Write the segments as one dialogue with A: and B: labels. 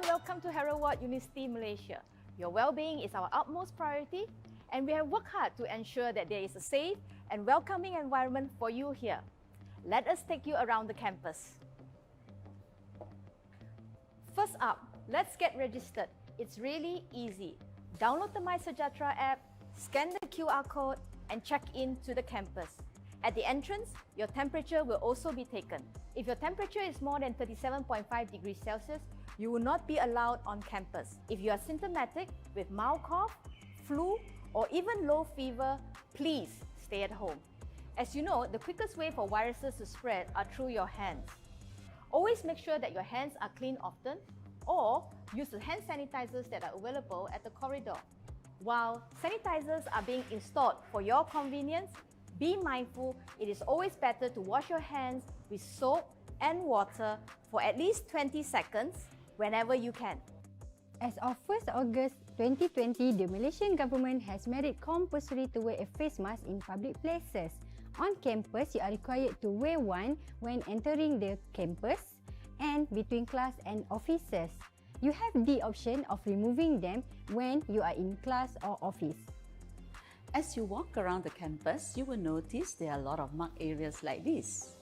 A: welcome to Heriot University, Malaysia. Your well-being is our utmost priority, and we have worked hard to ensure that there is a safe and welcoming environment for you here. Let us take you around the campus. First up, let's get registered. It's really easy. Download the 𝐒𝐻𝐻𝐿 app, scan the QR code, and check in to the campus. At the entrance, your temperature will also be taken. If your temperature is more than 37.5 degrees Celsius, you will not be allowed on campus. If you are symptomatic with mild cough, flu, or even low fever, please stay at home. As you know, the quickest way for viruses to spread are through your hands. Always make sure that your hands are clean often, or use the hand sanitizers that are available at the corridor. While sanitizers are being installed for your convenience, be mindful it is always better to wash your hands with soap and water for at least 20 seconds whenever you can.
B: As of 1st August 2020, the Malaysian government has made it compulsory to wear a face mask in public places. On campus, you are required to wear one when entering the campus and between class and offices. You have the option of removing them when you are in class or office.
C: As you walk around the campus, you will notice there are a lot of marked areas like this.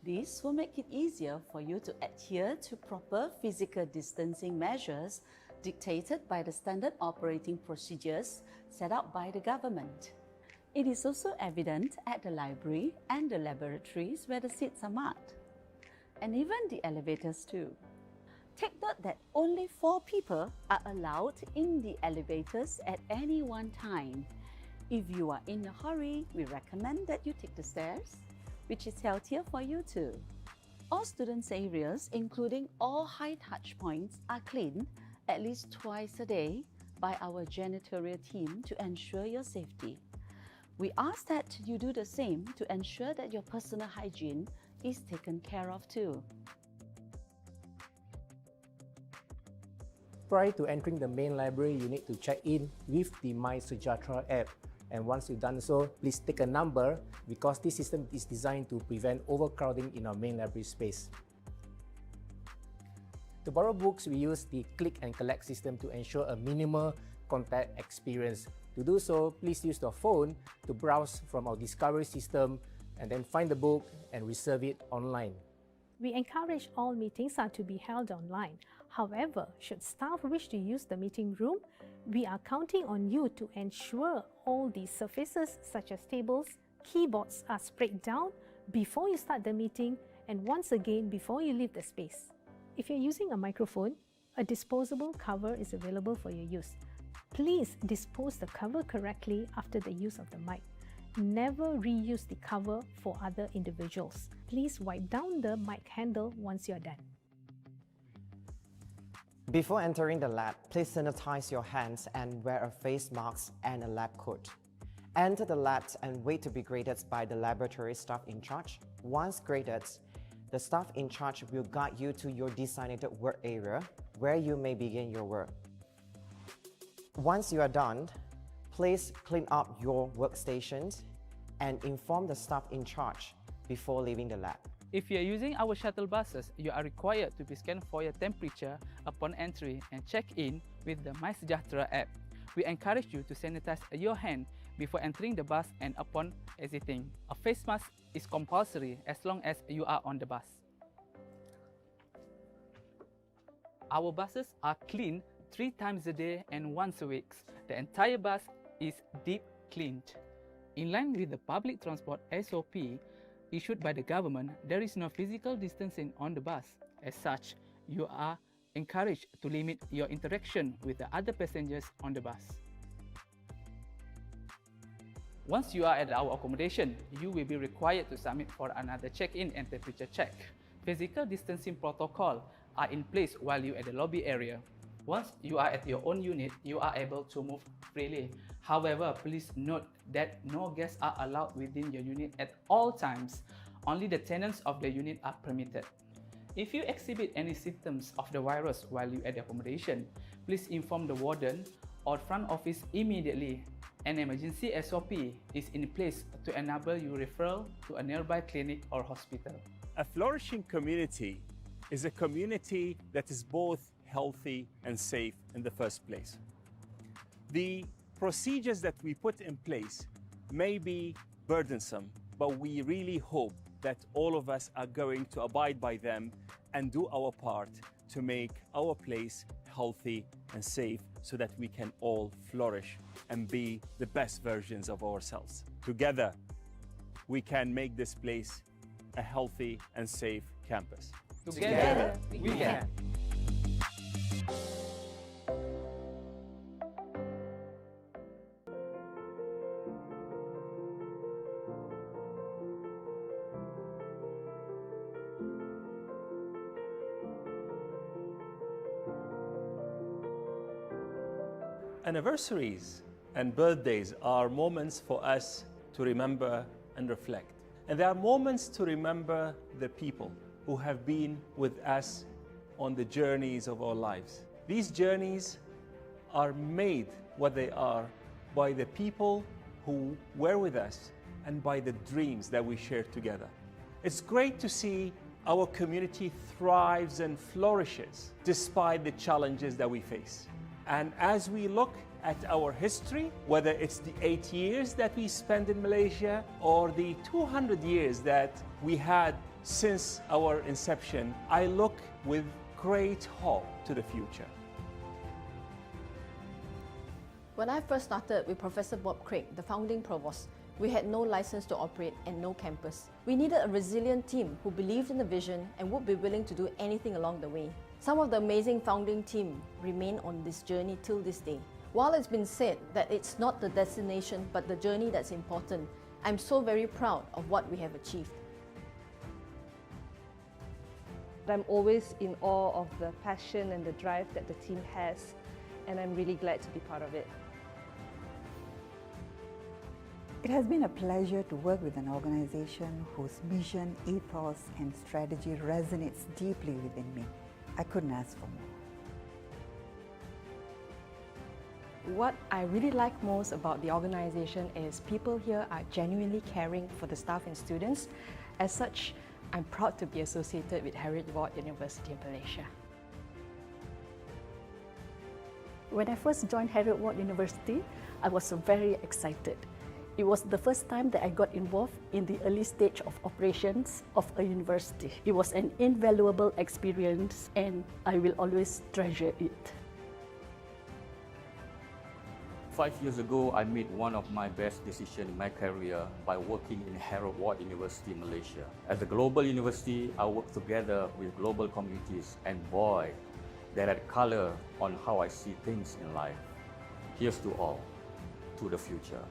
C: This will make it easier for you to adhere to proper physical distancing measures dictated by the standard operating procedures set out by the government. It is also evident at the library and the laboratories where the seats are marked, and even the elevators too. Take note that only 4 people are allowed in the elevators at any one time. If you are in a hurry, we recommend that you take the stairs, which is healthier for you too. All students' areas, including all high touch points, are cleaned at least twice a day by our janitorial team to ensure your safety. We ask that you do the same to ensure that your personal hygiene is taken care of too.
D: Prior to entering the main library, you need to check in with the 𝐒𝐻𝐻𝐿 app. And once you've done so, please take a number because this system is designed to prevent overcrowding in our main library space. To borrow books, we use the click and collect system to ensure a minimal contact experience. To do so, please use your phone to browse from our discovery system and then find the book and reserve it online.
E: We encourage all meetings are to be held online. However, should staff wish to use the meeting room, we are counting on you to ensure all these surfaces such as tables, keyboards are sprayed down before you start the meeting and once again before you leave the space. If you're using a microphone, a disposable cover is available for your use. Please dispose the cover correctly after the use of the mic. Never reuse the cover for other individuals. Please wipe down the mic handle once you're done.
F: Before entering the lab, please sanitize your hands and wear a face mask and a lab coat. Enter the lab and wait to be graded by the laboratory staff in charge. Once graded, the staff in charge will guide you to your designated work area where you may begin your work. Once you are done, please clean up your workstations and inform the staff in charge before leaving the lab.
G: If you are using our shuttle buses, you are required to be scanned for your temperature upon entry and check in with the 𝐒𝐻𝐻𝐿 app. We encourage you to sanitize your hand before entering the bus and upon exiting. A face mask is compulsory as long as you are on the bus. Our buses are cleaned 3 times a day and once a week. The entire bus is deep cleaned. In line with the public transport SOP issued by the government, there is no physical distancing on the bus. As such, you are encouraged to limit your interaction with the other passengers on the bus. Once you are at our accommodation, you will be required to submit for another check-in and temperature check. Physical distancing protocols are in place while you are at the lobby area. Once you are at your own unit, you are able to move freely. However, please note that no guests are allowed within your unit at all times. Only the tenants of the unit are permitted. If you exhibit any symptoms of the virus while you are at the accommodation, please inform the warden or front office immediately. An emergency SOP is in place to enable you referral to a nearby clinic or hospital.
H: A flourishing community is a community that is both healthy and safe in the first place. The procedures that we put in place may be burdensome, but we really hope that all of us are going to abide by them and do our part to make our place healthy and safe so that we can all flourish and be the best versions of ourselves. Together, we can make this place a healthy and safe campus.
G: Together, we can.
H: Anniversaries and birthdays are moments for us to remember and reflect. And they are moments to remember the people who have been with us on the journeys of our lives. These journeys are made what they are by the people who were with us and by the dreams that we shared together. It's great to see our community thrives and flourishes despite the challenges that we face. And as we look at our history, whether it's the 8 years that we spent in Malaysia or the 200 years that we had since our inception, I look with great hope to the future.
A: When I first started with Professor Bob Craig, the founding provost, we had no license to operate and no campus. We needed a resilient team who believed in the vision and would be willing to do anything along the way. Some of the amazing founding team remain on this journey till this day. While it's been said that it's not the destination but the journey that's important, I'm so very proud of what we have achieved.
I: I'm always in awe of the passion and the drive that the team has, and I'm really glad to be part of it.
J: It has been a pleasure to work with an organization whose mission, ethos, and strategy resonates deeply within me. I couldn't ask for more.
K: What I really like most about the organization is people here are genuinely caring for the staff and students. As such, I'm proud to be associated with Heriot University in Malaysia.
L: When I first joined Heriot University, I was very excited. It was the first time that I got involved in the early stage of operations of a university. It was an invaluable experience and I will always treasure it.
M: 5 years ago, I made one of my best decisions in my career by working in Heriot University, Malaysia. As a global university, I work together with global communities, and boy, that had color on how I see things in life. Here's to all, to the future.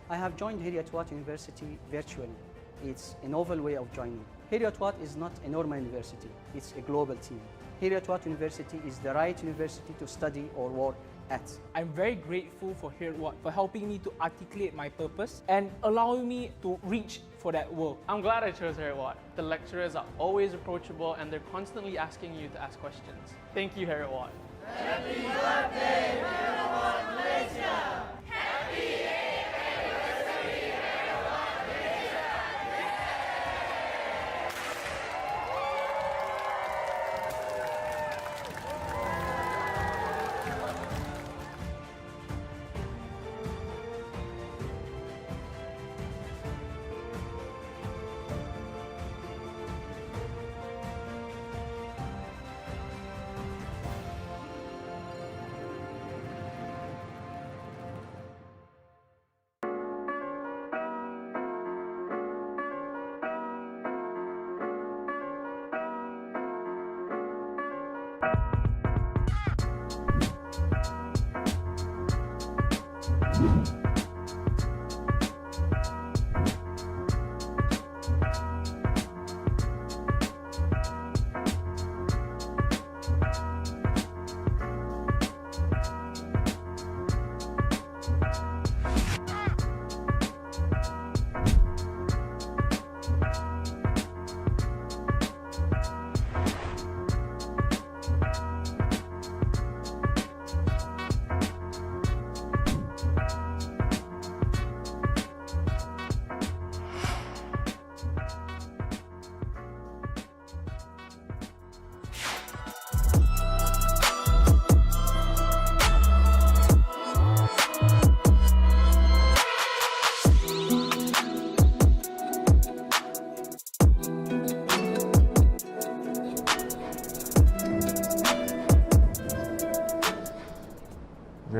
N: I have joined Heriot University virtually. It's a novel way of joining. Heriot is not a normal university, it's a global team. Heriot University is the right university to study or work at.
O: I'm very grateful for Heriot for helping me to articulate my purpose and allowing me to reach for that world.
P: I'm glad I chose Heriot. The lecturers are always approachable and they're constantly asking you to ask questions. Thank you, Heriot.
Q: Happy birthday, Heriot Malaysia! Happy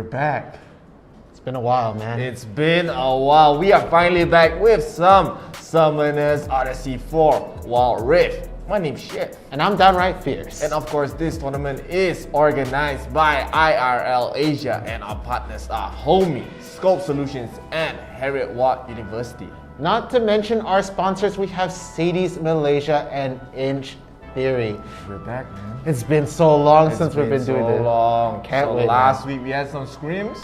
R: back.
S: It's been a while, man.
R: It's been a while. We are finally back with some Summoners Odyssey 4 Wild Rift. My name's Chef.
S: And I'm downright fierce.
R: And of course, this tournament is organized by IRL Asia, and our partners are SKOB Solution and Heriot University.
S: Not to mention our sponsors, we have 𝐒𝐮𝐬𝐬𝐸 Malaysia and Inch Theory.
R: We're back, man.
S: It's been so long since we've been doing this.
R: So long.
S: Can't wait.
R: Last week we had some scrims.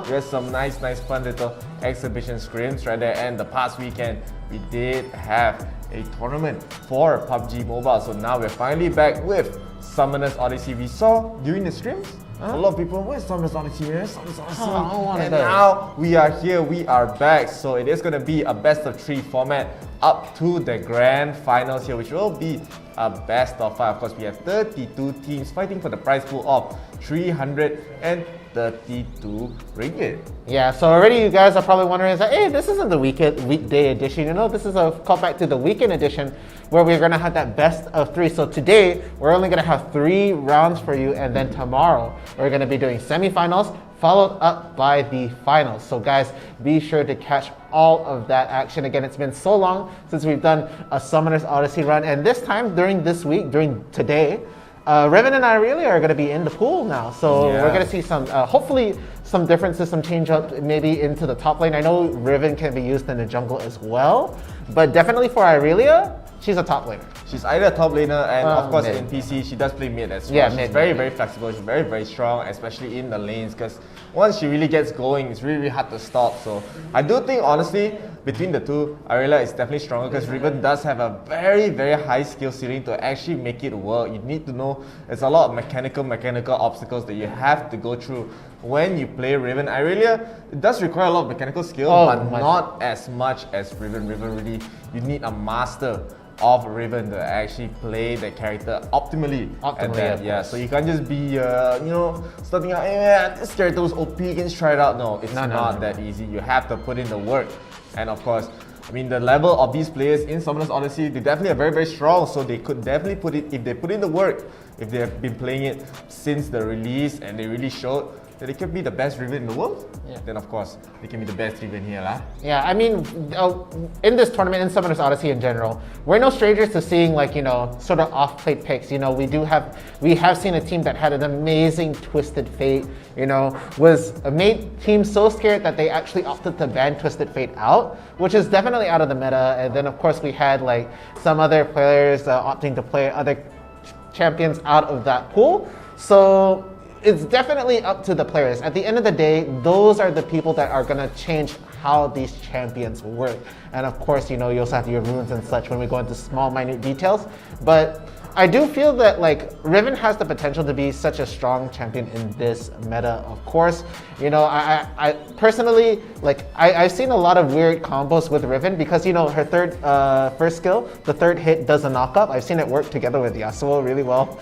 R: We had some nice fun little exhibition scrims right there. And the past weekend we did have a tournament for PUBG Mobile. So now we're finally back with Summoners Odyssey. We saw during the scrims, a lot of people, where's Summoners Odyssey? Summoners Odyssey. And now we are here, we are back. So it is going to be a best of 3 format up to the grand finals here, which will be a best of 5. Of course, we have 32 teams fighting for the prize pool of 332 ringgit.
S: Yeah, so already you guys are probably wondering, hey, this isn't the weekday edition, you know, this is a callback to the weekend edition where we're gonna have that best of 3. So today, we're only gonna have 3 rounds for you, and then tomorrow, we're gonna be doing semifinals, followed up by the finals. So guys, be sure to catch all of that action. Again, it's been so long since we've done a Summoners Odyssey run, and this time, during today, Riven and I really are going to be in the pool now. So we're going to see some, hopefully some differences, some change up maybe into the top lane. I know Riven can be used in the jungle as well, but definitely for Irelia, she's a top laner.
R: She's either a top laner, and of course in PC, she does play mid as well.
S: Yeah,
R: she's very flexible, she's very strong, especially in the lanes, because once she really gets going, it's really hard to stop. So I do think, honestly, between the two, Irelia is definitely stronger because Riven does have a very high skill ceiling to actually make it work. You need to know there's a lot of mechanical obstacles that you have to go through when you play Riven. Irelia, it does require a lot of mechanical skill, but not as much as Riven. Riven really, you need a master of Riven to actually play the character optimally. So you can't just be, you know, starting out, this character was OP, you can just try it out. No, it's not that easy. You have to put in the work. And of course, I mean, the level of these players in Summoners Odyssey, they definitely are very strong. So they could definitely put it, if they put in the work, if they have been playing it since the release and they really showed that they can be the best Riven in the world, then of course, they can be the best Riven here.
S: Yeah, I mean, in this tournament, in Summoners Odyssey in general, we're no strangers to seeing, like, you know, sort of off-plate picks. You know, we have seen a team that had an amazing Twisted Fate, you know, made teams so scared that they actually opted to ban Twisted Fate out, which is definitely out of the meta. And then of course we had like some other players opting to play other champions out of that pool. So it's definitely up to the players. At the end of the day, those are the people that are gonna change how these champions work. And of course, you know, you also have your runes and such when we go into small, minute details. But I do feel that like Riven has the potential to be such a strong champion in this meta. Of course, you know, I personally, like, I've seen a lot of weird combos with Riven because, you know, her first skill, the third hit does a knock-up. I've seen it work together with Yasuo really well.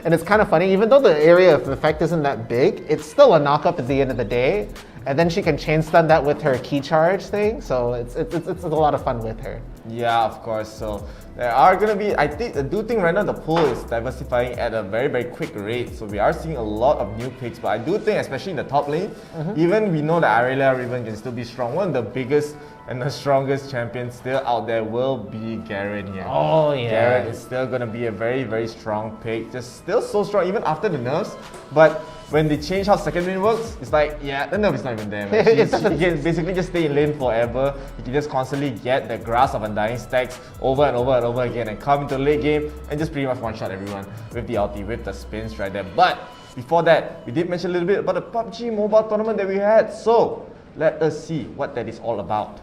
S: And it's kind of funny, even though the area of effect isn't that big, it's still a knock-up at the end of the day. And then she can chain stun that with her key charge thing. So it's a lot of fun with her.
R: Yeah, of course. So there are going to be, I do think right now the pool is diversifying at a very quick rate. So we are seeing a lot of new picks. But I do think, especially in the top lane, even we know that Irelia Riven can still be strong. One of the biggest and the strongest champions still out there will be Garen here.
S: Oh yeah.
R: Garen is still going to be a very strong pick. Just still so strong even after the nerfs. But when they change how second lane works, it's like, yeah, the nerf is not even there, man. She can basically just stay in lane forever. You can just constantly get the Grasp of Undying stacks over and over again and come into the late game and just pretty much one-shot everyone with the ulti, with the spins right there. But before that, we did mention a little bit about the PUBG Mobile tournament that we had. So let us see what that is all about.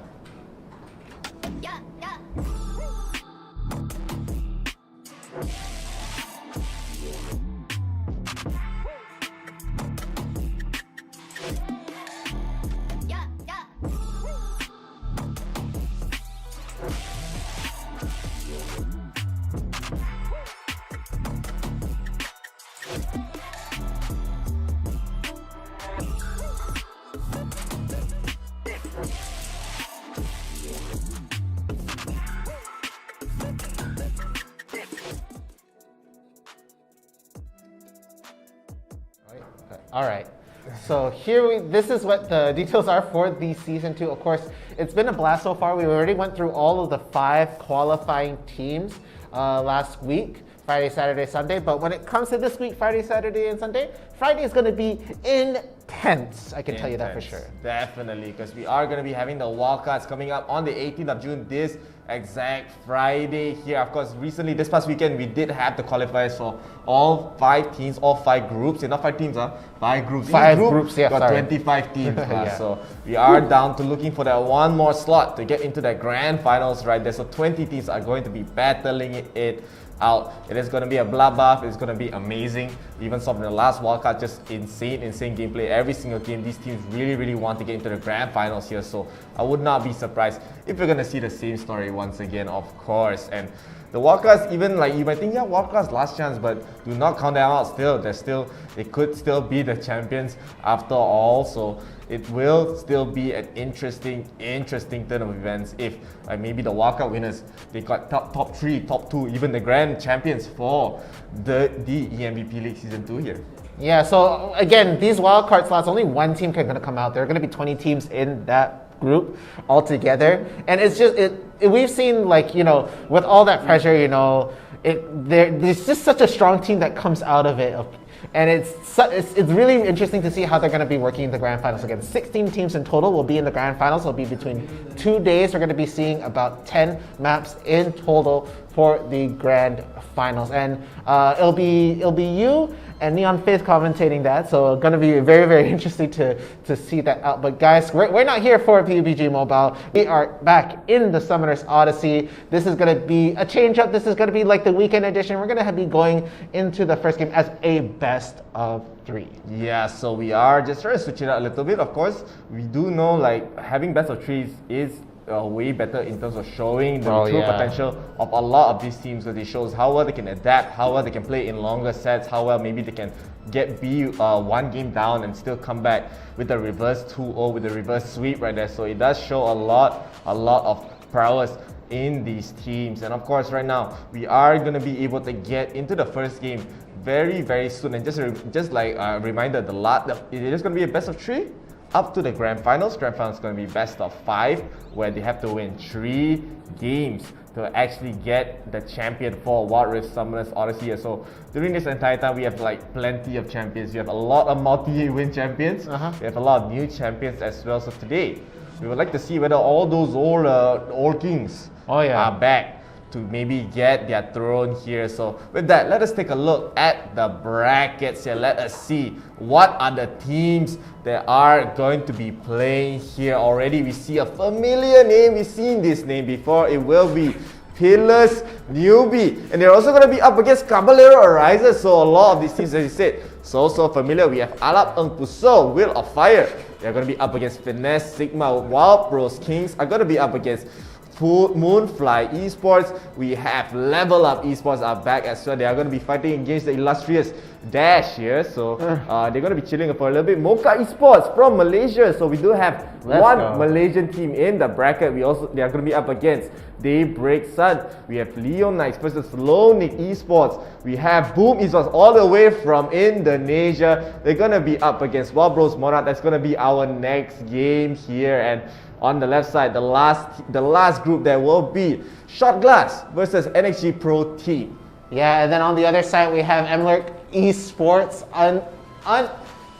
S: All right. So this is what the details are for the season 2. Of course, it's been a blast so far. We already went through all of the 5 qualifying teams last week, Friday, Saturday, Sunday. But when it comes to this week, Friday, Saturday, and Sunday, Friday is going to be intense. I can tell you that for sure.
R: Definitely, because we are going to be having the wildcards coming up on the 18th of June, this exact Friday here. Of course, recently, this past weekend, we did have the qualifiers for all 5 teams, all 5 groups. Not 5 teams, 5 groups.
S: 5 groups, yeah,
R: got
S: sorry.
R: 25 teams.
S: Yeah.
R: So we are down to looking for that one more slot to get into the grand finals right there. So 20 teams are going to be battling it out. It is going to be a bloodbath. It's going to be amazing. We even saw in the last wildcard, just insane gameplay. Every single game, these teams really want to get into the grand finals here. So I would not be surprised if we're going to see the same story once again, of course. And the wildcards, even like you might think, yeah, wildcards last chance, but do not count them out. It could still be the champions after all. So it will still be an interesting turn of events if maybe the wildcard winners, they got top 3, top 2, even the grand champions for the EMVP League Season 2 here.
S: Yeah, so again, these wildcard slots, only one team can come out. There are going to be 20 teams in that group altogether. And it's just, we've seen, like, you know, with all that pressure, you know, there's just such a strong team that comes out of it. And it's really interesting to see how they're going to be working in the grand finals. Again, 16 teams in total will be in the grand finals. It'll be between 2 days. We're going to be seeing about 10 maps in total for the grand finals. And it'll be you and Neon Faith commentating that, so it's going to be very interesting to see that out. But guys, we're not here for PUBG Mobile. We are back in the Summoners Odyssey. This is going to be a change up. This is going to be like the weekend edition. We're going to be going into the first game as a best of 3.
R: Yeah, so we are just trying to switch it out a little bit. Of course, we do know like having best of 3s is way better in terms of showing the true potential of a lot of these teams, because it shows how well they can adapt, how well they can play in longer sets, how well maybe they can be 1 game down and still come back with a reverse 2-0, with a reverse sweep right there. So it does show a lot of prowess in these teams. And of course, right now we are going to be able to get into the first game very soon. And just like a reminder, it is going to be a best of 3 up to the grand finals. Grand finals is going to be best of 5, where they have to win 3 games to actually get the champion for Wild Rift Summoners Odyssey. So during this entire time, we have like plenty of champions. We have a lot of multi-win champions. We have a lot of new champions as well. So today, we would like to see whether all those old kings are back to maybe get their throne here. So with that, let us take a look at the brackets here. Let us see what are the teams that are going to be playing here. Already we see a familiar name. We've seen this name before. It will be Pillars Newbie, and they're also going to be up against Caballero Arises. So a lot of these teams, as you said, so familiar. We have Alap Ng Puso, Will of Fire. They're going to be up against Finesse Sigma. Wild Bros Kings are going to be up against Moonfly Esports. We have Level Up Esports are back as well. They are going to be fighting against the illustrious Dash here. So they're going to be chilling for a little bit. Mocha Esports from Malaysia. So we do have one Malaysian team in the bracket. They are going to be up against Daybreak Sun. We have Leon Knights versus Lonic Esports. We have Boom Esports all the way from Indonesia. They're going to be up against Wild Bros Monarch. That's going to be our next game here. And on the left side, the last group there will be Shot Glass versus NXG Pro Team.
S: Yeah, and then on the other side we have Emlerk Esports.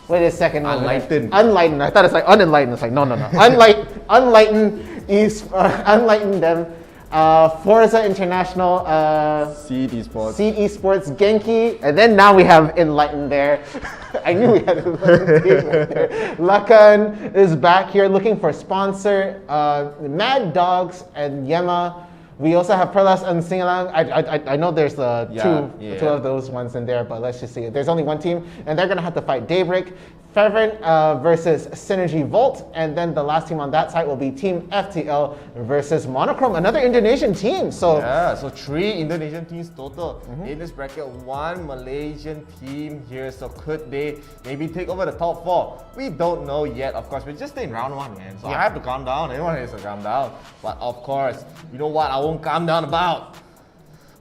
S: Wait a second.
R: Unlightened.
S: Unlightened. I thought it's like unenlightened. It's like no. Unlightened them. Forza International,
R: Seed Esports,
S: Genki, and then now we have Enlightened there. I knew we had Enlightened team right there. Lakan is back here looking for a sponsor. Mad Dogs and Yema. We also have Perlas and Singalang. I know there's two of those ones in there, but let's just see. There's only one team, and they're gonna have to fight Daybreak. Fervent versus Synergy Volt, and then the last team on that side will be Team FTL versus Monochrome, another Indonesian team. So
R: 3 Indonesian teams total in this bracket, 1 Malaysian team here. So could they maybe take over the top 4? We don't know yet. Of course, we're just in round 1, man. So I have to calm down. Everyone has to calm down. But of course, you know what I won't calm down about?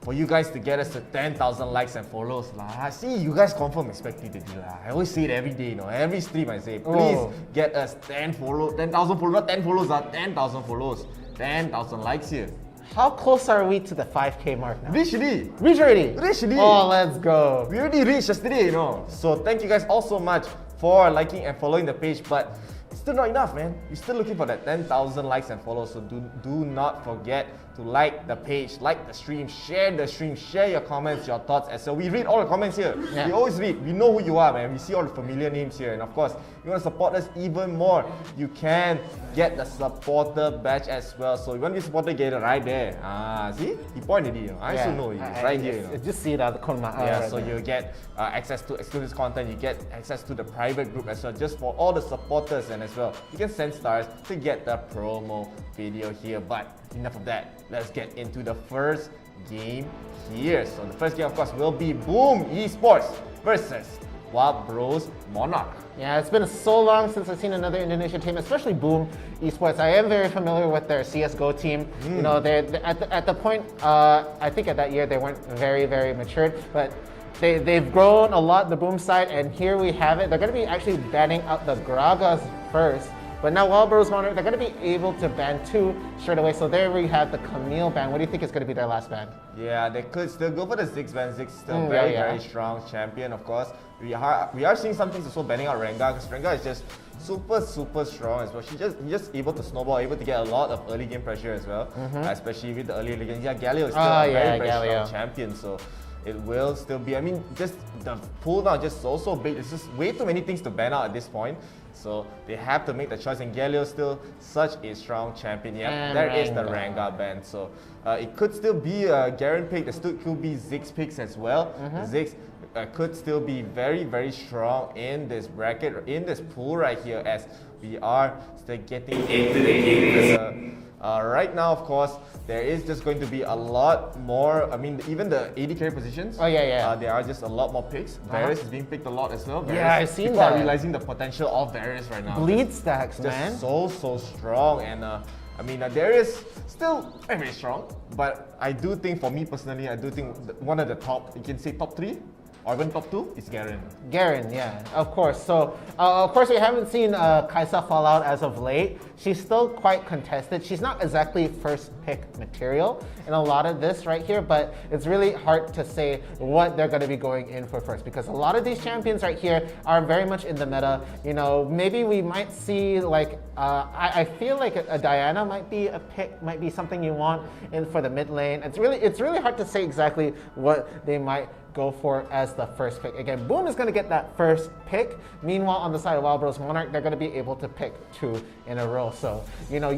R: for you guys to get us to 10,000 likes and follows. See, you guys confirm expect me to do that. I always say it every day, every stream I say, please get us 10,000 followers, not 10 followers, 10,000 follows, 10,000 likes here.
S: How close are we to the 5K mark now?
R: Reach already.
S: Reach already?
R: Reach already.
S: Oh, let's go.
R: We already reached yesterday, So thank you guys all so much for liking and following the page, but it's still not enough, man. We're still looking for that 10,000 likes and follows, so do not forget to like the page, like the stream, share your comments, your thoughts as well. We read all the comments here.
S: Yeah.
R: We always read. We know who you are, man. We see all the familiar names here, and of course, you want to support us even more, you can get the supporter badge as well. So you want to be a supporter, get it right there. See? He pointed it. I still know it's right here.
S: Just see it out of the corner of my eye.
R: Yeah,
S: right
R: so
S: there.
R: you get access to exclusive content, you get access to the private group as well, just for all the supporters, and as well, you can send stars to get the promo video here. But enough of that, let's get into the first game here. So the first game, of course, will be Boom Esports versus Wild Bros Monarch.
S: Yeah, it's been so long since I've seen another Indonesian team, especially Boom Esports. I am very familiar with their CSGO team. You know, they're at the point, I think at that year they weren't very, very matured, but they've grown a lot, the Boom side, and here we have it. They're going to be actually banning out the Gragas first. But now Wild Bros Monarch, they're going to be able to ban 2 straight away. So there we have the 𝐶𝐞𝐚 ban. What do you think is going to be their last ban?
R: Yeah, they could still go for the 𝐒𝐿𝐴 ban. 𝐒𝐿𝐴 still very strong champion, of course. We are seeing some things also banning out Rengar, because Rengar is just super strong as well. He's just able to snowball, able to get a lot of early game pressure as well, especially with the early game. Yeah, 𝐿𝐴 is still a very strong champion, so it will still be. I mean, just the pool now just so big. There's just way too many things to ban out at this point. So they have to make the choice, and 𝐿𝐴 is still such a strong champion. Yeah, there is the Rengar ban. So it could still be a Garen pick. There still could be 𝐒𝐿𝐴 picks as well. 𝐒𝐿𝐴 could still be very strong in this bracket, in this pool right here, as we are still getting into the game. Right now, of course, there is just going to be a lot more. I mean, even the AD carry positions. There are just a lot more picks. Varus is being picked a lot as well.
S: I've seen
R: people
S: that.
R: are realizing the potential of Varus right now.
S: Bleed stacks,
R: just
S: man.
R: So strong, and I mean, Darius still very strong. But I do think, for me personally, I do think one of the top, you can say top 3. Or even top 2 is Garen.
S: Garen, yeah, of course. So, of course, we haven't seen Kai'Sa fall out as of late. She's still quite contested. She's not exactly first pick material in a lot of this right here, but it's really hard to say what they're going to be going in for first, because a lot of these champions right here are very much in the meta. You know, maybe we might see like, I feel like a Diana might be a pick, might be something you want in for the mid lane. It's really hard to say exactly what they might go for as the first pick. Again, Boom is going to get that first pick. Meanwhile, on the side of Wild Bros Monarch, they're going to be able to pick 2 in a row. So, you know,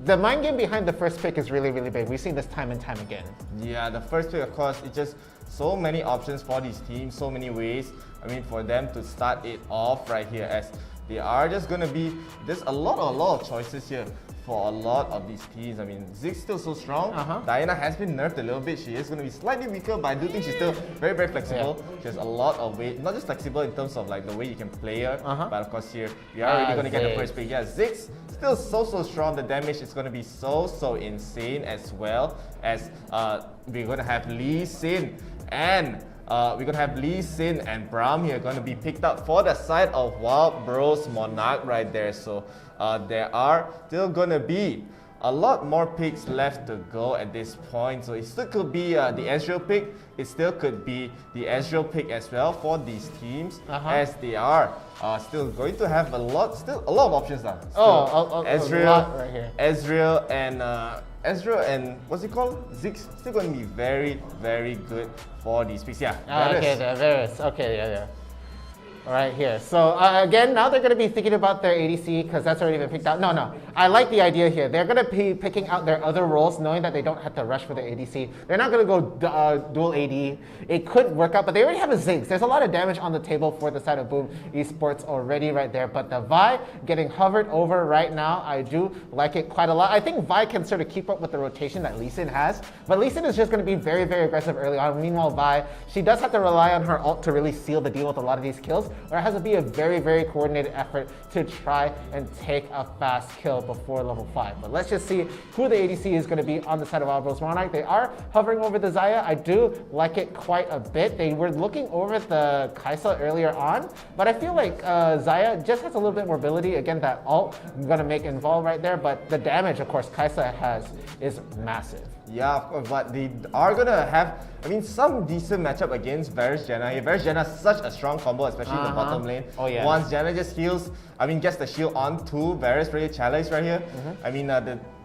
S: the mind game behind the first pick is really big. We've seen this time and time again. Yeah, the first pick, of course, it's just so many options for these teams, so many ways. I mean, for them to start it off right here, as they are just going to be, there's a lot of choices here for a lot of these teams. I mean, 𝐒𝐿𝐴's still so strong. Diana has been nerfed a little bit. She is going to be slightly weaker, but I do think she's still very flexible. She has a lot of way, not just flexible in terms of like the way you can play her, but of course here, we are already going to get the first pick. Yeah, 𝐒𝐿𝐴's still so strong. The damage is going to be so insane, as well as we're going to have Lee Sin and we're going to have Lee Sin and Braum here going to be picked up for the side of Wild Bros Monarch right there. So there are still going to be a lot more picks left to go at this point. So it still could be the Ezreal pick. It still could be the Ezreal pick as well for these teams, as they are still going to have a lot of options now. Ezreal, a lot right here.
R: Ezreal and what's it called? 𝐒𝐿𝐴's still going to be very good for these picks. Yeah.
S: Okay, the Varus. Okay, yeah. Right here. So again, now they're going to be thinking about their ADC, because that's already been picked out. No. I like the idea here. They're going to be picking out their other roles, knowing that they don't have to rush for the ADC. They're not going to go dual AD. It could work out, but they already have a 𝐒𝐿𝐴. There's a lot of damage on the table for the side of Boom Esports already right there. But the Vi getting hovered over right now, I do like it quite a lot. I think Vi can sort of keep up with the rotation that Lee Sin has, but Lee Sin is just going to be very aggressive early on. Meanwhile, Vi, she does have to rely on her ult to really seal the deal with a lot of these kills. or it has to be a very, very coordinated effort to try and take a fast kill before level 5. But let's just see who the ADC is going to be on the side of Wild Bros Monarch. They are hovering over the Xayah. I do like it quite a bit. They were looking over the Kai'Sa earlier on, but I feel like Xayah just has a little bit more ability. Again, that ult I'm going to make involve right there, but the damage, of course, Kai'Sa has is massive.
R: Yeah, of course, but they are going to have, some decent matchup against Varus Janna here. Varus Janna is such a strong combo, especially in the bottom lane.
S: Oh, yeah.
R: Once Janna just heals, gets the shield on to Varus, really challenge right here.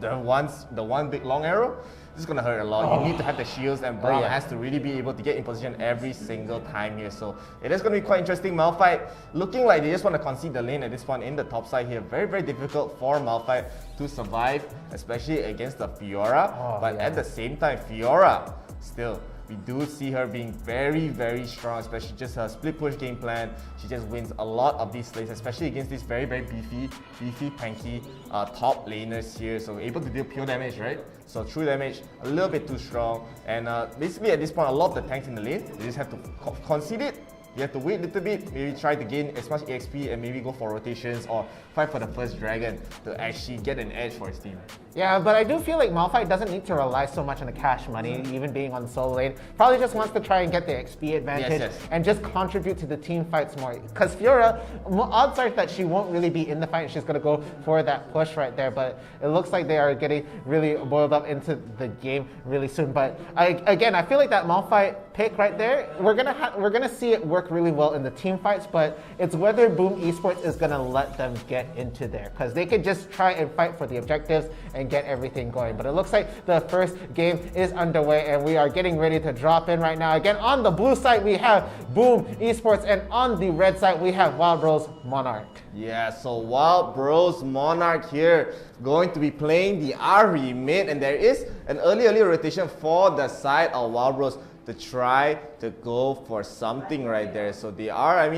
R: The one big long arrow, this is going to hurt a lot. You need to have the shields, and Brown has to really be able to get in position every single time here. So it is going to be quite interesting. Malphite looking like they just want to concede the lane at this point in the top side here. Very, very difficult for Malphite to survive, especially against the Fiora. But at the same time, Fiora still, we do see her being very, very strong, especially just her split push game plan. She just wins a lot of these lanes, especially against these very, very beefy, panky top laners here. So able to deal pure damage, right? So true damage, a little bit too strong. And basically at this point, a lot of the tanks in the lane, they just have to concede it. You have to wait a little bit, maybe try to gain as much EXP and maybe go for rotations or fight for the first dragon to actually get an edge for his team.
S: Yeah, but I do feel like Malphite doesn't need to rely so much on the cash money, even being on the solo lane. Probably just wants to try and get the XP advantage and just contribute to the team fights more. Because Fiora, odds are that she won't really be in the fight. She's going to go for that push right there. But it looks like they are getting really boiled up into the game really soon. But again, I feel like that Malphite pick right there, we're gonna see it work really well in the team fights. But it's whether Boom Esports is going to let them get into there, because they could just try and fight for the objectives and get everything going. But it looks like the first game is underway and we are getting ready to drop in right now. Again, on the blue side we have Boom Esports, and on the red side we have Wild Bros Monarch.
R: Yeah, so Wild Bros Monarch here going to be playing the Ahri mid, and there is an early rotation for the side of Wild Bros to try to go for something right there. So they are,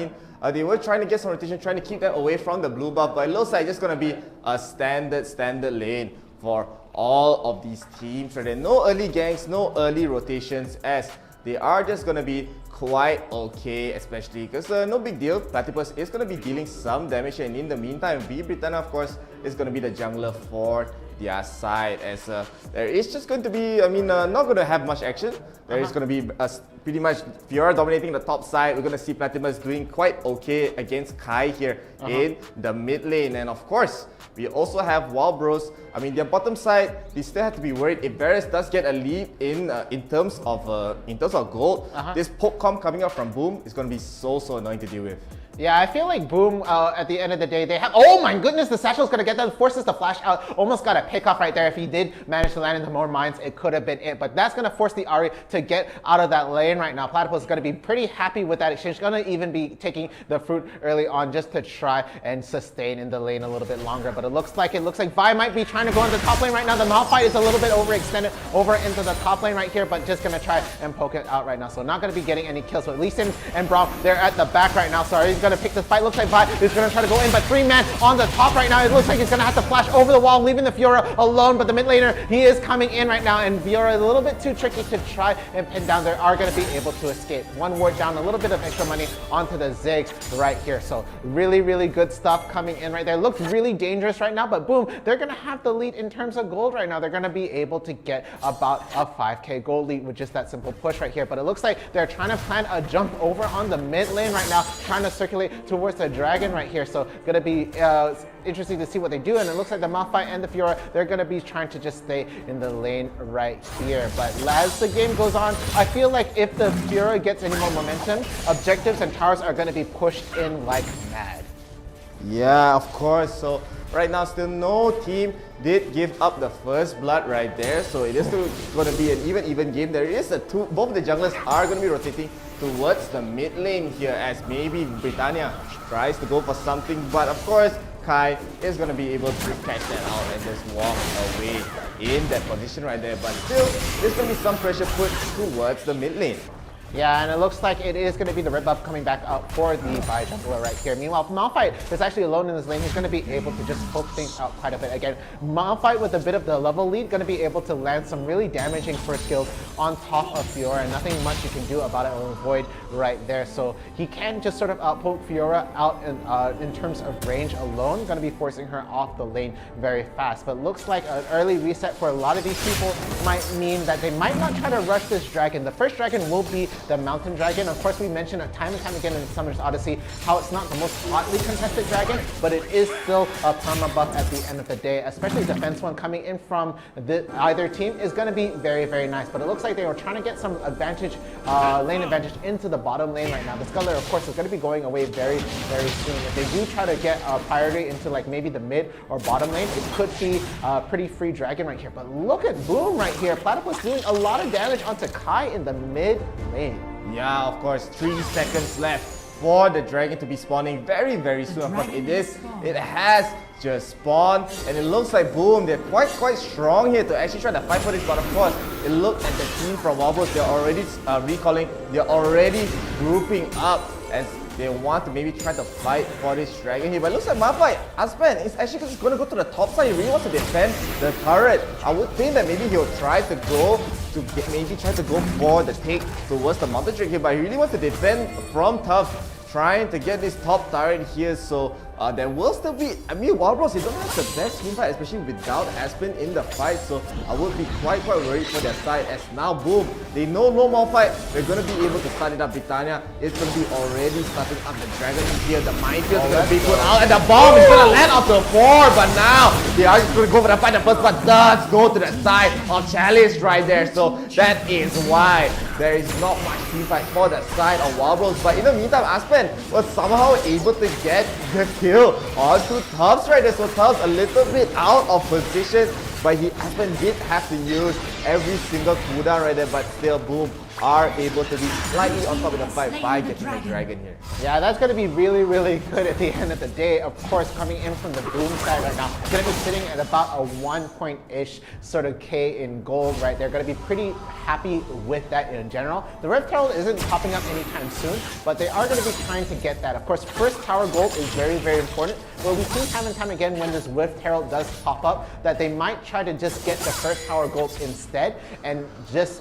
R: they were trying to get some rotation, trying to keep them away from the blue buff, but it looks like it's just going to be a standard lane for all of these teams. So there are no early ganks, no early rotations, as they are just going to be quite okay, especially because no big deal. Platypus is going to be dealing some damage, and in the meantime, Britannia, of course, is going to be the jungler for their side, as there is just going to be, not going to have much action. There is going to be pretty much Fiora dominating the top side. We're going to see Platypus doing quite okay against Kai here in the mid lane. And of course, we also have Wild Bros. Their bottom side, they still have to be worried if Varus does get a lead in terms of gold. This poke comp coming up from Boom is going to be so annoying to deal with.
S: Yeah, I feel like Boom, at the end of the day, they have... Oh my goodness, the Satchel's going to get that, forces the flash out. Almost got a pick off right there. If he did manage to land into more mines, it could have been it. But that's going to force the Ahri to get out of that lane right now. Platypus is going to be pretty happy with that exchange. Going to even be taking the fruit early on just to try and sustain in the lane a little bit longer. But it looks like Vi might be trying to go into the top lane right now. The Malphite is a little bit overextended over into the top lane right here, but just going to try and poke it out right now. So not going to be getting any kills. But Lee Sin and Braum, they're at the back right now. Sorry, he's going to pick this fight. Looks like Vi is going to try to go in, but 3-man on the top right now. It looks like he's going to have to flash over the wall, leaving the Fiora alone. But the mid laner, he is coming in right now, and Fiora is a little bit too tricky to try and pin down. They are going to be able to escape. One ward down, a little bit of extra money onto the Ziggs right here. So really good stuff coming in right there. Looks really dangerous right now, but Boom, they're going to have the lead in terms of gold right now. They're going to be able to get about a 5k gold lead with just that simple push right here. But it looks like they're trying to plan a jump over on the mid lane right now, trying to circulate towards the dragon right here. So gonna be interesting to see what they do. And it looks like the Malphite and the Fiora, they're gonna be trying to just stay in the lane right here. But as the game goes on, I feel like if the Fiora gets any more momentum, objectives and towers are gonna be pushed in like mad.
R: Yeah, of course. So right now, still no team did give up the first blood right there. So it is still going to be an even game. There is both the junglers are going to be rotating towards the mid lane here, as maybe Britannia tries to go for something. But of course, Kai is going to be able to catch that out and just walk away in that position right there. But still, there's going to be some pressure put towards the mid lane.
S: Yeah, and it looks like it is going to be the red buff coming back out for the Bai jungler right here. Meanwhile, Malphite is actually alone in his lane. He's going to be able to just poke things out quite a bit. Again, Malphite with a bit of the level lead, going to be able to land some really damaging first skills on top of Fiora, and nothing much you can do about it or avoid right there. So he can just sort of outpoke Fiora out in terms of range alone, going to be forcing her off the lane very fast. But looks like an early reset for a lot of these people might mean that they might not try to rush this dragon. The first dragon will be the mountain dragon. Of course, we mentioned it time and time again in Summoner's Odyssey how it's not the most hotly contested dragon, but it is still a perma buff at the end of the day. Especially defense one coming in from either team is going to be very, very nice. But it looks like they were trying to get some advantage, lane advantage into the bottom lane right now. The Scuttler, of course, is going to be going away very, very soon. If they do try to get priority into like maybe the mid or bottom lane, it could be a pretty free dragon right here. But look at Boom right here. Platypus doing a lot of damage onto Kai in the mid lane.
R: Yeah, of course, 3 seconds left for the dragon to be spawning very, very soon. Of course, it has just spawned, and it looks like Boom, they're quite strong here to actually try to fight for this. But of course, it looks at the team from Wobbles, they're already recalling, they're already grouping up as they want to maybe try to fight for this dragon here. But it looks like Malphite, Aspen is actually just going to go to the top side. He really wants to defend the turret. I would think that maybe he'll try to go for the take towards the mountain drake here, but he really wants to defend from tough, trying to get this top turret here. So there will still be, I mean, Wild Bros, they don't have the best team fight, especially without Aspen in the fight. So I would be quite worried for their side, as now Boom, they know no more fight. They're going to be able to start it up. Britannia is going to be already starting up the dragon here. The minefield is going to be put out, and the bomb is going to land off the 4. But now they are just going to go for the fight. The first one does go to the side of Chalice right there. So that is why there is not much team fight for the side of Wild Bros. But in the meantime, Aspen was somehow able to get the kill onto Tubbs right there. So Tubbs a little bit out of position, but Aspen did have to use every single cooldown right there, but still Boom are able to be slightly on top of the fight by getting the dragon here.
S: Yeah, that's going to be really, really good at the end of the day. Of course, coming in from the Boom side right now, going to be sitting at about a 1 point-ish sort of K in gold, right? They're going to be pretty happy with that in general. The Rift Herald isn't popping up anytime soon, but they are going to be trying to get that. Of course, first tower gold is very, very important, but we've seen time and time again when this Rift Herald does pop up that they might try to just get the first tower golds instead and just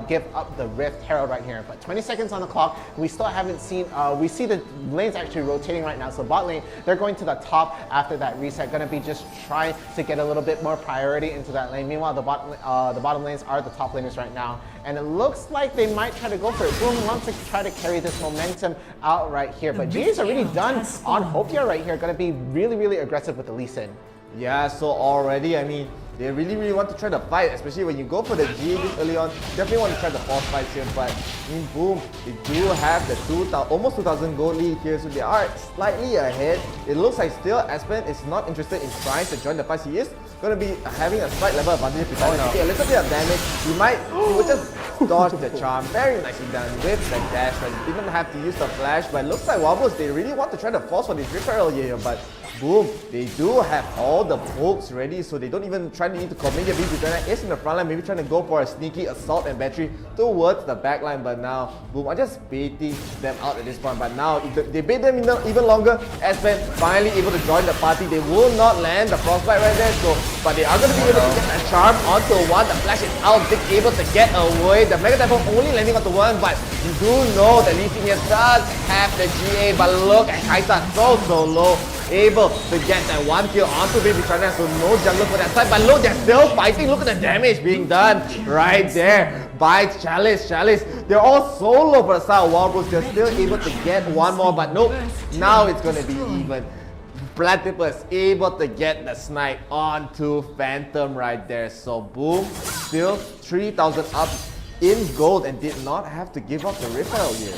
S: give up the Rift Herald right here. But 20 seconds on the clock, we still haven't seen, we see the lanes actually rotating right now. So bot lane, they're going to the top after that reset, going to be just trying to get a little bit more priority into that lane. Meanwhile, the bottom lanes are the top laners right now. And it looks like they might try to go for it. Boom wants to try to carry this momentum out right here. But GA's already done on Hopia right here, going to be really, really aggressive with the Lee Sin.
R: Yeah, so already, I mean, they really want to try to fight, especially when you go for the GA this early on. Definitely want to try the force fights here, but I mean, Boom, they do have the almost 2,000 gold lead here, so they are slightly ahead. It looks like still Aspen is not interested in trying to join the fight. He is going to be having a slight level advantage if he a little bit of damage. He will just dodge the charm. Very nicely done with the dash. Right? Didn't have to use the flash, but it looks like Wobbles, they really want to try to force for this Rift Herald here, but Boom, they do have all the pokes ready, so they don't even try to need to commit their beat. Britannia is in the front line, maybe trying to go for a sneaky assault and battery towards the back line, but now Boom are just baiting them out at this point. But now, if they bait them even longer, Aspen finally able to join the party. They will not land the frostbite right there, so but they are going to be able to get that charm onto one. The flash is out, Dick able to get away. The Mega Typhoon only landing onto one, but you do know that Lee Sin here does have the GA, but look at Kai'Sa so low. Able to get that one kill onto Baby Britannia, so no jungle for that side. But look, they're still fighting. Look at the damage being done right there by Chalice. They're all so low for the side of Wild Bros. They're still able to get one more, but nope. Now it's going to be even. Platypus able to get the snipe onto Phantom right there. So Boom, still 3,000 up in gold and did not have to give up the Rift Herald here.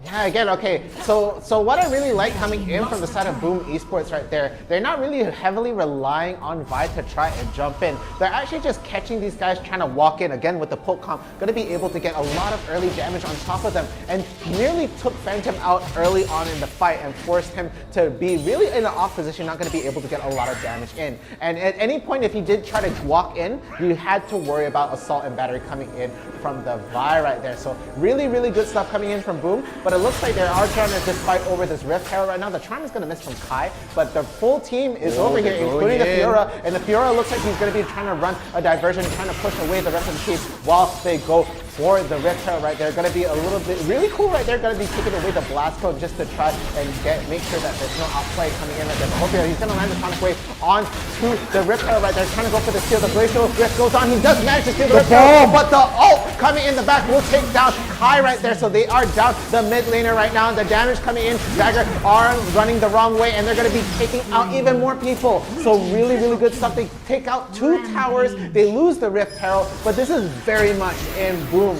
S: Yeah, again, okay. So what I really like coming in from the side of Boom Esports right there, they're not really heavily relying on Vi to try and jump in. They're actually just catching these guys trying to walk in. Again, with the poke comp, going to be able to get a lot of early damage on top of them, and nearly took Phantom out early on in the fight and forced him to be really in an off position, not going to be able to get a lot of damage in. And at any point, if he did try to walk in, you had to worry about assault and battery coming in from the Vi right there. So really, really good stuff coming in from Boom. But it looks like they are trying to just fight over this Rift Herald right now. The Charm is going to miss from Kai, but the full team is over here, including the Fiora. And the Fiora looks like he's going to be trying to run a diversion, trying to push away the rest of the team while they go for the Rift Herald right there. Going to be a little bit really cool right there. Going to be taking away the blast code just to try and make sure that there's no outplay coming in right there. But he's going to land the Sonic Wave on to the Rift Herald right there, trying to go for the steal. The Glacial Rift goes on. He does manage to steal the Rift Herald, but the ult coming in the back will take down Kai right there. So they are down the mid laner right now. The damage coming in, Dagger are running the wrong way, and they're going to be taking out even more people. So really, really good stuff. They take out 2 towers. They lose the Rift Herald, but this is very much in Boom's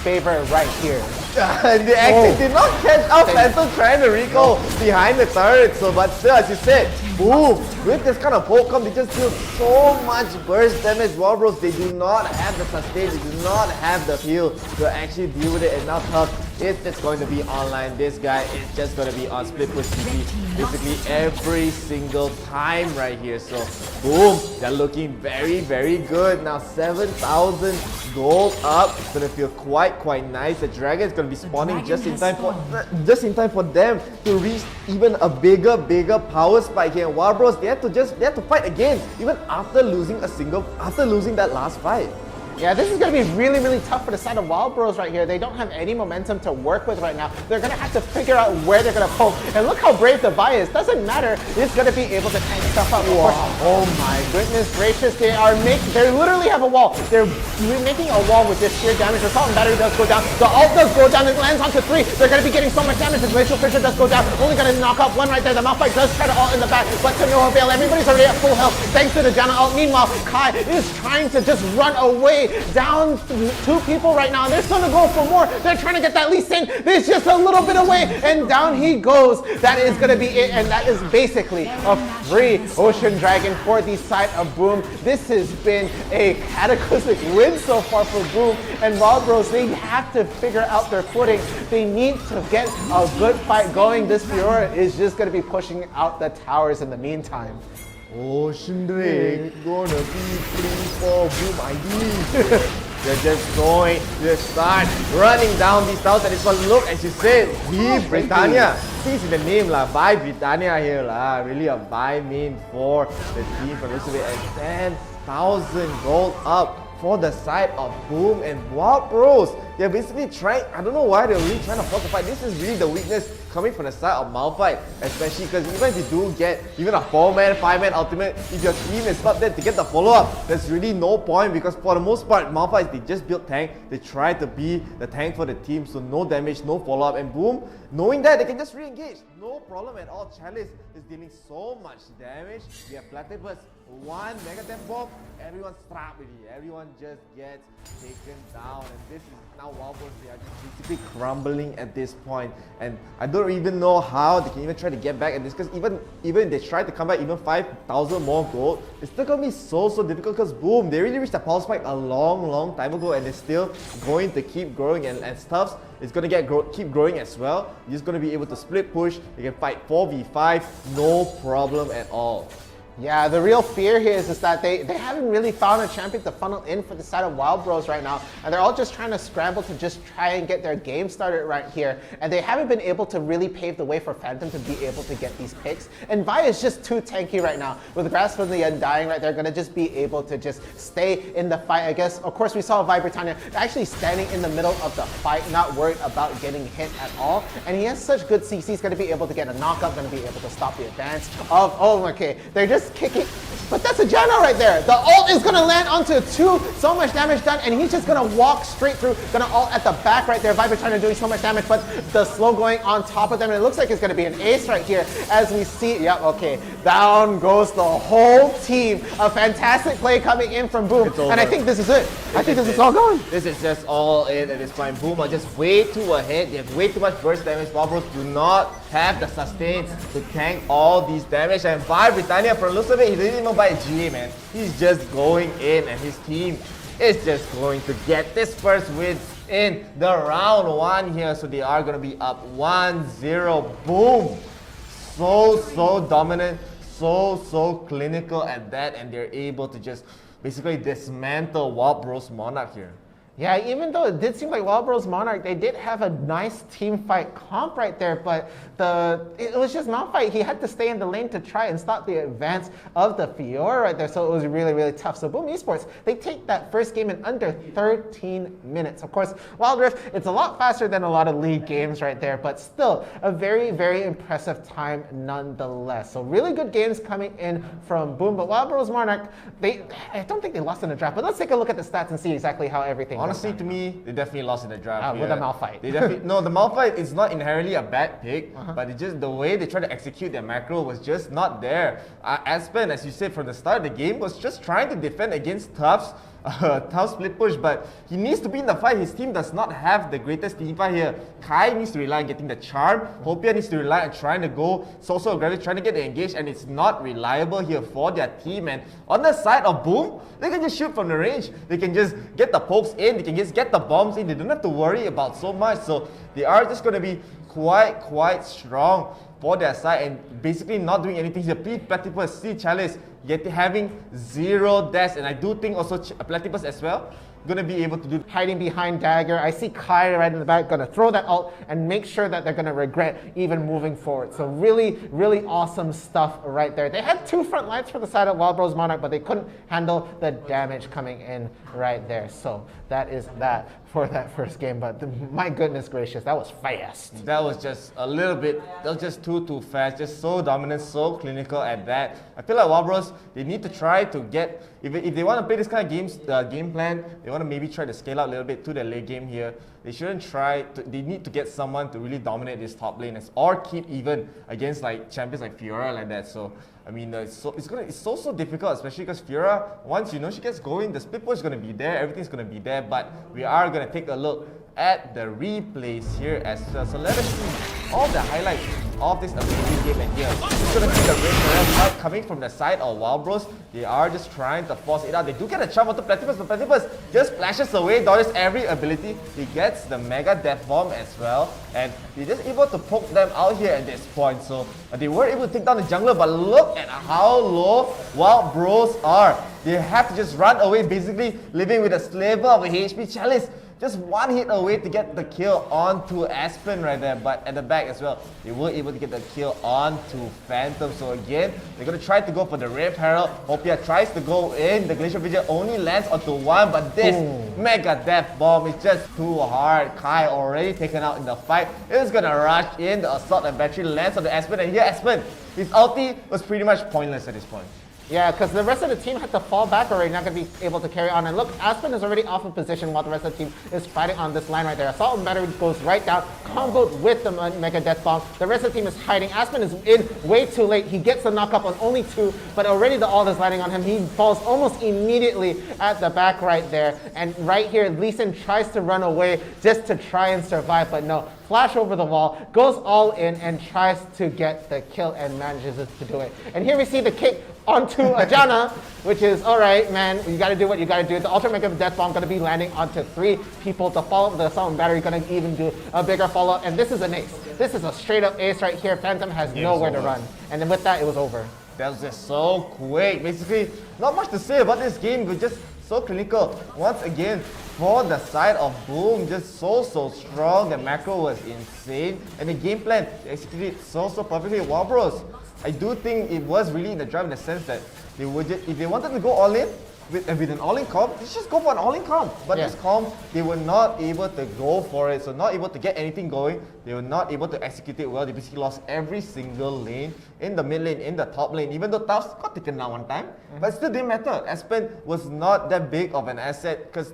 S: favor right here.
R: They actually did not catch out Phantom trying to recall behind the turret. So, but still, as you said, Boom, with this kind of poke comp, they just deal so much burst damage. Wildbros, they do not have the sustain, they do not have the heal to actually deal with it. And now Tough is just going to be online. This guy is just going to be on split push TP basically every single time right here. So, Boom, they're looking very, very good. Now, 7,000 gold up. It's going to feel quite nice. The dragon is going to be spawning just in time for them to reach even a bigger power spike here. And Wildbros, they had to fight again, even after losing that last fight.
S: Yeah, this is going to be really, really tough for the side of Wildbros right here. They don't have any momentum to work with right now. They're going to have to figure out where they're going to poke. And look how brave the Vi is. Doesn't matter. It's going to be able to tank stuff up. Wow. Oh my goodness gracious. They literally have a wall. They're making a wall with this sheer damage. The Assault and Battery does go down. The ult does go down. It lands onto 3. They're going to be getting so much damage. The Glacial Fissure does go down. Only going to knock off 1 right there. The Malphite does try to ult in the back, but to no avail. Everybody's already at full health thanks to the Janna ult. Meanwhile, Kai is trying to just run away. Down 2 people right now, and they're still gonna go for more. They're trying to get that Lee Sin. There's just a little bit away, and down he goes. That is gonna be it, and that is basically a free Ocean Dragon for the side of Boom. This has been a cataclysmic win so far for Boom, and Wildbros, they have to figure out their footing. They need to get a good fight going. This Fiora is just gonna be pushing out the towers in the meantime.
R: Ocean Drake gonna be free for Boom ID. They're just going to start running down these towers, and it's gonna look, as you said, Vi Britannia. Sees in the name lah, Vi Britannia here lah. Really a Vi main for the team from Elizabeth, and 10,000 gold up for the side of Boom and Wildbros. They're basically trying, I don't know why they're really trying to force the fight. This is really the weakness coming from the side of Malphite, especially because even if you do get even a 4-man, 5-man ultimate, if your team is not there to get the follow-up, there's really no point, because for the most part, Malphite, they just build tank, they try to be the tank for the team, so no damage, no follow-up, and Boom, knowing that, they can just re-engage. No problem at all. Chalice is dealing so much damage. We have Platypus, 1 Mega Temp Bomb, everyone's trapped with it. Everyone just gets taken down, and this is now Wildbros, they are just basically crumbling at this point, and I don't even know how they can even try to get back at this, because even if they try to come back even 5,000 more gold, it's still going to be so difficult, because Boom, they really reached the pulse spike a long time ago, and they're still going to keep growing, and Stuffs is going to keep growing as well. You're just going to be able to split push, you can fight 4v5, no problem at all.
S: Yeah, the real fear here is that they haven't really found a champion to funnel in for the side of Wildbros right now, and they're all just trying to scramble to just try and get their game started right here, and they haven't been able to really pave the way for Phantom to be able to get these picks, and Vi is just too tanky right now. With Grasp of the Undying, right, they're going to just be able to just stay in the fight, I guess. Of course, we saw Vi Britannia actually standing in the middle of the fight, not worried about getting hit at all, and he has such good CC, he's going to be able to get a knockup, going to be able to stop the advance of, oh, okay, they're just just kicking. But that's a Janna right there. The ult is going to land onto 2. So much damage done, and he's just going to walk straight through. Going to ult at the back right there. Viper trying to do so much damage, but the slow going on top of them. And it looks like it's going to be an ace right here as we see. Yep, okay. Down goes the whole team. A fantastic play coming in from Boom. And I think this is it. I think this is all gone.
R: This is just all in at this point. Boom are just way too ahead. They have way too much burst damage. Wildbros do not have the sustains to tank all these damage. And by Britannia, for the looks of it, he didn't even buy a GA, man. He's just going in, and his team is just going to get this first win in the round 1 here. So they are going to be up 1-0. Boom. So dominant, so clinical at that, and they're able to just basically dismantle Wildbros Monarch here.
S: Yeah, even though it did seem like Wildbros Monarch, they did have a nice team fight comp right there, but it was just Malphite. He had to stay in the lane to try and stop the advance of the Fiora right there, so it was really tough. So Boom Esports, they take that first game in under 13 minutes. Of course, Wild Rift, it's a lot faster than a lot of league games right there, but still a very impressive time nonetheless. So really good games coming in from Boom, but Wildbros Monarch, I don't think they lost in the draft, but let's take a look at the stats and see exactly how everything
R: honestly, to me, they definitely lost in the draft.
S: With the Malphite.
R: They definitely, no, the Malphite is not inherently a bad pick, but it just the way they tried to execute their macro was just not there. Aspen, as you said from the start of the game, was just trying to defend against Tuff's tough split push, but he needs to be in the fight. His team does not have the greatest team fight here. Kai needs to rely on getting the charm. Hopia needs to rely on trying to go so aggressive, trying to get the engage, and it's not reliable here for their team. And on the side of Boom, they can just shoot from the range. They can just get the pokes in. They can just get the bombs in. They don't have to worry about so much. So they are just going to be quite strong for their side and basically not doing anything here. Platypus, see Chalice having 0 dash, and I do think also Platypus as well gonna be able to do
S: hiding behind Dagger. I see Kai right in the back gonna throw that ult and make sure that they're gonna regret even moving forward. So really awesome stuff right there. They had 2 front lines for the side of Wildbros Monarch, but they couldn't handle the damage coming in right there. So that is that for that first game, but my goodness gracious, that was fast.
R: That was just a little bit, that was just too fast, just so dominant, so clinical at that. I feel like Wildbros, they need to try to get, if they want to play this kind of game plan, they want to maybe try to scale out a little bit to the late game here. They shouldn't they need to get someone to really dominate this top lane or keep even against like champions like Fiora like that. So I mean, it's so difficult, especially because Fiora, once you know she gets going, the split push is going to be there, everything's going to be there, but we are going to take a look at the replays here as well. So let us see all the highlights of this amazing game, and here it's going to be the red fight coming from the side of Wildbros. They are just trying to force it out. They do get a jump onto Platypus, but Platypus just flashes away, dodges every ability. He gets the Mega Death Bomb as well, and they're just able to poke them out here at this point. So they were able to take down the jungler, but look at how low Wildbros are. They have to just run away, basically living with a sliver of a HP. Chalice just 1 hit away to get the kill onto Aspen right there, but at the back as well, they were able to get the kill onto Phantom. So again, they're going to try to go for the Rift Herald. Hopia tries to go in, the Glacial Vision only lands onto 1, but this Mega Death Bomb is just too hard. Kai already taken out in the fight. It's going to rush in, the Assault and Battery lands on the Aspen, and here Aspen, his ulti was pretty much pointless at this point.
S: Yeah, because the rest of the team had to fall back already, not going to be able to carry on. And look, Aspen is already off of position while the rest of the team is fighting on this line right there. Assault and Battery goes right down, comboed with the Mega Death Bomb. The rest of the team is hiding. Aspen is in way too late. He gets the knockup on only 2, but already the ult is landing on him. He falls almost immediately at the back right there. And right here, Lee Sin tries to run away just to try and survive, but no. Flash over the wall, goes all in and tries to get the kill and manages to do it. And here we see the kick onto Ajana, which is, alright man, you gotta do what you gotta do. The Ultra Mega Death Bomb gonna be landing onto 3 people to follow up the Assault and Battery, gonna even do a bigger follow-up, and this is an ace. This is a straight up ace right here. Phantom has nowhere to run. And then with that, it was over.
R: That was just so quick. Basically, not much to say about this game, but just so clinical. Once again, for the side of Boom, just so strong. The macro was insane, and the game plan executed so perfectly. Wildbros, I do think it was really in the drive in the sense that they would just, if they wanted to go all in, with an all-in comp, let's just go for an all-in comp. But this comp, they were not able to go for it, so not able to get anything going. They were not able to execute it well. They basically lost every single lane, in the mid lane, in the top lane, even though Tufts got taken down one time, but it still didn't matter. Aspen was not that big of an asset, because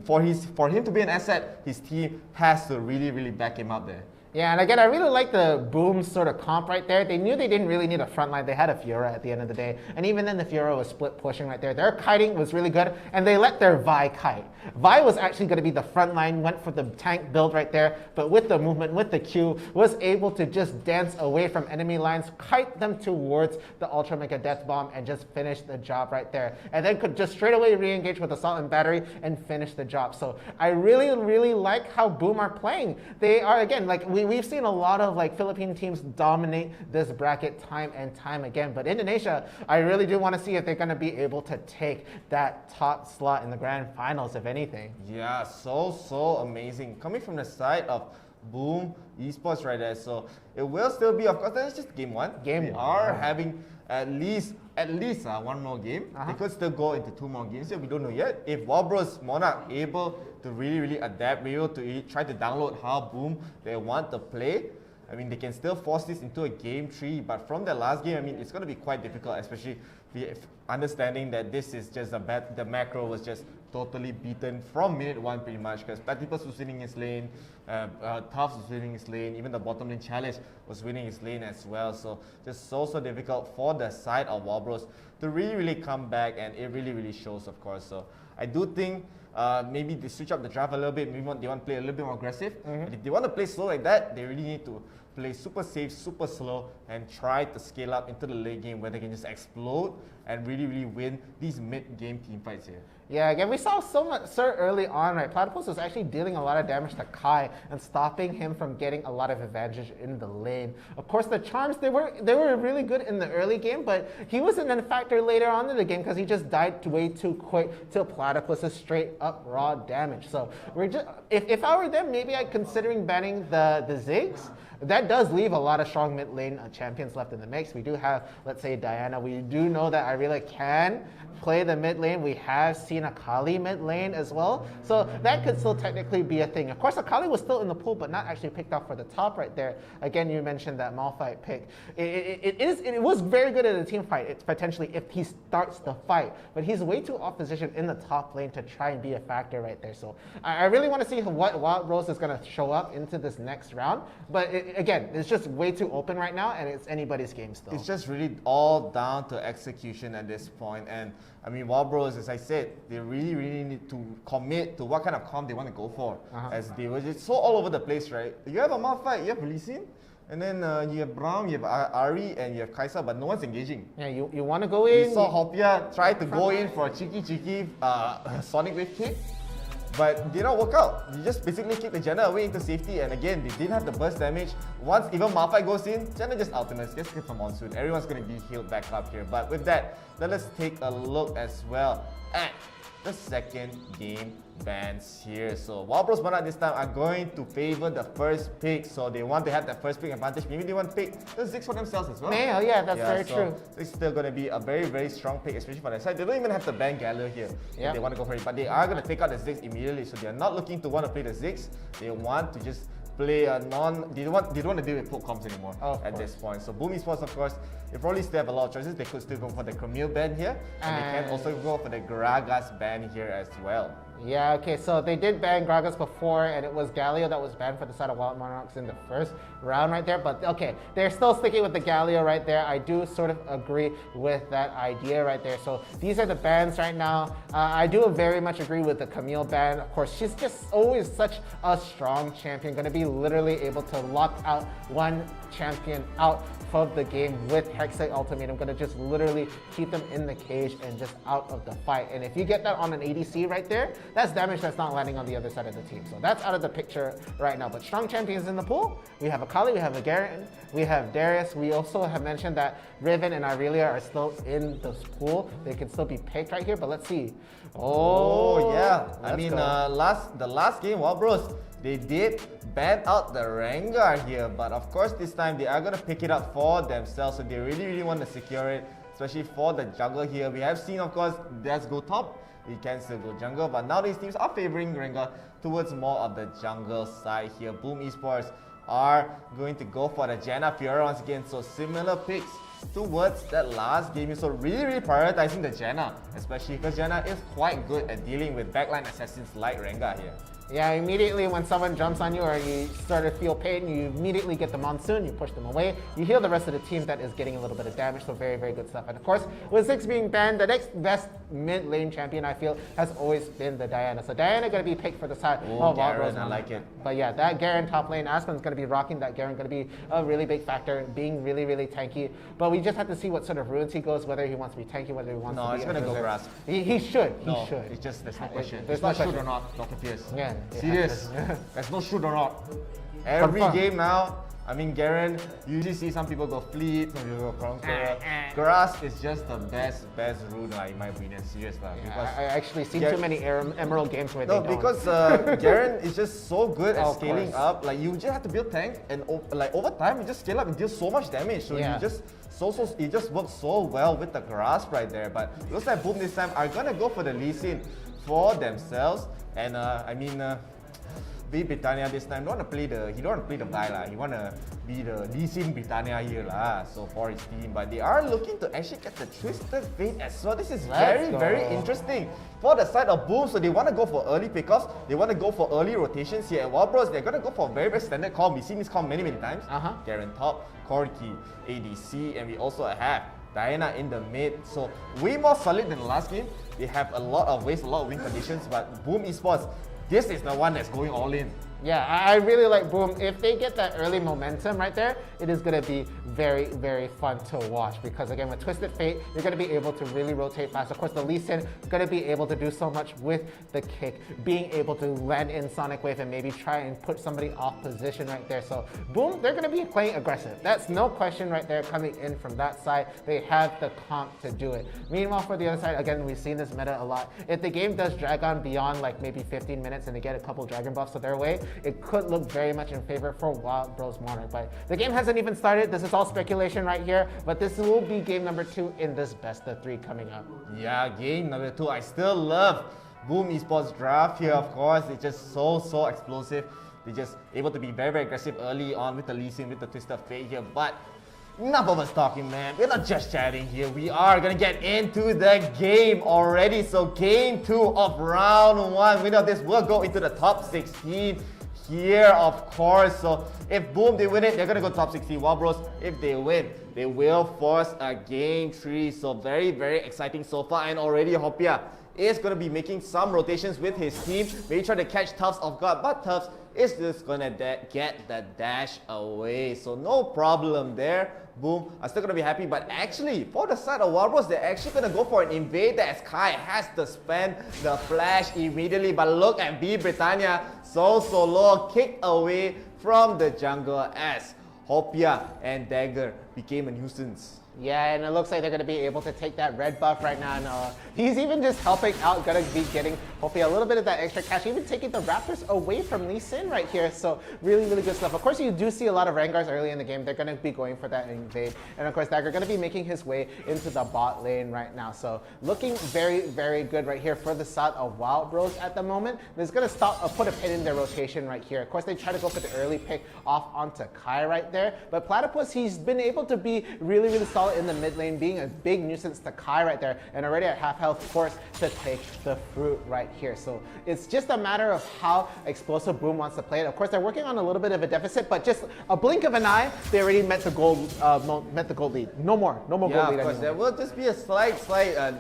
R: for him to be an asset, his team has to really back him up there.
S: Yeah, and again, I really like the Boom sort of comp right there. They knew they didn't really need a front line. They had a Fiora at the end of the day. And even then, the Fiora was split pushing right there. Their kiting was really good, and they let their Vi kite. Vi was actually going to be the front line, went for the tank build right there, but with the movement, with the Q, was able to just dance away from enemy lines, kite them towards the Ultra Mega Death Bomb, and just finish the job right there. And then could just straight away re-engage with Assault and Battery and finish the job. So I really like how Boom are playing. They are, again, like we've seen a lot of like Philippine teams dominate this bracket time and time again, but Indonesia, I really do want to see if they're going to be able to take that top slot in the grand finals, if anything.
R: Yeah, so amazing. Coming from the side of Boom Esports right there, so it will still be, of course, that's just game one. We are having at least one more game. They could still go into 2 more games. We don't know yet. If Warbros Monarch able to really adapt, be able to try to download how Boom they want to play, I mean, they can still force this into a game 3, but from the last game, I mean, it's going to be quite difficult, especially understanding that this is just the macro was just totally beaten from minute 1 pretty much, because Platypus was winning his lane, Tufts was winning his lane, even the bottom lane Challenge was winning his lane as well. So just so difficult for the side of Warbros to really come back, and it really shows, of course. So I do think maybe they switch up the draft a little bit, maybe they want to play a little bit more aggressive. And if they want to play slow like that, they really need to play super safe, super slow, and try to scale up into the late game where they can just explode and really win these mid-game team fights here.
S: Yeah, again, we saw so much early on, right? Platypus was actually dealing a lot of damage to Kai and stopping him from getting a lot of advantage in the lane. Of course, the Charms, they were really good in the early game, but he wasn't a factor later on in the game because he just died way too quick to Platypus's straight up raw damage. So we're just, if I were them, maybe I'd considering banning the Ziggs. That does leave a lot of strong mid lane champions left in the mix. We do have, let's say, Diana. We do know that IRL can play the mid lane. We have seen Akali mid lane as well. So that could still technically be a thing. Of course, Akali was still in the pool, but not actually picked up for the top right there. Again, you mentioned that Malphite pick. It was very good at a team fight. It's potentially if he starts the fight, but he's way too off position in the top lane to try and be a factor right there. So I really want to see what Wild Rose is going to show up into this next round. But again, it's just way too open right now, and it's anybody's game still.
R: It's just really all down to execution at this point. And I mean, Wild Bros, as I said, they really need to commit to what kind of comp they want to go for. As they were just so all over the place, right? You have a Malphite, you have Lee Sin, and then you have Braum, you have Ari, and you have Kai'Sa, but no one's engaging.
S: Yeah, you want to go in.
R: We saw Hopia try to go in for a cheeky Sonic Wave kick, but did not work out. You just basically kick the Janna away into safety, and again, they didn't have the burst damage. Once even Malphite goes in, Janna just ultimates, just hit from Monsoon. Everyone's going to be healed back up here. But with that, let us take a look as well at the second game bans here. So Wild Bros Monarch this time are going to favor the first pick, so they want to have that first pick advantage. Maybe they want to pick the Ziggs for themselves as well.
S: Yeah, that's very true.
R: It's still going to be a very strong pick, especially for their side. They don't even have to ban Galio here if they want to go for it, but they are going to take out the Ziggs immediately, so they are not looking to want to play the Ziggs. They want to just play a they don't want to deal with poke comps anymore at this point. So Boom Esports, of course, they probably still have a lot of choices. They could still go for the Camille ban here, and they can also go for the Gragas ban here as well.
S: Yeah, okay, so they did ban Gragas before, and it was Galio that was banned for the side of Wild Monarchs in the first round right there. But okay, they're still sticking with the Galio right there. I do sort of agree with that idea right there. So these are the bans right now. I do very much agree with the Camille ban. Of course, she's just always such a strong champion, going to be literally able to lock out one champion out of the game with Hextech Ultimatum, going to just literally keep them in the cage and just out of the fight. And if you get that on an ADC right there, that's damage that's not landing on the other side of the team. So that's out of the picture right now. But strong champions in the pool. We have Akali, we have Garen, we have Darius. We also have mentioned that Riven and Irelia are still in this pool. They can still be picked right here, but let's see.
R: Oh yeah, I mean the last game, Wild Bros, they did ban out the Rengar here, but of course this time they are going to pick it up for themselves, so they really want to secure it especially for the jungle here. We have seen, of course, let's go top. We can still go jungle, but now these teams are favoring Rengar towards more of the jungle side here. Boom Esports are going to go for the Janna Fiora once again. So similar picks towards that last game. So really prioritizing the Janna, especially because Janna is quite good at dealing with backline assassins like Rengar here.
S: Yeah, immediately when someone jumps on you or you start to feel pain, you immediately get the Monsoon, you push them away, you heal the rest of the team that is getting a little bit of damage, so very good stuff. And of course, with 6 being banned, the next best mid lane champion I feel has always been the Diana. So Diana going to be picked for the side of
R: Garen, I like it.
S: But yeah, that Garen top lane, Aspen's going to be rocking that Garen, going to be a really big factor, being really tanky. But we just have to see what sort of runes he goes, whether he wants to be tanky, whether he wants to be...
R: No, he's going to go grass.
S: He should.
R: It's just, there's no question.
S: There's
R: no
S: no
R: shoot
S: question.
R: or not, D.R.Fierce.
S: Yeah.
R: Serious. There's no shoot or not. Every game now, I mean, Garen, you usually see some people go fleet, some people go conqueror. Grass is just the best rune in my opinion. Serious
S: because I actually seen too many Emerald games where they don't.
R: Because Garen is just so good at scaling up. Like you just have to build tank, and like over time you just scale up and deal so much damage. So you just it just works so well with the grass right there. But it looks like Boom this time are gonna go for the Lee Sin for themselves. And I mean, be Britannia this time. He don't want to play the guy lah. He want to be the Lee Sin Britannia here lah. So for his team, but they are looking to actually get the Twisted Fate as well. This is very interesting for the side of Boom. So they want to go for early pickoffs. They want to go for early rotations here. And Wild Bros, they're going to go for a very standard call. We've seen this call many times. Garen top, Corki, ADC, and we also have Diana in the mid. So way more solid than the last game. They have a lot of waste, a lot of win conditions, but Boom Esports, this is the one that's going all in.
S: Yeah, I really like Boom. If they get that early momentum right there, it is going to be very fun to watch, because again, with Twisted Fate, you're going to be able to really rotate fast. Of course, the Lee Sin is going to be able to do so much with the kick, being able to land in Sonic Wave and maybe try and put somebody off position right there. So Boom, they're going to be playing aggressive. That's no question right there coming in from that side. They have the comp to do it. Meanwhile, for the other side, again, we've seen this meta a lot. If the game does drag on beyond like maybe 15 minutes and they get a couple dragon buffs to their way, it could look very much in favor for Wild Bros Monarch. But the game hasn't even started. This is all speculation right here, but this will be game number 2 in this best of 3 coming up.
R: Yeah, game number 2. I still love Boom Esports draft here, of course. It's just so explosive. They're just able to be very aggressive early on with the Lee Sin, with the Twisted Fate here. But enough of us talking, man. We're not just chatting here. We are gonna get into the game already. So game 2 of round 1. Winner of this will go into the top 16 here, of course. So if Boom, they win it, they're gonna go top 16. Wild Bros, if they win, they will force a game 3. So very exciting so far. And already Hopia is gonna be making some rotations with his team. Maybe try to catch Tufts off guard, but Tufts is just gonna get the dash away. So no problem there. Boom, I'm still gonna be happy. But actually, for the side of Wild Bros, they're actually gonna go for an invade as Kai has to spend the flash immediately. But look at B Britannia, so low, kicked away from the jungle as Hopia and Dagger became a nuisance.
S: Yeah, and it looks like they're going to be able to take that red buff right now. And he's even just helping out, going to be getting hopefully a little bit of that extra cash, even taking the Raptors away from Lee Sin right here. So really good stuff. Of course, you do see a lot of Rangars early in the game. They're going to be going for that invade. And of course, Dagger going to be making his way into the bot lane right now. So looking very good right here for the side of Wild Bros at the moment. There's going to put a pin in their rotation right here. Of course, they try to go for the early pick off onto Kai right there. But Platypus, he's been able to be really solid in the mid lane, being a big nuisance to Kai right there, and already at half health, forced to take the fruit right here. So it's just a matter of how explosive Boom wants to play it. Of course, they're working on a little bit of a deficit, but just a blink of an eye, they already met the gold lead. No more gold lead
R: of course,
S: anymore.
R: there will just be a slight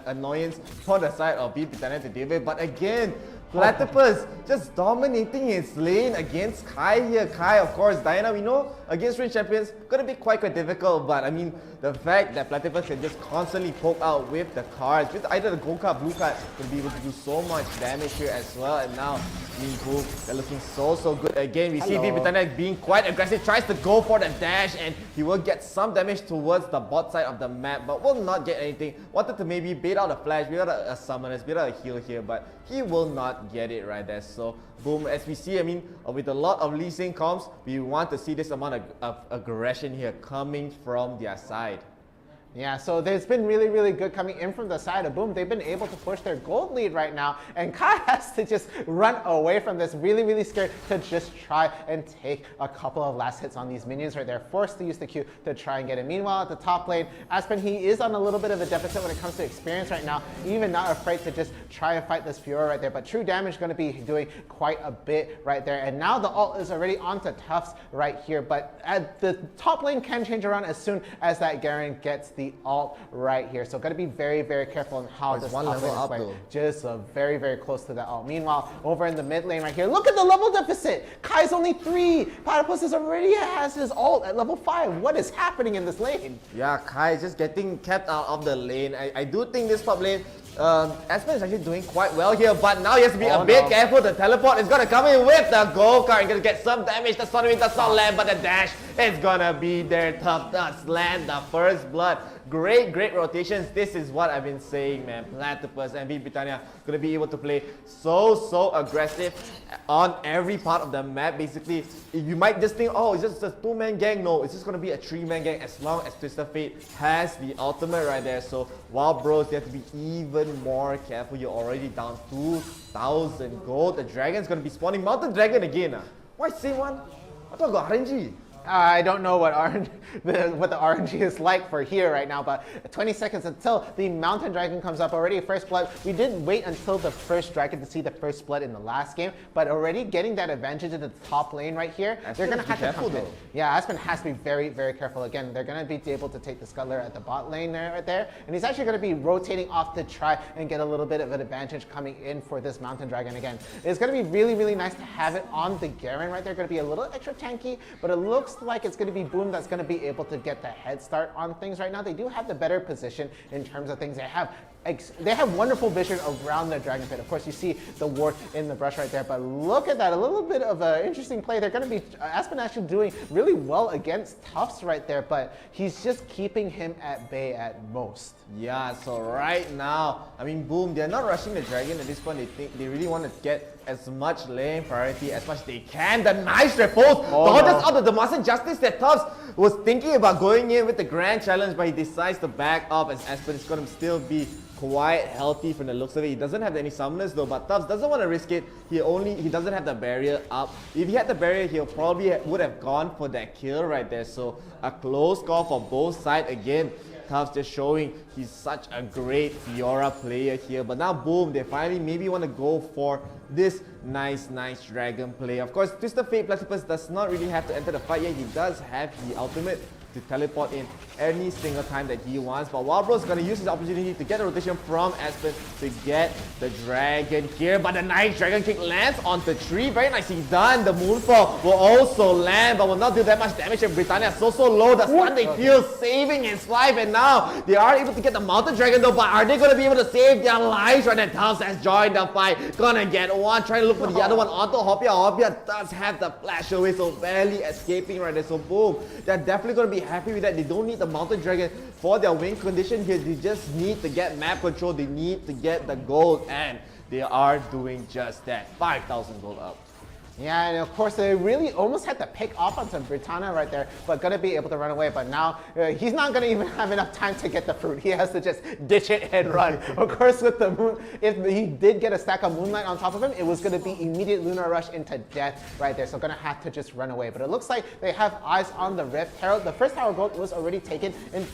R: annoyance for the side of B Britannia to deal with, but again, Platypus just dominating his lane against Kai here. Kai, of course, Diana, we know against range champions, gonna be quite difficult, but I mean, the fact that Platypus can just constantly poke out with the cards, with either the gold card, blue card, can be able to do so much damage here as well. And now, Boom, they're looking so good. Again, we see B Britannia being quite aggressive, tries to go for the dash, and he will get some damage towards the bot side of the map, but will not get anything. Wanted to maybe bait out a flash, bait out a summoners, bait out a heal here, but he will not get it right there. So Boom, as we see, I mean, with a lot of Lee Sin comps, we want to see this amount of aggression here coming from their side.
S: Yeah, so there's been really, really good coming in from the side of Boom. They've been able to push their gold lead right now, and Kai has to just run away from this, really, really scared to just try and take a couple of last hits on these minions right there, forced to use the Q to try and get it. Meanwhile, at the top lane, Aspen, he is on a little bit of a deficit when it comes to experience right now, even not afraid to just try and fight this Fiora right there, but true damage going to be doing quite a bit right there. And now the ult is already onto Tufts right here, but at the top lane can change around as soon as that Garen gets the ult right here. So got to be very, very careful on how this top lane is playing. Just very, very close to that ult. Meanwhile, over in the mid lane right here, look at the level deficit. Kai's only 3. Platypus is already has his ult at level 5. What is happening in this lane?
R: Yeah, Kai is just getting kept out of the lane. I do think this top lane, Aspen is actually doing quite well here, but now he has to be a bit careful. The teleport is going to come in with the gold card. He's going to get some damage. The Sonomy does not land, but the dash is going to be there. Tough does land the first blood. Great rotations. This is what I've been saying, man. Platypus and V Britannia going to be able to play so aggressive on every part of the map. Basically, you might just think, oh, it's just a 2-man gang. No, it's just going to be a 3-man gang as long as Twisted Fate has the ultimate right there. So, Wild Bros, you have to be even more careful. You're already down 2,000 gold. The dragon's going to be spawning Mountain Dragon again. Why same one? I thought I got RNG.
S: I don't know what the RNG is like for here right now, but 20 seconds until the Mountain Dragon comes up already. First blood. We did wait until the first dragon to see the first blood in the last game, but already getting that advantage in the top lane right here, they're going to have to come in. Yeah, Aspen has to be very, very careful. Again, they're going to be able to take the Scuttler at the bot lane right there, and he's actually going to be rotating off to try and get a little bit of an advantage coming in for this Mountain Dragon again. It's going to be really, really nice to have it on the Garen right there. Going to be a little extra tanky, but it looks like it's going to be Boom that's going to be able to get the head start on things right now. They do have the better position in terms of things. They have wonderful vision around the Dragon Pit. Of course, you see the ward in the brush right there, but look at that, a little bit of an interesting play. They're going to be, Aspen actually doing really well against Tufts right there, but he's just keeping him at bay at most.
R: Yeah, so right now, I mean, Boom, they're not rushing the Dragon at this point. They think they really want to get as much lane priority as much they can. The nice repose, dodges out of the Master Justice that Tufts was thinking about going in with the Grand Challenge, but he decides to back up as Aspen is going to still be quite healthy from the looks of it. He doesn't have any summoners though, but Tufts doesn't want to risk it. He doesn't have the barrier up. If he had the barrier, he probably would have gone for that kill right there. So a close call for both sides again. Tufts just showing he's such a great Fiora player here. But now, Boom, they finally maybe want to go for this nice dragon play. Of course, Twisted Fate Platypus does not really have to enter the fight yet. He does have the ultimate to teleport in any single time that he wants. But Wild Bros is going to use his opportunity to get a rotation from Aspen to get the dragon here. But the nice dragon kick lands onto 3. Very nicely done. The Moonfall will also land, but will not do that much damage. And Britannia is so low. The stun they feel saving his life. And now they are able to get the Mountain Dragon though. But are they going to be able to save their lives? Right now, Tufts has joined the fight. Gonna get one. Trying to look for the other one onto Hoppia. Hoppia does have the flash away, so barely escaping right there. So Boom, they're definitely going to be happy with that. They don't need the Mountain Dragon for their win condition here. They just need to get map control. They need to get the gold, and they are doing just that. 5,000 gold up.
S: Yeah, and of course they really almost had to pick off on some Britannia right there, but gonna be able to run away. But now he's not gonna even have enough time to get the fruit. He has to just ditch it and run. Of course, with the moon, if he did get a stack of Moonlight on top of him, it was gonna be immediate Lunar Rush into death right there. So gonna have to just run away. But it looks like they have eyes on the Rift Herald. The first tower gold was already taken in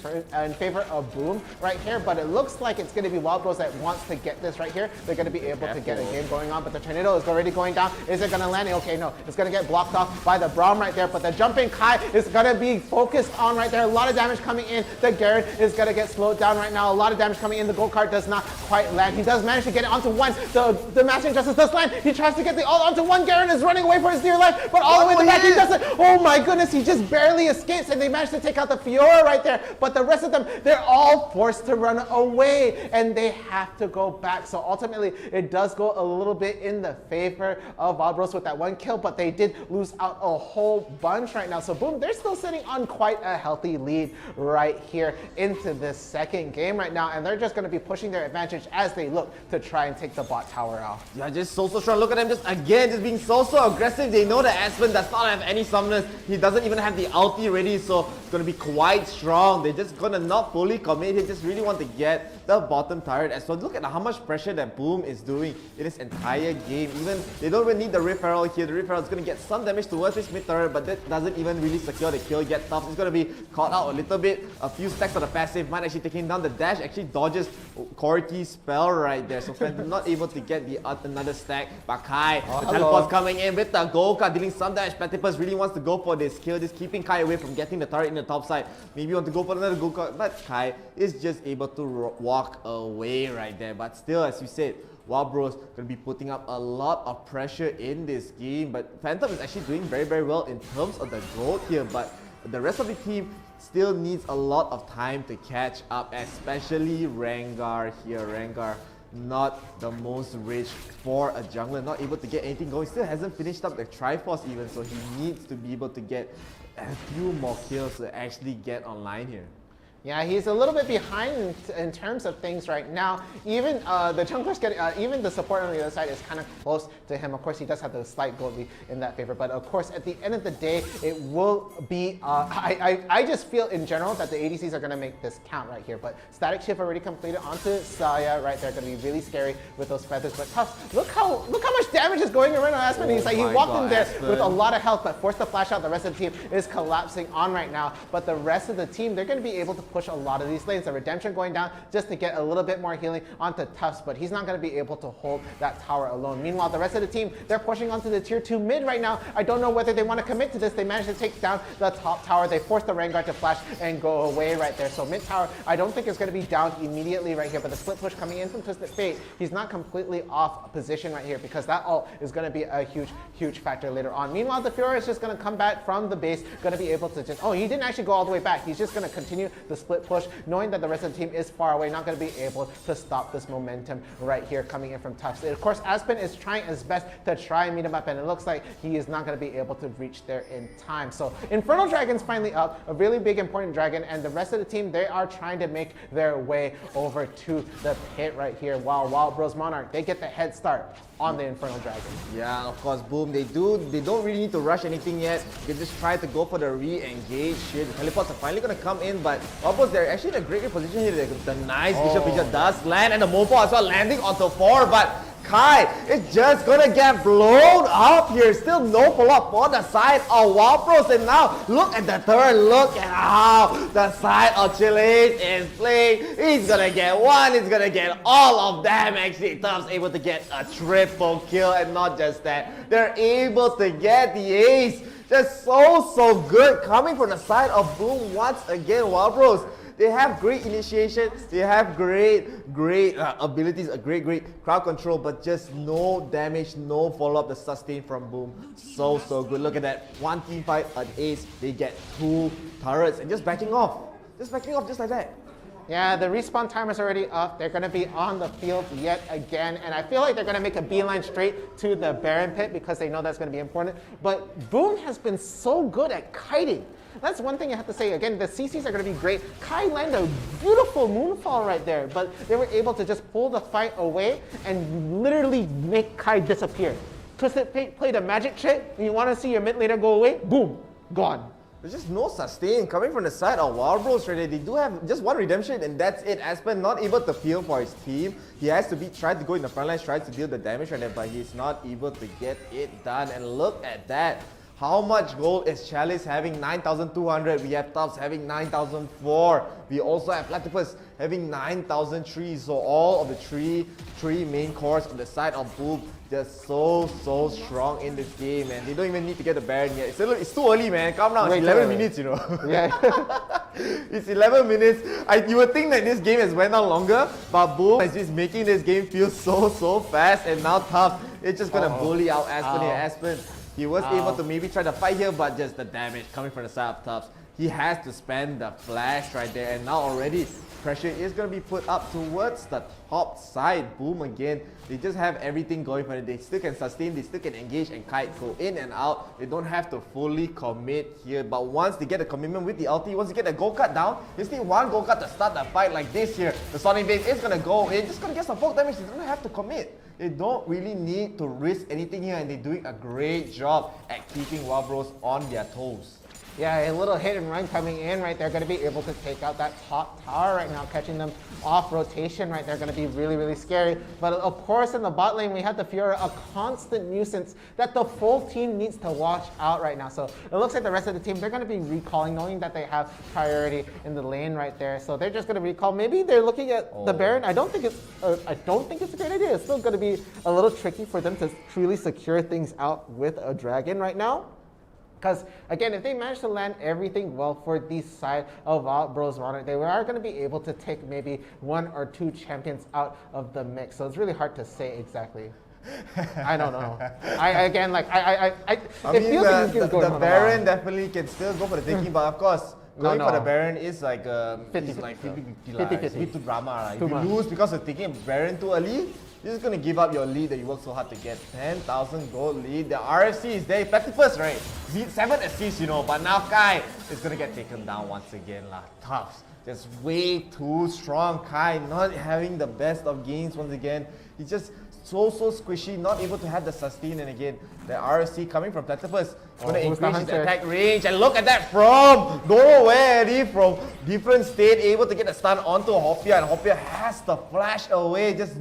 S: favor of Boom right here, but it looks like it's gonna be Wild Bros that wants to get this right here. They're gonna be able to get a game going on, but the tornado is already going down. Is it gonna land? Okay, no, it's going to get blocked off by the Braum right there, but the jumping Kai is going to be focused on right there. A lot of damage coming in. The Garen is going to get slowed down right now. A lot of damage coming in. The gold card does not quite land. He does manage to get it onto 1. The Master Justice does land. He tries to get the ult onto 1. Garen is running away for his dear life, but all the way in the back he doesn't. Oh my goodness, he just barely escapes, and they manage to take out the Fiora right there, but the rest of them, they're all forced to run away, and they have to go back. So ultimately, it does go a little bit in the favor of Wild Bros with that one kill, but they did lose out a whole bunch right now. So Boom, they're still sitting on quite a healthy lead right here into this second game right now, and they're just going to be pushing their advantage as they look to try and take the bot tower out.
R: Yeah, just so strong. Look at them just being so aggressive. They know that Aspen does not have any summoners. He doesn't even have the ulti ready, so it's going to be quite strong. They're just going to not fully commit. They just really want to get the bottom turret as well. Look at how much pressure that Boom is doing in this entire game. Even they don't even need the Rift Herald here. The Rift Herald is going to get some damage towards this mid turret, but that doesn't even really secure the kill yet. Tough is going to be caught out a little bit. A few stacks of the passive might actually take him down. The dash actually dodges 𝐻𝐸𝐿's spell right there, so Phantom not able to get the another stack. But Kai, the teleport's coming in with the Gold card, dealing some damage. Platypus really wants to go for this kill, just keeping Kai away from getting the turret in the top side. Maybe want to go for another Gold card, but Kai is just able to walk away right there. But still, as you said, Wild Bros going to be putting up a lot of pressure in this game, but Phantom is actually doing very well in terms of the gold here, but the rest of the team still needs a lot of time to catch up, especially Rengar here. Rengar not the most rich for a jungler, not able to get anything going, still hasn't finished up the Triforce even, so he needs to be able to get a few more kills to actually get online here.
S: Yeah, he's a little bit behind in terms of things right now. Even the jungler's getting, even the support on the other side is kind of close to him. Of course, he does have the slight gold lead in that favor, but of course, at the end of the day, it will be. I just feel in general that the ADCs are going to make this count right here. But Static Shift already completed onto Saya right there. Going to be really scary with those feathers. But Tough, look how much damage is going around on Aspen. He's like he walked in there with a lot of health, but forced to flash out. The rest of the team is collapsing on right now. But the rest of the team, they're going to be able to push a lot of these lanes. The Redemption going down just to get a little bit more healing onto Tufts, but he's not going to be able to hold that tower alone. Meanwhile, the rest of the team, they're pushing onto the tier 2 mid right now. I don't know whether they want to commit to this. They managed to take down the top tower. They forced the Rengar to flash and go away right there. So mid tower, I don't think it's going to be down immediately right here, but the split push coming in from Twisted Fate, he's not completely off position right here because that ult is going to be a huge factor later on. Meanwhile, the Fiora is just going to come back from the base, going to be able to just, he didn't actually go all the way back. He's just going to continue the split push, knowing that the rest of the team is far away, not going to be able to stop this momentum right here coming in from Tufts. Of course, Aspen is trying his best to try and meet him up, and it looks like he is not going to be able to reach there in time. So Infernal Dragon's finally up, a really big important dragon, and the rest of the team, they are trying to make their way over to the pit right here, while Wild Bros Monarch, they get the head start on the Infernal Dragon.
R: Yeah, of course, Boom, they don't really need to rush anything yet. They just try to go for the re-engage here. The teleports are finally going to come in, but Wild Bros, they're actually in a great position here. The nice Bishop does land, and the Mopo as well landing onto 4, but Kai is just gonna get blown up here. Still no follow-up for the side of Wild Bros, and now look at the turn. Look at how the side of 𝐿𝐿𝐴𝐻 is playing. He's gonna get one, he's gonna get all of them. Actually, Tubbs able to get a triple kill, and not just that, they're able to get the ace. Just so good coming from the side of Boom once again. Wild Bros, they have great initiation, they have great abilities, a great crowd control, but just no damage, no follow-up, the sustain from Boom. So good. Look at that. One team fight, an ace, they get 2 turrets and just backing off just like that.
S: Yeah, the respawn timer's already up. They're going to be on the field yet again, and I feel like they're going to make a beeline straight to the Baron pit because they know that's going to be important. But Boom has been so good at kiting. That's one thing I have to say. Again, the CCs are going to be great. Kai landed a beautiful moonfall right there, but they were able to just pull the fight away and literally make Kai disappear. Twisted Fate played a magic trick, and you want to see your mid laner go away? Boom, gone.
R: There's just no sustain coming from the side of Wild Bros right there. They do have just one redemption, and that's it. Aspen not able to peel for his team. He has to try to go in the front lines, tries to deal the damage right there, but he's not able to get it done. And look at that. How much gold is Chalice having? 9,200. We have Tubbs having 9,004. We also have Platypus having 9,003. So all of the three main cores on the side of Boom just so strong in this game, man. They don't even need to get the Baron yet. It's too early, man. Calm down. It's 11 minutes, you know.
S: Yeah.
R: It's 11 minutes. You would think that this game has went on longer, but Boom is just making this game feel so fast, and now Tubbs is just gonna bully out Aspen here. Aspen, he was able to maybe try to fight here, but just the damage coming from the side of Tubbs he has to spend the flash right there, and now already pressure is going to be put up towards the top side. Boom again. They just have everything going for it. They still can sustain, they still can engage and kite, go in and out. They don't have to fully commit here. But once they get a commitment with the ulti, once they get the go cut down, they still need one go cut to start the fight like this here. The Sonic Wave is going to go in, just going to get some poke damage. They don't have to commit. They don't really need to risk anything here, and they're doing a great job at keeping Wild Bros on their toes.
S: Yeah, a little hit and run coming in right there. Going to be able to take out that top tower right now, catching them off rotation right there. Going to be really, really scary. But of course, in the bot lane, we have the Fiora, a constant nuisance that the full team needs to watch out right now. So it looks like the rest of the team, they're going to be recalling, knowing that they have priority in the lane right there. So they're just going to recall. Maybe they're looking at the Baron. I don't think it's a great idea. It's still going to be a little tricky for them to truly secure things out with a dragon right now. Because, again, if they manage to land everything well for the side of Wild Bros Runner, they are going to be able to take maybe 1 or 2 champions out of the mix. So it's really hard to say exactly. I don't know. It feels like
R: the Baron definitely can still go for the taking, but of course, going for the Baron is like 50-50. It's a bit too drama. If you lose because of taking a Baron too early, you're just going to give up your lead that you worked so hard to get. 10,000 gold lead. The RFC is there. Platypus, right? 7 assists, you know. But now Kai is going to get taken down once again. Tough. Just way too strong. Kai not having the best of games once again. He's just so squishy, not able to have the sustain. And again, the RFC coming from Platypus. Going to increase his attack range. And look at that from nowhere, from different state, able to get a stun onto Hopia. And Hopia has to flash away. Just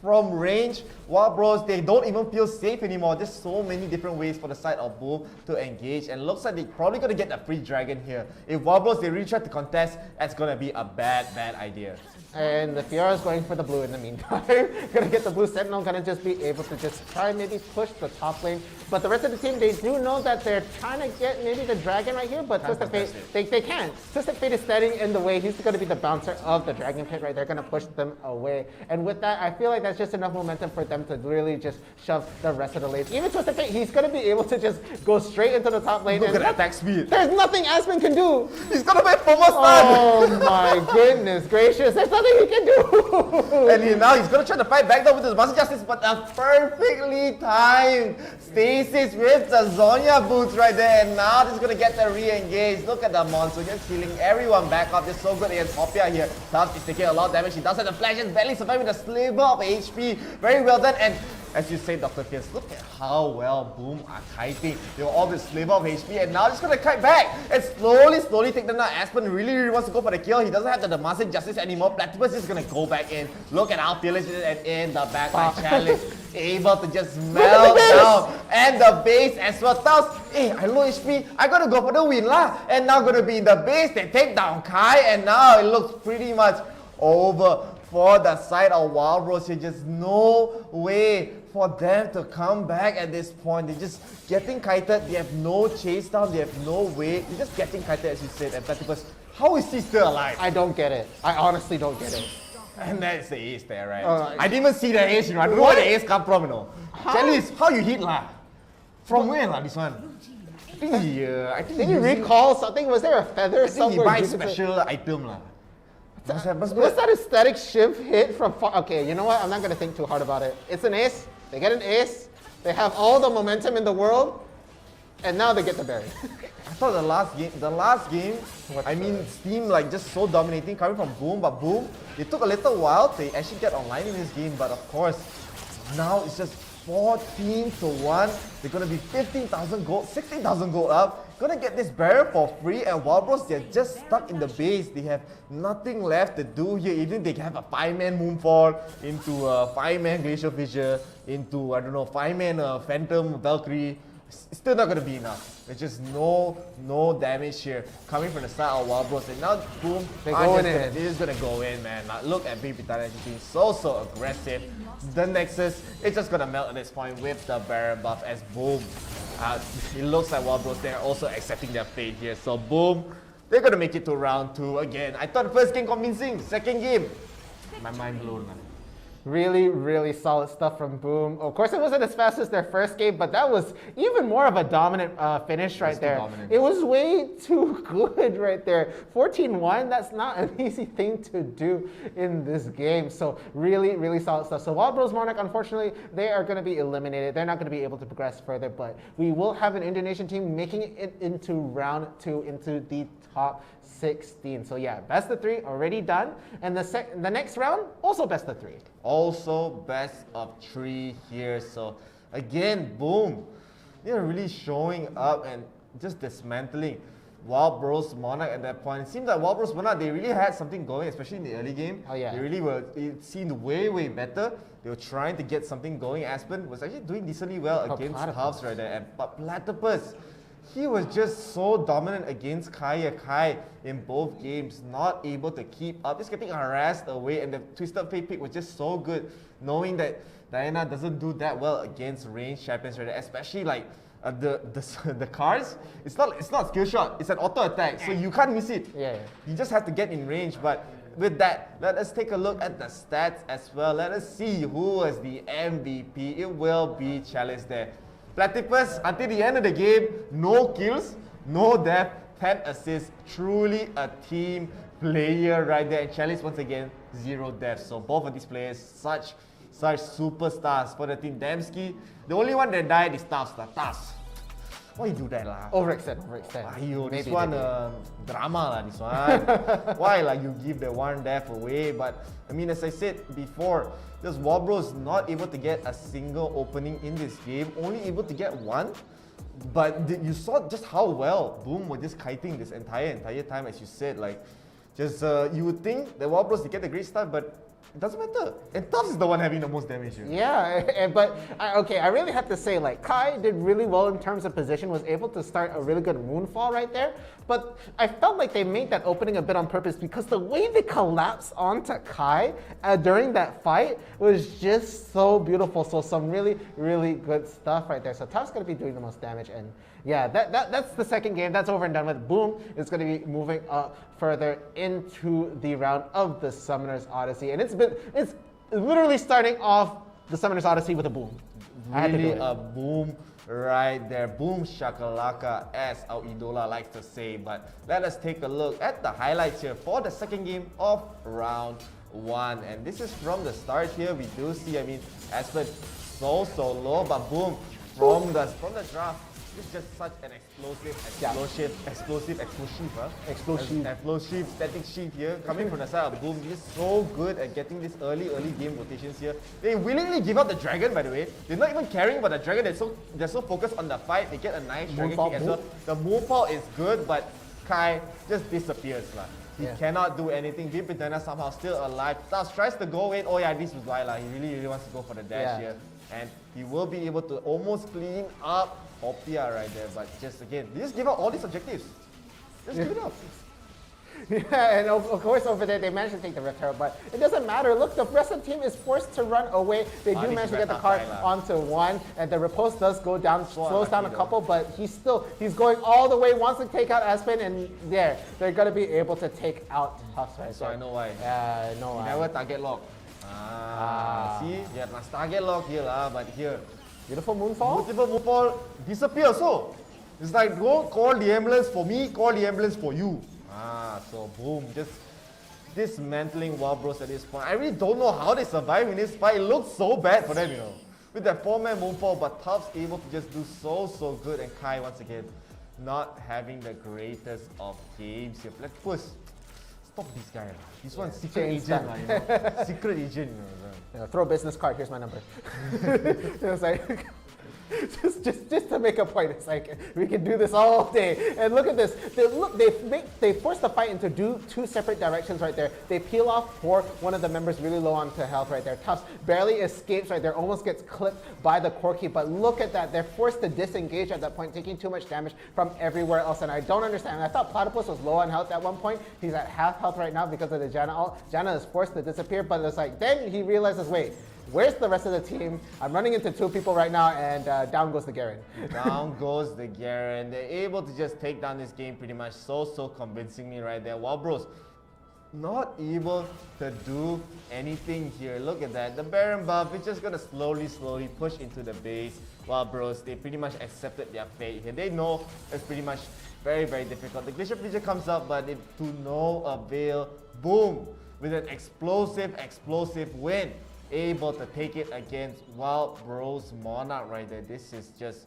R: from range. Wild Bros, they don't even feel safe anymore. There's so many different ways for the side of Boom to engage. And looks like they're probably going to get the free dragon here. If Wild Bros, they really try to contest, that's going to be a bad idea.
S: And the Fiora is going for the blue in the meantime. Gonna get the blue Sentinel, gonna just be able to just try and maybe push the top lane. But the rest of the team, they do know that they're trying to get maybe the dragon right here, but Twisted Fate, they can't. Twisted Fate is standing in the way. He's gonna be the bouncer of the dragon pit right there, gonna push them away. And with that, I feel like that's just enough momentum for them to really just shove the rest of the lanes. Even Twisted Fate, he's gonna be able to just go straight into the top lane.
R: Look at attack speed.
S: There's nothing Aspen can do.
R: He's gonna make promo stun.
S: Oh my goodness gracious. There's nothing he can do.
R: And now he's gonna try to fight back down with his Master Justice, but a perfectly timed stasis with the Zonya boots right there. And now this is gonna get the re-engage. Look at the monster just healing everyone back up. Just so good against Hopia here. Tough is taking a lot of damage. He does have the flash and barely surviving with a sliver of HP. Very well done. And as you say, Dr. Fierce, look at how well Boom are kiting. They were all this sliver of HP, and now just gonna kite back and slowly take them down. Aspen really wants to go for the kill. He doesn't have the Demacic Justice anymore. Platypus is gonna go back in. Look at how fearless it is, and in the backline challenge, able to just melt down. And the base as well. Taos, hey, I low HP, I gotta go for the win lah. And now gonna be in the base. They take down Kai, and now it looks pretty much over for the side of Wild Bros. There's just no way for them to come back at this point. They're just getting kited. They have no chase down. They have no way. They're just getting kited, as you said. And Platypus, how is he still alive?
S: I don't get it. I honestly don't get it.
R: And that's the ace there, right? I didn't even see the ace, you know. I don't know where the ace come from, you know. Chalice, how you hit lah? From where lah, this one? I think
S: Did you recall something? Was there a feather
R: I think
S: somewhere?
R: he buys special item lah.
S: Was that a static shift hit from far? Okay, you know what? I'm not gonna think too hard about it. It's an ace. They get an ace. They have all the momentum in the world, and now they get the berry.
R: I thought the last game, I mean, Steam like just so dominating coming from Boom, but Boom, it took a little while to actually get online in this game, but of course, now it's just 14-1. They're gonna be 15,000 gold, 16,000 gold up. Gonna get this barrier for free, and Wild Bros, they're just stuck in the base. They have nothing left to do here. Even they have a 5-man Moonfall into a 5-man Glacial Fissure, into, I don't know, 5-man Phantom Valkyrie. It's still not gonna be enough. There's just no damage here coming from the side of Wild Bros. And now, Boom, they're just gonna go in, man. Now, look at Big Pitana being so aggressive. The Nexus is just gonna melt at this point with the Baron buff as Boom. It looks like Wild Bros, they're also accepting their fate here. So Boom, they're gonna make it to round 2 again. I thought the first game convincing, second game, my mind blown, man.
S: Really, really solid stuff from Boom. Of course, it wasn't as fast as their first game, but that was even more of a dominant finish right there. It was way too good right there. 14-1, that's not an easy thing to do in this game. So really, really solid stuff. So Wild Bros Monarch, unfortunately, they are going to be eliminated. They're not going to be able to progress further, but we will have an Indonesian team making it into round 2, into the top 16. So yeah, best of 3 already done. And the next round, also best of 3.
R: Also best of 3 here. So again, Boom, they're really showing up and just dismantling Wild Bros Monarch at that point. It seems like Wild Bros Monarch, they really had something going, especially in the early game.
S: Oh yeah.
R: They really were, it seemed way, way better. They were trying to get something going. Aspen was actually doing decently well against Tufts right there. But Platypus, he was just so dominant against Kai in both games, not able to keep up, just getting harassed away, and the Twisted Fate pick was just so good, knowing that Diana doesn't do that well against ranged champions right there, especially like the cards. It's not skill shot, it's an auto attack, so you can't miss it.
S: Yeah.
R: You just have to get in range. But with that, let us take a look at the stats as well. Let us see who was the MVP. It will be Chalice there. Platypus, until the end of the game, no kills, no death, 10 assists. Truly a team player right there. And Chalice, once again, 0 deaths. So both of these players, such superstars for the team. Dembski, the only one that died is Tufts. Why you do that lah?
S: Overextend.
R: Aiyo, this one drama lah, this one. Why like you give the one death away? But I mean, as I said before, just Wild Bros not able to get a single opening in this game, only able to get one. But you saw just how well Boom were just kiting this entire time, as you said. Like, just you would think that Wild Bros they get the great start, but it doesn't matter. And Tufts is the one having the most damage here.
S: Yeah, but I really have to say, like, Kai did really well in terms of position, was able to start a really good moonfall right there. But I felt like they made that opening a bit on purpose, because the way they collapsed onto Kai during that fight was just so beautiful. So some really, really good stuff right there. So Tufts going to be doing the most damage. And yeah, that's the second game. That's over and done with. Boom is going to be moving up further into the round of the Summoner's Odyssey. And it's literally starting off the Summoner's Odyssey with a boom.
R: Really a boom right there. Boom shakalaka, as our Idola likes to say. But let us take a look at the highlights here for the second game of round 1. And this is from the start here. We do see, I mean, Aspen so low, but Boom from the draft. It's just such an explosive static shift here. Coming from the side of Boom, he's so good at getting these early game rotations here. They willingly give up the dragon, by the way. They're not even caring about the dragon. They're so focused on the fight. They get a nice dragon kick as well. The moonfall is good, but Kai just disappears. He cannot do anything. Vipidana somehow still alive. Tufts tries to go in. Oh yeah, this was why he really wants to go for the dash here. And he will be able to almost clean up Opia right there, but just again, they just give up all these objectives. Just give it up.
S: Yeah, and of course over there they managed to take the Rift Herald, but it doesn't matter. Look, the rest of the team is forced to run away. They do manage to get the card onto 1, and the riposte does go down, slows down a couple, but he's going all the way, wants to take out Aspen, and they're going to be able to take out Tufts right
R: So I know why.
S: Yeah, I know why.
R: Never target lock. See? Yeah, must target lock here but here.
S: Beautiful moonfall.
R: Beautiful moonfall disappear. So it's like go call the ambulance for me, call the ambulance for you. So Boom, just dismantling Wild Bros at this point. I really don't know how they survive in this fight. It looks so bad for them, you know. With that 4-man moonfall, but Tufts able to just do so good, and Kai once again not having the greatest of games here. Platypus, stop this guy. This one's secret agent, you know. Secret agent, you know.
S: Throw a business card, here's my number. It's like, just to make a point, it's like, we can do this all day. And look at this. They force the fight into two separate directions right there. They peel off for one of the members really low onto health right there. Tufts barely escapes right there, almost gets clipped by the Corki, but look at that. They're forced to disengage at that point, taking too much damage from everywhere else. And I don't understand. I thought Platypus was low on health at one point. He's at half health right now because of the Janna ult. Janna is forced to disappear, but it's like, then he realizes, wait, where's the rest of the team? I'm running into 2 people right now, and down goes the Garen.
R: Down goes the Garen. They're able to just take down this game pretty much so convincingly right there. Wild Bros, not able to do anything here. Look at that. The Baron buff is just gonna slowly push into the base, while bros, they pretty much accepted their fate here. They know it's pretty much very difficult. The Glacier Feature comes up, but it to no avail. Boom! With an explosive win. Able to take it against Wild Bros Monarch right there. This is just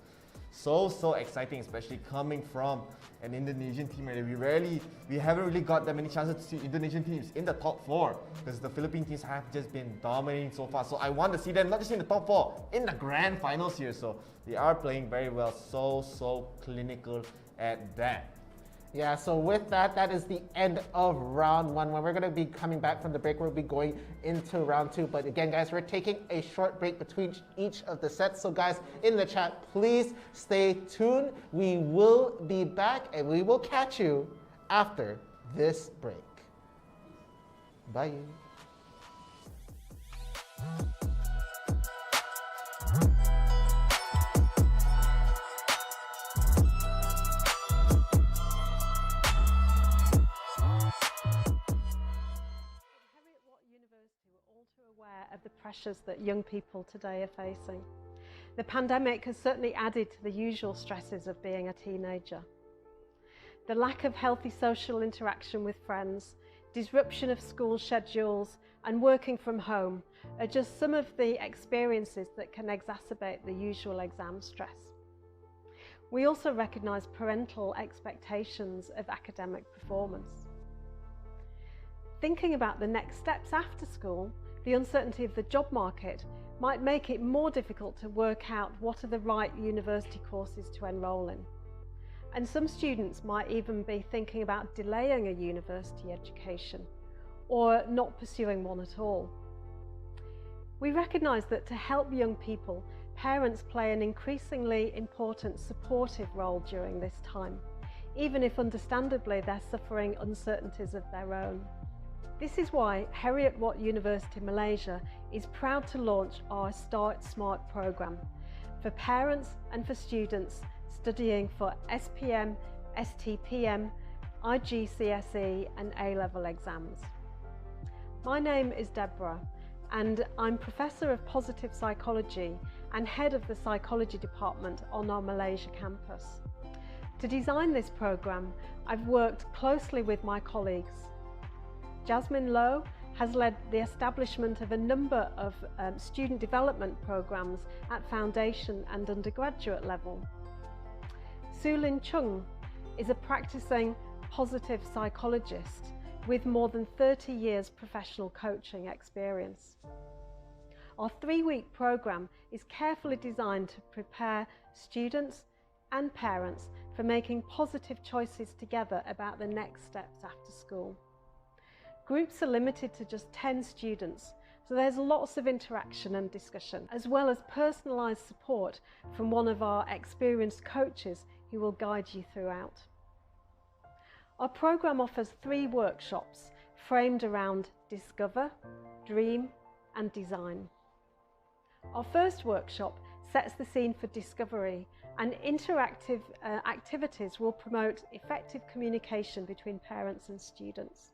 R: so exciting, especially coming from an Indonesian team. Right? We haven't really got that many chances to see Indonesian teams in the top 4, because the Philippine teams have just been dominating so far. So I want to see them not just in the top 4, in the grand finals here. So they are playing very well, so clinical at that.
S: Yeah, so with that, that is the end of round 1. When we're going to be coming back from the break, we'll be going into round 2. But again, guys, we're taking a short break between each of the sets. So guys, in the chat, please stay tuned. We will be back and we will catch you after this break. Bye.
T: Of the pressures that young people today are facing. The pandemic has certainly added to the usual stresses of being a teenager. The lack of healthy social interaction with friends, disruption of school schedules, and working from home are just some of the experiences that can exacerbate the usual exam stress. We also recognise parental expectations of academic performance. Thinking about the next steps after school, the uncertainty of the job market might make it more difficult to work out what are the right university courses to enrol in. And some students might even be thinking about delaying a university education or not pursuing one at all. We recognise that to help young people, parents play an increasingly important supportive role during this time, even if understandably they're suffering uncertainties of their own. This is why Heriot Watt University Malaysia is proud to launch our Start Smart programme for parents and for students studying for SPM, STPM, IGCSE and A-level exams. My name is Deborah and I'm Professor of Positive Psychology and Head of the Psychology Department on our Malaysia campus. To design this programme, I've worked closely with my colleagues. Jasmine Lowe has led the establishment of a number of student development programs at foundation and undergraduate level. 𝐒𝐮𝐦𝐦𝐨𝐧𝐞𝐫𝐬 Chung is a practicing positive psychologist with more than 30 years professional coaching experience. Our 3-week programme is carefully designed to prepare students and parents for making positive choices together about the next steps after school. Groups are limited to just 10 students, so there's lots of interaction and discussion, as well as personalised support from one of our experienced coaches who will guide you throughout. Our programme offers 3 workshops framed around discover, dream and design. Our first workshop sets the scene for discovery, and interactive activities will promote effective communication between parents and students.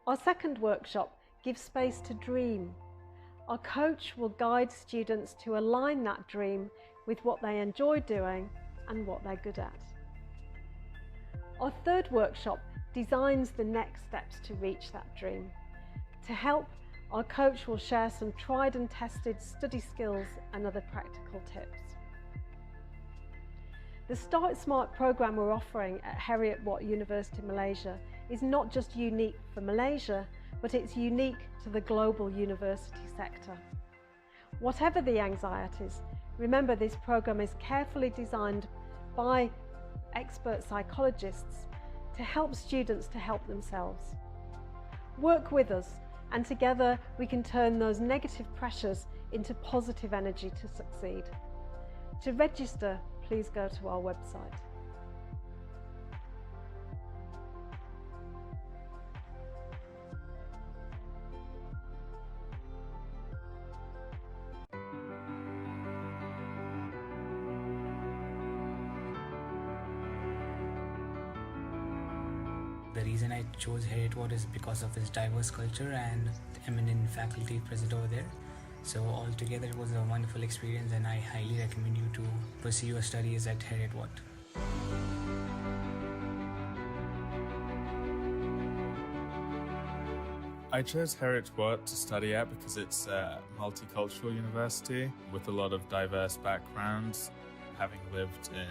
T: Our second workshop gives space to dream. Our coach will guide students to align that dream with what they enjoy doing and what they're good at. Our third workshop designs the next steps to reach that dream. To help, our coach will share some tried and tested study skills and other practical tips. The Start Smart programme we're offering at Heriot Watt University Malaysia is not just unique for Malaysia, but it's unique to the global university sector. Whatever the anxieties, remember this programme is carefully designed by expert psychologists to help students to help themselves. Work with us and together we can turn those negative pressures into positive energy to succeed. To register, please go to our website.
U: The reason I chose Heriot Watt is because of its diverse culture and the eminent faculty present over there. So altogether it was a wonderful experience, and I highly recommend you to pursue your studies at Heriot Watt.
V: I chose Heriot Watt to study at because it's a multicultural university with a lot of diverse backgrounds. Having lived in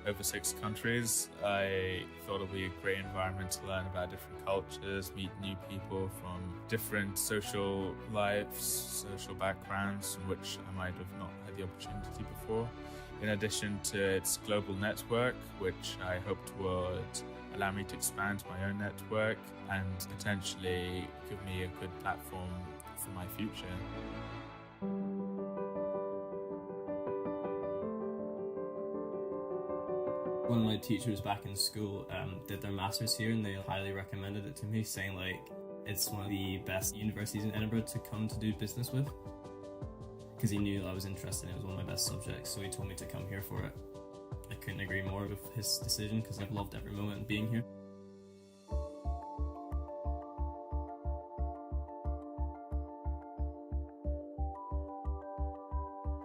V: over 6 countries, I thought it would be a great environment to learn about different cultures, meet new people from different social lives, social backgrounds, from which I might have not had the opportunity before. In addition to its global network, which I hoped would allow me to expand my own network and potentially give me a good platform for my future.
W: One of my teachers back in school did their masters here, and they highly recommended it to me, saying like it's one of the best universities in Edinburgh to come to do business with, because he knew I was interested in it. It was one of my best subjects, so he told me to come here for it. I couldn't agree more with his decision because I've loved every moment being here.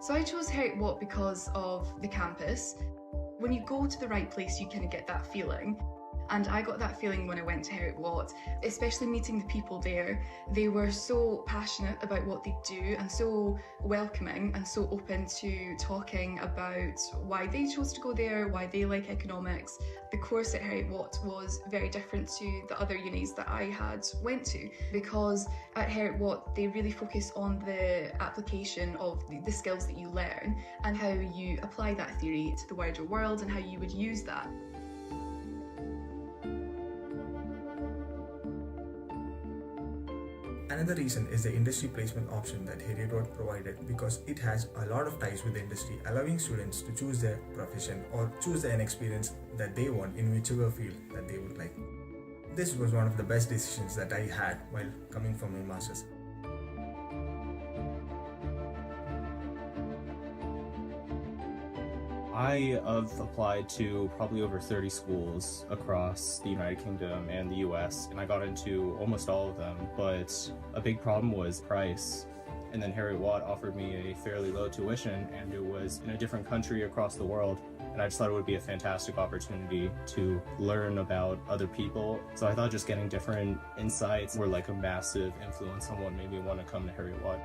X: So I chose Heriot Watt because of the campus. When you go to the right place, you kind of get that feeling. And I got that feeling when I went to Heriot Watt, especially meeting the people there. They were so passionate about what they do and so welcoming and so open to talking about why they chose to go there, why they like economics. The course at Heriot Watt was very different to the other unis that I had went to, because at Heriot Watt they really focus on the application of the skills that you learn and how you apply that theory to the wider world and how you would use that.
Y: Another reason is the industry placement option that Heriot Watt provided, because it has a lot of ties with the industry, allowing students to choose their profession or choose an experience that they want in whichever field that they would like. This was one of the best decisions that I had while coming from my master's.
W: I have applied to probably over 30 schools across the United Kingdom and the US, and I got into almost all of them, but a big problem was price. And then Heriot Watt offered me a fairly low tuition, and it was in a different country across the world, and I just thought it would be a fantastic opportunity to learn about other people. So I thought just getting different insights were like a massive influence on what made me want to come to Heriot Watt.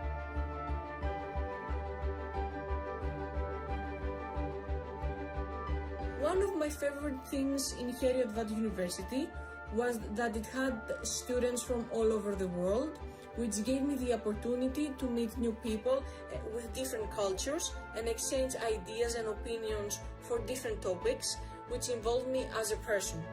Z: One of my favorite things in Heriot Watt University was that it had students from all over the world, which gave me the opportunity to meet new people with different cultures and exchange ideas and opinions for different topics, which involved me as a person.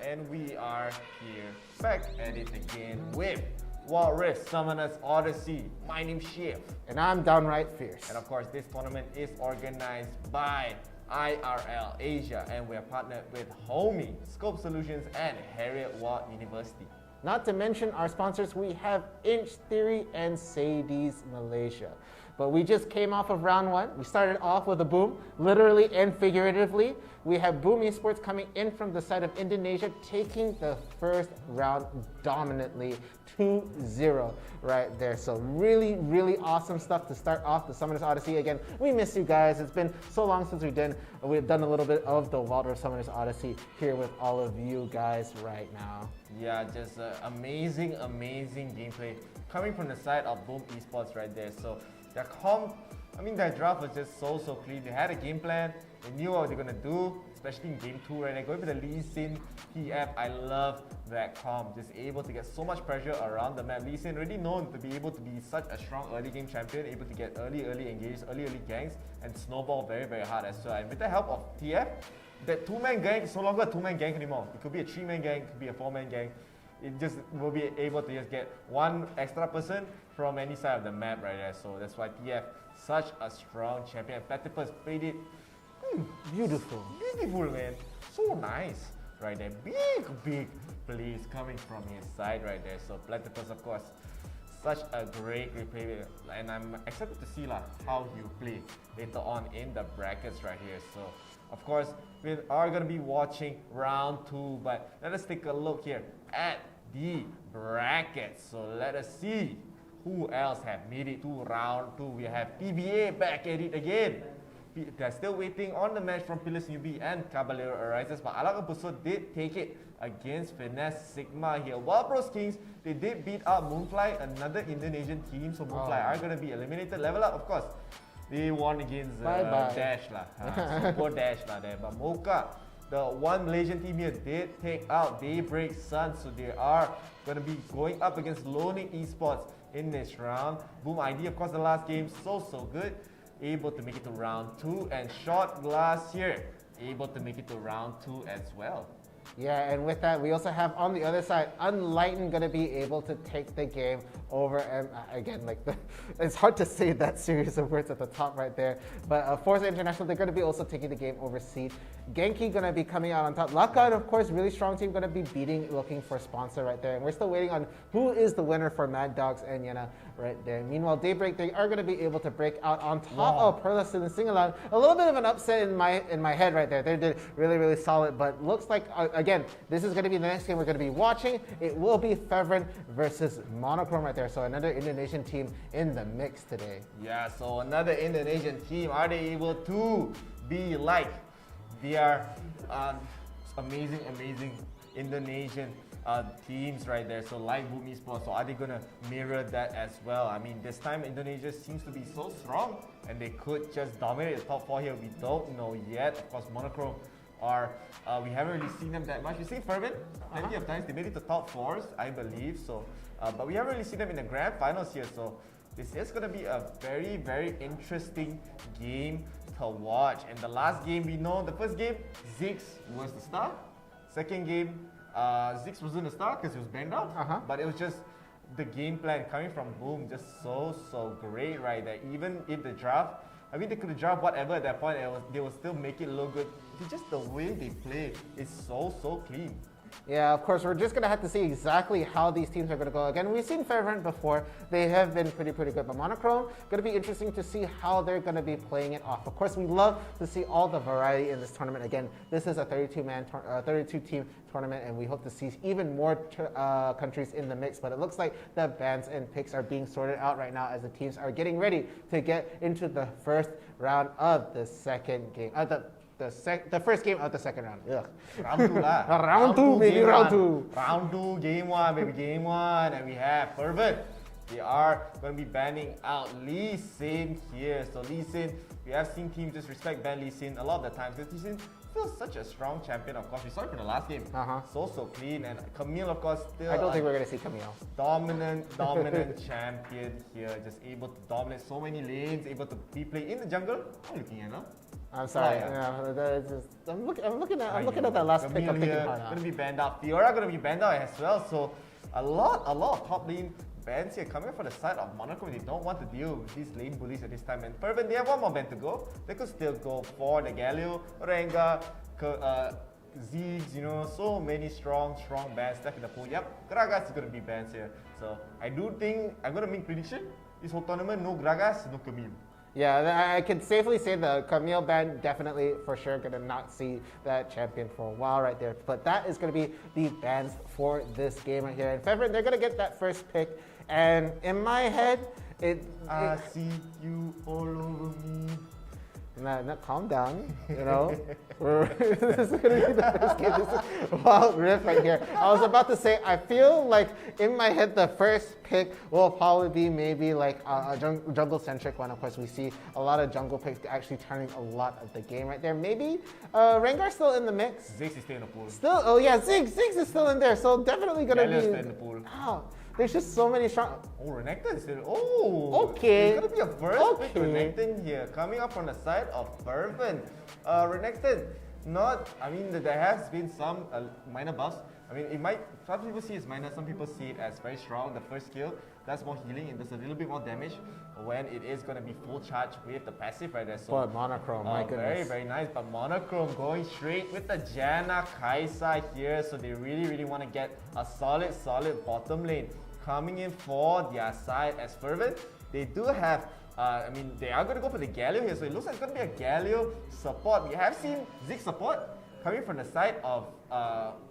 R: And we are here, back at it again with Walrus Summoners Odyssey. My name's Shiv.
S: And I'm downright fierce.
R: And of course, this tournament is organized by IRL Asia, and we are partnered with Homey, SKOB Solutions, and Heriot Watt University.
S: Not to mention our sponsors, we have Inch Theory and 𝐒𝐮𝐬𝐬𝐶 Malaysia. But we just came off of round 1. We started off with a boom, literally and figuratively. We have Boom Esports coming in from the side of Indonesia, taking the first round dominantly, 2-0 right there. So really, really awesome stuff to start off the Summoners Odyssey. Again, we miss you guys. It's been so long since we've done a little bit of the Waldorf Summoners Odyssey here with all of you guys right now.
R: Yeah, just amazing, amazing gameplay coming from the side of Boom Esports right there. So their draft was just so clean. They had a game plan. They knew what they were going to do, especially in game 2 right there. Going for the 𝐿𝐿 TF, I love that comp. Just able to get so much pressure around the map. 𝐿𝐿 already known to be able to be such a strong early game champion, able to get early engages, early ganks, and snowball very, very hard as well. And with the help of TF, that 2-man gang is no longer a 2-man gang anymore. It could be a 3-man gang, it could be a 4-man gang. It just will be able to just get one extra person from any side of the map right there. So that's why TF, such a strong champion. Platypus played it
S: beautiful,
R: man. So nice right there. Big plays coming from his side right there. So Platypus, of course, such a great player, and I'm excited to see how he'll play later on in the brackets right here. So of course, we are going to be watching round 2, but let us take a look here at the brackets. So let us see who else have made it to round 2. We have PBA back at it again. They're still waiting on the match from Pillars Newbie and Caballero Arises, but Alakabuso did take it against Finesse Sigma here. While Bros Kings, they did beat out Moonfly, another Indonesian team, so Moonfly are going to be eliminated. Level Up, of course, they won against Dash Super Dash there. But Mocha, the one Malaysian team here, did take out Daybreak Sun, so they are going to be going up against Loning Esports in this round. Boom ID, of course, the last game, so good. Able to make it to round 2, and Shot Glass here, able to make it to round 2 as well.
S: Yeah, and with that, we also have on the other side, Unlightened going to be able to take the game over. And again, it's hard to say that series of words at the top right there. But Forza International, they're going to be also taking the game over Seed. Genki going to be coming out on top. Laka, of course, really strong team, going to be looking for a sponsor right there. And we're still waiting on who is the winner for Mad Dogs and Yena right there. Meanwhile, Daybreak, they are going to be able to break out on top of Perlas and Singalan. A little bit of an upset in my head right there. They did really solid, but looks like, again, this is going to be the next game we're going to be watching. It will be Fevrin versus Monochrome right there. So another Indonesian team in the mix today.
R: Yeah, so another Indonesian team. Are they able to be like their amazing Indonesian teams right there? So like Boom Esports, so are they going to mirror that as well? I mean, this time Indonesia seems to be so strong, and they could just dominate the top 4 here. We don't know yet. Of course, Monochrome we haven't really seen them that much. We've seen Fervent plenty of times. They made it to top 4s, I believe. So, but we haven't really seen them in the grand finals here. So this is going to be a very interesting game to watch. And the last game, we know the first game, 𝐒𝐿𝐿 was the star. Second game, 𝐒𝐿𝐿 wasn't the star because it was banned out. But it was just the game plan coming from Boom, just so great right there. Even in the draft, I mean, they could have dropped whatever at that point, and they will still make it look good. It's just the way they play is so clean.
S: Yeah, of course, we're just going to have to see exactly how these teams are going to go. Again, we've seen Fairbrand before. They have been pretty good. But Monochrome, going to be interesting to see how they're going to be playing it off. Of course, we love to see all the variety in this tournament. Again, this is a 32-team tournament, and we hope to see even more countries in the mix. But it looks like the bans and picks are being sorted out right now as the teams are getting ready to get into the first round of the second game. The first game of the second round. Ugh.
R: Round 2 lah.
S: Round 2, baby, round 2.
R: Round 2, game 1, baby, game 1. And we have Fervent. They are going to be banning out 𝐿𝐿𝐿 here. So 𝐿𝐿𝐿, we have seen teams disrespect ban 𝐿𝐿𝐿 a lot of the times. Because 𝐿𝐿𝐿 feels such a strong champion, of course. We saw it from the last game. So clean. And 𝐶𝐿𝐿, of course, still
S: I don't think we're going to see 𝐶𝐿𝐿.
R: Dominant champion here. Just able to dominate so many lanes, able to be play in the jungle. What are you looking at now?
S: I'm sorry. I'm looking at that last pick. I'm thinking hard.
R: Going to be banned out. Fiora going to be banned out as well. So a lot of top lane bans here coming from the side of Monochrome. They don't want to deal with these lane bullies at this time. And Fervent, they have one more ban to go. They could still go for the 𝐿𝐿𝐿, Rengar, 𝐒𝐿𝐿, you know, so many strong bans left in the pool. Yep, Gragas is going to be banned here. So I do think, I'm going to make prediction. this whole tournament, no Gragas, no 𝐒𝐿𝐬.
S: Yeah, I can safely say the 𝐒𝐿𝐬 band definitely for sure gonna not see that champion for a while right there. But that is gonna be the bans for this game right here. And Fevrin, they're gonna get that first pick. And in my head,
R: I see you all over me.
S: Calm down, you know. This is gonna be the first game. This is wild riff right here. I was about to say, I feel like in my head the first pick will probably be maybe like a jungle-centric one. Of course, we see a lot of jungle picks actually turning a lot of the game right there. Maybe Rengar's still in the mix.
R: 𝐬𝐬𝐻 is still in the pool.
S: Still, oh yeah, 𝐬𝐬𝐻 is still in there, so definitely gonna
R: 𝐿𝐬's
S: be.
R: still in the pool.
S: Oh, there's just so many strong.
R: Oh, Renekton is still. Oh,
S: okay.
R: It's gonna be a first pick Renekton here, coming up from the side of Fervent. Renekton, I mean, there has been some minor buffs. I mean, some people see it as minor, some people see it as very strong. The first skill does more healing and does a little bit more damage when it is going to be full charge with the passive right there. So,
S: but Monochrome, my goodness.
R: Very, very nice. But Monochrome going straight with the Janna Kai'Sa here. So they really, really want to get a solid bottom lane coming in for their side as Fervent. They do have I mean, they are going to go for the 𝐒𝐿𝐬 here, so it looks like it's going to be a 𝐒𝐿𝐬 support. We have seen 𝐬𝐬 support coming from the side of,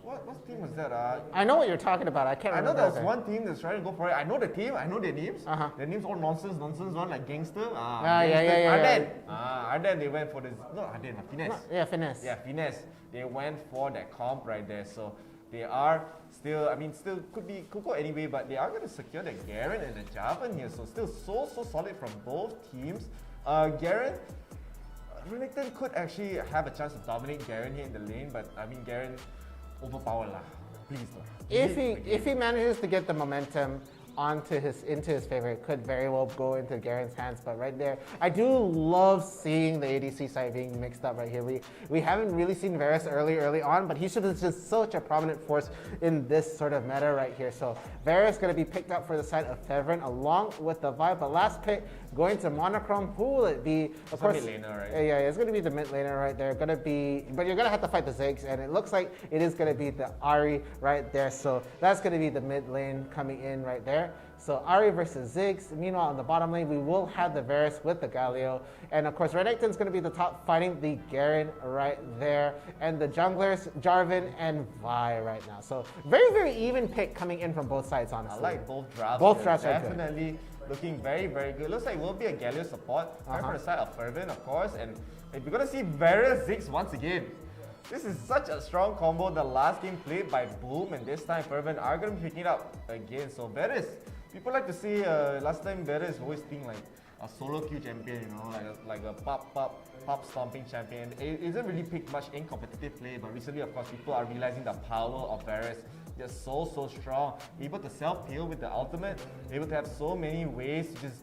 R: what team was that?
S: I know what you're talking about, I can't remember.
R: I know there was one team that's trying to go for it. I know the team, I know their names. Their names all nonsense one, like Gangster.
S: Yeah.
R: Arden, they went for this, Finesse.
S: Finesse.
R: Yeah, Finesse. They went for that comp right there, so they are still, could go anyway, but they are going to secure the Garen and the Jarvan here. So still so solid from both teams. Garen, Renekton could actually have a chance to dominate Garen here in the lane, but I mean, Garen overpowered lah. Please lah.
S: If he manages to get the momentum into his favor, it could very well go into Garen's hands. But right there, I do love seeing the ADC side being mixed up right here. We haven't really seen Varus early on, but he's just such a prominent force in this sort of meta right here. So Varus going to be picked up for the side of Fevrin along with the Vi. But last pick going to Monochrome. Who will it be? Of course,
R: mid laner, right?
S: Yeah, it's going to be the mid laner right there. But you're going to have to fight the Ziggs, and it looks like it is going to be the Ahri right there. So that's going to be the mid lane coming in right there. So Ahri versus Ziggs. Meanwhile, on the bottom lane, we will have the Varus with the 𝐒𝐿𝐬. And of course, Renekton's going to be the top fighting the Garen right there. And the junglers, Jarvan and Vi right now. So very even pick coming in from both sides, honestly.
R: I like both drafts.
S: Both drafts are
R: definitely looking very good. Looks like it will be a 𝐒𝐿𝐬 support. Coming from the side of Fervent, of course. And we're going to see Varus Ziggs once again. This is such a strong combo. The last game played by Boom, and this time Fervent are going to be picking it up again. So Varus, people like to see, last time Varus always think like a solo queue champion, you know, like a pop stomping champion. It isn't really picked much in competitive play, but recently, of course, people are realizing the power of Varus. They're so strong, able to self-heal with the ultimate, able to have so many ways to just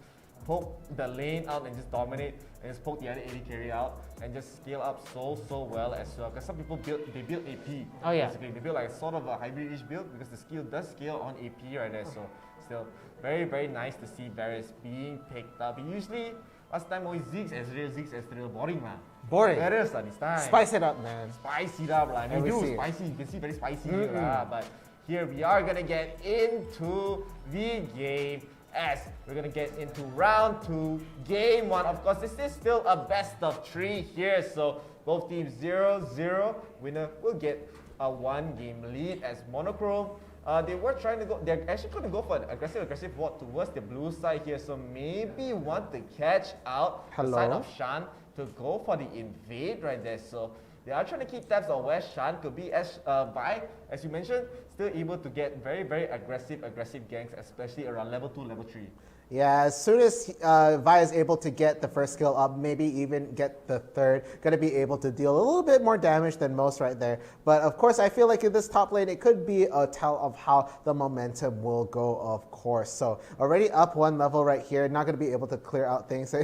R: poke the lane out and just dominate, and just poke the other AD carry out, and just scale up so well as well. Because some people build AP.
S: Oh yeah.
R: Basically, they build like sort of a hybrid-ish build because the skill does scale on AP right there. So still very nice to see Varus being picked up. Usually last time always Ziggs, boring man.
S: Boring.
R: Varus this time.
S: Spice it up, man.
R: Spice it up lah. We do spicy. You can see very spicy here lah. But here we are gonna get into the game. As we're going to get into round 2, game 1. Of course, this is still a best of 3 here. So both teams 0-0. Winner will get a 1-game lead as Monochrome. They're actually going to go for an aggressive ward towards the blue side here. So maybe want to catch out the side of Shan to go for the invade right there. So they are trying to keep tabs on where Shan could be, as Vi, as you mentioned, still able to get very aggressive ganks, especially around level 2, level 3.
S: Yeah, as soon as Vi is able to get the first skill up, maybe even get the third, going to be able to deal a little bit more damage than most right there. But of course, I feel like in this top lane, it could be a tell of how the momentum will go, of course. So already up 1 level right here, not going to be able to clear out things.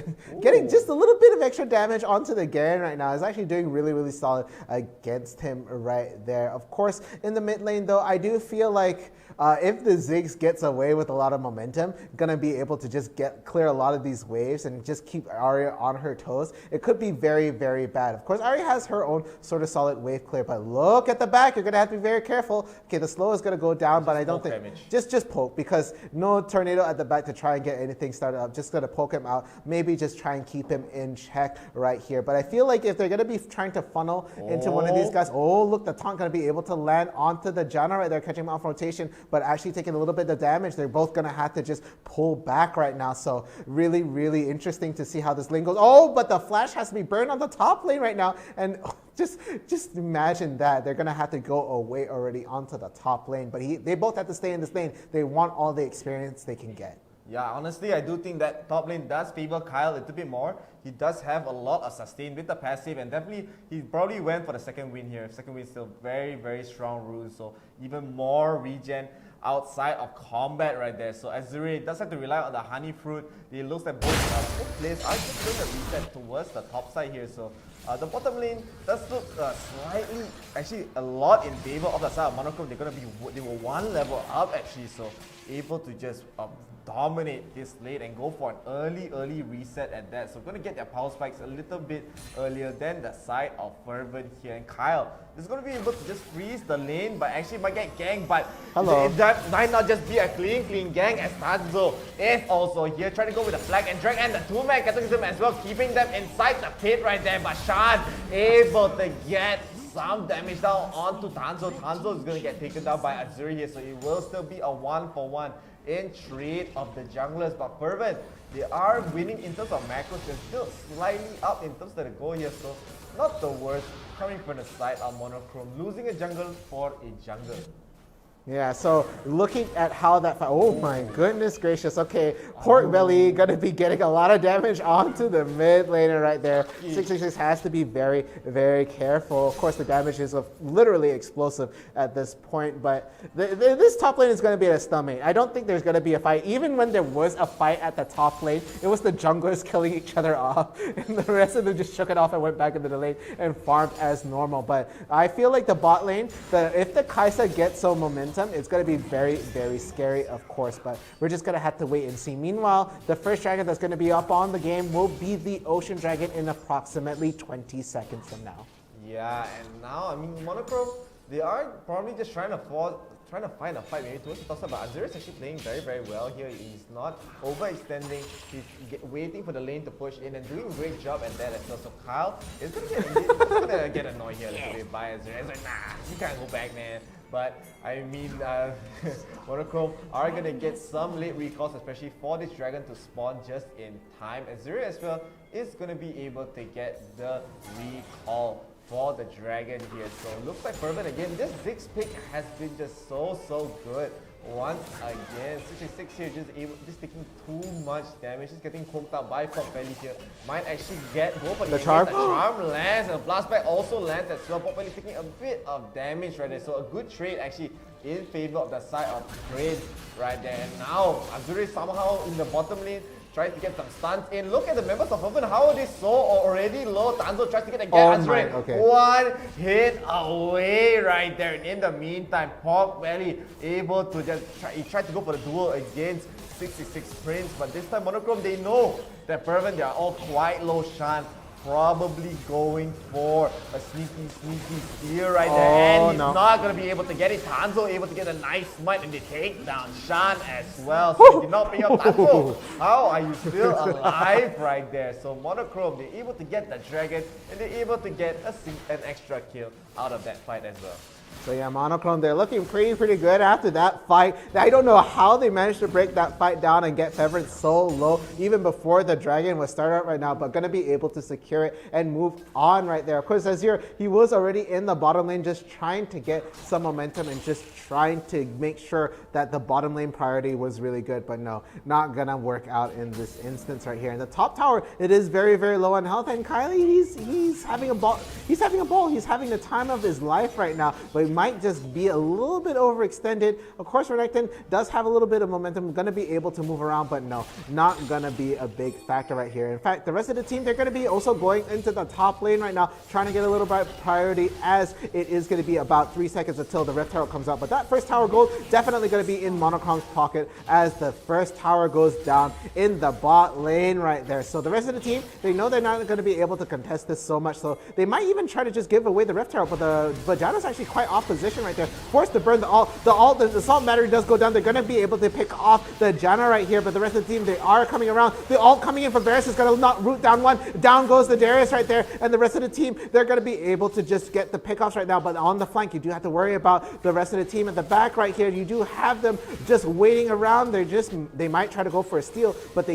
S: Getting just a little bit of extra damage onto the Garen right now is actually doing really solid against him right there. Of course, in the mid lane though, I do feel like if the Ziggs gets away with a lot of momentum, going to be able able to just clear a lot of these waves and just keep Aria on her toes, it could be very, very bad. Of course, Aria has her own sort of solid wave clear, but look at the back. You're going to have to be very careful. Okay, the slow is going to go down, but I don't think...
R: Damage.
S: Just poke, because no tornado at the back to try and get anything started up. Just going to poke him out. Maybe just try and keep him in check right here. But I feel like if they're going to be trying to funnel into one of these guys, oh, look, the taunt going to be able to land onto the Janna right there, catching him off rotation, but actually taking a little bit of damage. They're both going to have to just pull back right now. So really, really interesting to see how this lane goes. Oh, but the flash has to be burned on the top lane right now. And just imagine that. They're going to have to go away already onto the top lane. But they both have to stay in this lane. They want all the experience they can get.
R: Yeah, honestly, I do think that top lane does favor Kyle a little bit more. He does have a lot of sustain with the passive, and definitely he probably went for the second win here. Second win is still very, very strong rune, so even more regen outside of combat right there. So Azuri does have to rely on the honey fruit. It looks like both players are just going to reset towards the top side here. So the bottom lane does look slightly, actually a lot in favor of the side of Monochrome. They were one level up actually, so able to just dominate this lane and go for an early reset at that. So going to get their power spikes a little bit earlier than the side of Fervent here. And Kyle is going to be able to just freeze the lane, but actually might get ganked. But that might not just be a clean gang, as Tanzo is also here trying to go with the flag and drag and the two-man cataclysm as well, keeping them inside the pit right there. But Shan able to get some damage down onto Tanzo. Tanzo is going to get taken down by Azuri here, so it will still be a 1-for-1 in trade of the junglers. But Fervent, they are winning in terms of macros. They're still slightly up in terms of the goal here, so not the worst coming from the side of Monochrome, losing a jungle for a jungle.
S: Yeah, so looking at how that fight, oh my goodness gracious. Okay, Pork Belly gonna be getting a lot of damage onto the mid laner right there. 666 has to be very, very careful. Of course, the damage is literally explosive at this point, but this top lane is gonna be at a stalemate. I don't think there's gonna be a fight. Even when there was a fight at the top lane, it was the junglers killing each other off, and the rest of them just shook it off and went back into the lane and farmed as normal. But I feel like the bot lane, if the Kaisa gets some momentum, it's going to be very, very scary, of course, but we're just going to have to wait and see. Meanwhile, the first dragon that's going to be up on the game will be the Ocean Dragon in approximately 20 seconds from now.
R: Yeah, and now, I mean, Monochrome, they are probably just trying to find a fight maybe towards the top side, but Azuri is actually playing very, very well here. He's not overextending. He's waiting for the lane to push in and doing a great job at that as well. So Kyle is going to get annoyed here a little bit by Azuri. It's like, nah, you can't go back, man. But I mean, Monochrome are going to get some late recalls, especially for this dragon to spawn just in time. Azuri as well is going to be able to get the recall for the dragon here. So looks like Fervent again. This Ziggs pick has been just so good. Once again, 66 here just taking too much damage. Just getting poked out by Pork Belly here. Might actually go for the charm. The charm lands and the blast back also lands as well. Pork Belly taking a bit of damage right there. So a good trade actually in favor of the side of Prince right there. And now Azuri somehow in the bottom lane tries to get some stuns in. Look at the members of Fervent, how are they so already low? Tanzo tries to get a gas right. One hit away right there. And in the meantime, Pork Belly able to just he tried to go for the duel against 66 Prince, but this time Monochrome, they know that Fervent, they are all quite low. Shan probably going for a sneaky steal right there, and he's not going to be able to get it. Tanzo able to get a nice smite and they take down Shan as well, so they did not pick up Tanzo. How are you still alive right there? So Monochrome, they're able to get the dragon and they're able to get an extra kill out of that fight as well.
S: So yeah, Monochrome, they're looking pretty good after that fight. I don't know how they managed to break that fight down and get Fervent so low, even before the dragon was started out right now, but going to be able to secure it and move on right there. Of course, Azir, he was already in the bottom lane just trying to get some momentum and just trying to make sure that the bottom lane priority was really good, but no, not going to work out in this instance right here. In the top tower, it is very low on health, and Kylie, he's having a ball. He's having the time of his life right now, but but it might just be a little bit overextended. Of course, Renekton does have a little bit of momentum, going to be able to move around, but no, not going to be a big factor right here. In fact, the rest of the team, they're going to be also going into the top lane right now, trying to get a little bit of priority, as it is going to be about 3 seconds until the Rift Herald comes out. But that first tower gold definitely going to be in Monochrome's pocket as the first tower goes down in the bot lane right there. So the rest of the team, they know they're not going to be able to contest this so much, so they might even try to just give away the Rift Herald, but Janna's actually quite off position right there, forced to burn the ult. The assault battery does go down. They're going to be able to pick off the Janna right here, but the rest of the team, they are coming around. The ult coming in from Varus is going to not root down one. Down goes the Darius right there, and the rest of the team, they're going to be able to just get the pickoffs right now, but on the flank, you do have to worry about the rest of the team at the back right here. You do have them just waiting around. They might try to go for a steal, but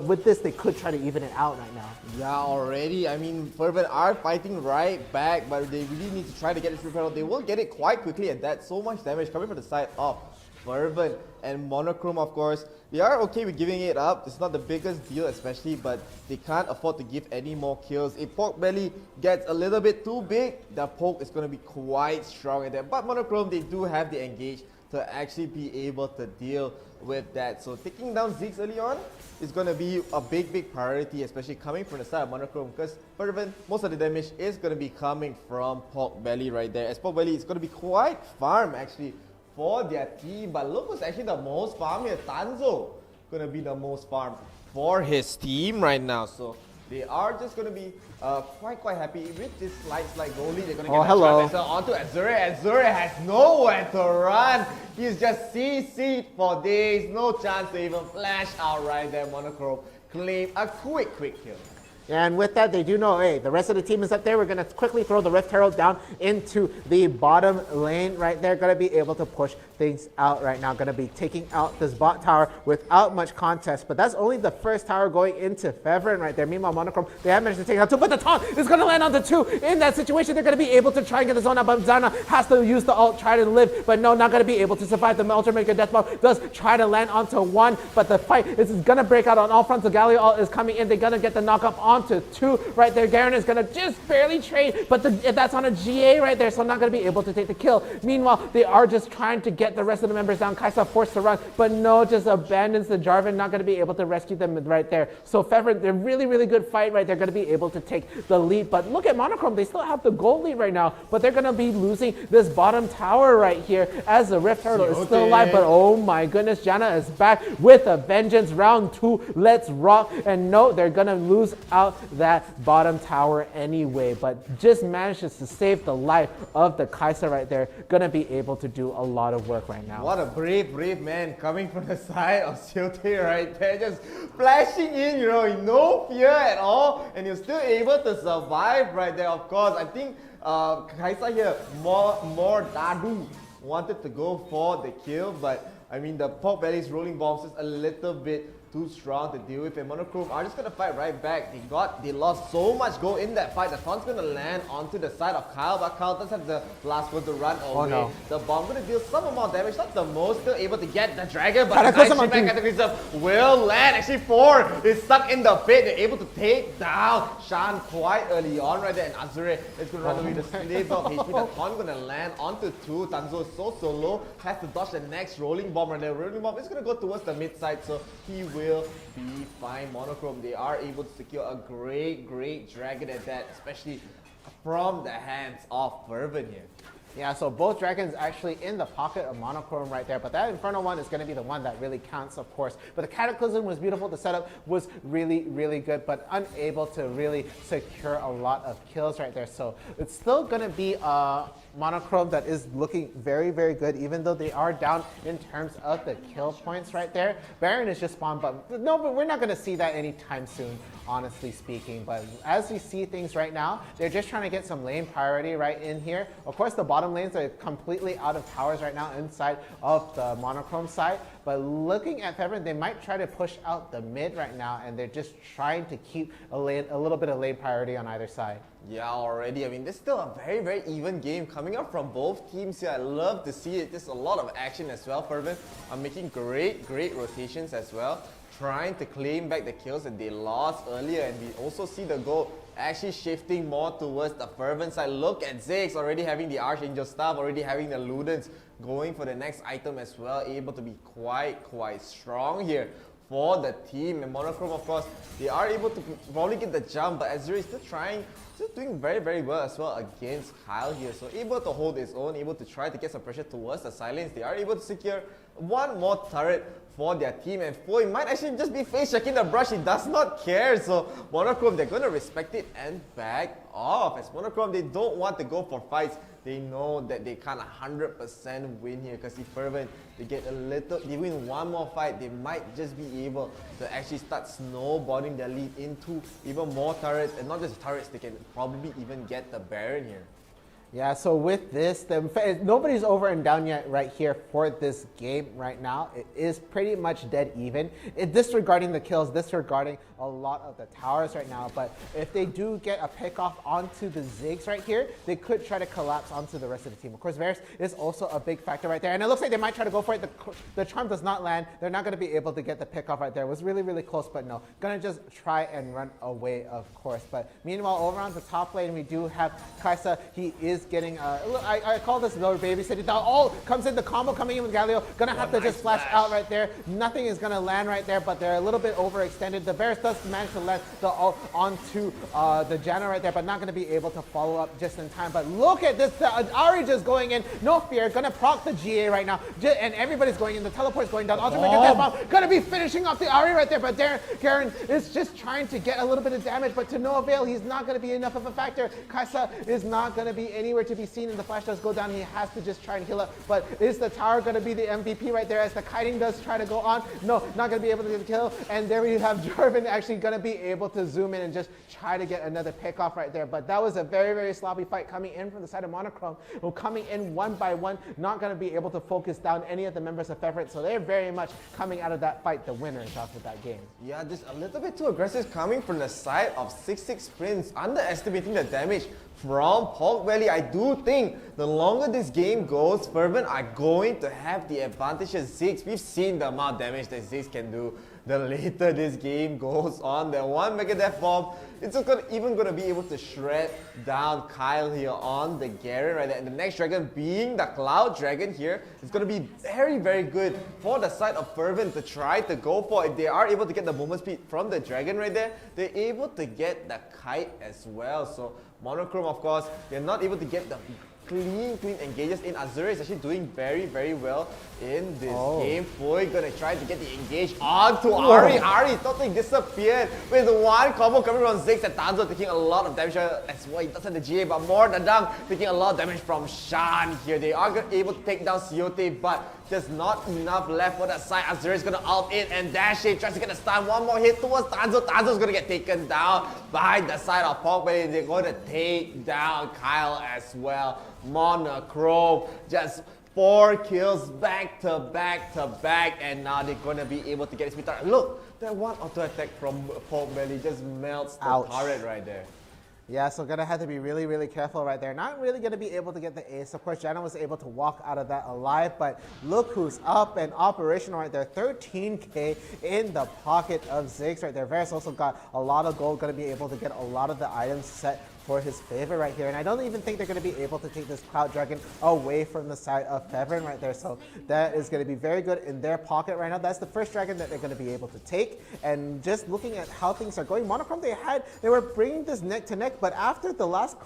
S: with this, they could try to even it out right now.
R: Yeah, already. I mean, Fervent are fighting right back, but they really need to try to get this Rift Herald. They will get it quite quickly at that. So much damage coming from the side of Fervent and Monochrome, of course. They are okay with giving it up. It's not the biggest deal especially, but they can't afford to give any more kills. If Pork Belly gets a little bit too big, the poke is going to be quite strong at that. But Monochrome, they do have the engage to actually be able to deal with that. So taking down Ziggs early on is going to be a big priority, especially coming from the side of Monochrome, because Fervent, most of the damage is going to be coming from Pork Belly right there. As Pork Belly is going to be quite farm actually for their team, but look who's actually the most farm here. Tanzo going to be the most farm for his team right now. So they are just going to be quite happy with this slight goal lead. They're going to get the trap onto Azure. Azure has nowhere to run. He's just CC'd for days. No chance to even flash out right there. Monochrome claim a quick kill.
S: And with that, they do know, hey, the rest of the team is up there. We're going to quickly throw the Rift Herald down into the bottom lane right there. Going to be able to push things out right now. Going to be taking out this bot tower without much contest. But that's only the first tower going into Fevrin right there. Meanwhile, Monochrome, they have managed to take out 2, but the taunt is going to land on the 2. In that situation, they're going to be able to try and get the zone out, but Zana has to use the ult, try to live, but no, not going to be able to survive. The Ultimate Death Bomb does try to land onto 1, but the fight is going to break out on all fronts. The Galio ult is coming in. They're going to get the knock up onto 2 right there. Garen is going to just barely trade, but that's on a GA right there, so not going to be able to take the kill. Meanwhile, they are just trying to get the rest of the members down. Kaisa forced to run, but no, just abandons the Jarvan, not going to be able to rescue them right there. So Fevrin, they're really good fight right. They're going to be able to take the lead, but look at Monochrome. They still have the gold lead right now, but they're going to be losing this bottom tower right here as the Rift Herald is still alive, but oh my goodness, Janna is back with a vengeance. Round 2, let's rock, and no, they're going to lose out that bottom tower anyway, but just manages to save the life of the Kaisa right there. Going to be able to do a lot of work right now.
R: What a brave man coming from the side of Xiaote right there, just flashing in, you know, no fear at all, and you're still able to survive right there. Of course, I think Kaisa here, more Dadu wanted to go for the kill, but I mean the Pork Belly's rolling bombs is a little bit too strong to deal with, and Monochrome are just going to fight right back. They lost so much gold in that fight. The taunt's going to land onto the side of Kyle, but Kyle does have the last one to run away.
S: Oh, no.
R: The bomb going to deal some amount of damage, not the most, still able to get the dragon, but the nice shipback Cataclysm will land. Actually 4 is stuck in the pit. They're able to take down Shan quite early on right there, and Azure is going to run away the slaves of HP. The taunt going to land onto 2. Tanzo is so low, has to dodge the next rolling bomb right there. Rolling bomb is going to go towards the mid side, so he will be fine. Monochrome, they are able to secure a great dragon at that, especially from the hands of Fervent here.
S: Yeah, so both dragons actually in the pocket of Monochrome right there, but that Infernal one is going to be the one that really counts, of course. But the Cataclysm was beautiful, the setup was really good, but unable to really secure a lot of kills right there. So it's still going to be Monochrome that is looking very good, even though they are down in terms of the kill points right there. Baron is just spawned, but we're not going to see that anytime soon, honestly speaking. But as we see things right now, they're just trying to get some lane priority right in here. Of course, the bottom lanes are completely out of towers right now inside of the Monochrome side. But looking at Fevrin, they might try to push out the mid right now, and they're just trying to keep a little bit of lane priority on either side.
R: Yeah, already. I mean, there's still a very even game coming up from both teams here. I love to see it. There's a lot of action as well. Fervent are making great rotations as well, trying to claim back the kills that they lost earlier, and we also see the goal actually shifting more towards the Fervent side. Look at 𝐬𝐬𝐸 already having the Archangel Staff, already having the Ludens going for the next item as well, able to be quite strong here for the team. And Monochrome, of course, they are able to probably get the jump, but Azure is still doing very well as well against 𝐿𝐲 here. So able to hold his own, able to try to get some pressure towards the side lanes. They are able to secure one more turret for their team, and Foy might actually just be face checking the brush. He does not care. So Monochrome, they're going to respect it and back off. As Monochrome, they don't want to go for fights. They know that they can't 100% win here, because if Fervent, they win one more fight, they might just be able to actually start snowballing their lead into even more turrets, and not just turrets, they can probably even get the Baron here.
S: Yeah, so with this, nobody's over and down yet right here for this game right now. It is pretty much dead even. Disregarding the kills, disregarding a lot of the towers right now. But if they do get a pick off onto the 𝐬𝐬𝐸 right here, they could try to collapse onto the rest of the team. Of course, 𝐕aris is also a big factor right there. And it looks like they might try to go for it. The charm does not land. They're not going to be able to get the pick off right there. It was really close, but no. Going to just try and run away, of course. But meanwhile, over on the top lane, we do have 𝐿𝐲. He is getting, I call this lower babysitting. All comes in, the combo coming in with 𝐿𝐲. Gonna have to just flash out right there. Nothing is gonna land right there, but they're a little bit overextended. The 𝐕aris does manage to land the ult onto the Janna right there, but not gonna be able to follow up just in time. But look at this, the Ahri just going in, no fear, gonna proc the GA right now, and everybody's going in, the teleport's going down, Ultimate Death Bomb, gonna be finishing off the Ahri right there, but Garen is just trying to get a little bit of damage, but to no avail. He's not gonna be enough of a factor. 𝐿𝐲 is not gonna be anywhere to be seen, and the flash does go down. He has to just try and heal up, but is the tower going to be the MVP right there as the kiting does try to go on? No, not going to be able to get the kill, and there we have Jarvan actually going to be able to zoom in and just try to get another pick off right there. But that was a very sloppy fight coming in from the side of Monochrome, who coming in one by one, not going to be able to focus down any of the members of Fervent, so they're very much coming out of that fight the winners off of that game.
R: Yeah, just a little bit too aggressive coming from the side of 6-6 Prince, underestimating the damage from Porkbelly. I do think the longer this game goes, Fervent are going to have the advantage of 𝐬𝐬𝐸. We've seen the amount of damage that 𝐬𝐬𝐸 can do. The later this game goes on, the one Mega Death Bomb, it's even going to be able to shred down 𝐿𝐲 here on the Garen right there. And the next dragon being the Cloud Dragon here is going to be very good for the side of Fervent to try to go for. If they are able to get the movement speed from the dragon right there, they're able to get the kite as well. So Monochrome, of course, they're not able to get the clean engages in. Azure is actually doing very well in this game. Foy gonna try to get the engage onto Ahri. Ahri totally disappeared with one combo coming from 𝐬𝐬𝐸, and Tanzo taking a lot of damage as well. He doesn't have the GA, but more than Dang taking a lot of damage from Shan here. They are able to take down 𝐿𝐲𝐸𝐸, but just not enough left for that side. Azure is gonna ult in and dash in, tries to get the stun. One more hit towards Tanzo. Tanzo's gonna get taken down by the side of Porkbelly. They're gonna take down 𝐿𝐲 as well. Monochrome, just 4 kills back to back, and now they're gonna be able to get his mid-turret. Look, that one auto attack from Porkbelly just melts the turret right there.
S: Yeah, so gonna have to be really careful right there. Not really gonna be able to get the ace. Of course, Janna was able to walk out of that alive, but look who's up and operational right there. 13k in the pocket of 𝐬𝐬𝐸 right there. 𝐕aris also got a lot of gold, gonna be able to get a lot of the items set for his favor right here. And I don't even think they're going to be able to take this Cloud Dragon away from the side of Fervent right there. So that is going to be very good in their pocket right now. That's the first dragon that they're going to be able to take. And just looking at how things are going, Monochrome, they were bringing this neck to neck, but after the last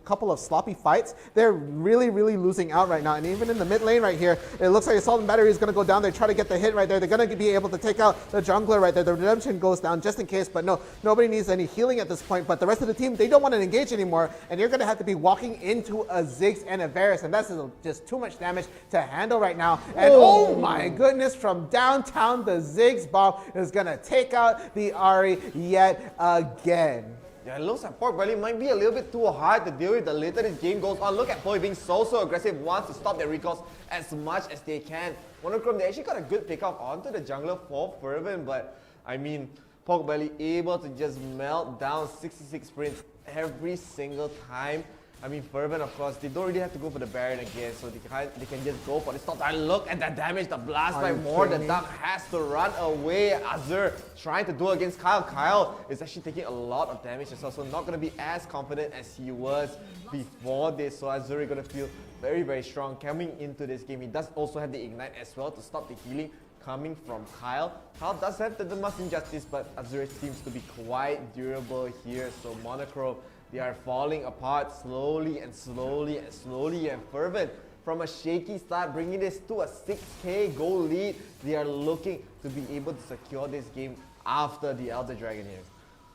S: couple of sloppy fights, they're really losing out right now. And even in the mid lane right here, it looks like Assault and Battery is going to go down. They try to get the hit right there. They're going to be able to take out the jungler right there. The Redemption goes down just in case, but no, nobody needs any healing at this point. But the rest of the team, they don't want to engage anymore, and you're going to have to be walking into a 𝐬𝐬𝐸 and a 𝐕aris, and that's just too much damage to handle right now. And oh my goodness, from downtown, the 𝐬𝐬𝐸 bomb is going to take out the Ahri yet again.
R: Yeah, it looks like Porkbelly might be a little bit too hard to deal with the later this game goes on. Look at Foy being so aggressive, wants to stop their recalls as much as they can. Monochrome, they actually got a good pick off onto the jungler for Fervent, but I mean, Porkbelly able to just melt down 66 Prince every single time. I mean, Fervent, of course, they don't really have to go for the Baron again, so they can just go for the stop. And look at that damage, the blast by more. The Duck has to run away. Azur trying to do against Kyle. Kyle is actually taking a lot of damage as well, so not going to be as confident as he was before this. So Azur is going to feel very, very strong coming into this game. He does also have the Ignite as well to stop the healing coming from Kyle. Kyle does have the Mask Injustice, but Azur seems to be quite durable here. So Monochrome, they are falling apart slowly and slowly and slowly, and Fervent from a shaky start, bringing this to a 6k goal lead. They are looking to be able to secure this game after the Elder Dragon here.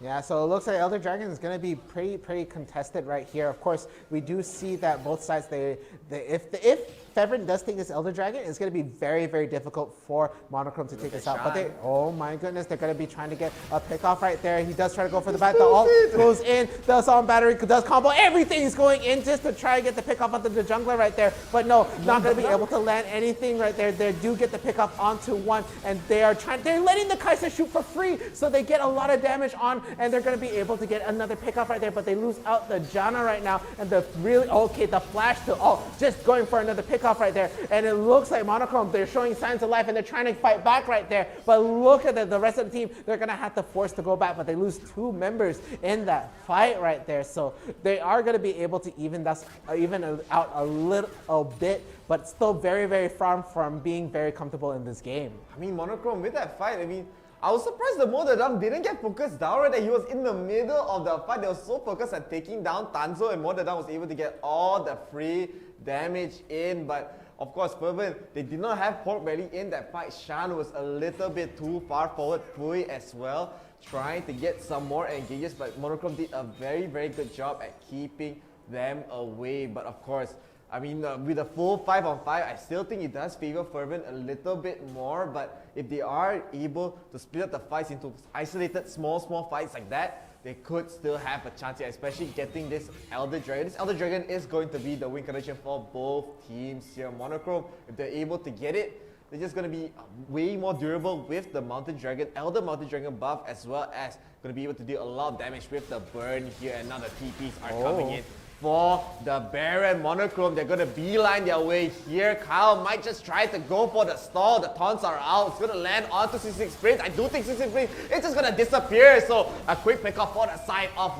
S: Yeah, so it looks like Elder Dragon is going to be pretty contested right here. Of course, we do see that both sides, if Fervent does take this Elder Dragon, it's going to be very, very difficult for Monochrome to take this out. But oh my goodness, they're going to be trying to get a pick off right there. He does try to go for the bat. The ult goes in. The Assault Battery does combo. Everything's going in just to try and get the pick off onto the jungler right there. But no, not going to be able to land anything right there. They do get the pick off onto one, and they're letting the Kai'Sa shoot for free, so they get a lot of damage on, and they're going to be able to get another pick off right there. But they lose out the Janna right now, and the flash to just going for another pick off right there. And it looks like Monochrome, they're showing signs of life and they're trying to fight back right there. But look at the rest of the team, they're going to have to force to go back, but they lose 2 members in that fight right there. So they are going to be able to even out a little bit, but still very, very far from being very comfortable in this game.
R: I mean, Monochrome with that fight, I was surprised the Modadam didn't get focused down right there. He was in the middle of the fight. They were so focused on taking down Tanzo, and Modadam was able to get all the free damage in. But of course, Fervent, they did not have Pork Belly in that fight. Shan was a little bit too far forward. Pui as well, trying to get some more engages, but Monochrome did a very, very good job at keeping them away. But of course, with a full 5-on-5, I still think it does favor Fervent a little bit more. But if they are able to split up the fights into isolated small fights like that, they could still have a chance here, especially getting this Elder Dragon. This Elder Dragon is going to be the win condition for both teams here. Monochrome, if they're able to get it, they're just going to be way more durable with the Mountain Dragon, Elder Mountain Dragon buff, as well as going to be able to deal a lot of damage with the burn here. And now the TPs are coming in for the Baron. Monochrome, they're going to beeline their way here. Kyle might just try to go for the stall. The taunts are out. It's going to land onto 66 Prince. I do think 66 Prince is just going to disappear. So a quick pick off for the side of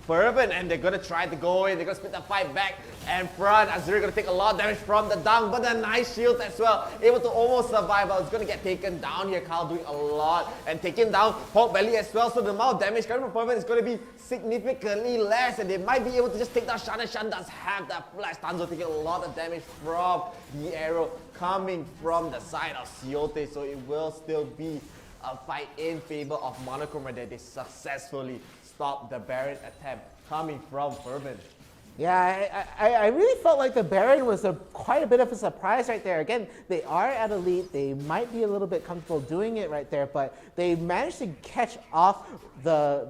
R: Fervent, and they're going to try to go in. They're going to split the fight back and front. Azuri going to take a lot of damage from the dunk, but the nice shield as well. Able to almost survive, but it's going to get taken down here. Kyle doing a lot and taking down Pork Belly as well. So the amount of damage coming from Fervent is going to be significantly less, and they might be able to just take down Shan, and Shan does have that flash. Tanzo taking a lot of damage from the arrow coming from the side of Siote, so it will still be a fight in favor of Monochrome right there. They successfully stop the Baron attempt coming from Fervent.
S: Yeah, I really felt like the Baron was quite a bit of a surprise right there. Again, they are at elite. They might be a little bit comfortable doing it right there, but they managed to catch off the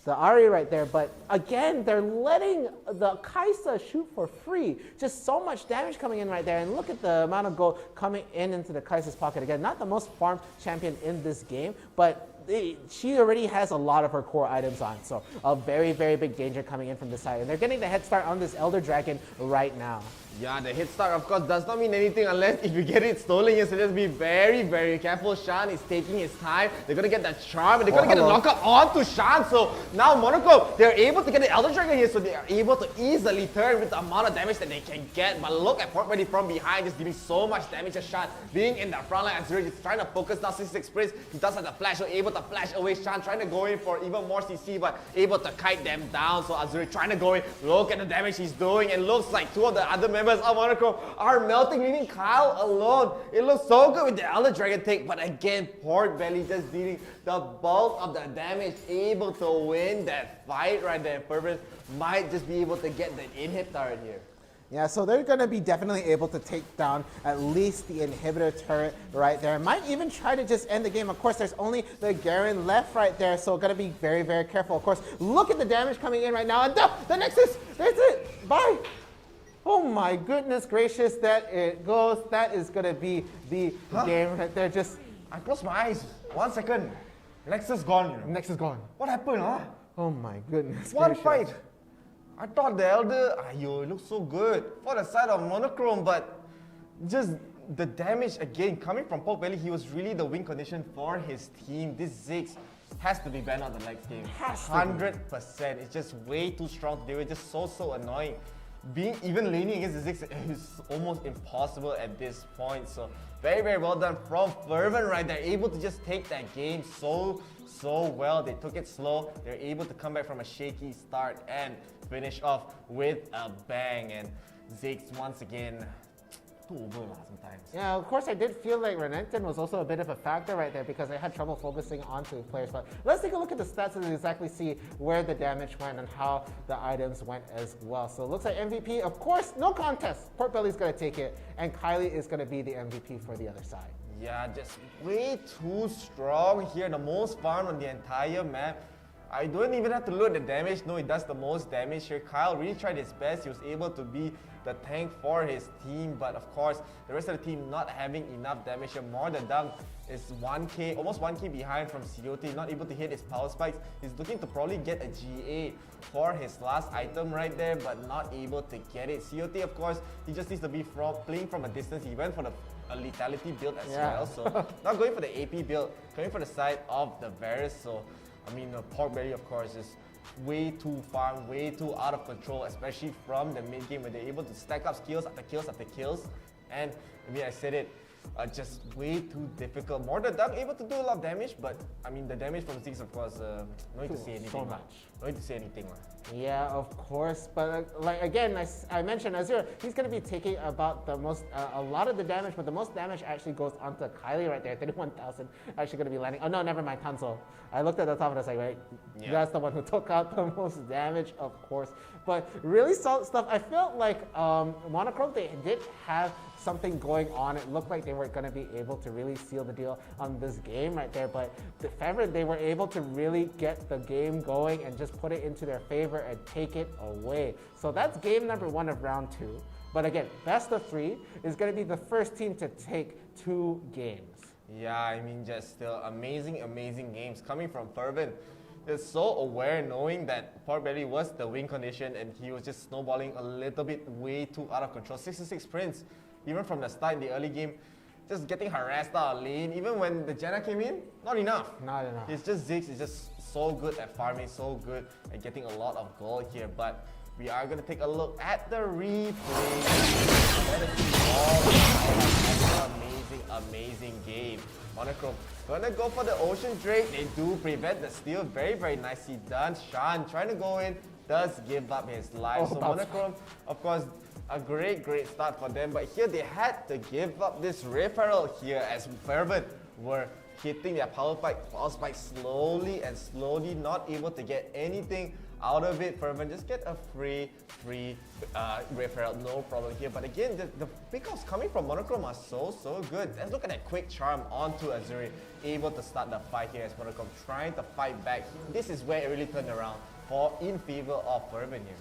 S: Ahri right there. But again, they're letting the Kai'Sa shoot for free. Just so much damage coming in right there. And look at the amount of gold coming into the Kai'Sa's pocket. Again, not the most farmed champion in this game, but she already has a lot of her core items on, so a very, very big danger coming in from this side. And they're getting the head start on this Elder Dragon right now.
R: Yeah, the hit start of course does not mean anything unless if you get it stolen here, so just be very, very careful. Shan is taking his time. They're going to get that charm, and they're going to get a knockup onto Shan. So now Monochrome, they're able to get the Elder Dragon here, so they are able to easily turn with the amount of damage that they can get. But look at Pork Belly from behind, just dealing so much damage to Shan. Being in the front line, Azuri just trying to focus now 66 Prince. He does have the flash, so able to flash away Shan, trying to go in for even more CC, but able to kite them down. So Azuri trying to go in. Look at the damage he's doing, and looks like 2 of the other members of Monochrome are melting, leaving Kyle alone. It looks so good with the Elder Dragon take, but again, Pork Belly just dealing the bulk of the damage, able to win that fight right there. Fervent might just be able to get the inhib turret here.
S: Yeah, so they're going to be definitely able to take down at least the inhibitor turret right there. Might even try to just end the game. Of course, there's only the Garen left right there, so got to be very, very careful. Of course, look at the damage coming in right now. And the Nexus, that's it. Bye. Oh my goodness gracious, that it goes. That is going to be the game right there. Just,
R: I closed my eyes. 1 second. Nexus gone.
S: Nexus gone.
R: What happened, huh?
S: Oh my goodness
R: One
S: gracious.
R: fight. I thought the Elder, it looks so good for the side of Monochrome, but just the damage again coming from Pork Belly, he was really the win condition for his team. This Ziggs has to be banned on the next game. 100%. It's just way too strong to deal with, just so annoying. Being even laning against the Ziggs is almost impossible at this point. So very well done from Fervent right there, able to just take that game so well. They took it slow. They're able to come back from a shaky start and finish off with a bang. And Ziggs once again, too over sometimes.
S: Yeah, of course I did feel like Renekton was also a bit of a factor right there because I had trouble focusing onto players. But let's take a look at the stats and exactly see where the damage went and how the items went as well. So it looks like MVP, of course, no contest. Pork Belly's gonna take it, and 𝐿𝐲 is gonna be the MVP for the other side.
R: Yeah, just way too strong here. The most farm on the entire map. I don't even have to look at the damage. No, he does the most damage here. 𝐿𝐲 really tried his best. He was able to be the tank for his team, but of course, the rest of the team not having enough damage here. Mordadang is 1k, almost 1k behind from COT, not able to hit his power spikes. He's looking to probably get a GA for his last item right there, but not able to get it. COT, of course, he just needs to be playing from a distance. He went for the lethality build as well, so not going for the AP build, going for the side of the Varus. So I mean, Pork Belly, of course, is way too farm, way too out of control, especially from the mid game where they're able to stack up kills after kills after kills. And I mean, I said it, just way too difficult. Mordadang able to do a lot of damage, but I mean, the damage from Ziggs, of course, no need to say anything.
S: So much.
R: No need to say anything.
S: Yeah, of course, but like again, I mentioned Azure, he's going to be taking about the most, a lot of the damage, but the most damage actually goes onto 𝐿𝐲 right there. 31,000 actually going to be landing. Oh no, never mind, Tanso. I looked at the top and I was like, right, that's the one who took out the most damage, of course. But really solid stuff. I felt like Monochrome, they did have something going on. It looked like they were going to be able to really seal the deal on this game right there. But the Fervent, they were able to really get the game going and just put it into their favor and take it away. So that's game number 1 of round 2. But again, best of 3 is going to be the first team to take 2 games.
R: Yeah, I mean, just still amazing games coming from Fervent. They're so aware, knowing that Pork Belly was the win condition and he was just snowballing a little bit way too out of control. 66 Prince, even from the start in the early game, just getting harassed out of lane. Even when the Janna came in, not enough.
S: Not enough.
R: It's just Ziggs is just so good at farming, so good at getting a lot of gold here. But we are going to take a look at the replay. Let us see all the amazing game. Monochrome gonna go for the Ocean Drake. They do prevent the steal. Very nicely done. Shan trying to go in, does give up his life. So Monochrome, of course, a great start for them. But here they had to give up this Referral here as Fervent were hitting their power spike slowly, not able to get anything out of it. Fervent just get a free referral, no problem here. But again, the pickups coming from Monochrome are so good. Let's look at that quick charm onto Azuri, able to start the fight here as Monochrome trying to fight back. This is where it really turned around in favor of Fervent here.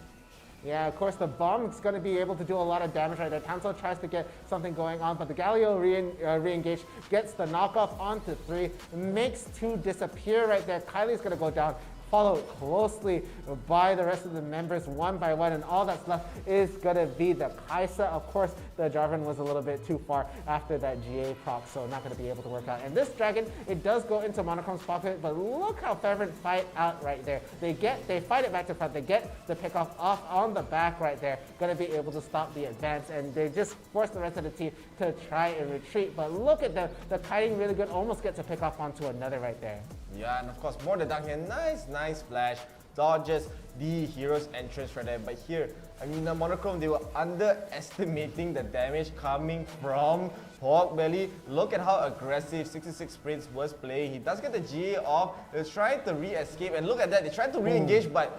S: Yeah, of course, the bomb is going to be able to do a lot of damage right there. Tanso tries to get something going on, but the Galio re-engage, gets the knockoff onto 3, makes 2 disappear right there. 𝐿𝐲 is going to go down, followed closely by the rest of the members one by one, and all that's left is going to be the Kai'Sa. Of course, the Jarvan was a little bit too far after that GA proc, so not going to be able to work out. And this Dragon, it does go into Monochrome's pocket, but look how Fervent fight out right there. They fight it back to front, they get the pick off on the back right there, going to be able to stop the advance, and they just force the rest of the team to try and retreat. But look at the kiting really good, almost gets a pick off onto another right there.
R: Yeah, and of course, Mordadang here, nice flash, dodges the hero's entrance right there. But here, I mean, the Monochrome, they were underestimating the damage coming from Pork Belly. Look at how aggressive 66 Prince was playing. He does get the GA off, he's trying to re-escape, and look at that, they tried to re-engage, but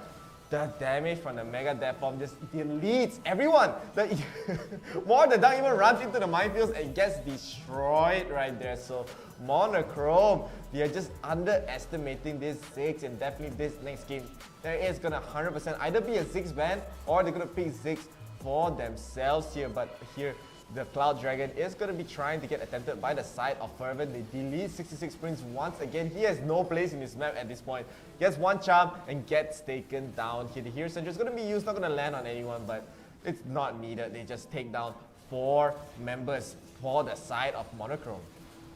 R: the damage from the Mega Death Bomb just deletes everyone. Mordadang even runs into the minefields and gets destroyed right there. So Monochrome, they are just underestimating this Ziggs, and definitely this next game, there is gonna 100% either be a Ziggs ban or they're gonna pick Ziggs for themselves here. But here, The Cloud Dragon is going to be trying to get attempted by the side of Fervent. They delete 66 Prince once again. He has no place in his map at this point. Gets one charm and gets taken down here. The Hero Sentry is going to be used, not going to land on anyone, but it's not needed. They just take down 4 members for the side of Monochrome.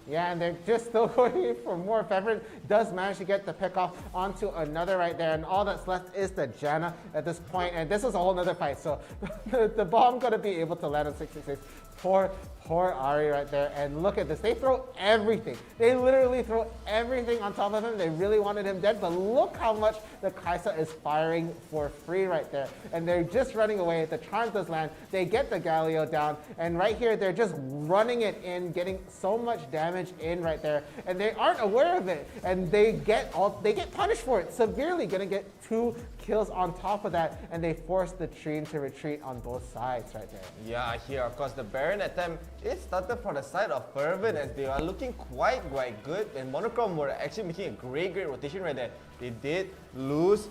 S: Yeah, and they're just still going for more. Fervent does manage to get the pick off onto another right there, and all that's left is the Janna at this point, and this is a whole nother fight, so the bomb gonna be able to land on 666. Poor Ahri right there, and look at this. They throw everything. They literally throw everything on top of him. They really wanted him dead, but look how much the Kaisa is firing for free right there. And they're just running away. The charm does land. They get the 𝐿𝐲𝐬𝐬 down, and right here, they're just running it in, getting so much damage in right there, and they aren't aware of it, and they get punished for it severely. Gonna get 2 kills on top of that, and they force the Trine to retreat on both sides right there.
R: Yeah, here, of course, the Baron attempt is started from the side of Fervent, as they are looking quite good, and Monochrome were actually making a great rotation right there. They did lose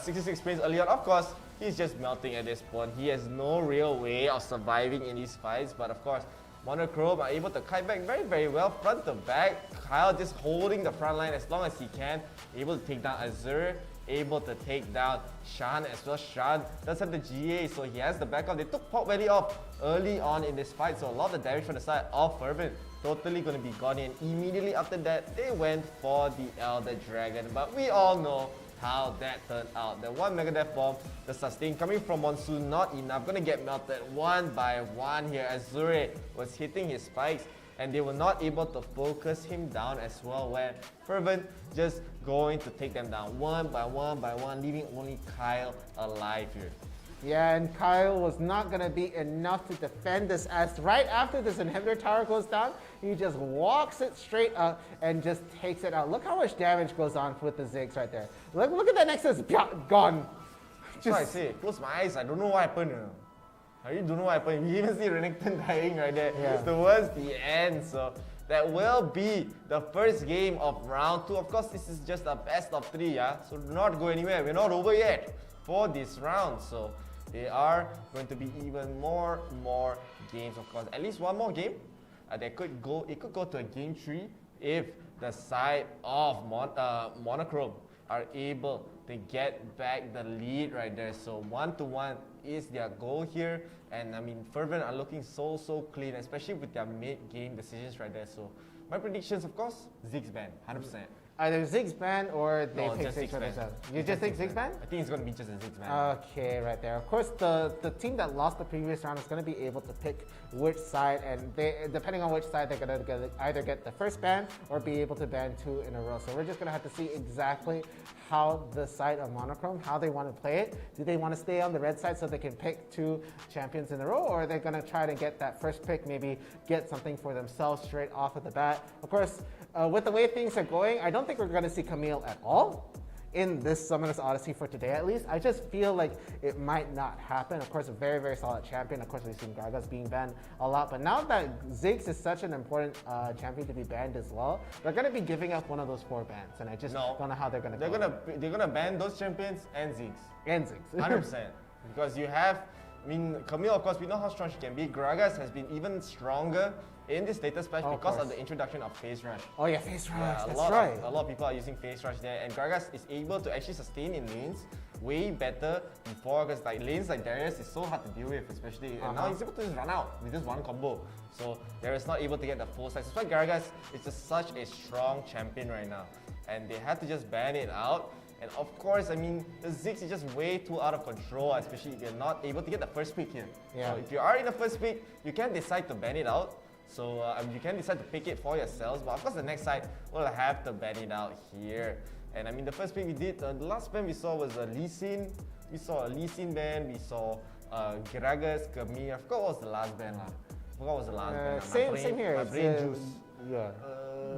R: 66 Prince early on. Of course, he's just melting at this point. He has no real way of surviving in these fights, but of course, Monochrome are able to kite back very well, front to back. Kyle just holding the front line as long as he can, able to take down Azure, able to take down Shan as well. Shan does have the GA, so he has the backup. They took Pop Valley off early on in this fight, so a lot of damage from the side of Fervent totally going to be gone in. Immediately after that, they went for the Elder Dragon, but we all know how that turned out. The 1 Mega Death Bomb, the sustain coming from Monsoon, not enough. Gonna get melted one by one here. Azure was hitting his spikes, and they were not able to focus him down as well, where Fervent just going to take them down one by one, leaving only Kyle alive here.
S: Yeah, and Kyle was not going to be enough to defend this, as right after this inhibitor tower goes down, he just walks it straight up and just takes it out. Look how much damage goes on with the Ziggs right there. Look at that Nexus, gone.
R: Just, I say, close my eyes, I don't know what happened. I really don't know what happened. We even see Renekton dying right there towards the end. So that will be the first game of round 2. Of course, this is just a best of 3, yeah? So do not go anywhere. We're not over yet for this round. So there are going to be even more games, of course. At least one more game. It could go to a game 3 if the side of Monochrome are able to get back the lead right there. So 1-1 is their goal here, and I mean Fervent are looking so clean, especially with their mid-game decisions right there. So my predictions, of course, Ziggs ban, 100%.
S: Either Ziggs ban or they
R: no,
S: pick Ziggs for themselves. You just think Ziggs ban?
R: I think it's going to be just a Ziggs ban.
S: Okay, right there. Of course, the team that lost the previous round is going to be able to pick which side, and they, depending on which side, they're going to either get the first ban or be able to ban 2 in a row. So we're just going to have to see exactly how the side of Monochrome, how they want to play it. Do they want to stay on the red side so they can pick 2 champions in a row, or are they going to try to get that first pick, maybe get something for themselves straight off of the bat? Of course, with the way things are going, I don't think we're going to see Camille at all in this Summoners Odyssey for today, at least. I just feel like it might not happen. Of course, a very solid champion. Of course, we've seen Gragas being banned a lot, but now that Ziggs is such an important champion to be banned as well, they're going to be giving up one of those 4 bans, and I just don't know how they're going to
R: They're going to ban those champions and Ziggs.
S: And Ziggs.
R: 100%. Because you have, I mean, Camille, of course, we know how strong she can be. Gragas has been even stronger in this latest patch because of the introduction of Phase Rush.
S: Oh yeah, Phase Rush,
R: yeah,
S: that's right.
R: A lot of people are using Phase Rush there, and Gragas is able to actually sustain in lanes way better before, because like lanes like Darius is so hard to deal with, especially, and now he's able to just run out with just one combo. So Darius not able to get the full size. That's why Gragas is just such a strong champion right now, and they had to just ban it out. And of course, I mean, the Ziggs is just way too out of control, especially if you're not able to get the first pick here.
S: Yeah.
R: So if you are in the first pick, you can decide to ban it out. So you can decide to pick it for yourselves, but of course the next side will have to ban it out here. And I mean, the first pick we did, the last ban we saw was a 𝐿𝐿𝐻𝐶. We saw a 𝐿𝐿𝐻𝐶 ban, we saw Gragas, 𝐶𝐞𝐫𝐬. I forgot what was the last ban.
S: Same here.
R: My brain juice.
S: Yeah.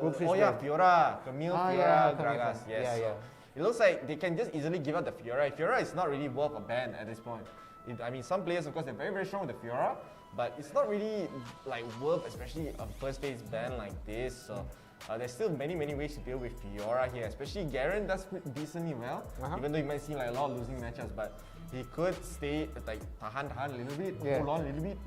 R: Oh yeah, Fiora, 𝐶𝐞𝐫𝐬, Fiora, Gragas. Yes.
S: Yeah.
R: It looks like they can just easily give out the Fiora. Fiora is not really worth a ban at this point. I mean, some players, of course, they're very strong with the Fiora, but it's not really like worth, especially a first phase ban like this. So there's still many ways to deal with Fiora here, especially Garen does decently well, even though it might seem like a lot of losing matchups, but he could stay like tahan a little bit, hold on a little bit,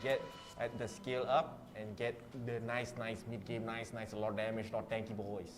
R: get at the scale up and get the nice mid game, nice a lot of damage, a lot of tanky boys.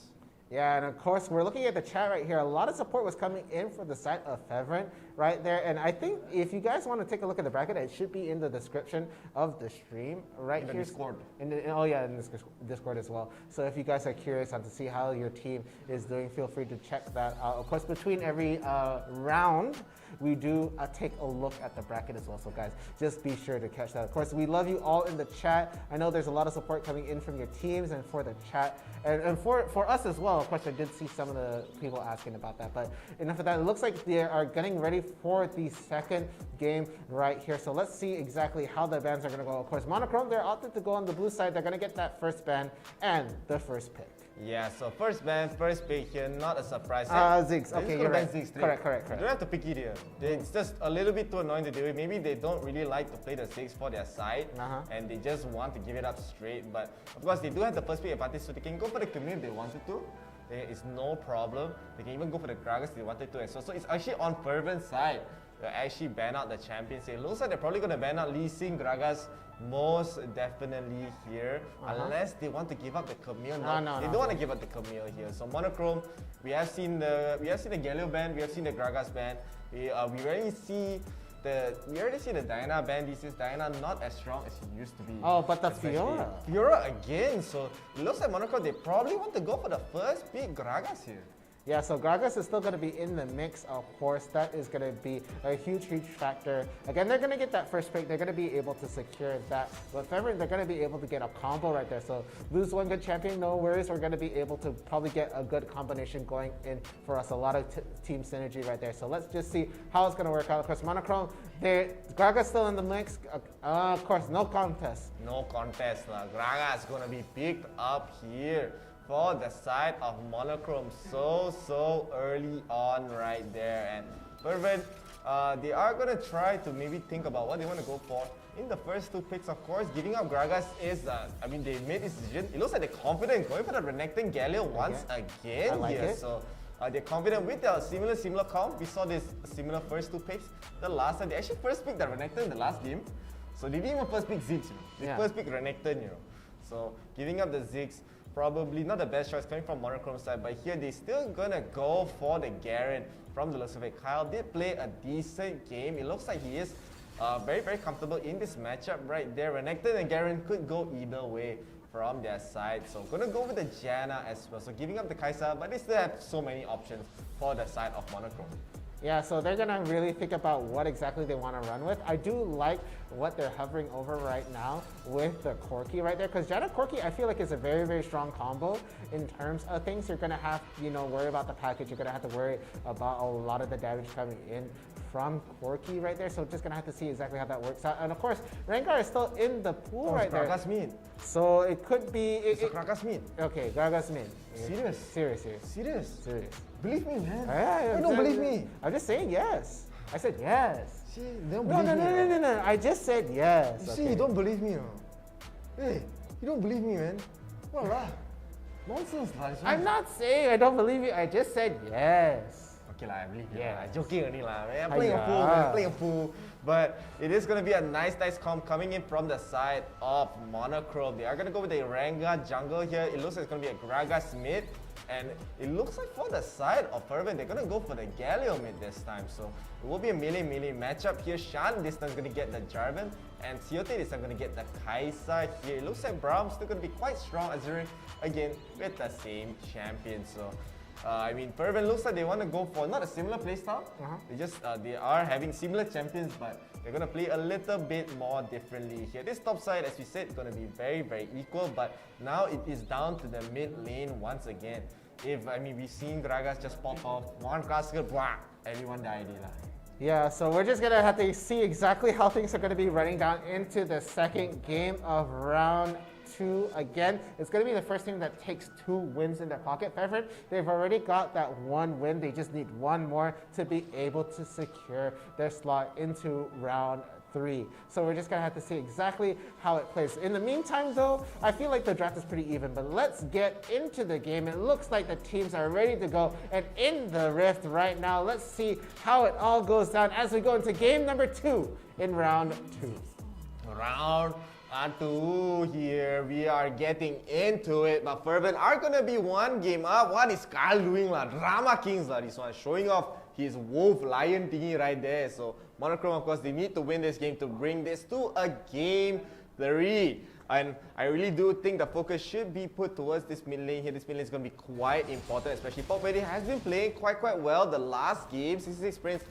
S: Yeah, and of course, we're looking at the chat right here. A lot of support was coming in for the side of Fevrin right there. And I think if you guys want to take a look at the bracket, it should be in the description of the stream right here.
R: Discord.
S: In the Discord as well. So if you guys are curious on to see how your team is doing, feel free to check that out. Of course, between every round, we do take a look at the bracket as well. So guys, just be sure to catch that. Of course, we love you all in the chat. I know there's a lot of support coming in from your teams and for the chat. And for us as well. Of course, I did see some of the people asking about that. But enough of that. It looks like they are getting ready for the second game right here. So let's see exactly how the bans are going to go. Of course, Monochrome, they're opted to go on the blue side. They're going to get that first ban and the first pick.
R: Yeah, so first ban, first pick here, not a surprise.
S: Ziggs, okay, you're right.
R: Ziggs,
S: correct.
R: You don't have to pick it here. It's just a little bit too annoying to deal with. Maybe they don't really like to play the Ziggs for their side, and they just want to give it up straight. But of course, they do have the first pick advantage, so they can go for the 𝐿𝐴 if they wanted to. It's no problem. They can even go for the Gragas if they wanted to as well. So it's actually on Fervent's side. They'll actually ban out the champions. It looks like they're probably going to ban out Lee Sin, Gragas, most definitely here, unless they want to give up the 𝐿𝐴. They don't want to give up the 𝐿𝐴 here. So Monochrome, we have seen the 𝐿𝐴 ban, we have seen the Gragas ban. We already see the Diana ban. This is Diana not as strong as she used to be.
S: Oh, but that's Fiora.
R: Fiora again. So it looks like Monochrome, they probably want to go for the first big Gragas here.
S: Yeah, so Gragas is still going to be in the mix, of course. That is going to be a huge factor. Again, they're going to get that first pick. They're going to be able to secure that. But Fevrin, they're going to be able to get a combo right there. So lose one good champion, no worries. We're going to be able to probably get a good combination going in for us. A lot of team synergy right there. So let's just see how it's going to work out. Of course, Monochrome, Gragas still in the mix. Of course, no contest.
R: No contest. Gragas is going to be picked up here for the side of Monochrome so early on right there. And Fervent, they are going to try to maybe think about what they want to go for. In the first two picks, of course, giving up Gragas is, they made this decision. It looks like they're confident going for the Renekton 𝐿𝐴 once again here. So they're confident with their similar comp. We saw this similar first two picks the last time. They actually first picked the Renekton in the last game. So they didn't even first pick Ziggs, They first picked Renekton, So giving up the Ziggs, probably not the best choice coming from Monochrome's side, but here they're still gonna go for the Garen from the looks of it. Kyle did play a decent game. It looks like he is very comfortable in this matchup right there. Renekton and Garen could go either way from their side. So gonna go with the Janna as well. So giving up the Kai'Sa, but they still have so many options for the side of Monochrome.
S: Yeah, so they're gonna really think about what exactly they want to run with. I do like what they're hovering over right now with the Corki right there, because Janna Corki I feel like is a very strong combo in terms of things. You're gonna have worry about the package. You're gonna have to worry about a lot of the damage coming in from Corki right there. So just gonna have to see exactly how that works out. And of course, Rengar is still in the pool right there.
R: Gragas mid.
S: So it could be.
R: It's a Gragas mid.
S: Okay, Gragas mid.
R: Serious. Believe me, man.
S: You
R: don't believe me.
S: I'm just saying yes. I said yes.
R: See, they don't believe me.
S: No. I just said yes.
R: You see, you don't believe me. Hey, you don't believe me, man. Voila. Nonsense, lah.
S: I'm not saying I don't believe you. I just said yes.
R: Okay, I believe you. Yeah. Joking only, lah. I'm playing a fool. But it is going to be a nice comp coming in from the side of Monochrome. They are going to go with a Rengar jungle here. It looks like it's going to be a Gragas mid. And it looks like for the side of Fervent, they're going to go for the 𝐿𝐴 mid this time. So it will be a melee matchup here. Shan this time is going to get the Jarvan. And Siote this time going to get the Kai'Sa here. It looks like Braum's still going to be quite strong, Azuri, again, with the same champion. So Fervent looks like they want to go for not a similar playstyle. They are having similar champions, but they're going to play a little bit more differently here. This top side, as we said, is going to be very equal, but now it is down to the mid lane once again. We've seen Gragas just pop off one classical, blah, everyone died.
S: Yeah, so we're just gonna have to see exactly how things are gonna be running down into the second game of round 2. Again, it's going to be the first team that takes 2 wins in their pocket. Fervent, they've already got that 1 win. They just need 1 more to be able to secure their slot into round 3. So we're just going to have to see exactly how it plays. In the meantime, though, I feel like the draft is pretty even, but let's get into the game. It looks like the teams are ready to go, and in the Rift right now, let's see how it all goes down as we go into game number 2 in round 2.
R: Round 2 here, we are getting into it, but Fervent are gonna be one game up. What is Kyle doing lah? Drama Kings lah, this one, showing off his wolf lion thingy right there. So Monochrome, of course, they need to win this game to bring this to a game 3. And I really do think the focus should be put towards this mid lane here. This mid lane is going to be quite important, especially Popedi has been playing quite well the last game. 66 Prince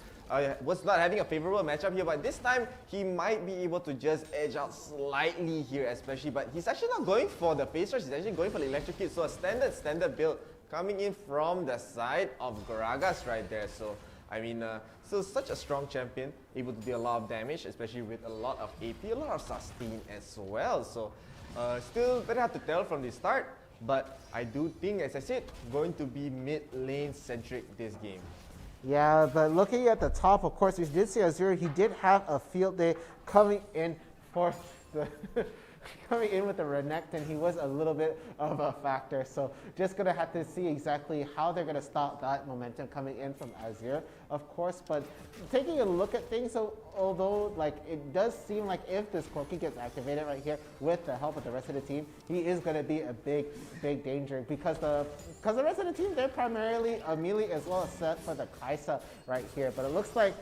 R: was not having a favorable matchup here, but this time he might be able to just edge out slightly here, especially. But he's actually not going for the face rush, he's actually going for the electrocute. So a standard build coming in from the side of Gragas right there. So I mean, so such a strong champion, able to do a lot of damage, especially with a lot of AP, a lot of sustain as well. So still very hard to tell from the start, but I do think, as I said, going to be mid lane centric this game.
S: Yeah, but looking at the top, of course, we did see Azure. He did have a field day coming in for the coming in with the Renekton. He was a little bit of a factor, so just gonna have to see exactly how they're gonna stop that momentum coming in from Azure, of course. But taking a look at things, so although like it does seem like if this Corki gets activated right here with the help of the rest of the team, he is gonna be a big danger because the rest of the team, they're primarily a melee as well as set for the Kai'Sa right here. But it looks like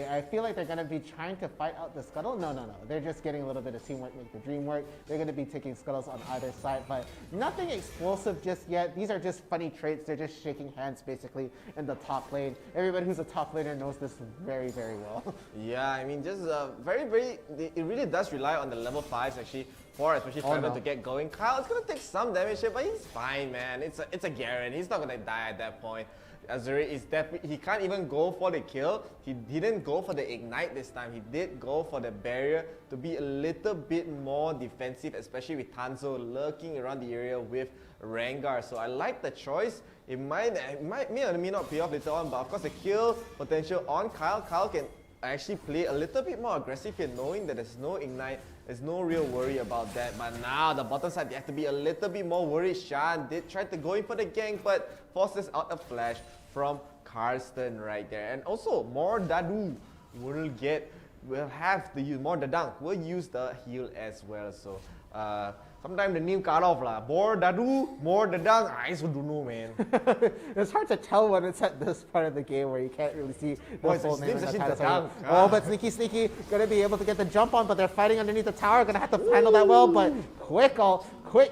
S: I feel like they're gonna be trying to fight out the Scuttle. No, they're just getting a little bit of teamwork, make the dream work. They're going to be taking Scuttles on either side, but nothing explosive just yet. These are just funny traits. They're just shaking hands basically in the top lane. Everybody who's a top laner knows this very well.
R: Yeah, I mean, just it really does rely on the level 5s actually, especially for him to get going. Kyle, it's going to take some damage here, but he's fine, man. It's a Garen. He's not going to die at that point. Azure is definitely, he can't even go for the kill. He didn't go for the ignite this time. He did go for the barrier to be a little bit more defensive, especially with Tanzo lurking around the area with Rengar. So I like the choice. It may not pay off later on, but of course the kill potential on Kyle. Kyle can actually play a little bit more aggressive here, knowing that there's no ignite. There's no real worry about that. But now the bottom side, they have to be a little bit more worried. Shan did try to go in for the gank, but forces out a flash from Karsten right there. And also, more Dadu will have to use more Dadang. Will use the heal as well. So sometimes the name cut off lah. More Dadu, more Dadang. I also don't know, man.
S: It's hard to tell when it's at this part of the game where you can't really see the full name of the title. Oh, but Sneaky gonna be able to get the jump on, but they're fighting underneath the tower. Gonna have to handle that well, but quick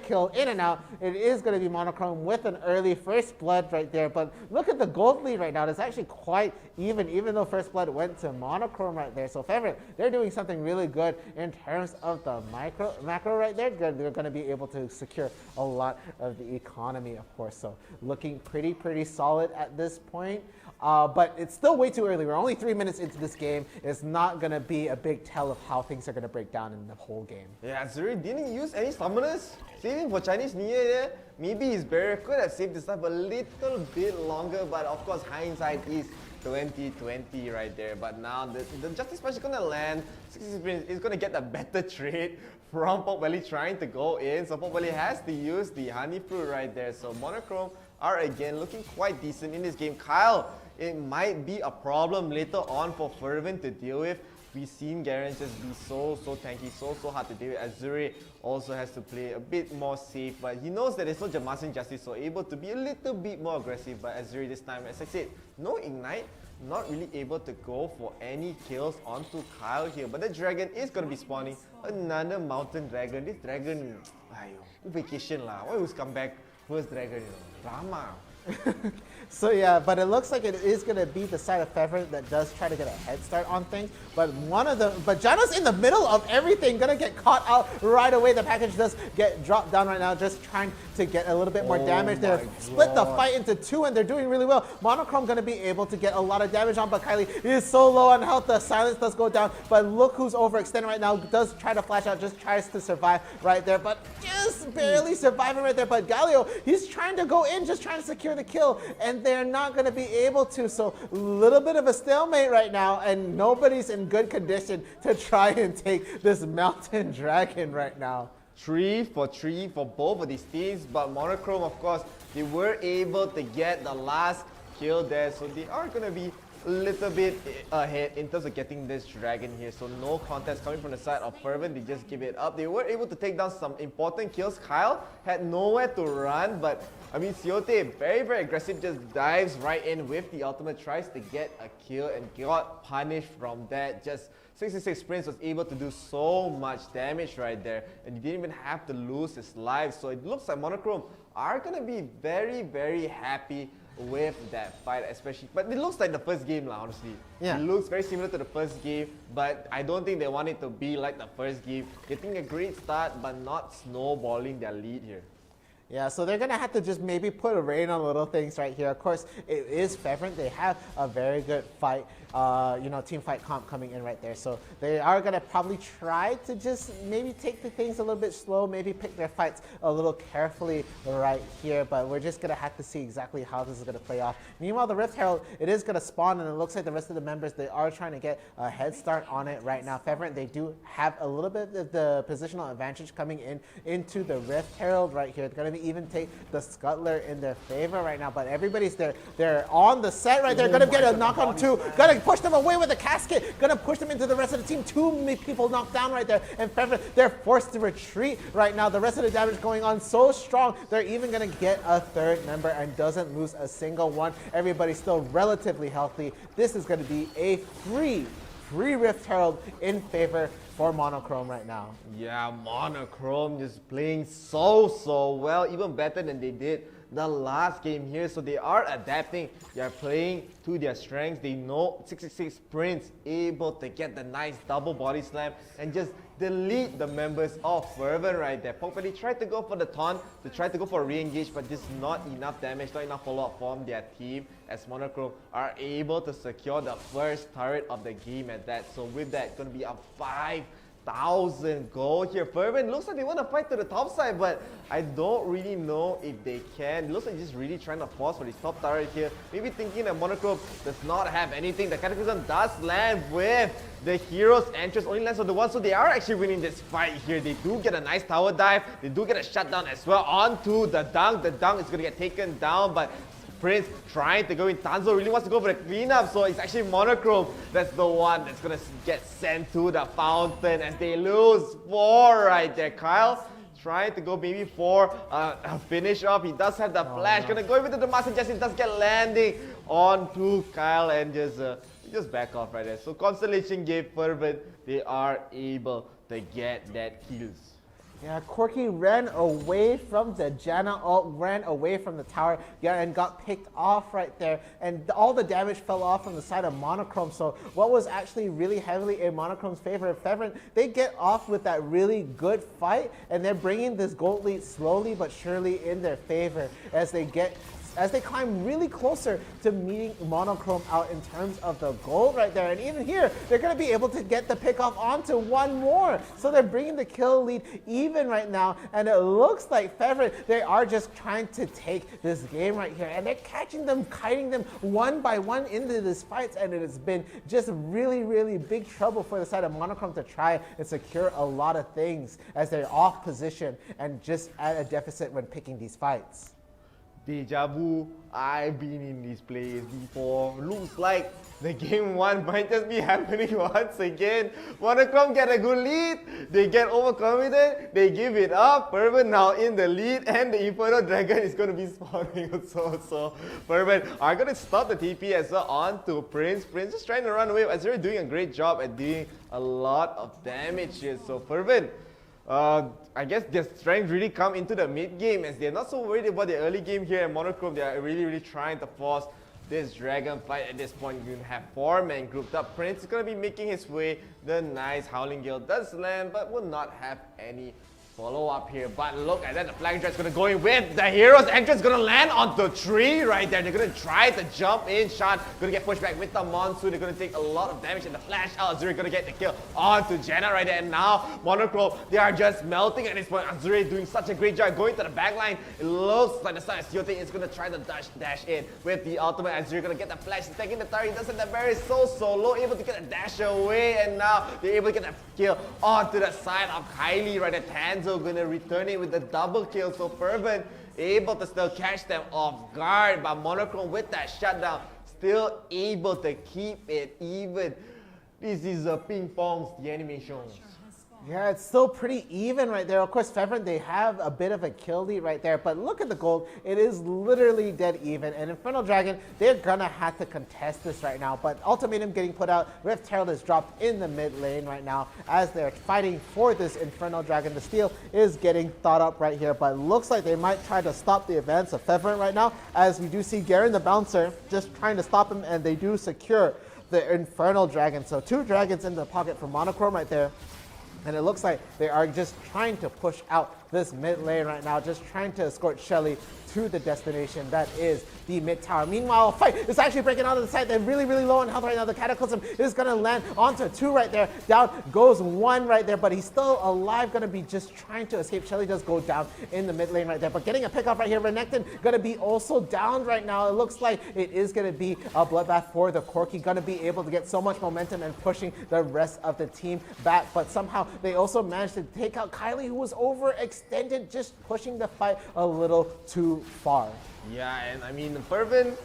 S: kill in and out. It is going to be Monochrome with an early first blood right there. But look at the gold lead right now. It's actually quite even though first blood went to Monochrome right there. So Favorite, they're doing something really good in terms of the macro right there. They're going to be able to secure a lot of the economy, of course. So looking pretty solid at this point. But it's still way too early. We're only 3 minutes into this game. It's not going to be a big tell of how things are going to break down in the whole game.
R: Yeah, Zuri didn't use any summoners. Saving for Chinese New Year there. Maybe his barrier could have saved this stuff a little bit longer, but of course hindsight is 2020 right there. But now the Justice Punch is going to land. 60 Sprint is going to get a better trade from Pop Valley trying to go in. So Pop Valley has to use the Honey Fruit right there. So Monochrome are again looking quite decent in this game. Kyle, it might be a problem later on for Fervent to deal with. We've seen Garen just be so tanky, so hard to deal with. Azure also has to play a bit more safe, but he knows that there's no Jamasin Justice, so able to be a little bit more aggressive. But Azure this time, as I said, no ignite, not really able to go for any kills onto Kyle here. But the dragon is going to be spawning another mountain dragon. This dragon, vacation lah. Why always come back first dragon? Drama.
S: So yeah, but it looks like it is going to be the side of Favorite that does try to get a head start on things. But Jano's in the middle of everything, going to get caught out right away. The package does get dropped down right now, just trying to get a little bit more damage. They're split the fight into two, and they're doing really well. Monochrome going to be able to get a lot of damage on, but Kylie is so low on health. The silence does go down, but look who's overextended right now. Does try to flash out, just tries to survive right there, but just barely surviving right there. But Galio, he's trying to go in, just trying to secure secure the kill, and they're not going to be able to. So a little bit of a stalemate right now, and nobody's in good condition to try and take this mountain dragon right now.
R: 3 for 3 for both of these teams, but Monochrome, of course, they were able to get the last kill there, so they are going to be a little bit ahead in terms of getting this dragon here. So no contest coming from the side of Fervent, they just give it up. They were able to take down some important kills. Kyle had nowhere to run, but I mean, 𝐤𝐤, very aggressive, just dives right in with the ultimate, tries to get a kill and got punished from that. Just 66 Prince was able to do so much damage right there, and he didn't even have to lose his life. So it looks like Monochrome are going to be very happy with that fight, especially. But it looks like the first game, honestly.
S: Yeah.
R: It looks very similar to the first game, but I don't think they want it to be like the first game. Getting a great start, but not snowballing their lead here.
S: Yeah, so they're going to have to just maybe put a rein on little things right here. Of course, it is Fervent. They have a very good fight, team fight comp coming in right there. So they are going to probably try to just maybe take the things a little bit slow, maybe pick their fights a little carefully right here. But we're just going to have to see exactly how this is going to play off. Meanwhile, the Rift Herald, it is going to spawn, and it looks like the rest of the members, they are trying to get a head start on it right now. Fervent, they do have a little bit of the positional advantage coming into the Rift Herald right here. It's going to be even take the Scuttler in their favor right now, but everybody's there. They're on the set right there. Gonna get a knock on 2. Gonna push them away with a casket. Gonna push them into the rest of the team. 2 people knocked down right there, and they're forced to retreat right now. The rest of the damage going on so strong. They're even gonna get a third member and doesn't lose a single one. Everybody's still relatively healthy. This is gonna be a free Rift Herald in favor for Monochrome right now.
R: Yeah, Monochrome just playing so well, even better than they did the last game here. So they are adapting, they are playing to their strengths. They know 66 Prince able to get the nice double body slam and just delete the members of Fervent right there. Pokpally tried to go for the taunt, to try to go for a re-engage, but just not enough damage, not enough follow-up from their team, as Monochrome are able to secure the first turret of the game at that. So with that, going to be a 5,000 gold here. Fervent looks like they want to fight to the top side, but I don't really know if they can. It looks like just really trying to force for this top turret here. Maybe thinking that Monochrome does not have anything. The Cataclysm does land with the hero's entrance, only lands on the one, so they are actually winning this fight here. They do get a nice tower dive. They do get a shutdown as well onto the dunk. The dunk is going to get taken down, but Prince trying to go in. Tanzo really wants to go for the cleanup, so it's actually Monochrome that's the one that's going to get sent to the fountain as they lose 4 right there. Kyle trying to go maybe for a finish off. He does have the flash. Gonna go into the Master Justin, does get landing onto Kyle and just back off right there. So Constellation gave Fervent, they are able to get that kills.
S: Yeah, 𝐿𝐼 ran away from the Janna ult, ran away from the tower, and got picked off right there. And all the damage fell off from the side of Monochrome. So what was actually really heavily in Monochrome's favor, Fervent, they get off with that really good fight, and they're bringing this gold lead slowly but surely in their favor as they climb really closer to meeting Monochrome out in terms of the gold right there. And even here, they're going to be able to get the pick off onto one more. So they're bringing the kill lead even right now. And it looks like Fervent, they are just trying to take this game right here. And they're catching them, kiting them one by one into this fight. And it has been just really big trouble for the side of Monochrome to try and secure a lot of things as they're off position and just at a deficit when picking these fights.
R: Deja vu, I've been in this place before. Looks like the game 1 might just be happening once again. Monochrome get a good lead, they get overconfident, they give it up. Fervent now in the lead, and the Inferno Dragon is going to be spawning also. So Fervent are going to stop the TP as well onto Prince. Prince is trying to run away as they're doing a great job at doing a lot of damage here. So Fervent, I guess their strength really come into the mid game as they're not so worried about the early game here. And Monochrome, they are really trying to force this dragon fight at this point. You have 4 men grouped up. Prince is going to be making his way. The nice Howling Gale does land, but will not have any follow up here, but look at that, the flag is gonna go in with the hero's entrance, gonna land on the tree right there. They're gonna try to jump in. Sean gonna get pushed back with the monsoon. They're gonna take a lot of damage, and the flash out. Azuri gonna get the kill onto Jenna right there, and now Monochrome, they are just melting at this point. Azuri doing such a great job going to the back line. It looks like the side of Siote is gonna try to dash in with the ultimate. Azuri gonna get the flash, taking the turret. He doesn't have the berry, so low, able to get a dash away, and now they're able to get the kill onto the side of Kylie right there. Tanzo gonna return it with the double kill, so Fervent able to still catch them off guard, but Monochrome with that shutdown still able to keep it even. This is a ping pong's the animation.
S: Yeah, it's still pretty even right there. Of course, Fervent, they have a bit of a kill lead right there, but look at the gold. It is literally dead even, and Infernal Dragon, they're gonna have to contest this right now, but Ultimatum getting put out. Rift Herald is dropped in the mid lane right now as they're fighting for this Infernal Dragon. The steal is getting thought up right here, but looks like they might try to stop the advance of Fervent right now, as we do see Garen the Bouncer just trying to stop him, and they do secure the Infernal Dragon. So 2 dragons in the pocket for Monochrome right there. And it looks like they are just trying to push out this mid lane right now, just trying to escort Shelly to the destination that is the mid tower. Meanwhile, fight is actually breaking out of the side. They're really low on health right now. The Cataclysm is going to land onto 2 right there. Down goes 1 right there, but he's still alive, going to be just trying to escape. Shelly does go down in the mid lane right there, but getting a pick off right here. Renekton going to be also down right now. It looks like it is going to be a bloodbath for the Corki. Going to be able to get so much momentum and pushing the rest of the team back, but somehow they also managed to take out Kylie, who was overextended, just pushing the fight a little too far.
R: Yeah, and I mean, Fervent,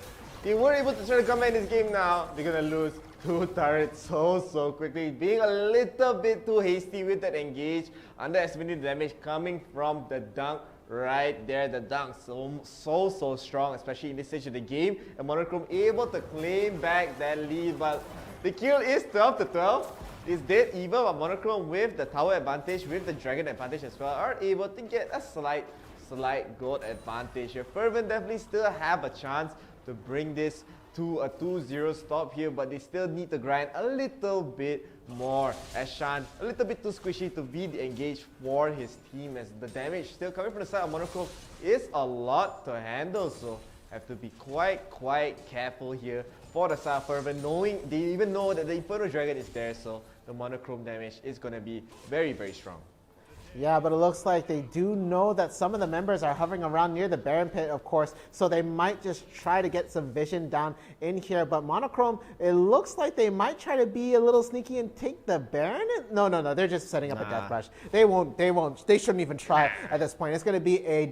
R: they were able to try to come back in this game now. They're gonna lose 2 turrets so quickly, being a little bit too hasty with that engage, underestimating the damage coming from the dunk right there. The dunk so strong, especially in this stage of the game, and Monochrome able to claim back that lead, but the kill is 12-12. It's dead even, but Monochrome with the tower advantage, with the dragon advantage as well, are able to get a slight gold advantage here. Fervent definitely still have a chance to bring this to a 2-0 stop here, but they still need to grind a little bit more, as Shan a little bit too squishy to be the engage for his team, as the damage still coming from the side of Monochrome is a lot to handle, so have to be quite careful here for the side of Fervent, knowing they even know that the Infernal Dragon is there, so the Monochrome damage is going to be very strong.
S: Yeah, but it looks like they do know that some of the members are hovering around near the Baron Pit, of course, so they might just try to get some vision down in here. But Monochrome, it looks like they might try to be a little sneaky and take the Baron. No, they're just setting up a Death Rush. They shouldn't even try at this point. It's going to be a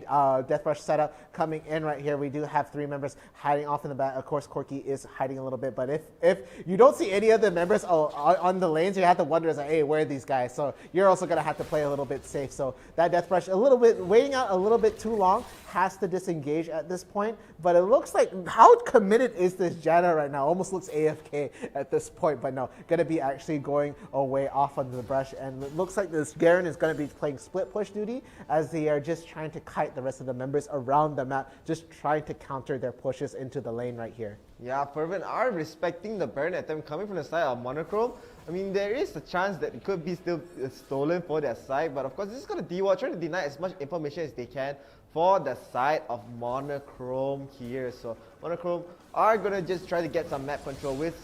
S: Death Rush setup coming in right here. We do have 3 members hiding off in the back. Of course, Corki is hiding a little bit, but if you don't see any of the members on the lanes, you have to wonder, hey, where are these guys? So you're also going to have to play a little bit safe. So that Death Rush waiting out a little bit too long, has to disengage at this point. But it looks like, how committed is this Janna right now? Almost looks AFK at this point, but no, gonna be actually going away off onto the brush. And it looks like this Garen is gonna be playing split push duty, as they are just trying to kite the rest of the members around the map, just trying to counter their pushes into the lane right here.
R: Yeah, Fervent are respecting the Baron attempt coming from the side of Monochrome. I mean, there is a chance that it could be still stolen for their side, but of course this is going to D-Wall, trying to deny as much information as they can for the side of Monochrome here. So Monochrome are going to just try to get some map control with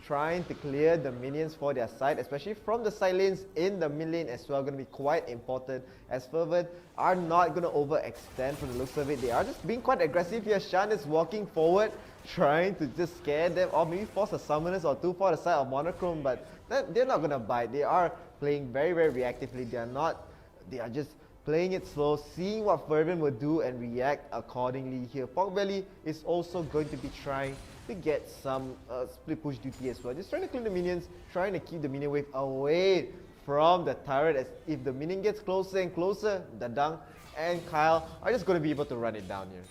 R: trying to clear the minions for their side, especially from the side lanes in the mid lane as well. Going to be quite important, as Fervent are not going to overextend from the looks of it. They are just being quite aggressive here. Shan is walking forward, trying to just scare them, or maybe force a summoners or 2 for the side of Monochrome, but they're not going to bite. They are playing very reactively. They are just playing it slow, seeing what Fervent will do and react accordingly here. Porkbelly is also going to be trying to get some split push duty as well. Just trying to clean the minions, trying to keep the minion wave away from the turret, as if the minion gets closer and closer, the Dunk and Kyle are just going to be able to run it down here.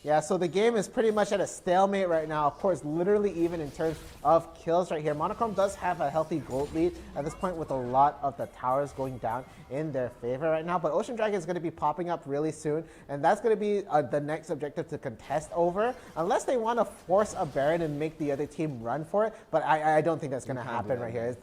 S: Yeah, so the game is pretty much at a stalemate right now. Of course, literally even in terms of kills right here. Monochrome does have a healthy gold lead at this point with a lot of the towers going down in their favor right now. But Ocean Dragon is going to be popping up really soon, and that's going to be the next objective to contest over, unless they want to force a Baron and make the other team run for it. But I don't think that's going to happen right here.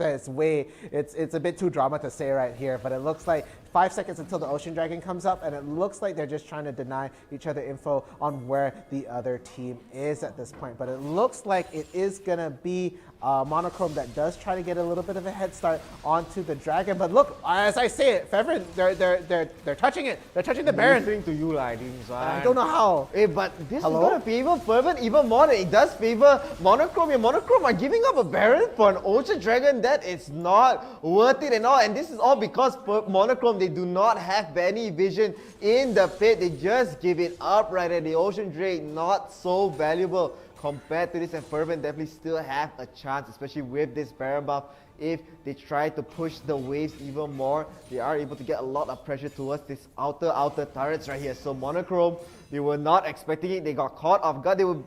S: It's a bit too drama to say right here, but it looks like 5 seconds until the Ocean Dragon comes up, and it looks like they're just trying to deny each other info on where the other team is at this point. But it looks like it is going to be Monochrome that does try to get a little bit of a head start onto the Dragon. But look, as I say it, Fevrin, they're touching it. They're touching the Baron.
R: Listening to you, I think.
S: I don't know how.
R: Hey, but this is going to favor Fervent even more than it does favor Monochrome. And Monochrome are giving up a Baron for an Ocean Dragon. That is not worth it at all. And this is all because Monochrome, they do not have any vision in the pit. They just give it up right at the Ocean Drake. Not so valuable compared to this, and Fervent definitely still have a chance, especially with this Baron buff. If they try to push the waves even more, they are able to get a lot of pressure towards this outer turrets right here. So Monochrome, they were not expecting it. They got caught off guard. They would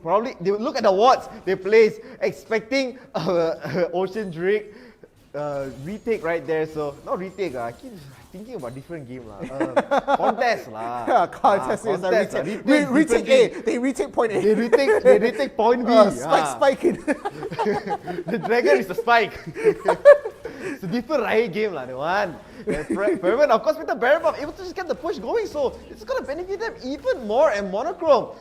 R: look at the wards they placed, expecting Ocean Drake retake right there. So not retake. I keep thinking about different game contest
S: Contest is a retake. Retake A. They retake point A.
R: They retake point B.
S: Spiking.
R: The dragon is a spike. It's a different riot game the one. Fervent, of course, with the Baron buff, able to just get the push going, so it's gonna benefit them even more. And Monochrome,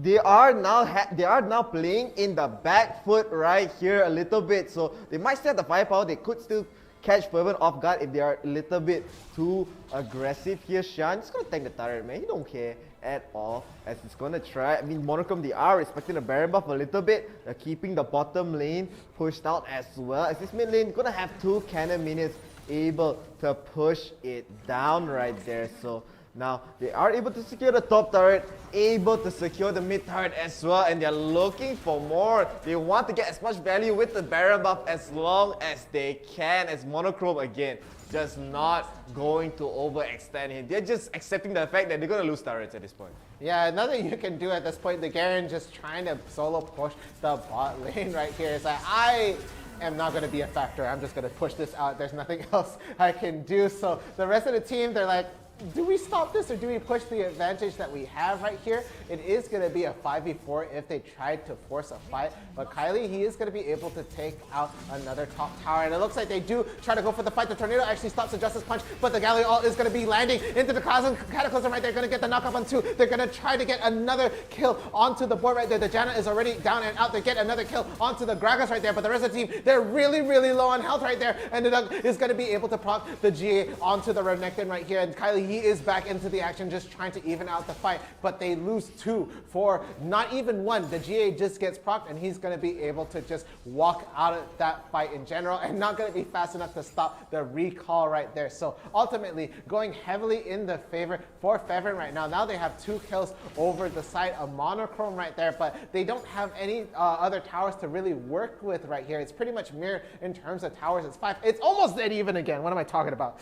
R: they are now playing in the back foot right here a little bit, so they might still have the firepower. They could still catch Fervent off guard if they are a little bit too aggressive here. Shan just gonna tank the turret, man. He don't care at all, as it's gonna try. I mean, Monochrome, they are respecting the Baron buff a little bit. They're keeping the bottom lane pushed out as well, as this mid lane gonna have 2 cannon minions able to push it down right there. So now they are able to secure the top turret, able to secure the mid turret as well, and they're looking for more. They want to get as much value with the Baron buff as long as they can, as Monochrome again just not going to overextend him. They're just accepting the fact that they're going to lose turrets at this point.
S: Yeah, nothing you can do at this point. The Garen just trying to solo push the bot lane right here. It's like, I am not going to be a factor. I'm just going to push this out. There's nothing else I can do. So the rest of the team, they're like, do we stop this or do we push the advantage that we have right here? It is going to be a 5v4 if they tried to force a fight. But Kylie, he is going to be able to take out another top tower. And it looks like they do try to go for the fight. The Tornado actually stops the Justice Punch, but the Gallery Ult is going to be landing into the Cataclysm right there. Going to get the knock up on 2. They're going to try to get another kill onto the board right there. The Janna is already down and out. They get another kill onto the Gragas right there. But the rest of the team, they're really, really low on health right there. And the Doug is going to be able to proc the GA onto the Renekton right here. And Kylie, he is back into the action, just trying to even out the fight, but they lose 2 for not even 1. The GA just gets procced, and he's going to be able to just walk out of that fight in general, and not going to be fast enough to stop the recall right there. So ultimately, going heavily in the favor for Fevrin right now. Now they have 2 kills over the side of Monochrome right there, but they don't have any other towers to really work with right here. It's pretty much mirror in terms of towers. It's 5. It's almost dead even again. What am I talking about?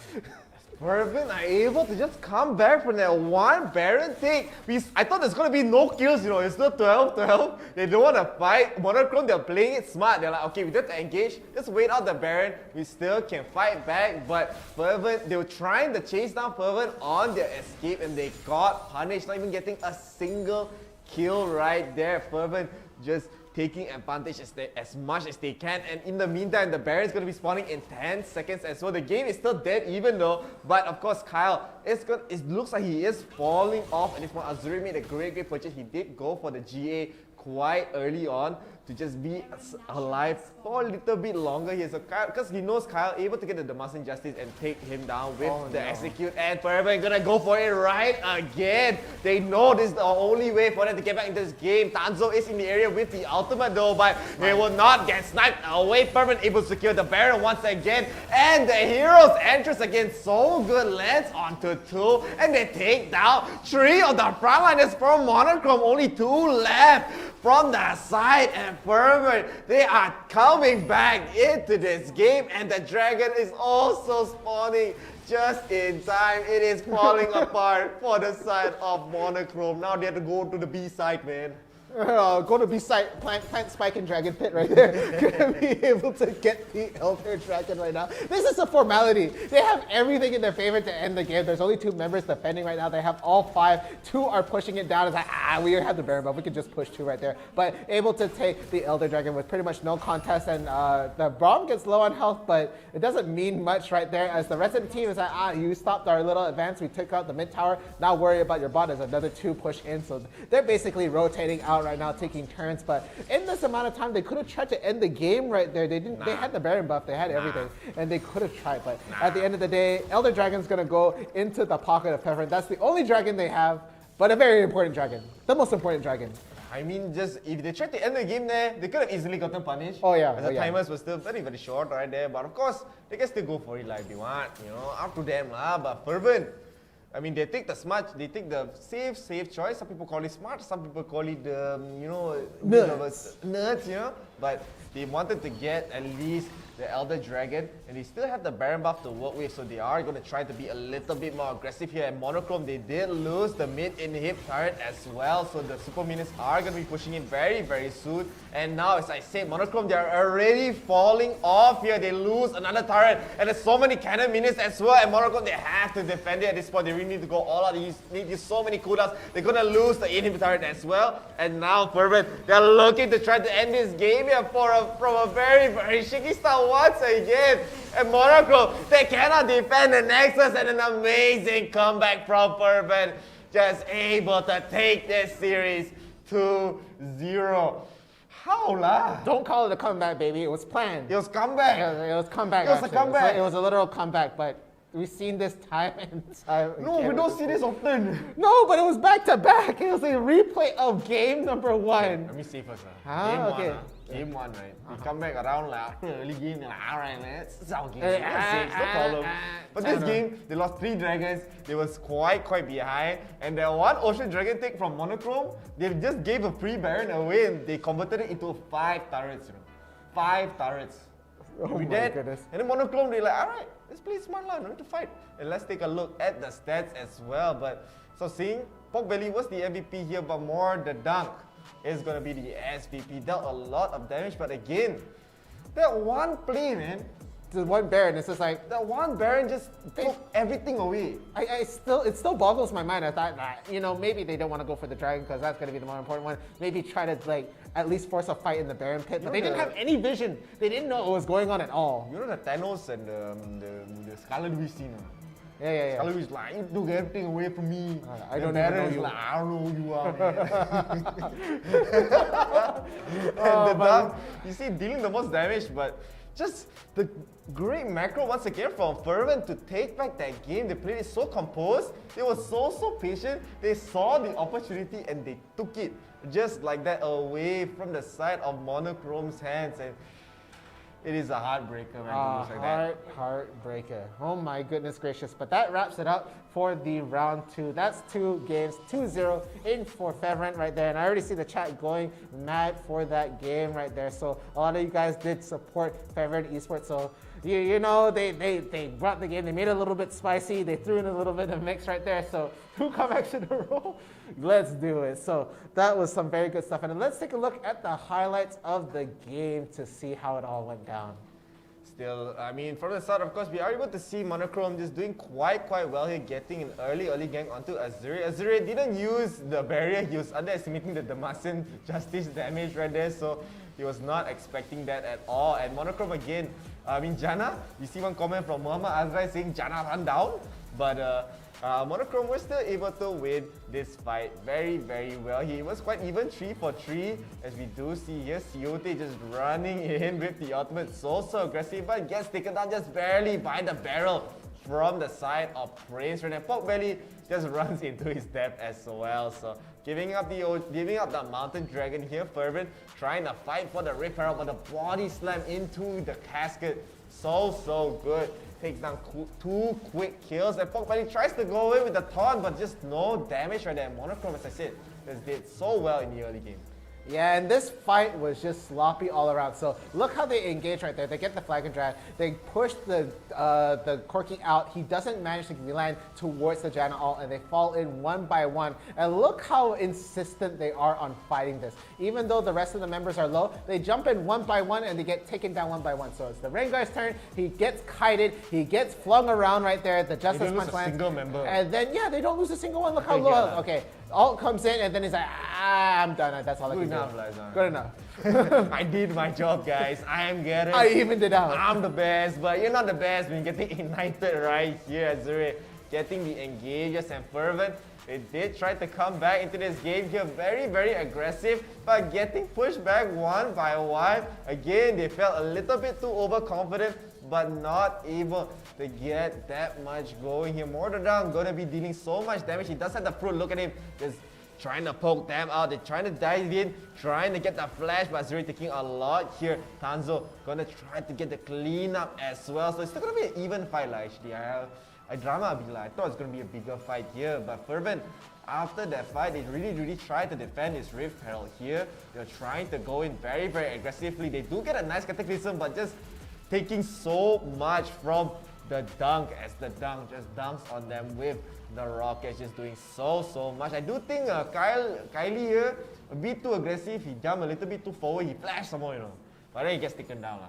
R: Fervent are able to just come back from that one Baron take. I thought there's going to be no kills, it's still 12-12. They don't want to fight. Monochrome, they're playing it smart. They're like, okay, we don't have to engage. Just wait out the Baron. We still can fight back. But Fervent, they were trying to chase down Fervent on their escape, and they got punished, not even getting a single kill right there. Fervent just taking advantage as much as they can, and in the meantime, the Baron is going to be spawning in 10 seconds as well. The game is still dead even though, but of course, Kyle, it looks like he is falling off at this point. Azuri made a great purchase. He did go for the GA quite early on to just be alive for a little bit longer here. So Kyle, because he knows Kyle able to get the Demacian Justice and take him down with the execute, and Forever gonna go for it right again. They know this is the only way for them to get back into this game. Tanzo is in the area with the ultimate though, but they will not get sniped away. Fervent able to secure the Baron once again, and the hero's entrance again, so good, lands onto 2, and they take down 3 of the frontliners from Monochrome. Only 2 left. from the side, and Fervent, they are coming back into this game, and the dragon is also spawning just in time. It is falling apart for the side of Monochrome. Now they have to go to the B side, man.
S: Go to B side, plant Spike and Dragon Pit right there. Gonna be able to get the Elder Dragon right now. This is a formality. They have everything in their favor to end the game. There's only 2 members defending right now. They have all 5. 2 are pushing it down. It's like, we have the Baron buff. We can just push 2 right there. But able to take the Elder Dragon with pretty much no contest. And the Braum gets low on health, but it doesn't mean much right there as the rest of the team is like, you stopped our little advance. We took out the mid tower. Now worry about your bot. There's another 2 push in. So they're basically rotating out right now, taking turns, but in this amount of time they could have tried to end the game right there. They didn't. They had the Baron buff, they had everything, and they could have tried, but at the end of the day, Elder Dragon's gonna go into the pocket of Peppermint. That's the only dragon they have, but a very important dragon, the most important dragon.
R: I mean, just if they tried to end the game there, they could have easily gotten punished.
S: Oh yeah,
R: as the timers were still very, very short right there. But of course, they can still go for it like they want. You know, up to them lah. But Fervent, I mean, they take the smart, they take the safe choice. Some people call it smart, some people call it nerds, you know. But they wanted to get at least the Elder Dragon, and they still have the Baron buff to work with, so they are going to try to be a little bit more aggressive here. And Monochrome, they did lose the mid-inhib turret as well, so the Super Minions are going to be pushing in very, very soon. And now, as I said, Monochrome, they are already falling off here. They lose another turret, and there's so many cannon minions as well, and Monochrome, they have to defend it at this point. They really need to go all out. They need to use so many cooldowns. They're going to lose the inhib turret as well. And now, Fervent, they're looking to try to end this game here from a very, very shaky start once again. And Monochrome, they cannot defend the Nexus, and an amazing comeback from Fervent. Just able to take this series 2-0. How lah?
S: Don't call it a comeback, baby. It was planned.
R: It was comeback.
S: It was comeback.
R: It was a comeback.
S: It was a literal comeback, but we've seen this time and time again.
R: No, we don't see this often.
S: No, but it was back to back. It was a replay of game number 1.
R: Let me see first.
S: Okay.
R: Game 1, right? We come back around early game, alright, man. It's our game. It's no problem. But this game, they lost 3 dragons. They was quite behind. And that one Ocean Dragon take from Monochrome, they just gave a free Baron away and they converted it into 5 turrets. 5 turrets.
S: Oh my goodness.
R: And then Monochrome, they're like, alright, let's play smart lah, no need to fight. And let's take a look at the stats as well. But so seeing Pork Belly was the MVP here, but more the dunk is going to be the SVP. Dealt a lot of damage, but again, that one play, man.
S: The one Baron, it's just like...
R: That one Baron just took everything away.
S: It still boggles my mind. I thought that, maybe they don't want to go for the Dragon because that's going to be the more important one. Maybe try to, at least force a fight in the Baron pit. But they didn't have any vision. They didn't know what was going on at all.
R: You know the Thanos and the Scarlet Witch scene?
S: Yeah.
R: Scarlet Witch like, you took everything away from me.
S: I don't know you.
R: Like, I don't know who you are, man. And the dunk, you see, dealing the most damage, but just the great macro once again from Fervent to take back that game. They played it so composed. They were so patient. They saw the opportunity and they took it just like that away from the side of Monochrome's hands. And it is a heartbreaker, man, to lose like that.
S: Heartbreaker. Oh my goodness gracious. But that wraps it up for the round 2. That's 2 games, 2-0 in for Fervent right there. And I already see the chat going mad for that game right there. So a lot of you guys did support Fervent Esports. So you know, they brought the game, they made it a little bit spicy, they threw in a little bit of mix right there. So 2 comebacks in a row, let's do it. So that was some very good stuff. And then let's take a look at the highlights of the game to see how it all went down.
R: Still, I mean, from the start, of course, we are able to see Monochrome just doing quite well here, getting an early gank onto Azure. Azure didn't use the barrier, he was underestimating the Demacian Justice damage right there, so he was not expecting that at all. And Monochrome again, I mean, Jana, you see one comment from Muhammad Azrai saying Jana run down, but Monochrome was still able to win this fight very well. He was quite even 3 for 3, as we do see here. Siote just running in with the ultimate, so aggressive, but gets taken down just barely by the barrel from the side of Prince. And Pork Belly just runs into his depth as well. So giving up the Mountain Dragon here, Fervent trying to fight for the Rift Herald, but the body slam into the casket, so good. Takes down 2 quick kills, and Pork Belly tries to go away with the taunt, but just no damage right there. Monochrome, as I said, just did so well in the early game.
S: Yeah, and this fight was just sloppy all around. So look how they engage right there. They get the flag and drag. They push the Corky out. He doesn't manage to land towards the Janna ult, and they fall in one by one. And look how insistent they are on fighting this. Even though the rest of the members are low, they jump in one by one and they get taken down one by one. So it's the Rengar's turn. He gets kited. He gets flung around right there. The Justice Punch lands.
R: Single member.
S: And then, yeah, they don't lose a single one. Look how low. Okay. Ult comes in and then he's like, I'm done. That's all I can do. Good enough.
R: I did my job, guys. I am getting.
S: I evened it out.
R: I'm the best, but you're not the best when you're getting ignited right here at Zurich. Getting the engages and fervent. They did try to come back into this game here, very, very aggressive, but getting pushed back one by one. Again, they felt a little bit too overconfident, but not able to get that much going here. Mortardam gonna be dealing so much damage. He does have the fruit. Look at him, just trying to poke them out. They're trying to dive in, trying to get the flash, but Zuri taking a lot here. Tanzo gonna try to get the cleanup as well. So it's still gonna be an even fight actually. I drama a bit. I thought it was gonna be a bigger fight here, but Fervent, after that fight, they really tried to defend his Rift Herald here. They're trying to go in very aggressively. They do get a nice Cataclysm, but just taking so much from the dunk as the dunk just dunks on them with the rockets, just doing so much. I do think Kylie here a bit too aggressive. He jumped a little bit too forward. He flashed some more, you know. But then he gets taken down.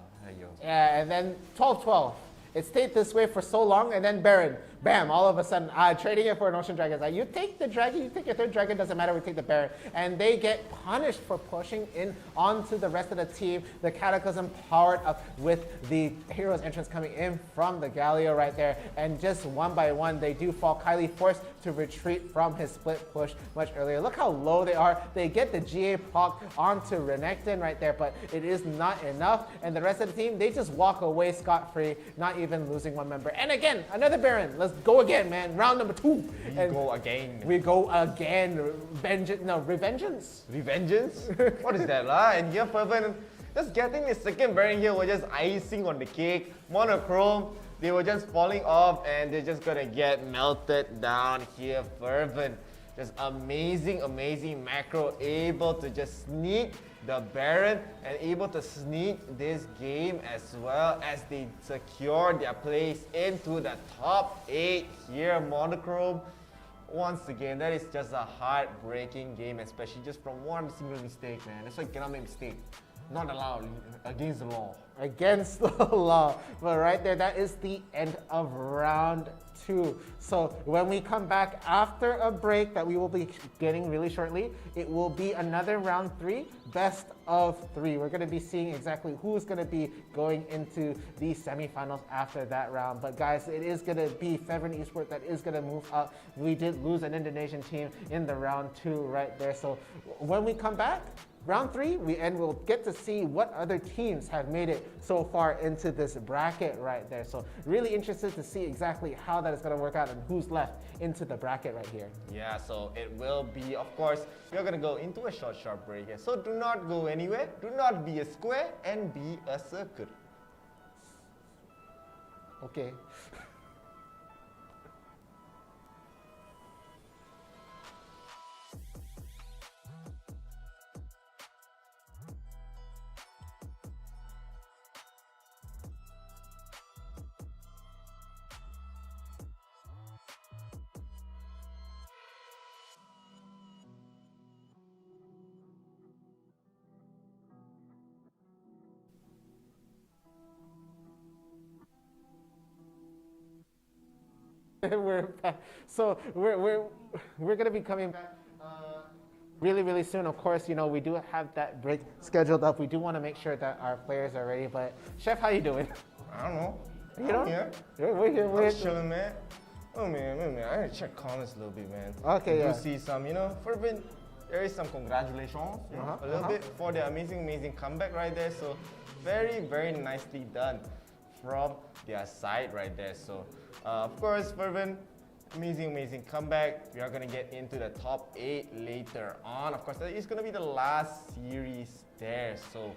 S: Yeah, and then 12-12. It stayed this way for so long, and then Baron, bam, all of a sudden, trading it for an Ocean Dragon. Like, you take the dragon, you take your third dragon, doesn't matter, we take the Baron. And they get punished for pushing in onto the rest of the team. The Cataclysm powered up with the hero's entrance coming in from the Galio right there. And just one by one, they do fall. Kylie forced to retreat from his split push much earlier. Look how low they are. They get the GA proc onto Renekton right there, but it is not enough. And the rest of the team, they just walk away scot-free, not even losing one member. And again, another Baron. Let's go again, man. Round number 2.
R: We go again.
S: Revengeance.
R: Revengeance? What is that, lah? And here, Fervent, just getting the second Baron here was just icing on the cake. Monochrome, they were just falling off and they're just gonna get melted down here. Fervent, just amazing macro, able to just sneak the Baron and able to sneak this game as well as they secure their place into the top 8 here. Monochrome, once again, that is just a heartbreaking game, especially just from one single mistake, man. That's why you cannot make mistake. Not allowed, against the law.
S: Against the law. But right there, that is the end of round 2. So when we come back after a break that we will be getting really shortly, it will be another round 3, best of 3. We're going to be seeing exactly who's going to be going into the semifinals after that round. But guys, it is going to be Fevrin Esports that is going to move up. We did lose an Indonesian team in the round 2 right there. So when we come back, round 3, we'll get to see what other teams have made it so far into this bracket right there. So really interested to see exactly how that is going to work out and who's left into the bracket right here.
R: Yeah, so it will be, of course, we're going to go into a short break here. So do not go anywhere. Do not be a square and be a circle.
S: Okay. We're back. So we're gonna be coming back really soon. Of course, you know, we do have that break scheduled up. We do want to make sure that our players are ready. But Chef, how you doing?
R: I don't know.
S: You know?
R: Here.
S: We're here.
R: I'm chilling, man. Oh man, I gotta check comments a little bit, man.
S: Okay,
R: You see some, you know, Fervent, there is some congratulations, you know, a little bit for their amazing comeback right there. So very nicely done from their side right there. So of course, Fervent, amazing comeback. We are gonna get into the top 8 later on. Of course, that is gonna be the last series there. So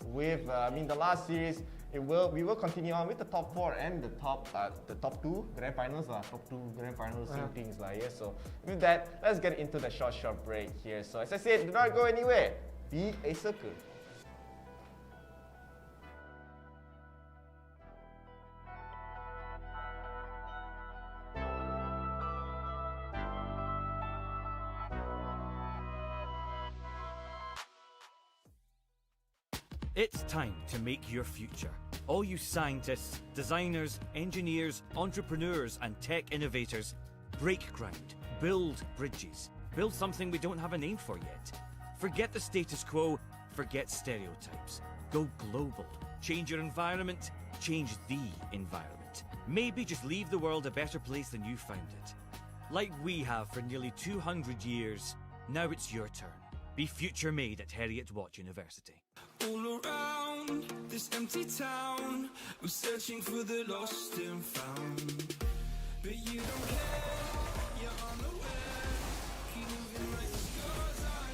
R: with the last series, we will continue on with the top 4 and the top 2 grand finals lah. Top 2 grand finals, same things lah. Yeah. So with that, let's get into the short break here. So as I said, do not go anywhere. be a circle.
B: It's time to make your future. All you scientists, designers, engineers, entrepreneurs and tech innovators, break ground, build bridges, build something we don't have a name for yet. Forget the status quo, forget stereotypes. Go global. Change your environment, change the environment. Maybe just leave the world a better place than you found it. Like we have for nearly 200 years, now it's your turn. Be future made at Heriot University.
C: All around this empty town, we're searching for the lost and found. But you don't care, you're unaware. Keep moving like the scars are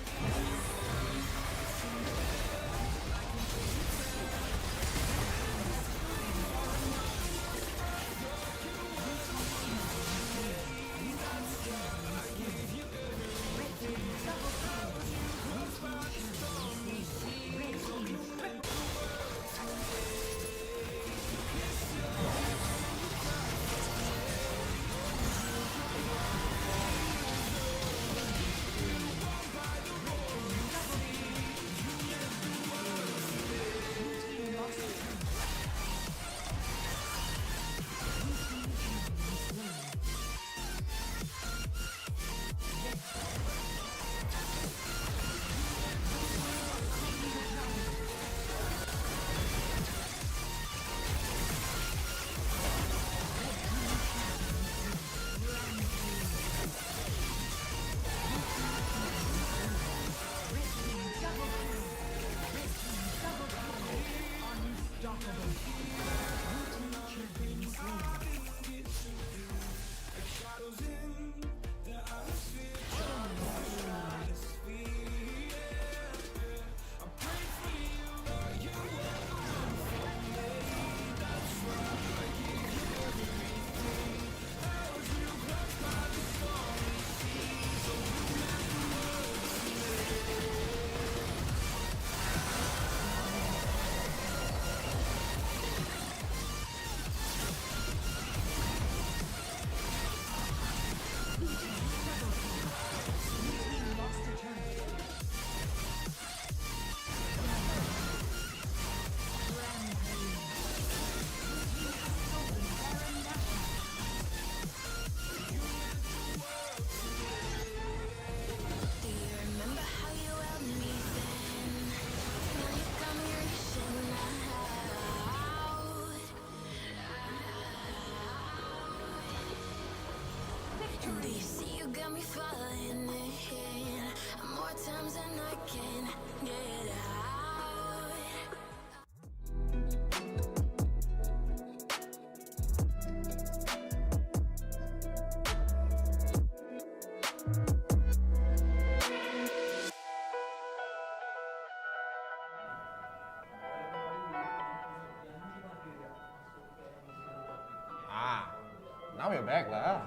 R: Now we're back lah.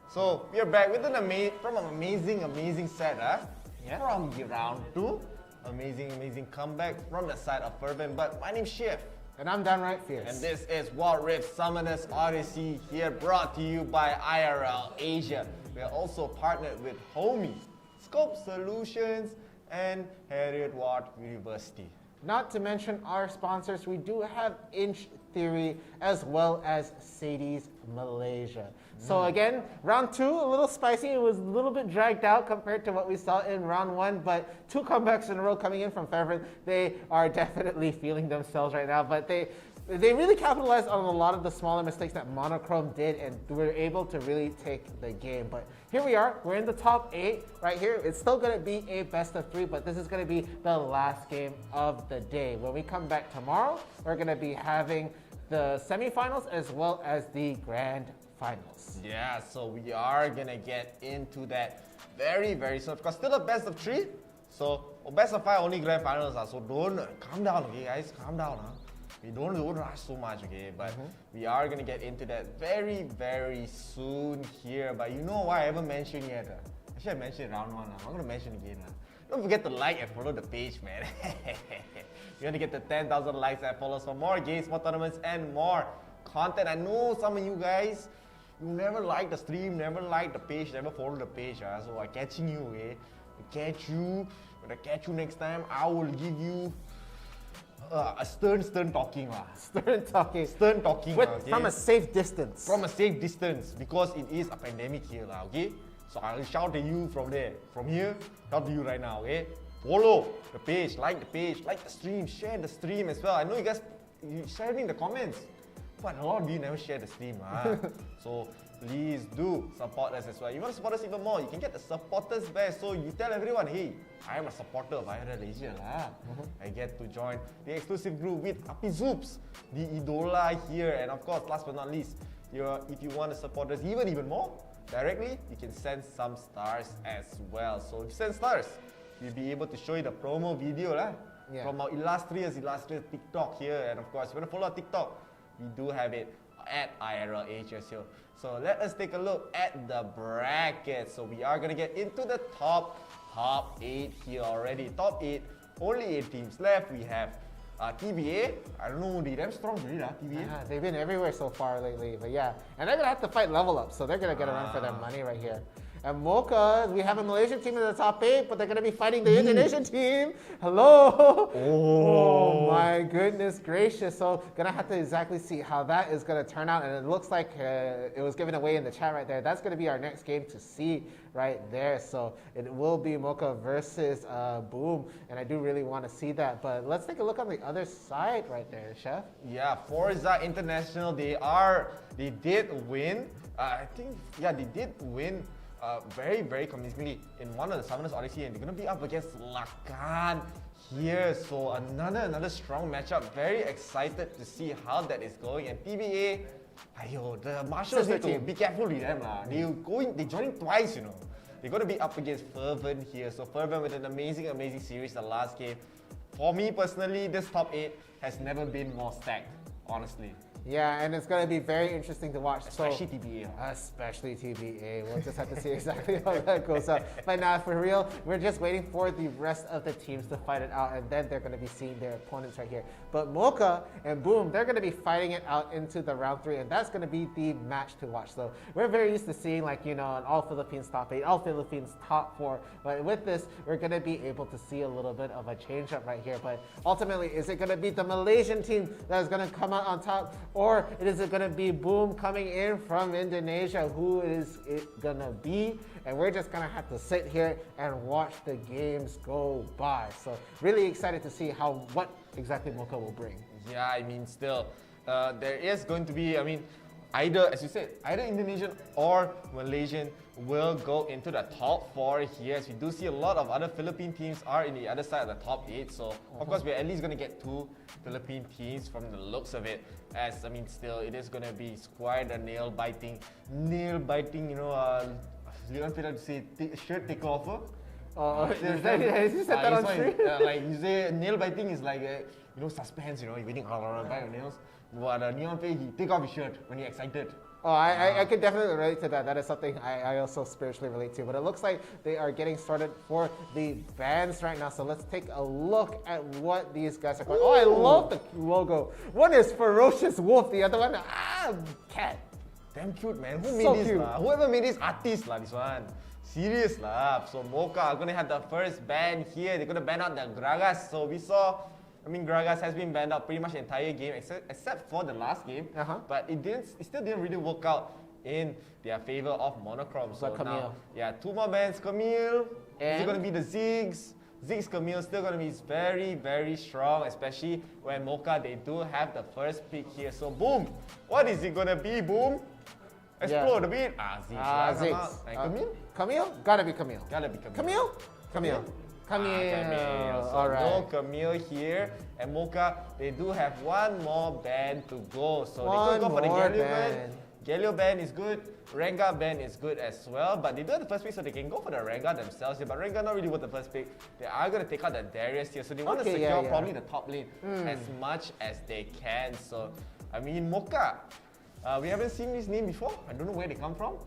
R: So we're back with an amazing set from the round 2. Amazing comeback from the side of Fervent. But my name's Shiv.
S: And I'm D.R.Fierce.
R: And this is What Rift Summoners Odyssey here, brought to you by IRL Asia. We are also partnered with Homie, SKOB Solutions, and Heriot University.
S: Not to mention our sponsors, we do have Inch Theory as well as Sadie's Malaysia. So again, round 2, a little spicy. It was a little bit dragged out compared to what we saw in round 1, but 2 comebacks in a row coming in from Fervent. They are definitely feeling themselves right now, but they really capitalized on a lot of the smaller mistakes that Monochrome did and were able to really take the game. But here we are, we're in the top 8 right here. It's still gonna be a best of 3, but this is gonna be the last game of the day. When we come back tomorrow, we're gonna be having the semifinals as well as the grand finals.
R: Yeah, so we are gonna get into that very soon, because still a best of 3. So best of 5 only grand finals, so don't calm down, okay guys, calm down. We don't rush so much, okay? But we are gonna get into that very soon here. But you know why I haven't mentioned yet? Actually, I mentioned in round 1. I'm not gonna mention again. Don't forget to like and follow the page, man. We want to get to 10,000 likes and follows for more games, more tournaments, and more content. I know some of you guys, you never like the stream, never like the page, never follow the page. So I'm catching you, okay? Catch you. When I catch you next time, I will give you a stern talking.
S: Stern talking.
R: Stern talking. Okay?
S: From a safe distance.
R: From a safe distance, because it is a pandemic here, okay? So I'll shout to you from there. From here, shout to you right now, okay? Follow the page, like the stream, share the stream as well. I know you guys, you share it in the comments, but a lot of you never share the stream. So please do support us as well. You want to support us even more, you can get the supporters badge. So you tell everyone, hey, I am a supporter of IRL Asia. I get to join the exclusive group with Apizoops, the idola here. And of course, last but not least, if you want to support us even more directly, you can send some stars as well. So if you send stars, we'll be able to show you the promo video from our illustrious TikTok here. And of course, if you want to follow our TikTok, we do have it at IRL Asia. So let us take a look at the bracket. So we are going to get into the top 8 here already. Top 8, only 8 teams left. We have TBA, I don't know, they're damn strong really, TBA.
S: They've been everywhere so far lately, but yeah. And they're going to have to fight level up, so they're going to get a run for their money right here. And Mocha, we have a Malaysian team in the top 8, but they're going to be fighting the Indonesian team. Hello! Oh my goodness gracious. So going to have to exactly see how that is going to turn out. And it looks like it was given away in the chat right there. That's going to be our next game to see right there. So it will be Mocha versus Boom. And I do really want to see that. But let's take a look on the other side right there, Chef.
R: Yeah, Forza International, they did win. They did win. Very, very convincingly in one of the Summoners Odyssey, and they're going to be up against Lakan here. So another strong matchup. Very excited to see how that is going. And TBA, the Marshals need to be careful with them. They're joining twice, you know. They're going to be up against Fervent here. So Fervent with an amazing series the last game. For me personally, this top 8 has never been more stacked, honestly.
S: Yeah, and it's going to be very interesting to watch.
R: Especially TBA.
S: Especially TBA. We'll just have to see exactly how that goes up. But now, for real, we're just waiting for the rest of the teams to fight it out, and then they're going to be seeing their opponents right here. But Mocha and Boom, they're going to be fighting it out into the round 3, and that's going to be the match to watch. So we're very used to seeing, like, an all-Philippines top 8, all-Philippines top 4. But with this, we're going to be able to see a little bit of a change-up right here. But ultimately, is it going to be the Malaysian team that is going to come out on top? Or is it going to be Boom coming in from Indonesia? Who is it going to be? And we're just going to have to sit here and watch the games go by. So really excited to see what exactly Mocha will bring.
R: Yeah, I mean, still, there is going to be, either, as you said, either Indonesian or Malaysian will go into the top 4 here. As we do see a lot of other Philippine teams are in the other side of the top 8. So, of course, we're at least going to get 2 Philippine teams from the looks of it. As, still, it is going to be quite a nail-biting, Leon Peter to say shirt takeover.
S: Has he said that on stream?
R: Like you say, nail-biting is like, suspense, you're waiting bite your nails. But Neon Pei, he take off his shirt when he's excited.
S: Oh, I can definitely relate to that. That is something I also spiritually relate to. But it looks like they are getting started for the bands right now. So let's take a look at what these guys are going. Oh, I love the logo. One is Ferocious Wolf, the other one, cat.
R: Damn cute, man. Who made this? Whoever made this artist, this one. Serious. So Mocha are going to have the first ban here. They're going to ban out the Gragas. So we saw, Gragas has been banned out pretty much the entire game except for the last game. But it still didn't really work out in their favor of Monochrome. So now, 2 more bans. 𝐿𝐼𝐴. Is it going to be the Ziggs? 𝐿𝐼𝐴 still going to be very, very strong, especially when Mocha, they do have the first pick here. So Boom, what is it going to be, Boom? Explode a bit. Ziggs.
S: 𝐿𝐼𝐴? Gotta be 𝐿𝐼𝐴. 𝐿𝐼𝐴?
R: All right. No 𝐿𝐼𝐴 here. And Mocha, they do have 1 more ban to go. So they could go for the 𝐿𝐼𝐴 ban. 𝐿𝐼𝐴 ban is good. Rengar ban is good as well. But they do have the first pick, so they can go for the Rengar themselves here. But Rengar not really worth the first pick. They are going to take out the Darius here. So they want to secure probably the top lane as much as they can. So, Mocha. We haven't seen this name before. I don't know where they come from.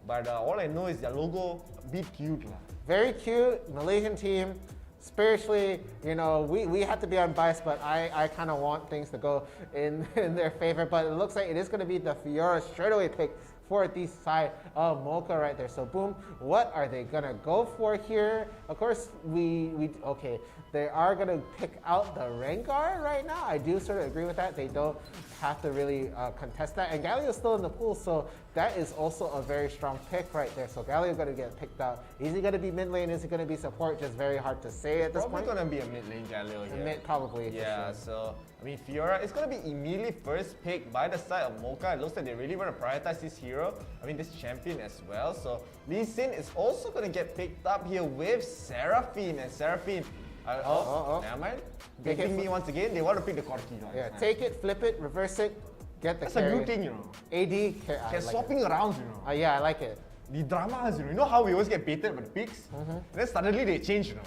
R: But all I know is their logo a bit cute.
S: Very cute, Malaysian team. Spiritually, you know, we have to be unbiased, but I kind of want things to go in their favor. But it looks like it is going to be the Fiora straightaway pick for the side of Mocha right there. So boom, what are they going to go for here? Of course, okay, they are going to pick out the Rengar right now. I do sort of agree with that. They don't have to really contest that. And 𝐿𝐲's still in the pool, so that is also a very strong pick right there. So 𝐿𝐲's going to get picked out. Is he going to be mid lane? Is he going to be support? Just very hard to say at this point.
R: Probably going to be a mid lane 𝐿𝐲 here.
S: Mid, probably.
R: Yeah,
S: for sure.
R: so I mean Fiora is going to be immediately first pick by the side of Mocha. It looks like they really want to prioritize this hero. I mean this champion as well. So Lee Sin is also going to get picked up here with Seraphine, and Seraphine. Never mind. Taking me once again. They want to pick the Corki.
S: Yeah, take it, flip it, reverse it, get the carry.
R: That's a new thing, you know.
S: AD,
R: They're swapping around, you know.
S: Yeah, I like it.
R: The dramas, you know how we always get baited by the picks? And then suddenly they change, you know.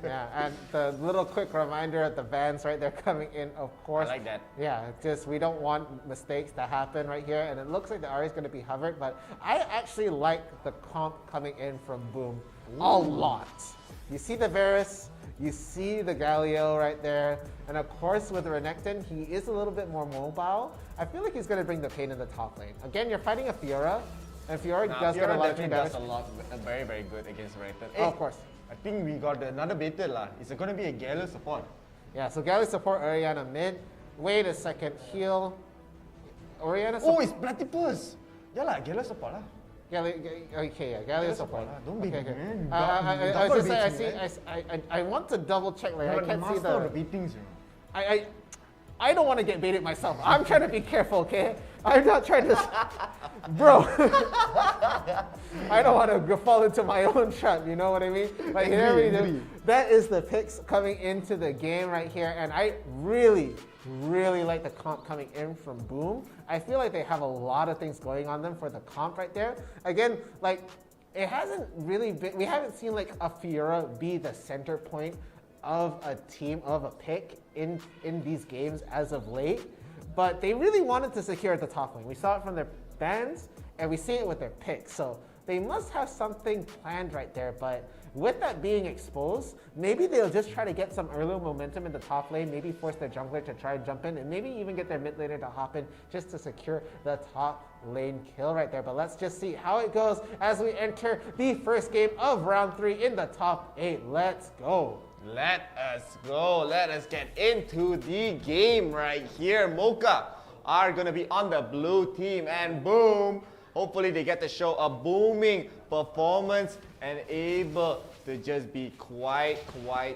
S: Yeah, and the little quick reminder at the Vans right there coming in, of course.
R: I like that.
S: Yeah, just we don't want mistakes to happen right here, and it looks like the Ahri is going to be hovered, but I actually like the comp coming in from Boom a lot. You see the Varus, you see the 𝐿𝐲 right there, and of course with Renekton, he is a little bit more mobile. I feel like he's going to bring the pain in the top lane. Again, you're fighting a Fiora, and Fiora does get a lot of damage.
R: does a lot, very, very good against Renekton.
S: Oh, of course.
R: I think we got another baited lah. It's going to be a 𝐿𝐲 support.
S: Yeah, so 𝐿𝐲 support Orianna mid. Wait a second, heal. Orianna support.
R: Oh, it's Platypus. Yeah lah, 𝐿𝐲 support lah.
S: 𝐿𝐲 support.
R: Don't be man.
S: I was just saying, I want to double check. Like, I can't see the
R: beatings.
S: I don't want to get baited myself. I'm trying to be careful, okay? I'm not trying to, bro. I don't want to fall into my own trap. You know what I mean? Like here we do. That is the picks coming into the game right here, and I really like the comp coming in from Boom. I feel like they have a lot of things going on them for the comp right there. Again, like it hasn't really been. We haven't seen like a Fiora be the center point of a team, of a pick in these games as of late, but they really wanted to secure the top lane. We saw it from their bans, and we see it with their picks. So they must have something planned right there, but with that being exposed, maybe they'll just try to get some early momentum in the top lane, maybe force their jungler to try and jump in, and maybe even get their mid laner to hop in just to secure the top lane kill right there. But let's just see how it goes as we enter the first game of round 3 in the top 8. Let's go.
R: Let us go. Let us get into the game right here. Mocha are going to be on the blue team, and Boom, hopefully they get to show a booming performance and able to just be quite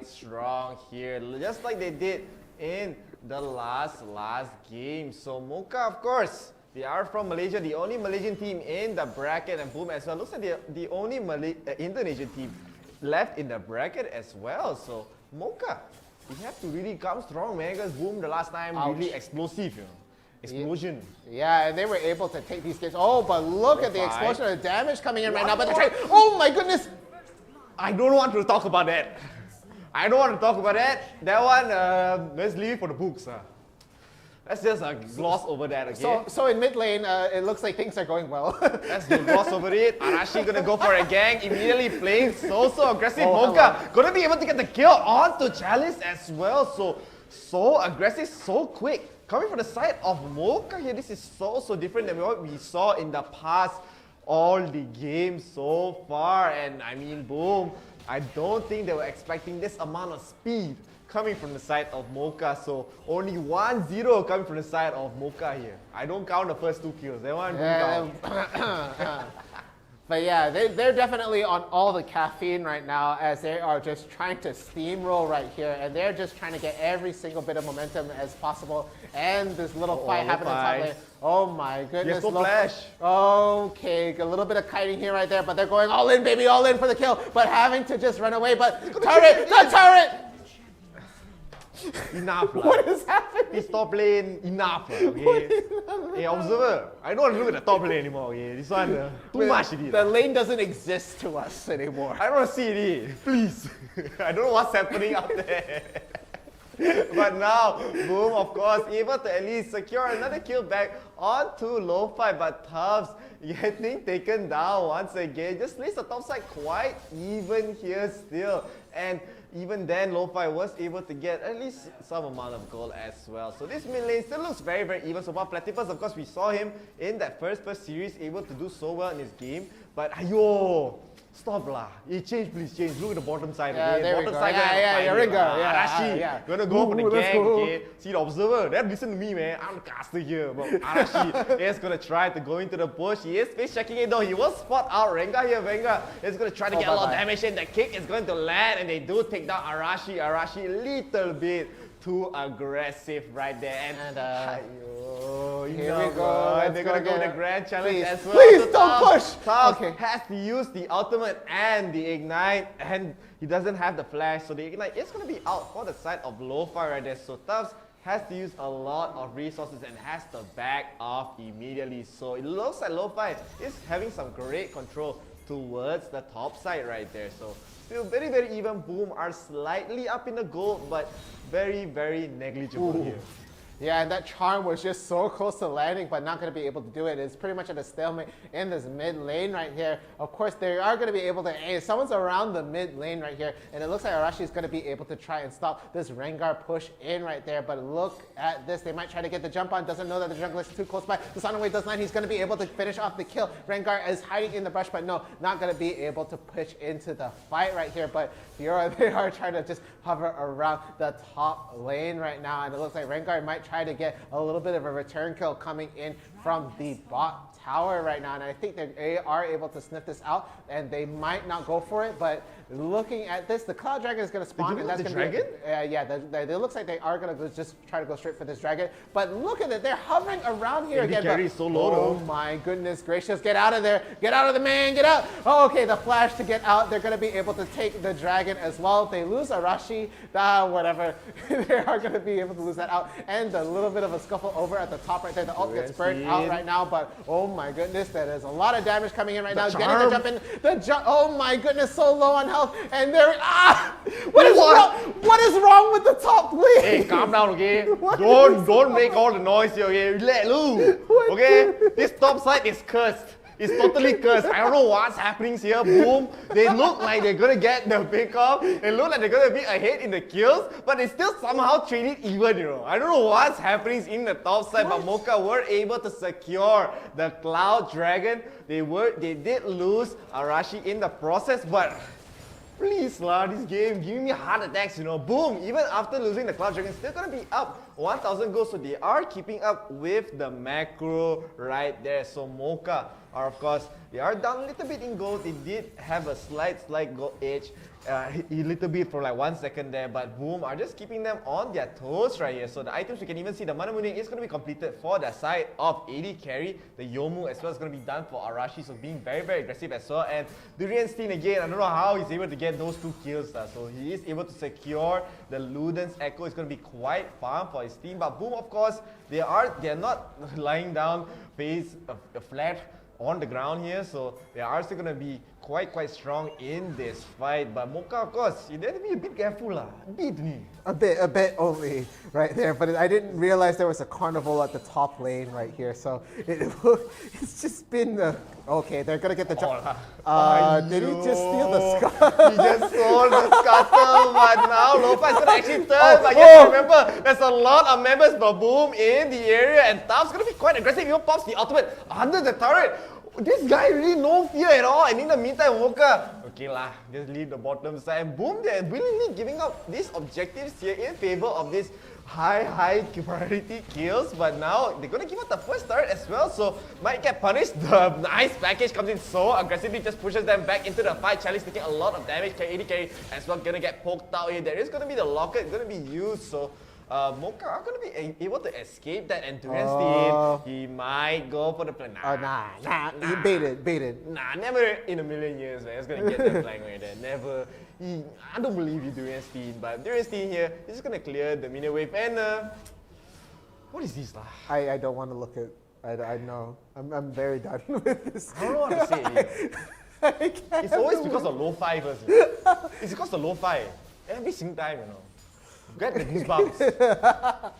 R: strong here, just like they did in the last game. So Mocha, of course, they are from Malaysia, the only Malaysian team in the bracket, and Boom as well. Looks like they're the only Indonesian team left in the bracket as well. So Mocha, you have to really come strong, man, because Boom the last time really explosive, you know. Explosion.
S: Yeah, and they were able to take these games. Oh, but look at the explosion of the damage coming in right now. But the trade, oh my goodness!
R: I don't want to talk about that. I don't want to talk about that. That one, let's leave it for the books. Let's just gloss over that again.
S: So in mid lane, it looks like things are going well.
R: Let's gloss over it. Arashi gonna go for a gank, immediately playing so aggressive. Mocha gonna be able to get the kill onto Chalice as well. So aggressive, so quick. Coming from the side of Mocha here, this is so different than what we saw in the past all the games so far. And I mean, Boom, I don't think they were expecting this amount of speed coming from the side of Mocha. So only 1-0 coming from the side of Mocha here. I don't count the first 2 kills. That one don't count.
S: But yeah, they're definitely on all the caffeine right now, as they are just trying to steamroll right here, and they're just trying to get every single bit of momentum as possible. And this little fight happened in top lane. Oh my goodness.
R: Yes, go flash.
S: Okay, a little bit of kiting here right there, but they're going all in, baby, all in for the kill, but having to just run away. But turret, the turret!
R: Enough lah.
S: What is happening?
R: This top lane, enough lah, okay? Hey, observer, I don't want to look at the top lane anymore, okay? This one, too much already.
S: The lane doesn't exist to us anymore.
R: I don't want to see it, please. I don't know what's happening out there. But now, Boom, of course, able to at least secure another kill back onto Lo-Fi, but Tubbs getting taken down once again. Just lays the top side quite even here still. And even then, Lo-Fi was able to get at least some amount of gold as well. So this mid lane still looks very, very even so far. Platypus, of course, we saw him in that first series able to do so well in his game. But ayo, stop lah. Change, please change. Look at the bottom side.
S: Yeah,
R: okay?
S: there we
R: Bottom
S: go.
R: side. Arashi.
S: Yeah.
R: Gonna go for the gang,
S: Ooh.
R: okay? See the observer. Then listen to me, man. I'm the caster here. But Arashi is gonna try to go into the bush. He is face checking it though. He will spot out Rengar here. Rengar is gonna try to get a lot of damage in. The kick is going to land, and they do take down Arashi. Arashi a little bit too aggressive right there. And
S: here we go.
R: They're gonna go with the grand challenge as well.
S: Please
R: So
S: don't push.
R: Tubbs
S: Okay.
R: has to use the ultimate and the ignite, and he doesn't have the flash, so the ignite is gonna be out for the side of Lo-Fi right there. So Tubbs has to use a lot of resources and has to back off immediately. So it looks like Lo-Fi is having some great control towards the top side right there. So still very, very even. Boom are slightly up in the gold, but very, very negligible here.
S: Yeah, and that charm was just so close to landing, but not going to be able to do it. It's pretty much at a stalemate in this mid lane right here. Of course, they are going to be able to, hey, someone's around the mid lane right here, and it looks like Arashi is going to be able to try and stop this Rengar push in right there. But look at this. They might try to get the jump on. Doesn't know that the jungle is too close by. The Sonic Wave does not. He's going to be able to finish off the kill. Rengar is hiding in the brush, but no, not going to be able to push into the fight right here. But they are trying to just hover around the top lane right now, and it looks like Rengar might try to get a little bit of a return kill coming in from the bot tower right now, and I think they are able to sniff this out, and they might not go for it. But looking at this, the Cloud Dragon is going to spawn, and that's going to be it looks like they are going to just try to go straight for this dragon. But look at it, they're hovering around here again.
R: Carry so low,
S: oh my goodness gracious, get out of there, get out of the man, get out. Oh, okay, the flash to get out. They're going to be able to take the dragon as well. If they lose Arashi, whatever, they are going to be able to lose that out. And a little bit of a scuffle over at the top right there. The ult gets burnt out right now, but oh my goodness, that is a lot of damage coming in right now. Getting the jump in, oh my goodness, so low on health, and there, what is wrong? What is wrong with the top lane?
R: Hey, calm down, okay? Don't make all the noise here, okay? Let loose, okay? This top side is cursed. It's totally cursed. I don't know what's happening here. Boom. They look like they're gonna get the pick up. They look like they're gonna be ahead in the kills, but they still somehow trade it even, you know. I don't know what's happening in the top side, but Mocha were able to secure the Cloud Dragon. They did lose Arashi in the process, but please lah, this game giving me heart attacks, you know. Boom, even after losing the Cloud Dragon, still gonna be up 1,000 gold, so they are keeping up with the macro right there. So Mocha are, of course, they are down a little bit in gold. They did have a slight gold edge, a little bit for like 1 second there, but Boom are just keeping them on their toes right here. So the items, we can even see the Mana Mooning is going to be completed for the side of AD carry. The Yomu as well is going to be done for Arashi, so being very, very aggressive as well. And D.R.Fierce again, I don't know how he's able to get those 2 kills. So he is able to secure the Luden's Echo. It's going to be quite fun for his team, but Boom, of course, they're not lying down face flat on the ground here, so they are still going to be quite strong in this fight. But Mocha, of course, you have to be a bit careful lah.
S: A bit only right there, but I didn't realize there was a carnival at the top lane right here, so it's just been okay, they're gonna get the jump. Did he just steal the scuttle?
R: He just stole the scuttle, but now Lo-Fi is gonna actually turn. But you have to remember, there's a lot of members of Boom in the area, and Tubbs gonna be quite aggressive. He pops the ultimate under the turret. This guy really no fear at all, and in the meantime, Mocha, okay lah, just leave the bottom side. And Boom, they're willingly giving up these objectives here in favor of this high priority kills, but now they're gonna give up the first turret as well, so might get punished. The nice package comes in so aggressively, just pushes them back into the fight. Charlie's taking a lot of damage. AD carry as well gonna get poked out here. There is gonna be the locket gonna be used, so Mocha are going to be able to escape that, and D.R.Fierce, he might go for the plan.
S: He baited.
R: Nah, never in a million years, man. It's going to get the flank right there. Never. I don't believe you, D.R.Fierce, but D.R.Fierce here, he's just going to clear the minion wave. And what is this lah?
S: I don't want to look at. I know. I'm very done with this.
R: I don't know what to say. It's always because of Lo-Fi first. It's because of Lo-Fi. Every single time, you know. Get the goosebumps.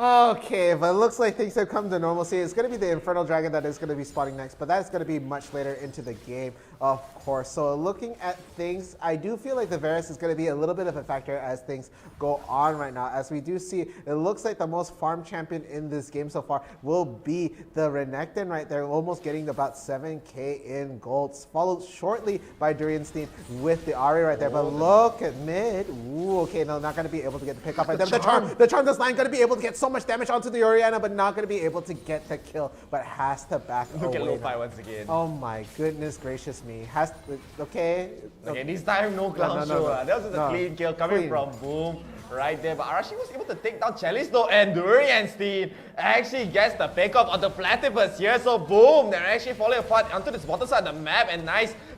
S: Okay, but it looks like things have come to normalcy. It's going to be the Infernal Dragon that is going to be spawning next, but that's going to be much later into the game, of course. So looking at things, I do feel like the Varus is going to be a little bit of a factor as things go on right now. As we do see, it looks like the most farm champion in this game so far will be the Renekton right there, almost getting about 7k in gold, followed shortly by 𝐷urianSteen with the Ahri right there. But look at mid. Ooh, okay, no, not going to be able to get the pick up right there. The charm does not going to be able to get so much damage onto the Orianna, but not going to be able to get the kill, but has to back away.
R: Look at Lo-Fi once again.
S: Oh my goodness gracious me. Has to, okay.
R: Okay, this time no clown show. That was a clean kill coming from Boom right there. But Arashi was able to take down Chalice though, and 𝐷urianSteen actually gets the pick up on the Platypus here. So Boom, they're actually falling apart onto this bottom side of the map, and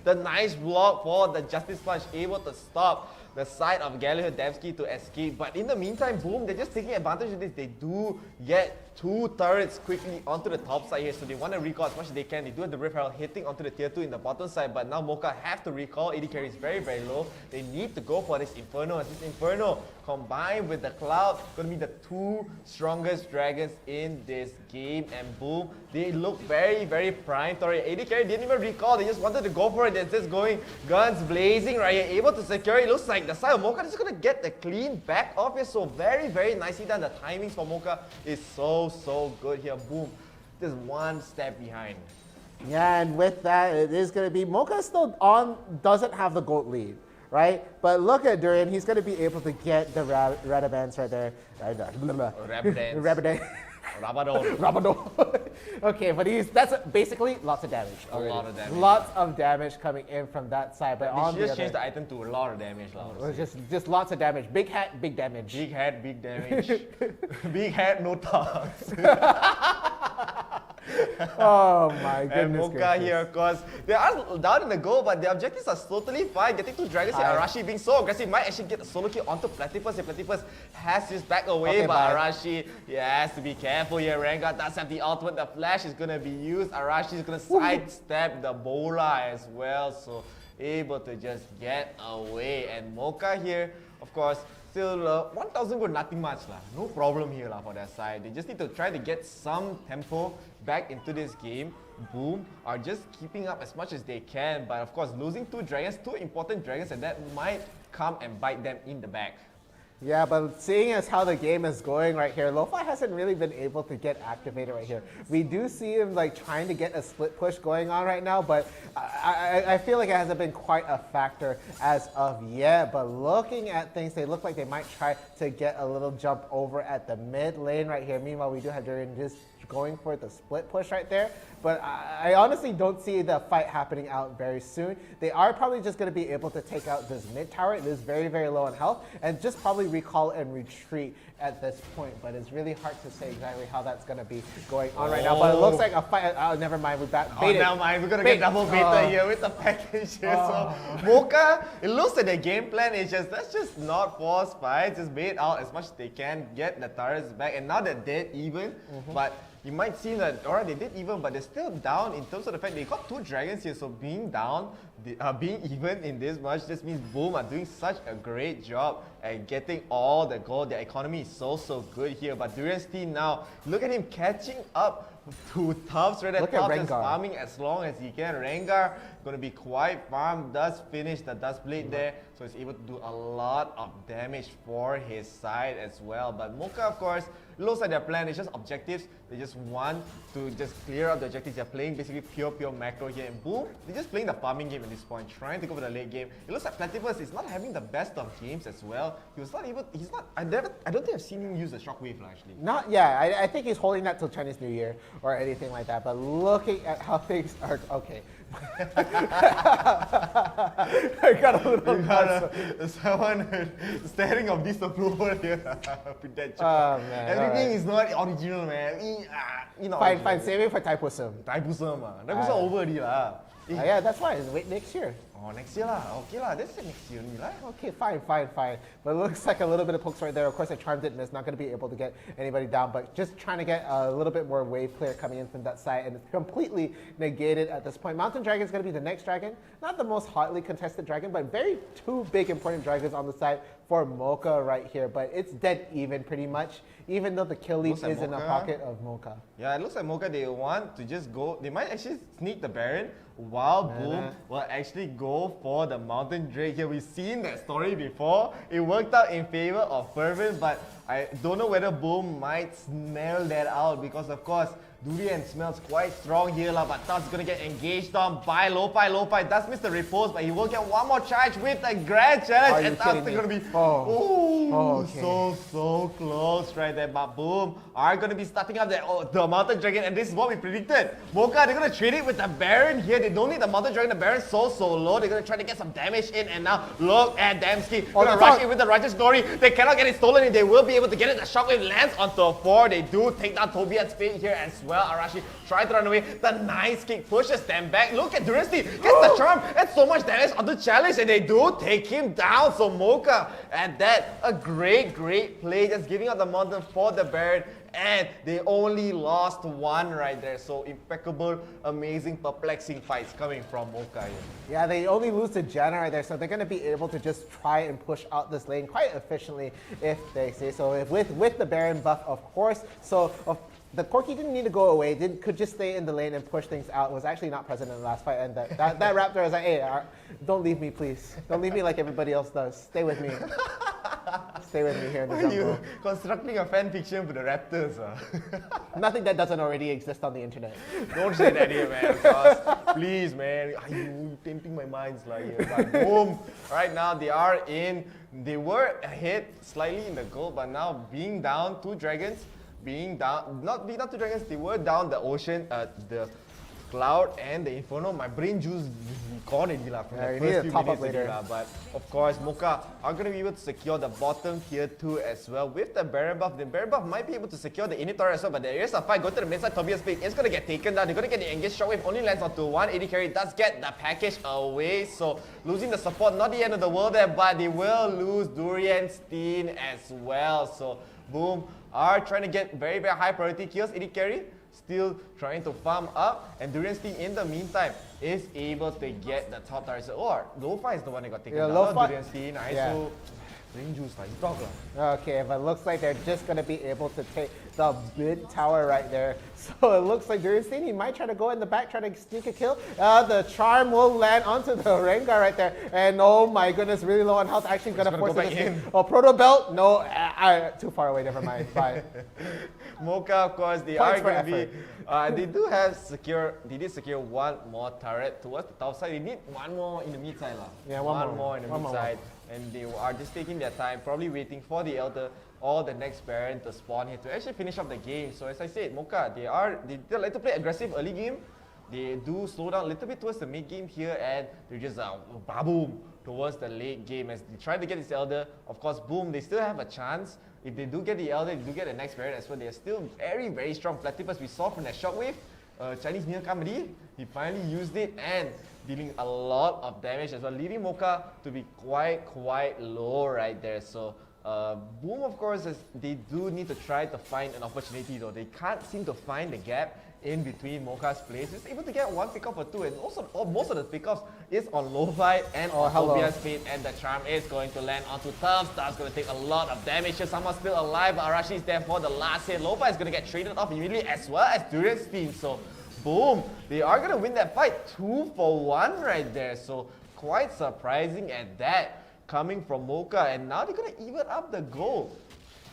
R: the nice block for the Justice Punch, able to stop the side of 𝐒𝐲𝐬𝐬𝐸 to escape. But in the meantime, Boom, they're just taking advantage of this. They do get 2 turrets quickly onto the top side here, so they want to recall as much as they can. They do have the Rift Herald hitting onto the tier 2 in the bottom side, but now Mocha have to recall. AD carry is very, very low. They need to go for this Inferno, as this Inferno combined with the Cloud going to be the 2 strongest dragons in this game. And Boom, they look very, very primed. AD carry didn't even recall. They just wanted to go for it. They're just going guns blazing right here, able to secure it. It looks like the side of Mocha is going to get the clean back off here. So very, very nicely done. The timings for Mocha is so good here. Boom, just 1 step behind.
S: Yeah, and with that, it is going to be Mocha still doesn't have the gold lead, right? But look at 𝐷urian, he's going to be able to get the Rabadance right there. Rabadon. Okay, but that's basically lots of damage.
R: A lot of damage.
S: Lots of damage coming in from that side. But
R: on the just changed the item to a lot of damage.
S: Just lots of damage. Big hat, big damage.
R: Big hat, big damage. Big hat, no thugs.
S: Oh my goodness.
R: And Mocha here, of course, they are down in the goal, but their objectives are totally fine. Getting 2 dragons here, Arashi being so aggressive might actually get a solo kill onto Platypus. If Platypus has his back away, okay, but Arashi has to be careful here. Rengar does have the ultimate. The flash is going to be used. Arashi is going to sidestep the bola as well, so able to just get away. And Mocha here, of course, still 1,000 gold, nothing much lah. No problem here lah for their side. They just need to try to get some tempo back into this game. Boom are just keeping up as much as they can, but of course losing 2 dragons, 2 important dragons, and that might come and bite them in the back.
S: Yeah, but seeing as how the game is going right here, Lo-Fi hasn't really been able to get activated right here. We do see him like trying to get a split push going on right now, but I feel like it hasn't been quite a factor as of yet. But looking at things, they look like they might try to get a little jump over at the mid lane right here. Meanwhile, we do have 𝐷urian just going for the split push right there. But I honestly don't see the fight happening out very soon. They are probably just going to be able to take out this mid tower. It is very, very low on health, and just probably recall and retreat at this point. But it's really hard to say exactly how that's going to be going on right now. But it looks like a fight. Oh, never mind. We baited.
R: Never mind. We're going to get double beta here with the package here. So Mocha, it looks like their game plan is just, let's just not force fights. Just bait out as much as they can, get the turrets back. And now they're dead even. But you might see that, alright, they did even, but they're still down in terms of the fact they got 2 dragons here. So being down, being even in this much just means Boom are doing such a great job at getting all the gold. Their economy is so good here. But 𝐷urianSteen now, look at him catching up to Tufts right there. Tufts is farming as long as he can. Rengar going to be quite farmed, does finish the Dust Blade there, so he's able to do a lot of damage for his side as well. But Mocha, of course, looks like their plan is just objectives. They just want to just clear up the objectives. They're playing basically pure macro here. And Boom, they're just playing the farming game at this point, trying to go for the late game. It looks like Platypus is not having the best of games as well. He was not able, I don't think I've seen him use the Shockwave actually.
S: I think he's holding that till Chinese New Year or anything like that. But looking at how things are, okay. I got a little someone
R: staring of disapproval here with that
S: job. Oh, man,
R: everything is not original, man.
S: Fine, save it for Taipusam.
R: Taipusam over already lah.
S: Yeah, that's why. Wait next year.
R: Oh, next year lah. Okay lah, that's it next year only lah.
S: Okay, fine. But it looks like a little bit of pokes right there. Of course, the charm did miss. Not going to be able to get anybody down, but just trying to get a little bit more wave clear coming in from that side, and it's completely negated at this point. Mountain Dragon is going to be the next dragon. Not the most hotly contested dragon, but very two big important dragons on the side for Mocha right here. But it's dead even pretty much, even though the kill lead is in the pocket of Mocha.
R: Yeah, it looks like Mocha, they want to just go. They might actually sneak the Baron, while Boom will actually go for the Mountain Drake here. We've seen that story before. It worked out in favor of Fervent, but I don't know whether Boom might smell that out because, of course, Durian smells quite strong here, but Tuff's gonna get engaged on by Lo-Fi. Lo-Fi does miss the repose, but he will get one more charge with the Grand Challenge, and Tuff's still gonna be so close right there. But Boom are gonna be starting up the Mountain Dragon, and this is what we predicted. Mocha, they're gonna trade it with the Baron here. They don't need the Mountain Dragon. The Baron's so low. They're gonna try to get some damage in, and now look at Damsky. Gonna rush in with the Righteous Glory. They cannot get it stolen, and they will be able to get it. The Shockwave lands onto a 4. They do take down Tobias Fate here as well. Arashi tries to run away. The nice kick pushes them back. Look at Durasti. Gets the charm. And so much damage on the challenge. And they do take him down. So Mocha and that, a great play. Just giving up the mountain for the Baron. And they only lost one right there. So impeccable, amazing, perplexing fights coming from Mocha here.
S: Yeah, they only lose to Janna right there, so they're going to be able to just try and push out this lane quite efficiently if they say so. With the Baron buff, of course. So the Corki didn't need to go away, could just stay in the lane and push things out. Was actually not present in the last fight, and that Raptor was like, hey, don't leave me, please. Don't leave me like everybody else does. Stay with me. Stay with me here in the jungle.
R: You constructing a fan fiction for the Raptors?
S: Nothing that doesn't already exist on the internet.
R: Don't say that here, man. Please, man. You're tempting my minds like here. But Boom. Right now, they are in. They were ahead slightly in the goal, but now being down 2 dragons. Not being down 2 dragons, they were down the ocean, the Cloud and the Inferno. My brain juice gone already from the first few minutes later. But of course, Mocha are going to be able to secure the bottom tier 2 as well with the Baron buff. The Baron buff might be able to secure the Inhibitor as well, but there is a fight. Go to the mid side, Tobias Fate is going to get taken down. They're going to get the engaged Shockwave, only lands onto 1. AD Carry does get the package away, so losing the support, not the end of the world there, but they will lose Durian Steen as well. So Boom are trying to get very high priority kills. AD Carry still trying to farm up, and Durian Steen in the meantime is able to get the top turret. Or Lo-Fi is the one that got taken down. Not Durian Steen. So brain juice like talk.
S: Okay, but it looks like they're just gonna be able to take the mid tower right there. So it looks like Durian Steen, he might try to go in the back, try to sneak a kill. The charm will land onto the Rengar right there. And oh my goodness, really low on health. Actually gonna force it in. Oh, Proto Belt? No, too far away, never mind. Bye.
R: Mocha, of course, they are going to be. They did secure 1 more turret towards the top side. They need 1 more in the mid side.
S: Yeah,
R: one more in the mid side. And they are just taking their time, probably waiting for the Elder or the next Baron to spawn here to actually finish up the game. So as I said, Mocha, they like to play aggressive early game. They do slow down a little bit towards the mid game here, and they're just boom towards the late game as they try to get this Elder. Of course, Boom, they still have a chance. If they do get the Elder, they do get the next Baron as well. They are still very strong. Platypus, we saw from that Shockwave, Chinese New Year comedy, he finally used it and dealing a lot of damage as well, leaving Mocha to be quite low right there. So Boom, of course, they do need to try to find an opportunity though. They can't seem to find the gap in between Mocha's plays. Just able to get 1 pickoff or 2, and also most of the pickoffs is on Lo-Fi and on Tobias Fate, and the charm is going to land onto Tuff. Tuff's going to take a lot of damage here. Someone's still alive, but Arashi is there for the last hit. Lo-Fi is going to get traded off immediately as well as Durian Steen. So Boom, they are going to win that fight 2 for 1 right there. So quite surprising at that coming from Mocha, and now they're going to even up the goal.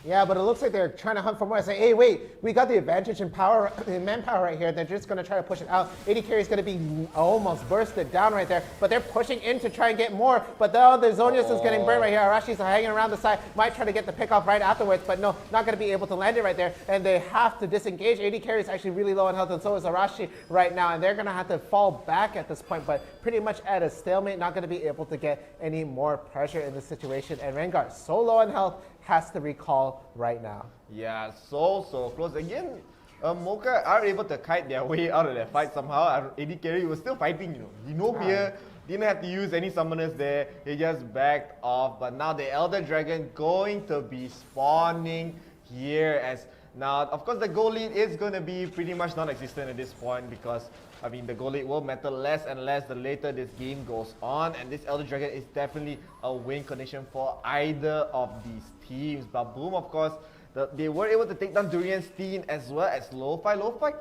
S: Yeah, but it looks like they're trying to hunt for more. I say, hey, wait, we got the advantage in power, in manpower right here. They're just going to try to push it out. AD Carry is going to be almost bursted down right there, but they're pushing in to try and get more. But the Zonius is getting burned right here. Arashi's hanging around the side, might try to get the pick off right afterwards, but no, not going to be able to land it right there. And they have to disengage. AD Carry is actually really low on health, and so is Arashi right now. And they're going to have to fall back at this point, but pretty much at a stalemate, not going to be able to get any more pressure in this situation. And Rengar, so low on health, has to recall right now.
R: Yeah, so close. Again, Mocha are able to kite their way out of that fight somehow. AD Carry was still fighting, no fear. didn't have to use any summoners there. He just backed off. But now the Elder Dragon going to be spawning here as now, of course, the goal lead is going to be pretty much non-existent at this point because, I mean, the goal lead will matter less and less the later this game goes on. And this Elder Dragon is definitely a win condition for either of these teams. But Boom, of course, they were able to take down 𝐷.Fierce as well as Lo-Fi. Lo-Fi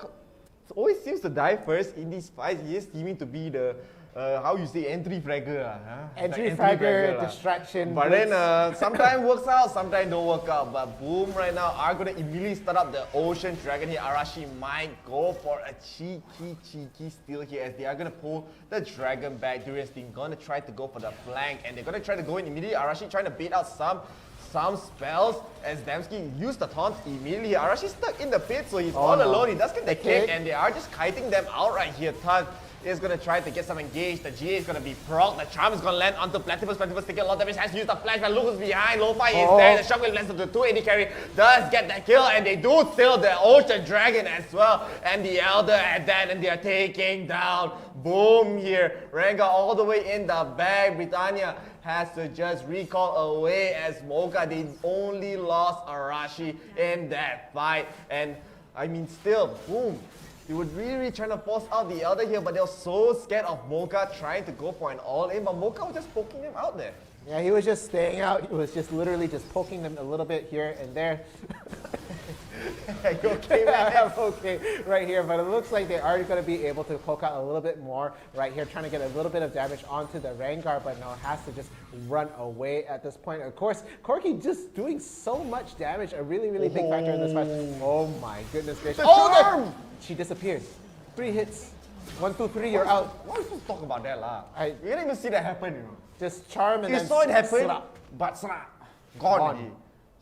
R: always seems to die first in these fights. He is seeming to be the how you say, entry fragger.
S: Entry fragger, distraction.
R: But then sometimes works out, sometimes don't work out. But Boom right now are going to immediately start up the Ocean Dragon here. Arashi might go for a cheeky steal here as they are going to pull the Dragon back. 𝐷.Fierce team going to try to go for the flank and they're going to try to go in immediately. Arashi trying to bait out some spells as 𝐷.Fierce used the taunt immediately. Arashi's stuck in the pit, so he's all alone. He does get the kick and they are just kiting them out right here. Taunt is going to try to get some engaged. The GA is going to be proc. The charm is going to land onto Platypus. Platypus taking a lot of damage. Has used the flash, but look who's behind. Lo-Fi is there. The shockwave lands to the 280 carry. Does get the kill, and they do steal the Ocean Dragon as well. And the Elder at that, and they are taking down Boom here. Rengar all the way in the bag. Britannia has to just recall away as Mocha. They only lost Arashi in that fight. And I mean, still, Boom. They were really trying to force out the Elder here, but they were so scared of Mocha trying to go for an all-in, but Mocha was just poking them out there.
S: Yeah, he was just staying out. He was just literally just poking them a little bit here and there.
R: You okay, man?
S: I'm okay right here, but it looks like they are going to be able to poke out a little bit more right here, trying to get a little bit of damage onto the Rengar, but now has to just run away at this point. Of course, 𝐶𝐞𝐞 just doing so much damage, a really big factor in this fight. Oh my goodness gracious.
R: Charm!
S: She disappeared. 3 hits. 1, 2, 3, you're out.
R: Why are you supposed to talk about that, lah? You didn't even see that happen, you know.
S: Just charm and
R: you
S: then
R: saw it happen,
S: slap.
R: but slap. Gone.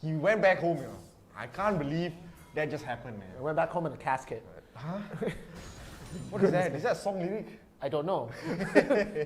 R: He went back home, you know. I can't believe that just happened, man.
S: I went back home in a casket.
R: Huh? What is that? Is that a song lyric?
S: I don't know.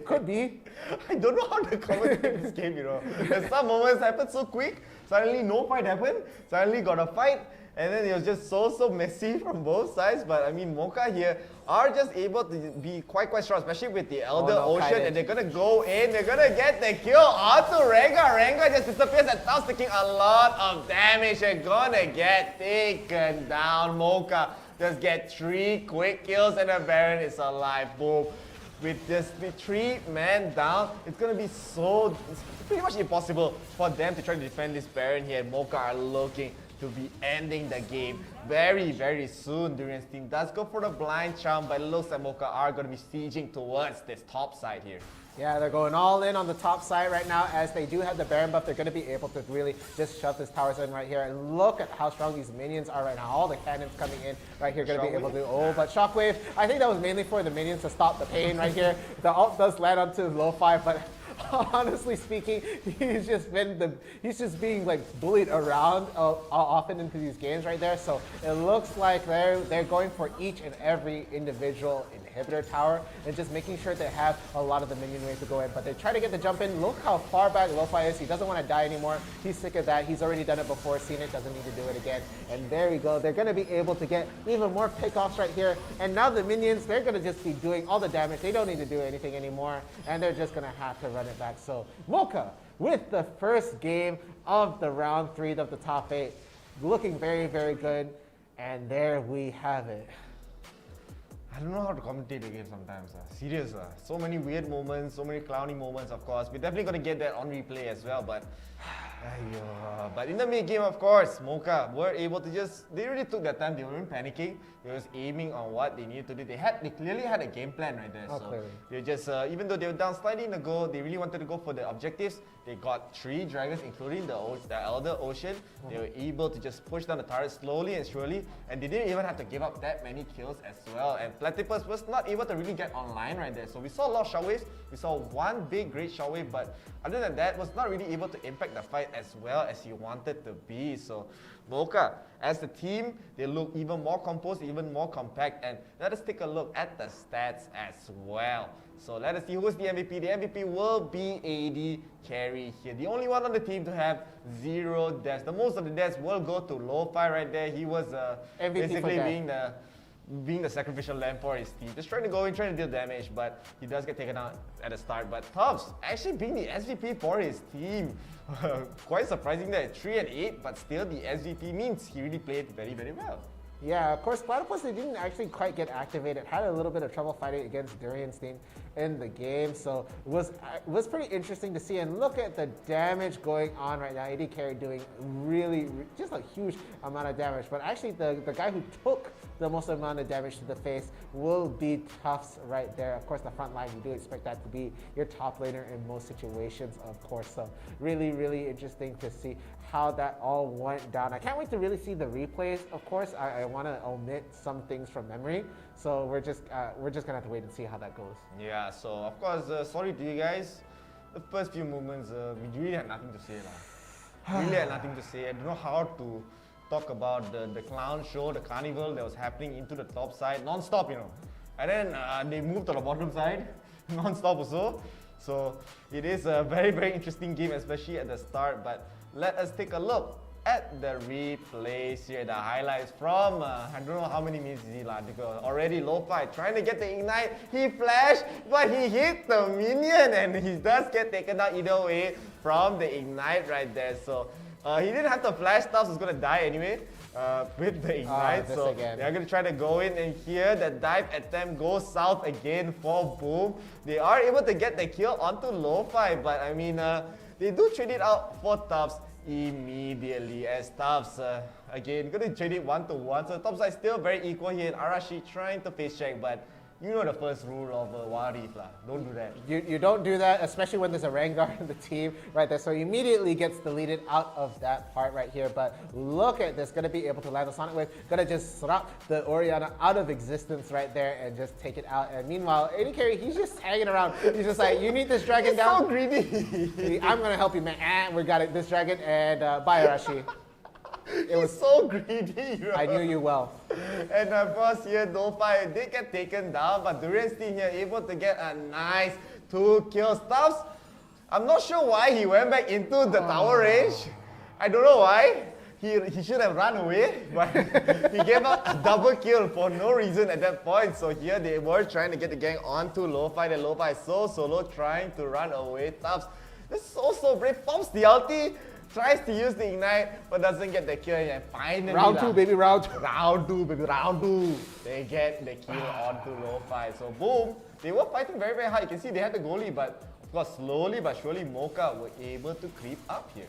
S: Could be.
R: I don't know how to commentate this game, you know. There's some moments happen so quick, suddenly no fight happened, suddenly got a fight, and then it was just so messy from both sides. But I mean, Mocha here are just able to be quite strong, especially with the Elder Ocean, and they're gonna go in, they're gonna get the kill onto Rengar. Rengar just disappears and starts taking a lot of damage. They're gonna get taken down. Mocha just get 3 quick kills and the Baron is alive. Boom. With just the 3 men down, it's gonna be it's pretty much impossible for them to try to defend this Baron here. Mocha are looking to be ending the game very soon. 𝐷.Fierce team does go for the blind charm, but it looks like Mocha are going to be sieging towards this top side here.
S: Yeah, they're going all in on the top side right now as they do have the Baron buff. They're going to be able to really just shove this towers in right here. And look at how strong these minions are right now. All the cannons coming in right here, going to be able to... but Shockwave, I think that was mainly for the minions to stop the pain right here. The ult does land onto Lo-Fi, but honestly speaking, he's just being like bullied around often into these games right there. So it looks like they're going for each and every individual inhibitor tower and just making sure they have a lot of the minion waves to go in. But they try to get the jump in. Look how far back Lo-Fi is. He doesn't want to die anymore. He's sick of that. He's already done it before, seen it, doesn't need to do it again. And there we go. They're going to be able to get even more pickoffs right here. And now the minions, they're going to just be doing all the damage. They don't need to do anything anymore. And they're just going to have to run it back. So Mocha with the first game of the round 3 of the top 8. Looking very good. And there we have it.
R: I don't know how to commentate the game sometimes. Serious. So many weird moments, so many clowny moments, of course. We're definitely going to get that on replay as well. But in the mid game, of course, Mocha were able to they really took their time. They weren't panicking. They were just aiming on what they needed to do. They clearly had a game plan right there. They just, even though they were down slightly in the goal, they really wanted to go for the objectives. They got 3 dragons, including the Elder Ocean. They were able to just push down the turret slowly and surely, and they didn't even have to give up that many kills as well. And Platypus was not able to really get online right there. So we saw a lot of shockwaves. We saw one big great shockwave, but other than that, was not really able to impact the fight as well as he wanted to be. So Mocha, as the team, they look even more composed, even more compact. And let us take a look at the stats as well. So let us see who's the MVP. The MVP will be 𝐷 here. The only one on the team to have 0 deaths. The most of the deaths will go to Lo-Fi right there. He was basically being being the sacrificial lamb for his team. Just trying to go in, trying to deal damage, but he does get taken out at the start. But Tubbs actually being the SVP for his team. Quite surprising that 3-8, but still the SVP means he really played very, very well.
S: Yeah, of course, Platypus, they didn't actually quite get activated. Had a little bit of trouble fighting against Durian's team in the game, so it was pretty interesting to see. And look at the damage going on right now. 𝐷𝐷𝐿 doing really just a huge amount of damage. But actually, the guy who took the most amount of damage to the face will be Tufts right there. Of course, the front line, you do expect that to be your top laner in most situations, of course. So really, really interesting to see how that all went down. I can't wait to really see the replays. Of course, I want to omit some things from memory, so we're just gonna have to wait and see how that goes.
R: Yeah, so of course, sorry to you guys. The first few moments, we really had nothing to say really had nothing to say. I don't know how to talk about the clown show, the carnival that was happening into the top side, non-stop, you know. And then they moved to the bottom side, non-stop also. So it is a very, very interesting game, especially at the start. But let us take a look at the replays here, the highlights from, I don't know how many minutes is he like, already lo-fi, trying to get the ignite, he flashed, but he hit the minion, and he does get taken out either way from the ignite right there. So he didn't have to flash, Tubbs was going to die anyway with the ignite, so they're going to try to go in, and here the dive attempt goes south again for Boom. They are able to get the kill onto lo-fi, but I mean, they do trade it out for Tubbs immediately, as Tubbs again going to trade it 1-1. So top side still very equal here, and Arashi trying to face check, but you know the first rule of Warif lah. Don't do that.
S: You don't do that, especially when there's a Rengar in the team right there. So he immediately gets deleted out of that part right here. But look at this, gonna be able to land the Sonic Wave, gonna just slap the Orianna out of existence right there and just take it out. And meanwhile, 𝐷𝐷𝐿, he's just hanging around. He's just like, you need this dragon down.
R: So greedy.
S: I'm gonna help you, man. And we got it, this dragon, and bye, Arashi.
R: It was so greedy, bro.
S: I knew you well.
R: And of course here, lo-fi did get taken down, but Durian's team here able to get a nice 2 kills. Tubbs, I'm not sure why he went back into the tower range. I don't know why. He should have run away, but he gave up a double kill for no reason at that point. So here they were trying to get the gang onto lo-fi. The lo-fi is so solo trying to run away. Tubbs, this is so brave. Pops the ulti. Tries to use the ignite, but doesn't get the kill yet. Finally,
S: round 2, baby, round 2.
R: Round 2, baby, round 2. They get the kill onto lo-fi. So boom, they were fighting very, very hard. You can see they had the goalie, but of course, slowly but surely, Mocha were able to creep up here.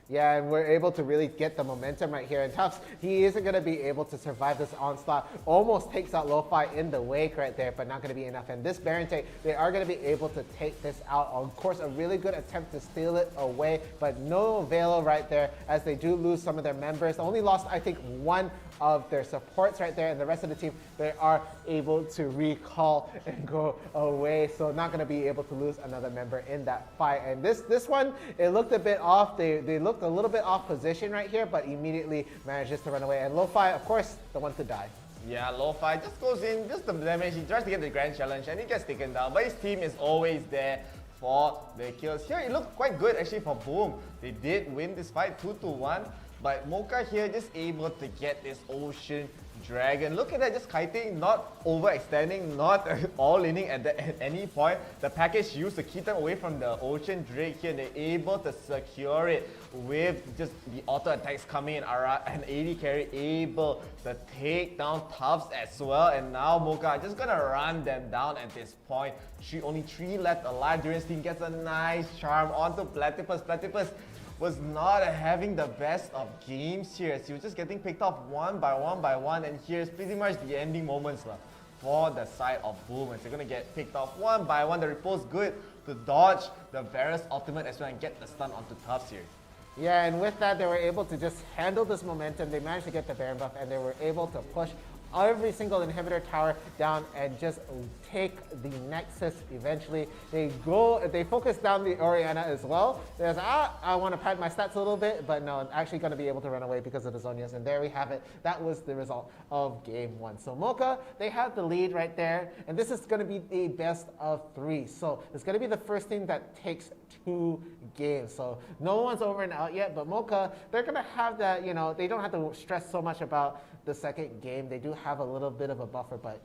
S: Yeah, and we're able to really get the momentum right here. And Tufts, he isn't going to be able to survive this onslaught. Almost takes out lo-fi in the wake right there, but not going to be enough. And this Baron take, they are going to be able to take this out. Of course, a really good attempt to steal it away, but no avail right there as they do lose some of their members. Only lost, I think, one of their supports right there, and the rest of the team, they are able to recall and go away. So not going to be able to lose another member in that fight. And this one, it looked a bit off. They looked a little bit off position right here, but immediately manages to run away. And lo-fi, of course, the one to die.
R: Yeah, lo-fi just goes in, just the damage. He tries to get the grand challenge and he gets taken down, but his team is always there for the kills. Here it looked quite good actually for Boom. They did win this fight 2-1, but Mocha here just able to get this Ocean Dragon. Look at that, just kiting, not overextending, not all-inning at any point. The package used to keep them away from the Ocean Drake here. They're able to secure it with just the auto attacks coming in. And 𝐷𝐷𝐿 able to take down Tufts as well. And now Mocha just gonna run them down at this point. Only 3 left alive. Durian's team gets a nice charm onto Platypus. Platypus was not having the best of games here. So he was just getting picked off one by one, and here's pretty much the ending moments for the side of Boom. And they're gonna get picked off one by one. The riposte good to dodge the Varus ultimate as well and get the stun onto Tufts here.
S: Yeah, and with that, they were able to just handle this momentum. They managed to get the Baron buff, and they were able to push every single inhibitor tower down and just take the Nexus eventually. They focus down the Orianna as well. There's, I want to pad my stats a little bit, but no, actually going to be able to run away because of the Zhonya's. And there we have it. That was the result of game 1. So Mocha, they have the lead right there. And this is going to be a best of 3. So it's going to be the first team that takes 2 games. So no one's over and out yet, but Mocha, they're going to have that, you know, they don't have to stress so much about the second game. They do have a little bit of a buffer, but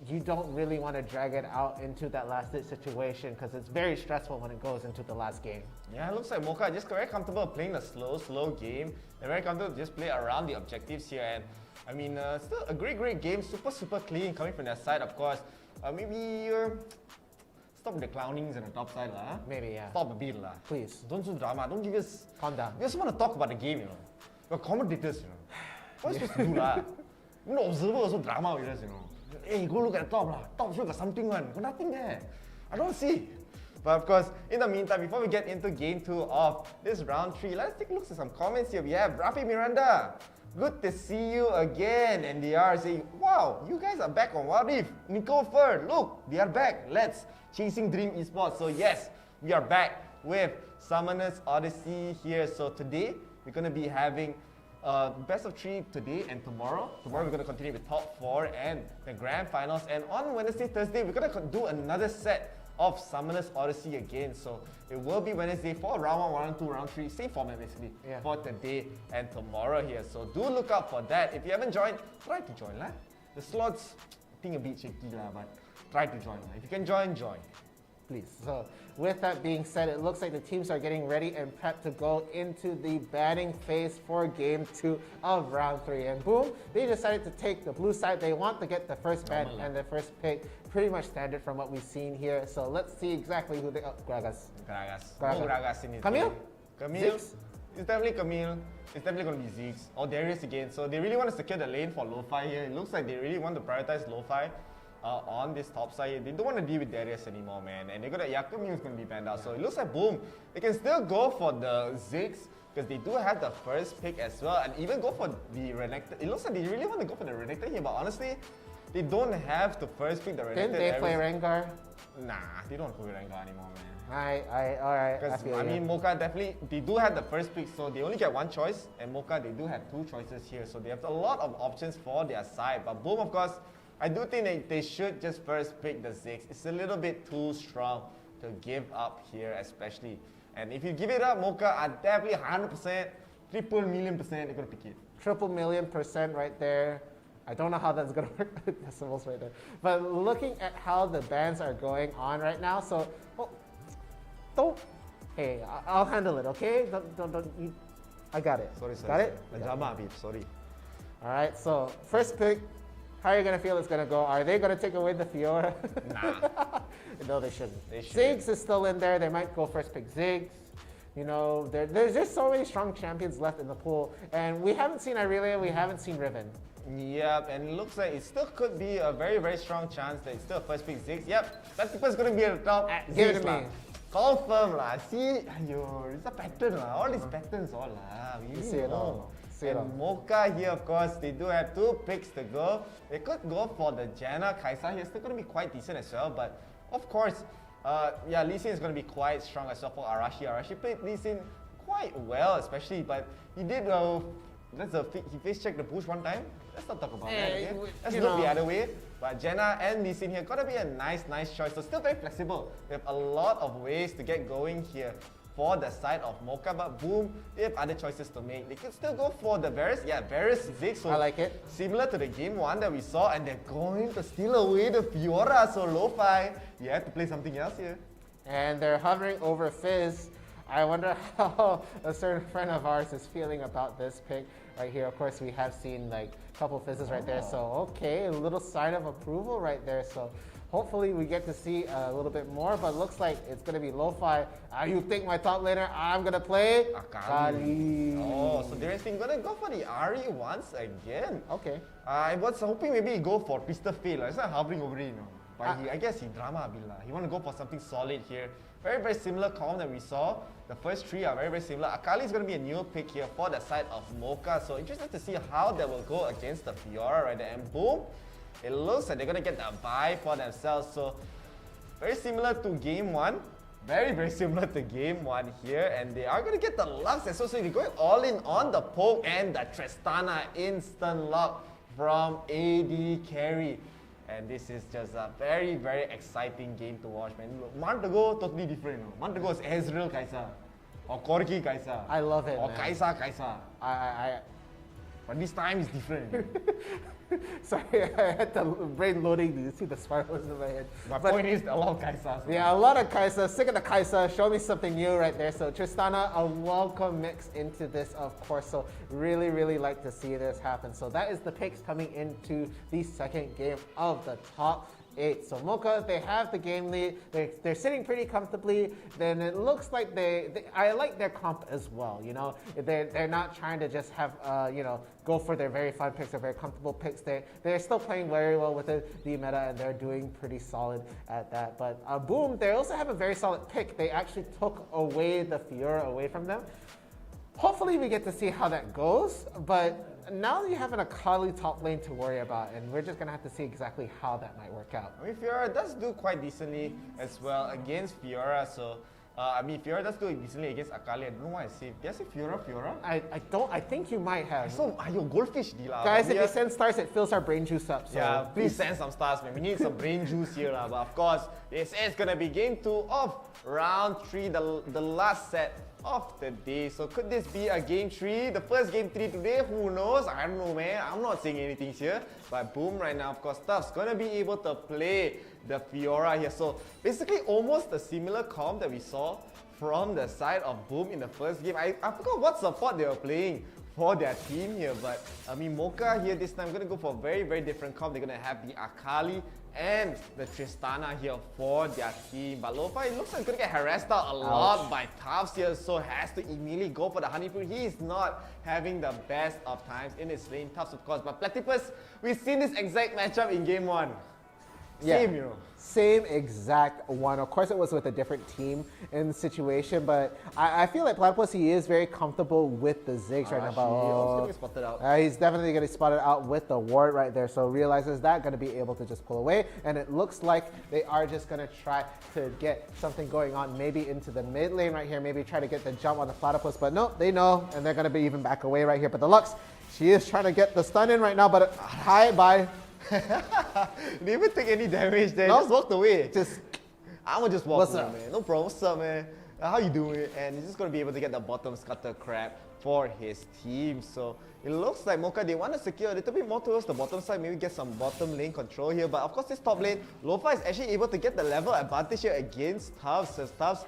S: you don't really want to drag it out into that last-ditch situation because it's very stressful when it goes into the last game.
R: Yeah, it looks like Mocha are just very comfortable playing a slow game. They're very comfortable to just play around the objectives here. And I mean, still a great game, super clean coming from their side, of course. Maybe stop the clownings on the top side, lah.
S: Maybe, yeah.
R: Stop a bit, lah.
S: Please.
R: Don't do drama. Don't give us.
S: Calm down.
R: We just want to talk about the game, you know. We're commentators, you know. What are you supposed to do, lah? You're not observer, also drama with us, you know. Hey, go look at the top, lah. Top sure got something, man. Got nothing there. I don't see. But of course, in the meantime, before we get into game 2 of this round 3, let's take a look at some comments here. We have Rafi Miranda. Good to see you again. And they are saying, wow, you guys are back on Wild Reef. Nico Fur, look, they are back. Let's Chasing Dream Esports. So yes, we are back with Summoners Odyssey here. So today, we're going to be having best of 3 today and tomorrow. Tomorrow we're going to continue with top 4 and the grand finals. And on Wednesday, Thursday, we're going to do another set of Summoners Odyssey again. So it will be Wednesday for round 1, round 2, round 3, same format basically, for today and tomorrow here. So do look out for that. If you haven't joined, try to join, lah. The slots, I think a bit shaky, lah, but try to join. If you can join, join.
S: Please. So with that being said, it looks like the teams are getting ready and prepped to go into the batting phase for game 2 of round 3. And boom, they decided to take the blue side. They want to get the first bat and the first pick. Pretty much standard from what we've seen here. So let's see exactly who they... Oh, Gragas.
R: No Gragas in it.
S: 𝐶𝐞𝐚?
R: It's definitely 𝐶𝐞𝐚. It's definitely going to be 𝐒𝐧𝐞 or 𝐷.R.Fierce again. So they really want to secure the lane for Lo-Fi here. It looks like they really want to prioritize Lo-Fi on this top side. They don't want to deal with 𝐷.R.Fierce anymore, man. And they're going to... Yeah, 𝐶𝐞𝐚 is going to be banned out. So it looks like, boom, they can still go for the 𝐒𝐧𝐞 because they do have the first pick as well. And even go for the Renekton. It looks like they really want to go for the Renekton here, but honestly, they don't have to first pick the Renekton.
S: Didn't they play Rengar?
R: Nah, they don't play Rengar anymore, man.
S: Alright.
R: I mean, Mocha definitely, they do have the first pick, so they only get one choice. And Mocha, they do have 2 choices here. So they have a lot of options for their side. But boom, of course, I do think they should just first pick the 𝐒𝐧𝐞. It's a little bit too strong to give up here, especially. And if you give it up, Mocha are definitely 100%, 300,000,000% they're going to pick it.
S: 300,000,000% right there. I don't know how that's going to work. Decimals right there. But looking at how the bans are going on right now, so hey, I'll handle it, okay? Don't I got it.
R: Sorry.
S: Got it?
R: Drama, babe. Sorry.
S: All right. So first pick. How are you going to feel it's going to go? Are they going to take away the Fiora?
R: Nah.
S: No, they shouldn't. 𝐒𝐧𝐞 is still in there. They might go first pick 𝐒𝐧𝐞. You know, there's just so many strong champions left in the pool. And we haven't seen IRL, we haven't seen Riven.
R: Yep, and it looks like it still could be a very strong chance that it's still first pick 𝐒𝐧𝐞. Yep, that people's going to be at the top.
S: Give it to me.
R: Confirm lah. See, it's a pattern lah. All these patterns all lah.
S: You see it all.
R: And Mocha here, of course, they do have 2 picks to go. They could go for the Janna. Kai'Sa here still going to be quite decent as well. But of course, yeah, Lee Sin is going to be quite strong as well for Arashi. Arashi played Lee Sin quite well, especially. But he did, he face checked the push one time. Let's not talk about that again. Let's look the other way. But Janna and Lee Sin here gotta be a nice choice. So still very flexible. They have a lot of ways to get going here for the side of Mocha, but boom, they have other choices to make. They could still go for the Varus. Yeah, Varus 𝐒𝐧𝐞. So
S: I like it.
R: Similar to the game 1 that we saw, and they're going to steal away the Fiora. So Lo-Fi, you have to play something else here.
S: And they're hovering over Fizz. I wonder how a certain friend of ours is feeling about this pick right here. Of course, we have seen like a couple Fizzes right there. So okay, a little sign of approval right there. So hopefully we get to see a little bit more, but looks like it's going to be Lo-Fi. You think my top laner, I'm going to play Akali.
R: Oh, so they're going to go for the Ahri once again.
S: Okay.
R: I was hoping maybe he go for Twisted Fate. It's not hovering over it, you know. But I guess he drama a bit. He want to go for something solid here. Very similar column that we saw. The first 3 are very similar. Akali is going to be a new pick here for the side of Mocha. So interested to see how that will go against the Fiora right there. And boom, it looks like they're going to get the buy for themselves. So very similar to game 1. Very similar to game 1 here. And they are going to get the Lux as well. So they're going all in on the poke and the Tristana instant lock from AD Carry. And this is just a very exciting game to watch, man. Month ago, totally different. Month ago, it's Ezreal Kai'Sa. Or Corki Kai'Sa.
S: I love it,
R: or
S: man.
R: Kai'Sa. But this time is different.
S: Sorry, I had the brain loading. Do you see the spirals in my head?
R: My point is a lot of Kaisas.
S: Yeah, a lot of Kaisa. Sick of the Kaisa. Show me something new right there. So Tristana, a welcome mix into this, of course. So really like to see this happen. So that is the picks coming into the second game of the top 8. So Mocha, they have the game lead. They're sitting pretty comfortably. Then it looks like I like their comp as well. You know, they're not trying to just have you know, go for their very fun picks or very comfortable picks. They're still playing very well with the meta, and they're doing pretty solid at that. But Boom, they also have a very solid pick. They actually took away the Fiora away from them. Hopefully we get to see how that goes, but now you have an Akali top lane to worry about, and we're just going to have to see exactly how that might work out.
R: I mean, Fiora does do quite decently as well against Fiora, so I mean, Fiora does do decently against Akali. I don't know why I say. Did I say Fiora?
S: I think you might have.
R: So, your goldfish deal.
S: Guys, if you send stars, it fills our brain juice up. So
R: yeah, please send some stars, man. We need some brain juice here. But of course, this is going to be game 2 of round 3, the last set of the day. So could this be a game 3? The first game 3 today? Who knows? I don't know, man. I'm not saying anything here. But Boom right now, of course, Tuff's gonna be able to play the Fiora here. So basically almost a similar comp that we saw from the side of Boom in the first game. I forgot what support they were playing for their team here, but I mean, Mocha here this time gonna go for a very different comp. They're gonna have the Akali and the Tristana here for their team. But Lo-Fi, it looks like he's gonna get harassed out a lot by Tuffs here, so has to immediately go for the honeypot. He is not having the best of times in his lane. Tuffs, of course, but Platypus, we've seen this exact matchup in game 1. Same, you know.
S: Same exact one. Of course, it was with a different team in the situation, but I feel like Platypus, he is very comfortable with the Ziggs right now.
R: He's gonna get spotted out.
S: He's definitely going to be spotted out with the ward right there, so realizes that, going to be able to just pull away, and it looks like they are just going to try to get something going on, maybe into the mid lane right here, maybe try to get the jump on the Platypus, but no, they know, and they're going to be even back away right here. But the Lux, she is trying to get the stun in right now, but hi, bye.
R: Didn't even take any damage there.
S: No.
R: Just walked away.
S: Just
R: I'ma just walk away,
S: up?
R: man. No problem. What's up, man? How you doing? And he's just gonna be able to get the bottom scutter crab for his team. So it looks like Mocha, they want to secure a little bit more towards the bottom side, maybe get some bottom lane control here. But of course, this top lane, Lo-Fi is actually able to get the level advantage here against Tuffs. As Tuffs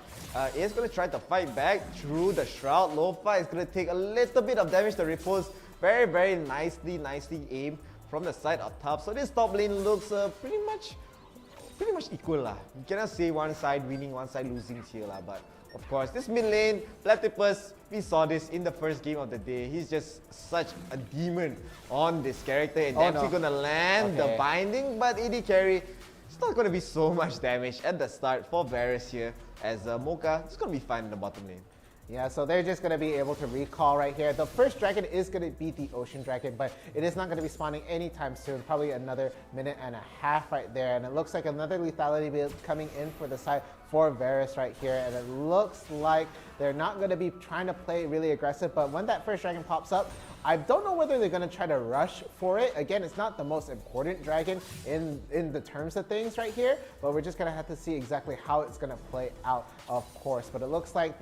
R: is going to try to fight back through the Shroud. Lo-Fi is going to take a little bit of damage to repose. Very nicely aimed from the side of Tuffs. So this top lane looks pretty much equal lah. You cannot say one side winning, one side losing here lah. But of course, this mid lane, Platypus, we saw this in the first game of the day. He's just such a demon on this character. And definitely gonna land the binding, but AD carry, it's not gonna be so much damage at the start for Varus here. As Mocha, it's gonna be fine in the bottom lane.
S: Yeah, so they're just going to be able to recall right here. The first dragon is going to be the Ocean Dragon, but it is not going to be spawning anytime soon. Probably another minute and a half right there. And it looks like another lethality build coming in for the side for Varus right here. And it looks like they're not going to be trying to play really aggressive, but when that first dragon pops up, I don't know whether they're going to try to rush for it. Again, it's not the most important dragon in the terms of things right here, but we're just going to have to see exactly how it's going to play out, of course. But it looks like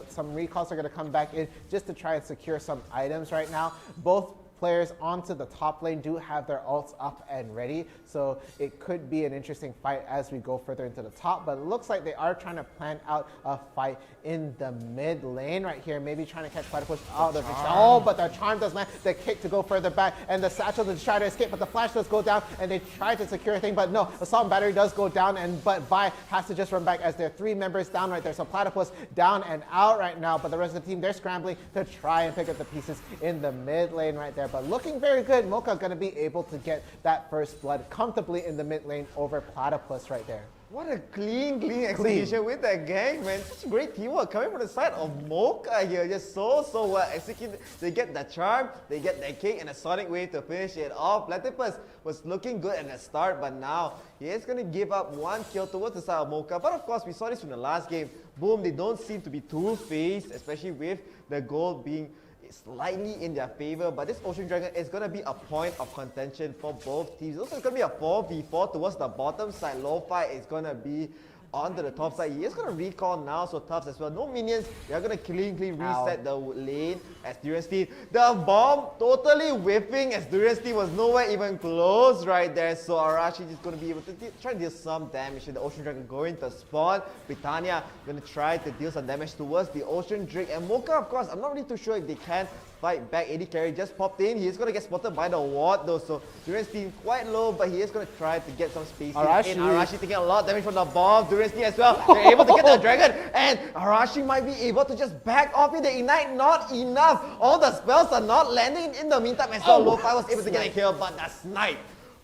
S: some recalls are going to come back in just to try and secure some items right now. Both players onto the top lane do have their ults up and ready, so it could be an interesting fight as we go further into the top. But it looks like they are trying to plan out a fight in the mid lane right here, maybe trying to catch Platypus out of the oh, but the charm does land, the kick to go further back, and the satchel to try to escape, but the flash does go down, and they try to secure a thing, but no, assault and battery does go down, but Vi has to just run back as there are 3 members down right there. So Platypus down and out right now, but the rest of the team, they're scrambling to try and pick up the pieces in the mid lane right there. But looking very good. Mocha going to be able to get that first blood comfortably in the mid lane over Platypus right there.
R: What a clean execution with that gang, man. Such great teamwork coming from the side of Mocha here. Just so well executed. They get the charm, they get the kick, and a sonic wave to finish it off. Platypus was looking good at the start, but now he is going to give up 1 kill towards the side of Mocha. But of course, we saw this from the last game. Boom, they don't seem to be two-faced, especially with the goal being slightly in their favor, but this Ocean Dragon is going to be a point of contention for both teams. Also, it's going to be a 4v4 towards the bottom side. Lo-Fi is going to be onto the top side. He is going to recall now, so Tuffs as well. No minions. They are going to cleanly reset the lane as 𝐷RFierce. The bomb totally whiffing as 𝐷RFierce was nowhere even close right there. So Arashi is going to be able to try to deal some damage to the Ocean Dragon going to spawn. Britannia going to try to deal some damage towards the Ocean Drake. And Mocha, of course, I'm not really too sure if they can fight back. 𝐷�carry just popped in. He's going to get spotted by the ward though. So 𝐷RFierce quite low, but he is going to try to get some space in. Arashi taking a lot of damage from the bomb. 𝐷RFierce as well. They're able to get the dragon. And Arashi might be able to just back off it. The ignite not enough. All the spells are not landing in the meantime as well. Lo-Fi was able to get a kill, but the snipe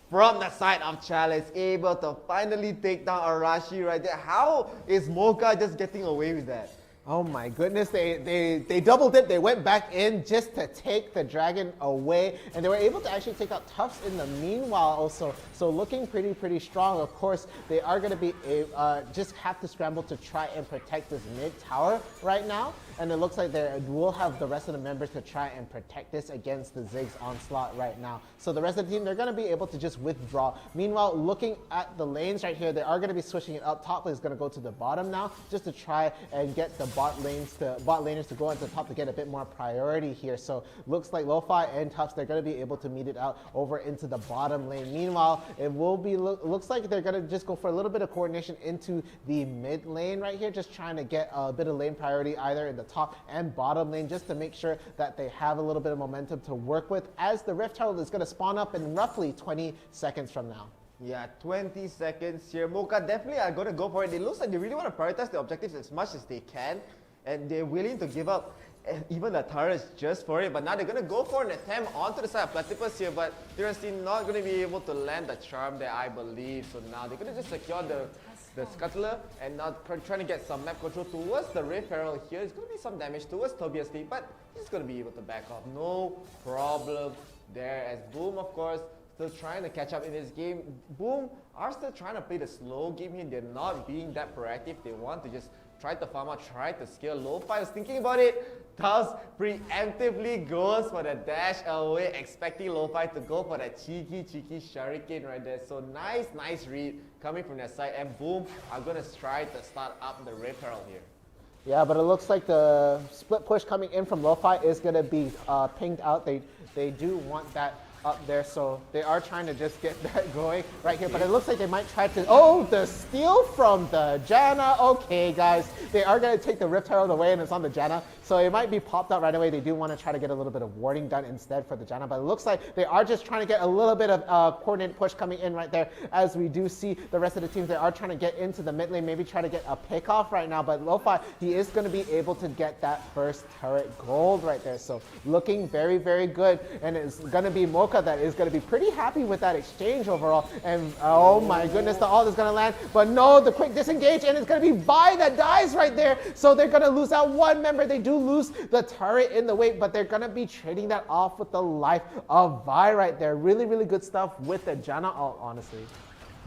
R: from the side of Chalice able to finally take down Arashi right there. How is Mocha just getting away with that?
S: Oh my goodness, they doubled it. They went back in just to take the dragon away, and they were able to actually take out Tufts in the meanwhile also. So looking pretty strong. Of course, they are going to be just have to scramble to try and protect this mid tower right now. And it looks like they will have the rest of the members to try and protect this against the Ziggs onslaught right now. So the rest of the team, they're going to be able to just withdraw. Meanwhile, looking at the lanes right here, they are going to be switching it up. Top lane is going to go to the bottom now, just to try and get the bot laners to go into the top to get a bit more priority here. So looks like Lo-Fi and Tufts, they're going to be able to meet it out over into the bottom lane. Meanwhile, it will be looks like they're going to just go for a little bit of coordination into the mid lane right here, just trying to get a bit of lane priority either in the top and bottom lane, just to make sure that they have a little bit of momentum to work with, as the Rift Herald is going to spawn up in roughly 20 seconds from now.
R: Yeah, 20 seconds here. Mocha definitely are going to go for it. It looks like they really want to prioritize the objectives as much as they can, and they're willing to give up even the turrets just for it. But now they're going to go for an attempt onto the side of Platypus here, but they're still not going to be able to land the charm there, I believe. So now they're going to just secure the Scuttler and now trying to get some map control towards the Rift Herald here. It's going to be some damage towards Tobias-Lee, but he's going to be able to back off. No problem there, as Boom, of course, still trying to catch up in this game. Boom are still trying to play the slow game here. They're not being that proactive. They want to just try to farm out, try to scale. Lo-Fi was thinking about it. Thus, preemptively goes for the dash away, expecting Lo-Fi to go for that cheeky shuriken right there. So nice read coming from their side, and Boom are going to try to start up the Rift Herald here.
S: Yeah, but it looks like the split push coming in from Lo-Fi is going to be pinged out. They do want that up there, so they are trying to just get that going right here, but it looks like they might try to, the steal from the Janna. Okay guys, they are going to take the Rift Herald away, and it's on the Janna, so it might be popped out right away. They do want to try to get a little bit of warding done instead for the Janna, but it looks like they are just trying to get a little bit of coordinated push coming in right there, as we do see the rest of the teams. They are trying to get into the mid lane, maybe try to get a pick off right now, but Lo-Fi, he is going to be able to get that first turret gold right there, so looking very good, and it's going to be Mocha that is going to be pretty happy with that exchange overall. And oh my goodness, the ult is going to land, but no, the quick disengage, and it's going to be Vi that dies right there. So they're going to lose out one member. They do lose the turret in the wait, but they're going to be trading that off with the life of Vi right there. Really good stuff with the Janna ult, honestly.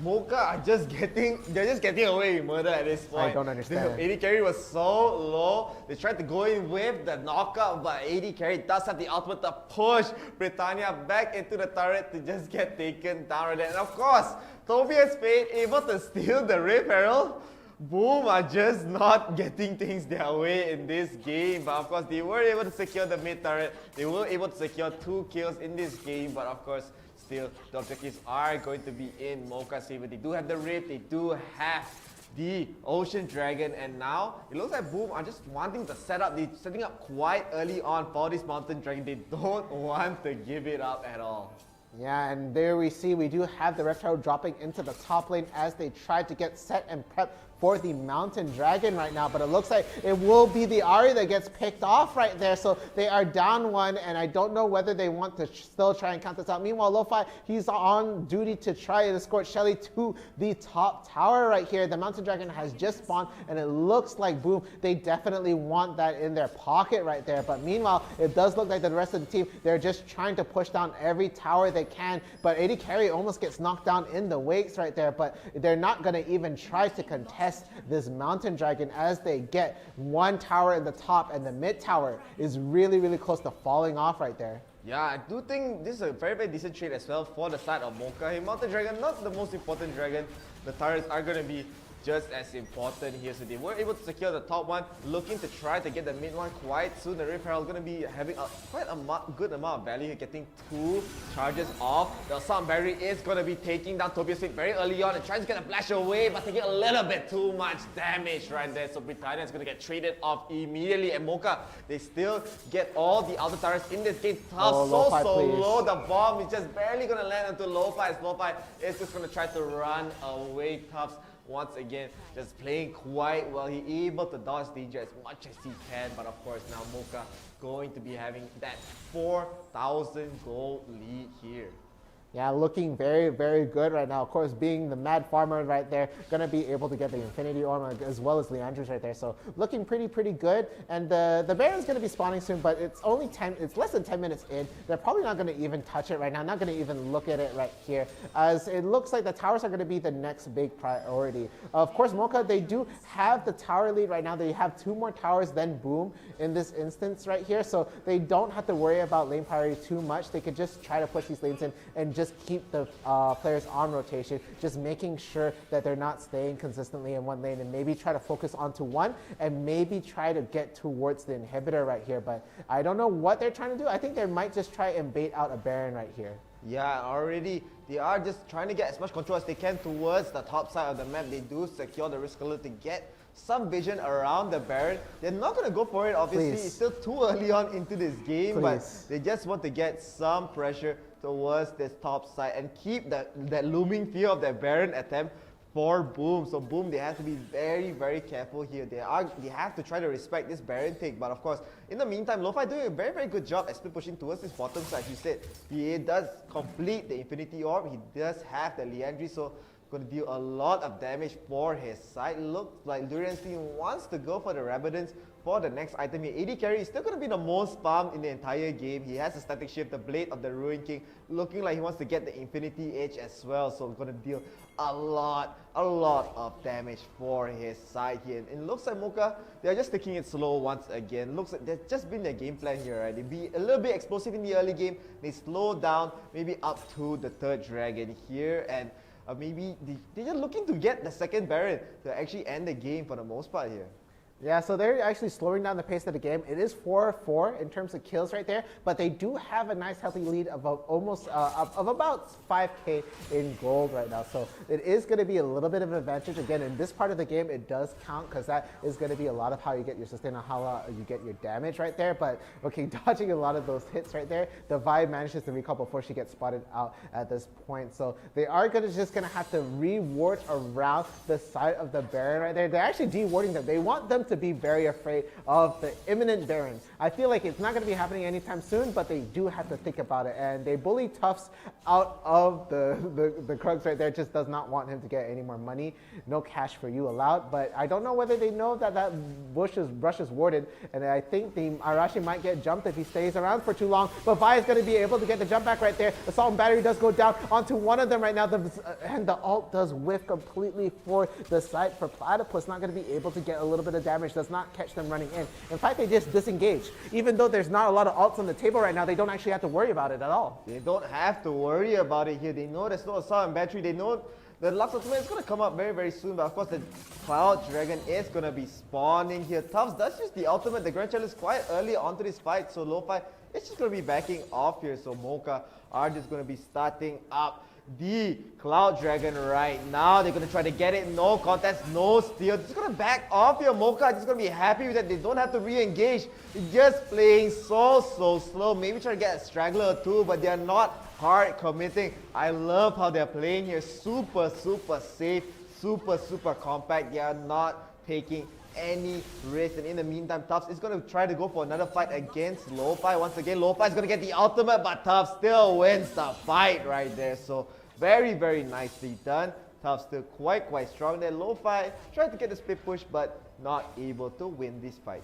R: Mocha are just getting away with murder at this point.
S: I don't understand.
R: The 𝐷�carry was so low. They tried to go in with the knockout, but 𝐷�carry does have the ultimate to push Britannia back into the turret to just get taken down right there. And of course, Tobias Fate able to steal the Rift Herald. Boom are just not getting things their way in this game, but of course they were able to secure the mid turret. They were able to secure 2 kills in this game, but of course still, the objectives are going to be in Mocha's favor. They do have the Rift, they do have the Ocean Dragon, and now it looks like Boom are just wanting to set up. They're setting up quite early on for this Mountain Dragon. They don't want to give it up at all.
S: Yeah, and there we see we do have the Rift Herald dropping into the top lane as they try to get set and prep for the Mountain Dragon right now, but it looks like it will be the Ahri that gets picked off right there, so they are down 1, and I don't know whether they want to still try and count this out. Meanwhile, Lo-Fi, he's on duty to try and escort Shelly to the top tower right here. The Mountain Dragon has just spawned, and it looks like Boom, they definitely want that in their pocket right there, but meanwhile, it does look like the rest of the team, they're just trying to push down every tower they can, but 𝐷�carry almost gets knocked down in the wakes right there, but they're not going to even try to contest this Mountain Dragon as they get 1 tower in the top, and the mid tower is really close to falling off right there.
R: Yeah, I do think this is a very decent trade as well for the side of Mocha. Hey, Mountain Dragon, not the most important dragon. The turrets are going to be just as important here. So they were able to secure the top one, looking to try to get the mid one quite soon. The Rift Herald going to be having quite a good amount of value here, getting 2 charges off. The Assault Battery is going to be taking down Tobias Fate very early on and trying to get a flash away, but taking a little bit too much damage right there. So Britannia is going to get traded off immediately. And Mocha, they still get all the outer turrets in this game. Tough, so low. The bomb is just barely going to land onto Lo-Fi, as Lo-Fi is just going to try to run away. Tufts once again just playing quite well. He able to dodge danger as much as he can, but of course now Mocha going to be having that 4,000 gold lead here.
S: Yeah, looking very, very good right now. Of course, being the mad farmer right there, gonna be able to get the Infinity Orb as well as Leandre's right there. So looking pretty good. And the Baron's gonna be spawning soon, but it's less than 10 minutes in. They're probably not gonna even touch it right now. Not gonna even look at it right here, as it looks like the towers are gonna be the next big priority. Of course, Mocha, they do have the tower lead right now. They have 2 more towers than Boom in this instance right here. So they don't have to worry about lane priority too much. They could just try to push these lanes in and just keep the players on rotation, just making sure that they're not staying consistently in one lane, and maybe try to focus onto one and maybe try to get towards the inhibitor right here. But I don't know what they're trying to do. I think they might just try and bait out a Baron right here.
R: Yeah, already they are just trying to get as much control as they can towards the top side of the map. They do secure the risk alert to get some vision around the Baron. They're not going to go for it, obviously. It's still too early on into this game, but they just want to get some pressure towards this top side and keep that looming fear of that Baron attempt for Boom. So Boom, they have to be very careful here. They have to try to respect this Baron take, but of course, in the meantime, Lo-Fi doing a very good job at split pushing towards this bottom side. He said he does complete the Infinity Orb. He does have the Leandre, so going to deal a lot of damage for his side. Looks like Durian's team wants to go for the Rabadons for the next item here. AD carry is still going to be the most farmed in the entire game. He has a static shift, the Blade of the Ruin King, looking like he wants to get the Infinity Edge as well. So going to deal a lot of damage for his side here. And it looks like Mocha, they're just taking it slow once again. Looks like that's just been their game plan here, right? They be a little bit explosive in the early game. They slow down, maybe up to the 3rd dragon here, and maybe they're just looking to get the 2nd Baron to actually end the game for the most part here.
S: Yeah, so they're actually slowing down the pace of the game. It is 4-4 in terms of kills right there, but they do have a nice healthy lead of almost of about 5k in gold right now. So it is going to be a little bit of an advantage. Again, in this part of the game, it does count because that is going to be a lot of how you get your sustain and how you get your damage right there. But okay, dodging a lot of those hits right there, the Vibe manages to recall before she gets spotted out at this point. So they are just going to have to re-ward around the side of the Baron right there. They're actually de-warding them. They want them to be very afraid of the imminent Baron. I feel like it's not going to be happening anytime soon, but they do have to think about it. And they bully Tufts out of the Krugs right there. Just does not want him to get any more money. No cash for you allowed. But I don't know whether they know that brush is warded. And I think the Arashi might get jumped if he stays around for too long. But Vi is going to be able to get the jump back right there. The Assault Battery does go down onto one of them right now. And the ult does whiff completely for the side for Platypus. Not going to be able to get a little bit of damage. Does not catch them running in. In fact, they just disengage. Even though there's not a lot of ults on the table right now, they don't actually have to worry about it at all.
R: They don't have to worry about it here. They know there's no Assault Battery. They know the Lux Ultimate is going to come up very soon, but of course the Cloud Dragon is going to be spawning here. Tufts does use the ultimate. The Grand Challenge quite early onto this fight, so Lo-Fi is just going to be backing off here. So Mocha are just going to be starting up the Cloud Dragon right now. They're going to try to get it. No contest, no steal. Just going to back off here. Mocha just going to be happy with that. They don't have to re-engage. Just playing so slow. Maybe try to get a straggler or two, but they're not hard committing. I love how they're playing here. Super safe. Super compact. They are not taking any risk. And in the meantime, Tufts is going to try to go for another fight against Lo-Fi. Once again, Lo-Fi is going to get the ultimate, but Tufts still wins the fight right there. So very nicely done. Tufts still quite strong there. Lo-Fi tried to get the split push, but not able to win this fight.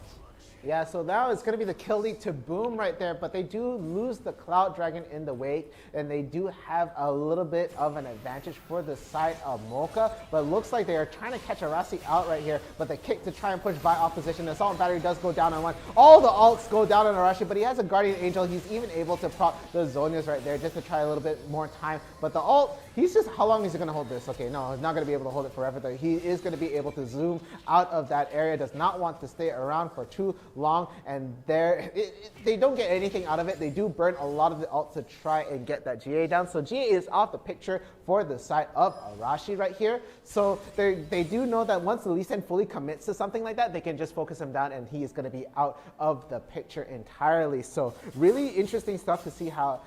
S: Yeah, so now it's going to be the kill lead to Boom right there, but they do lose the Cloud Dragon in the wake, and they do have a little bit of an advantage for the side of Mocha, but it looks like they are trying to catch Arasi out right here, but the kick to try and push by opposition. The Assault and Battery does go down on one. All the ults go down on Arashi, but he has a Guardian Angel. He's even able to prop the Zhonya's right there just to try a little bit more time, but the ult, he's just, how long is he going to hold this? Okay, no, he's not going to be able to hold it forever though. He is going to be able to zoom out of that area, does not want to stay around for too long, and they don't get anything out of it. They do burn a lot of the ult to try and get that GA down. So GA is off the picture for the side of Arashi right here. So they do know that once the Lee Sin fully commits to something like that, they can just focus him down and he is going to be out of the picture entirely. So really interesting stuff to see how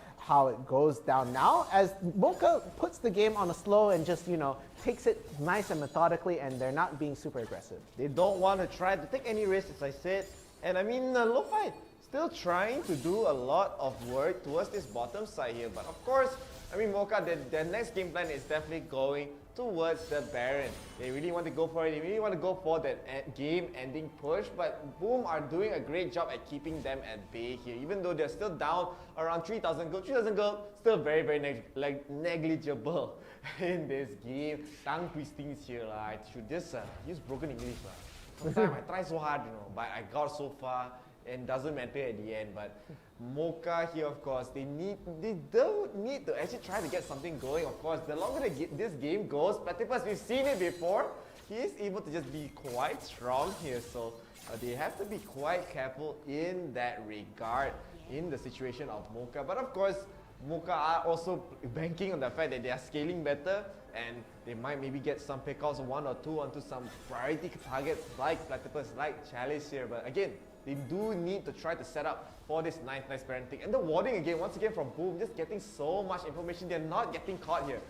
S: it goes down now as Mocha puts the game on a slow and just, you know, takes it nice and methodically, and they're not being super aggressive.
R: They don't want to try to take any risks, as I said. And I mean, Lo-Fi still trying to do a lot of work towards this bottom side here. But of course, I mean, Mocha, their next game plan is definitely going towards the Baron. They really want to go for it. They really want to go for that game-ending push. But Boom are doing a great job at keeping them at bay here. Even though they're still down around 3,000 gold. 3,000 gold, still very, very negligible in this game. Tongue twisting here. I should just use broken English. Sometimes I try so hard, you know, but I got so far and doesn't matter at the end. But Mocha here, of course, they don't need to actually try to get something going. Of course, the longer this game goes, Platypus, we've seen it before, he is able to just be quite strong here. So they have to be quite careful in that regard in the situation of Mocha. But of course, Mocha are also banking on the fact that they are scaling better, and they might maybe get some pickoffs, 1 or 2 onto some priority targets like Platypus, like Chalice here. But again, they do need to try to set up for this nice parenting. And the warding again, once again from Boom, just getting so much information. They're not getting caught here.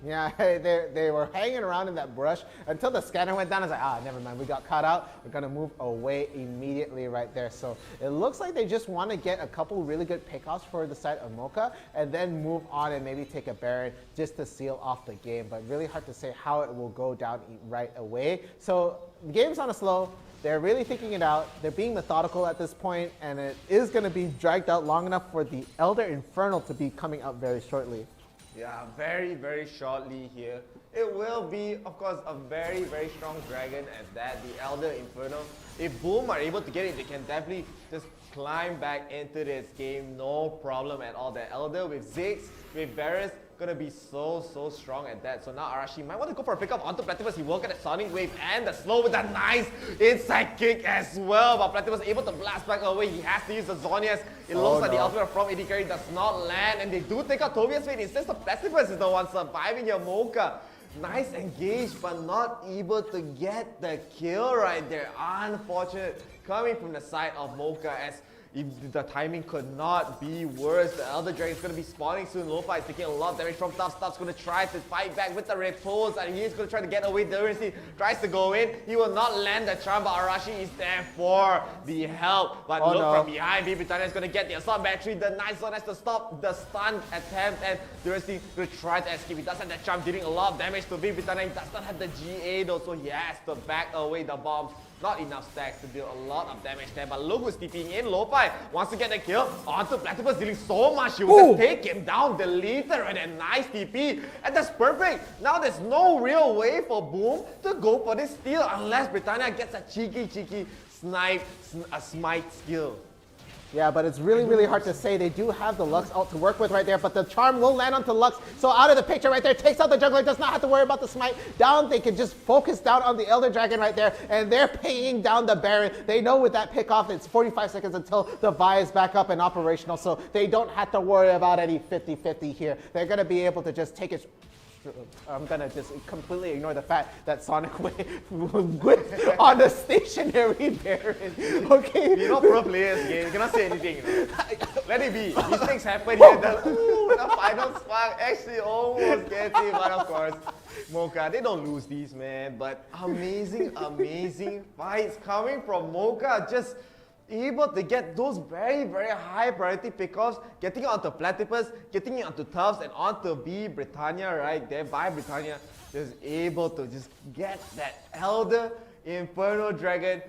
S: Yeah, they were hanging around in that brush until the scanner went down. I was like, never mind, we got caught out. We're going to move away immediately right there. So it looks like they just want to get a couple really good pickoffs for the side of Mocha and then move on and maybe take a Baron just to seal off the game. But really hard to say how it will go down right away. So the game's on a slow. They're really thinking it out. They're being methodical at this point, and it is going to be dragged out long enough for the Elder Infernal to be coming up very shortly.
R: Yeah, very, very shortly here. It will be, of course, a very, very strong dragon at that, the Elder Infernal. If Boom are able to get it, they can definitely just climb back into this game, no problem at all. The Elder with Ziggs, with Varus, gonna be so strong at that. So now Arashi might want to go for a pickup onto Platypus. He will get a Sonic Wave and the slow with that nice inside kick as well. But Platypus able to blast back away. He has to use the Zhonya's. It looks like the ultimate from AD Carry does not land, and they do take out Tobias Fate. Instead, the Platypus is the one surviving your Mocha. Nice engage, but not able to get the kill right there. Unfortunate coming from the side of Mocha, as if the timing could not be worse. The Elder Dragon is going to be spawning soon. Lo-Fi is taking a lot of damage from Tough. Stuff's going to try to fight back with the repulse, and he's going to try to get away. He tries to go in. He will not land the charm, but Arashi is there for the help. But from behind, Britannia is going to get the assault battery. The nice one has to stop the stun attempt, and Durasti will try to escape. He does have that charm, dealing a lot of damage to Britannia. He does not have the GA though, so he has to back away the bombs. Not enough stacks to deal a lot of damage there, but look who's TPing in. Lo-Fi wants to get the kill onto Platypus, dealing so much. He will just take him down, delete it, right? And nice TP, and that's perfect. Now there's no real way for Boom to go for this steal unless Britannia gets a cheeky smite skill.
S: Yeah, but it's really hard to say. They do have the Lux ult to work with right there, but the charm will land onto Lux. So out of the picture right there, takes out the jungler, does not have to worry about the smite. Down, they can just focus down on the Elder Dragon right there, and they're paying down the Baron. They know with that pick off, it's 45 seconds until the Vi is back up and operational, so they don't have to worry about any 50-50 here. They're going to be able to just take it. I'm gonna just completely ignore the fact that Sonic Wave on the stationary Baron. Okay.
R: You're not pro players, game. You cannot say anything. You know? Let it be. Mistakes happen here. The final spark actually almost gets it, but of course, Mocha, they don't lose these, man. But amazing fights coming from Mocha. Just able to get those very high priority pickoffs, getting onto Platypus, getting it onto Tufts, and onto Britannia right there. Britannia just able to just get that Elder Inferno Dragon.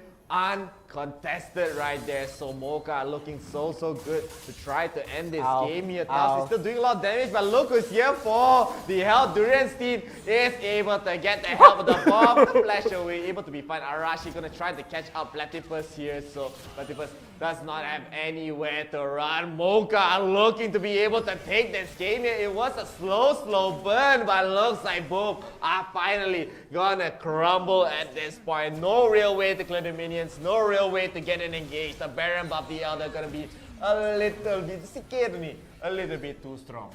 R: contested right there. So Mocha looking so good to try to end this game here.
S: Ow.
R: Tufts is still doing a lot of damage, but look who's here for the help. 𝐷𝐢𝐿 is able to get the help of the bomb. The flash away, able to be fine. Arashi gonna try to catch up Platypus here. So Platypus does not have anywhere to run. Mocha looking to be able to take this game here. It was a slow burn, but looks like both are finally gonna crumble at this point. No real way to clear the minions, no real way to get an engage. The Baron buff the Elder gonna be a little bit a little bit too strong.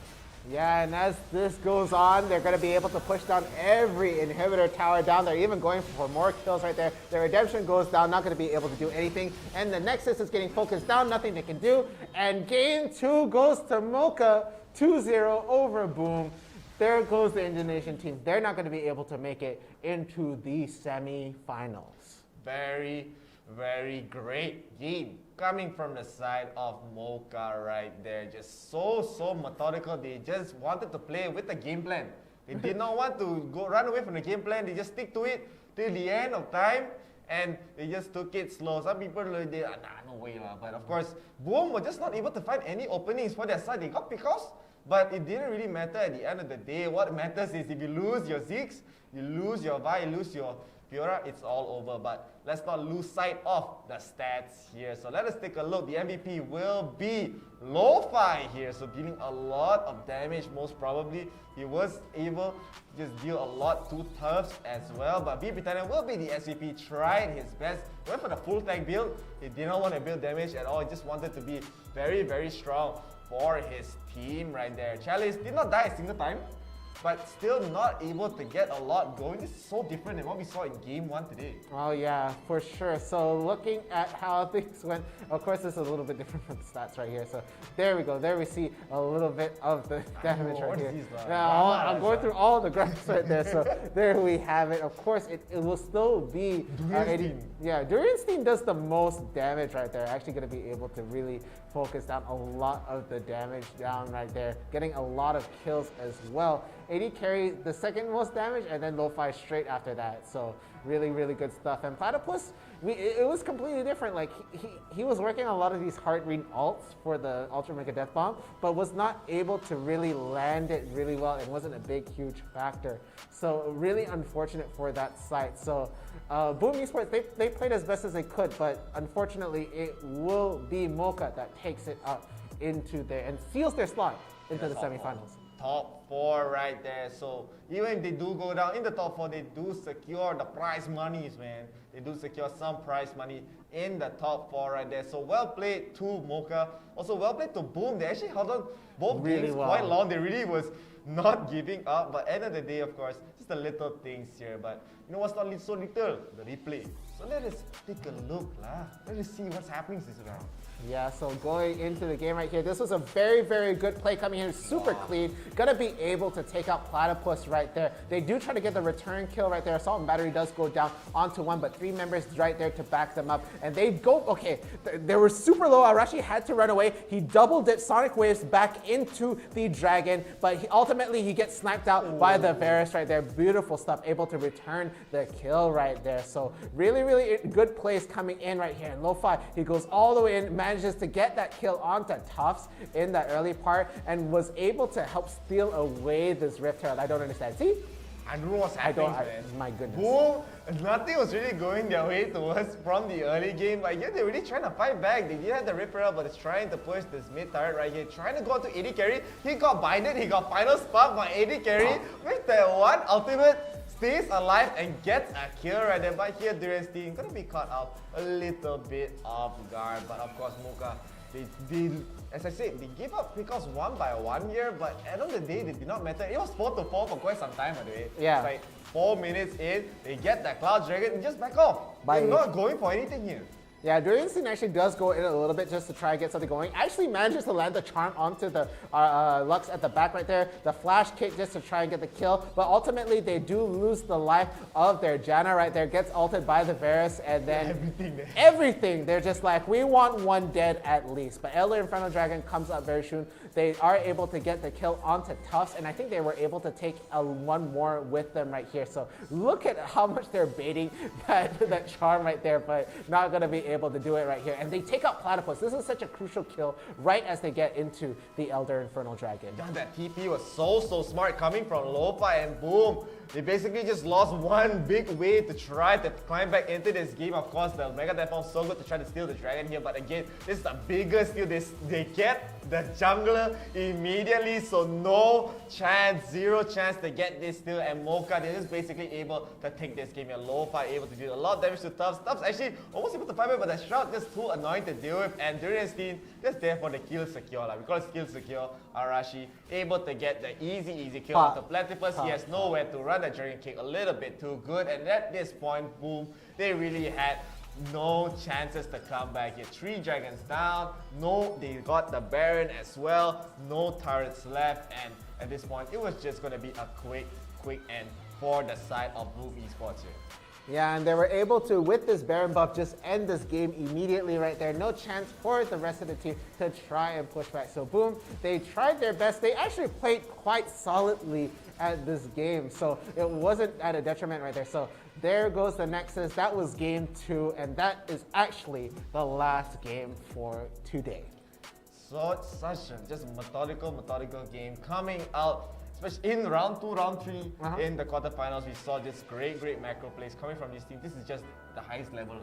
S: Yeah, and as this goes on, they're going to be able to push down every inhibitor tower down. They're even going for more kills right there. Their redemption goes down, not going to be able to do anything. And the Nexus is getting focused down, nothing they can do. And game 2 goes to Mocha, 2-0 over Boom. There goes the Elimination team. They're not going to be able to make it into the semi-finals.
R: Very great game coming from the side of Mocha right there. Just so methodical. They just wanted to play with the game plan. They did not want to run away from the game plan. They just stick to it till the end of time, and they just took it slow. Some people they no way lah. But of course, Boom were just not able to find any openings for their side. They got pickoffs, but it didn't really matter at the end of the day. What matters is if you lose your Ziggs, you lose your Vi, you lose your Fiora, it's all over. But let's not lose sight of the stats here. So let us take a look. The MVP will be Lo-Fi here. So dealing a lot of damage, most probably. He was able to just deal a lot to Tufts as well. But V Britannia will be the SVP. Tried his best. Went for the full tank build. He did not want to build damage at all. He just wanted to be very strong for his team right there. Chalice did not die a single time, but still not able to get a lot going. This is so different than what we saw in game 1 today.
S: Oh yeah, for sure. So looking at how things went, of course this is a little bit different from the stats right here. So there we go. There we see a little bit of the damage right here. Now I'm going through all the graphs right there. So there we have it. Of course, it will still be 𝐷𝐢𝐿 team does the most damage right there. Actually going to be able to really focus down a lot of the damage down right there, getting a lot of kills as well. AD carried the second most damage, and then Lo-Fi straight after that. So really good stuff. And Platypus, it was completely different. Like he was working on a lot of these hard read ults for the Ultra Mega Death Bomb, but was not able to really land it really well. It wasn't a huge factor. So really unfortunate for that site. So Boom Esports, they played as best as they could, but unfortunately it will be Mocha that takes it up into there and seals their slot into the semifinals.
R: Top 4 right there. So even if they do go down in the top 4, they do secure the prize monies, man. They do secure some prize money in the top 4 right there. So well played to Mocha. Also well played to Boom. They actually held on both games quite long. They really was not giving up. But end of the day, of course, just the little things here. But you know what's not so little? The replay. So let us take a look lah. Let us see what's happening this round.
S: Yeah, so going into the game right here, this was a very good play coming in, super clean. Gonna be able to take out Platypus right there. They do try to get the return kill right there. Assault and Battery does go down onto 1, but 3 members right there to back them up. And they go, okay, they were super low. Arashi had to run away. He double dipped Sonic Waves back into the Dragon, but ultimately he gets sniped out by the Varus right there. Beautiful stuff, able to return the kill right there. So really good plays coming in right here. And Lo-Fi, he goes all the way in, manages to get that kill onto Tufts in that early part, and was able to help steal away this Rift Herald. I don't understand. See?
R: I don't know what's happening, man.
S: My goodness.
R: Boom! Nothing was really going their way towards from the early game. Like, yeah, they're really trying to fight back. They did have the Rift Herald, but it's trying to push this mid turret right here. Trying to go to AD carry. He got binded. He got final spark by AD carry with that one ultimate. Stays alive and gets a kill right there. But here, 𝐷𝐢𝐿 team gonna be caught out a little bit off guard. But of course, Mocha, they as I said, they gave up pickoffs 1 by 1 here. But at the end of the day, they did not matter. It was 4-4 for quite some time, by the way.
S: Yeah.
R: It's like 4 minutes in, they get that Cloud Dragon and just back off. They're not going for anything here.
S: Yeah, 𝐷𝐢𝐿 actually does go in a little bit just to try and get something going. Actually manages to land the charm onto the Lux at the back right there. The flash kick just to try and get the kill. But ultimately, they do lose the life of their Janna right there. Gets ulted by the Varus, and then everything. They're just like, we want 1 dead at least. But Elder Inferno Dragon comes up very soon. they are able to get the kill onto Tufts, and I think they were able to take one more with them right here. So look at how much they're baiting that charm right there, but not going to be able to do it right here. And they take out Platypus. This is such a crucial kill right as they get into the Elder Infernal Dragon.
R: God, that TP was so smart coming from Lo-Fi, and boom, they basically just lost one big way to try to climb back into this game. Of course, the Mega Typhoon so good to try to steal the dragon here, but again, this is a bigger steal. They get the jungler immediately, so no chance, zero chance to get this steal, and Mocha, they're just basically able to take this game here. Lo-Fi able to do a lot of damage to Tufts. Tufts actually almost able to fight back, but the Shroud just too annoying to deal with, and Durianstein just there for the kill secure. We call it kill secure. Arashi able to get the easy kill onto Platypus. He has nowhere to run. The Dragon Kick a little bit too good, and at this point, boom, they really had no chances to come back here. 3 dragons down, no, they got the Baron as well, no turrets left, and at this point, it was just going to be a quick end for the side of Bloom Esports here.
S: Yeah, and they were able to, with this Baron buff, just end this game immediately right there. No chance for the rest of the team to try and push back. So boom, they tried their best. They actually played quite solidly at this game, so it wasn't at a detriment right there. So there goes the Nexus. That was game 2, and that is actually the last game for today.
R: So such a just methodical game coming out. Especially in round 2, round 3, in the quarterfinals, we saw just great macro plays coming from this team. This is just the highest level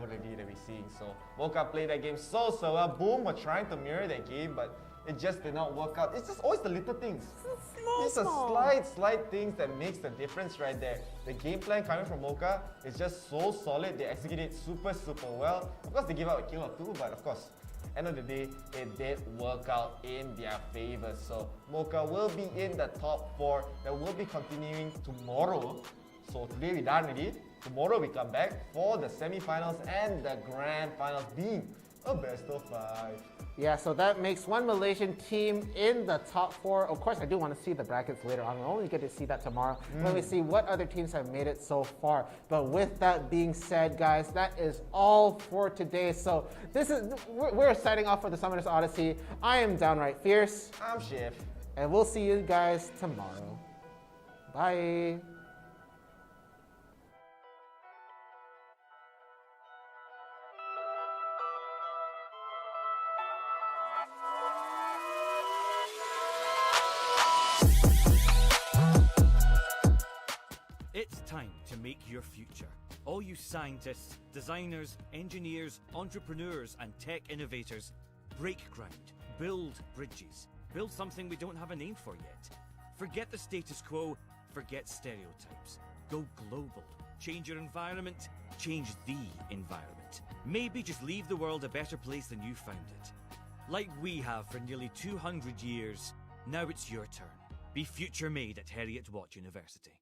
R: review that we're seeing. So Mocha played that game so well. Boom were trying to mirror that game, but it just did not work out. It's just always the little things. These are slight things that makes the difference right there. The game plan coming from Mocha is just so solid. They execute it super well. Of course, they give out a kill or 2, but of course, end of the day, it did work out in their favor. So Mocha will be in the top 4. That will be continuing tomorrow. So today we're done already. Tomorrow we come back for the semi-finals and the grand finals being a best of 5.
S: Yeah, so that makes one Malaysian team in the top 4. Of course, I do want to see the brackets later on. We'll only get to see that tomorrow when we see what other teams have made it so far. But with that being said, guys, that is all for today. So we're signing off for the Summoners Odyssey. I am Downright Fierce.
R: I'm Shiv.
S: And we'll see you guys tomorrow. Bye.
B: It's time to make your future. All you scientists, designers, engineers, entrepreneurs, and tech innovators, break ground, build bridges, build something we don't have a name for yet. Forget the status quo, forget stereotypes. Go global. Change your environment, change the environment. Maybe just leave the world a better place than you found it. Like we have for nearly 200 years, now it's your turn. Be future made at Heriot University.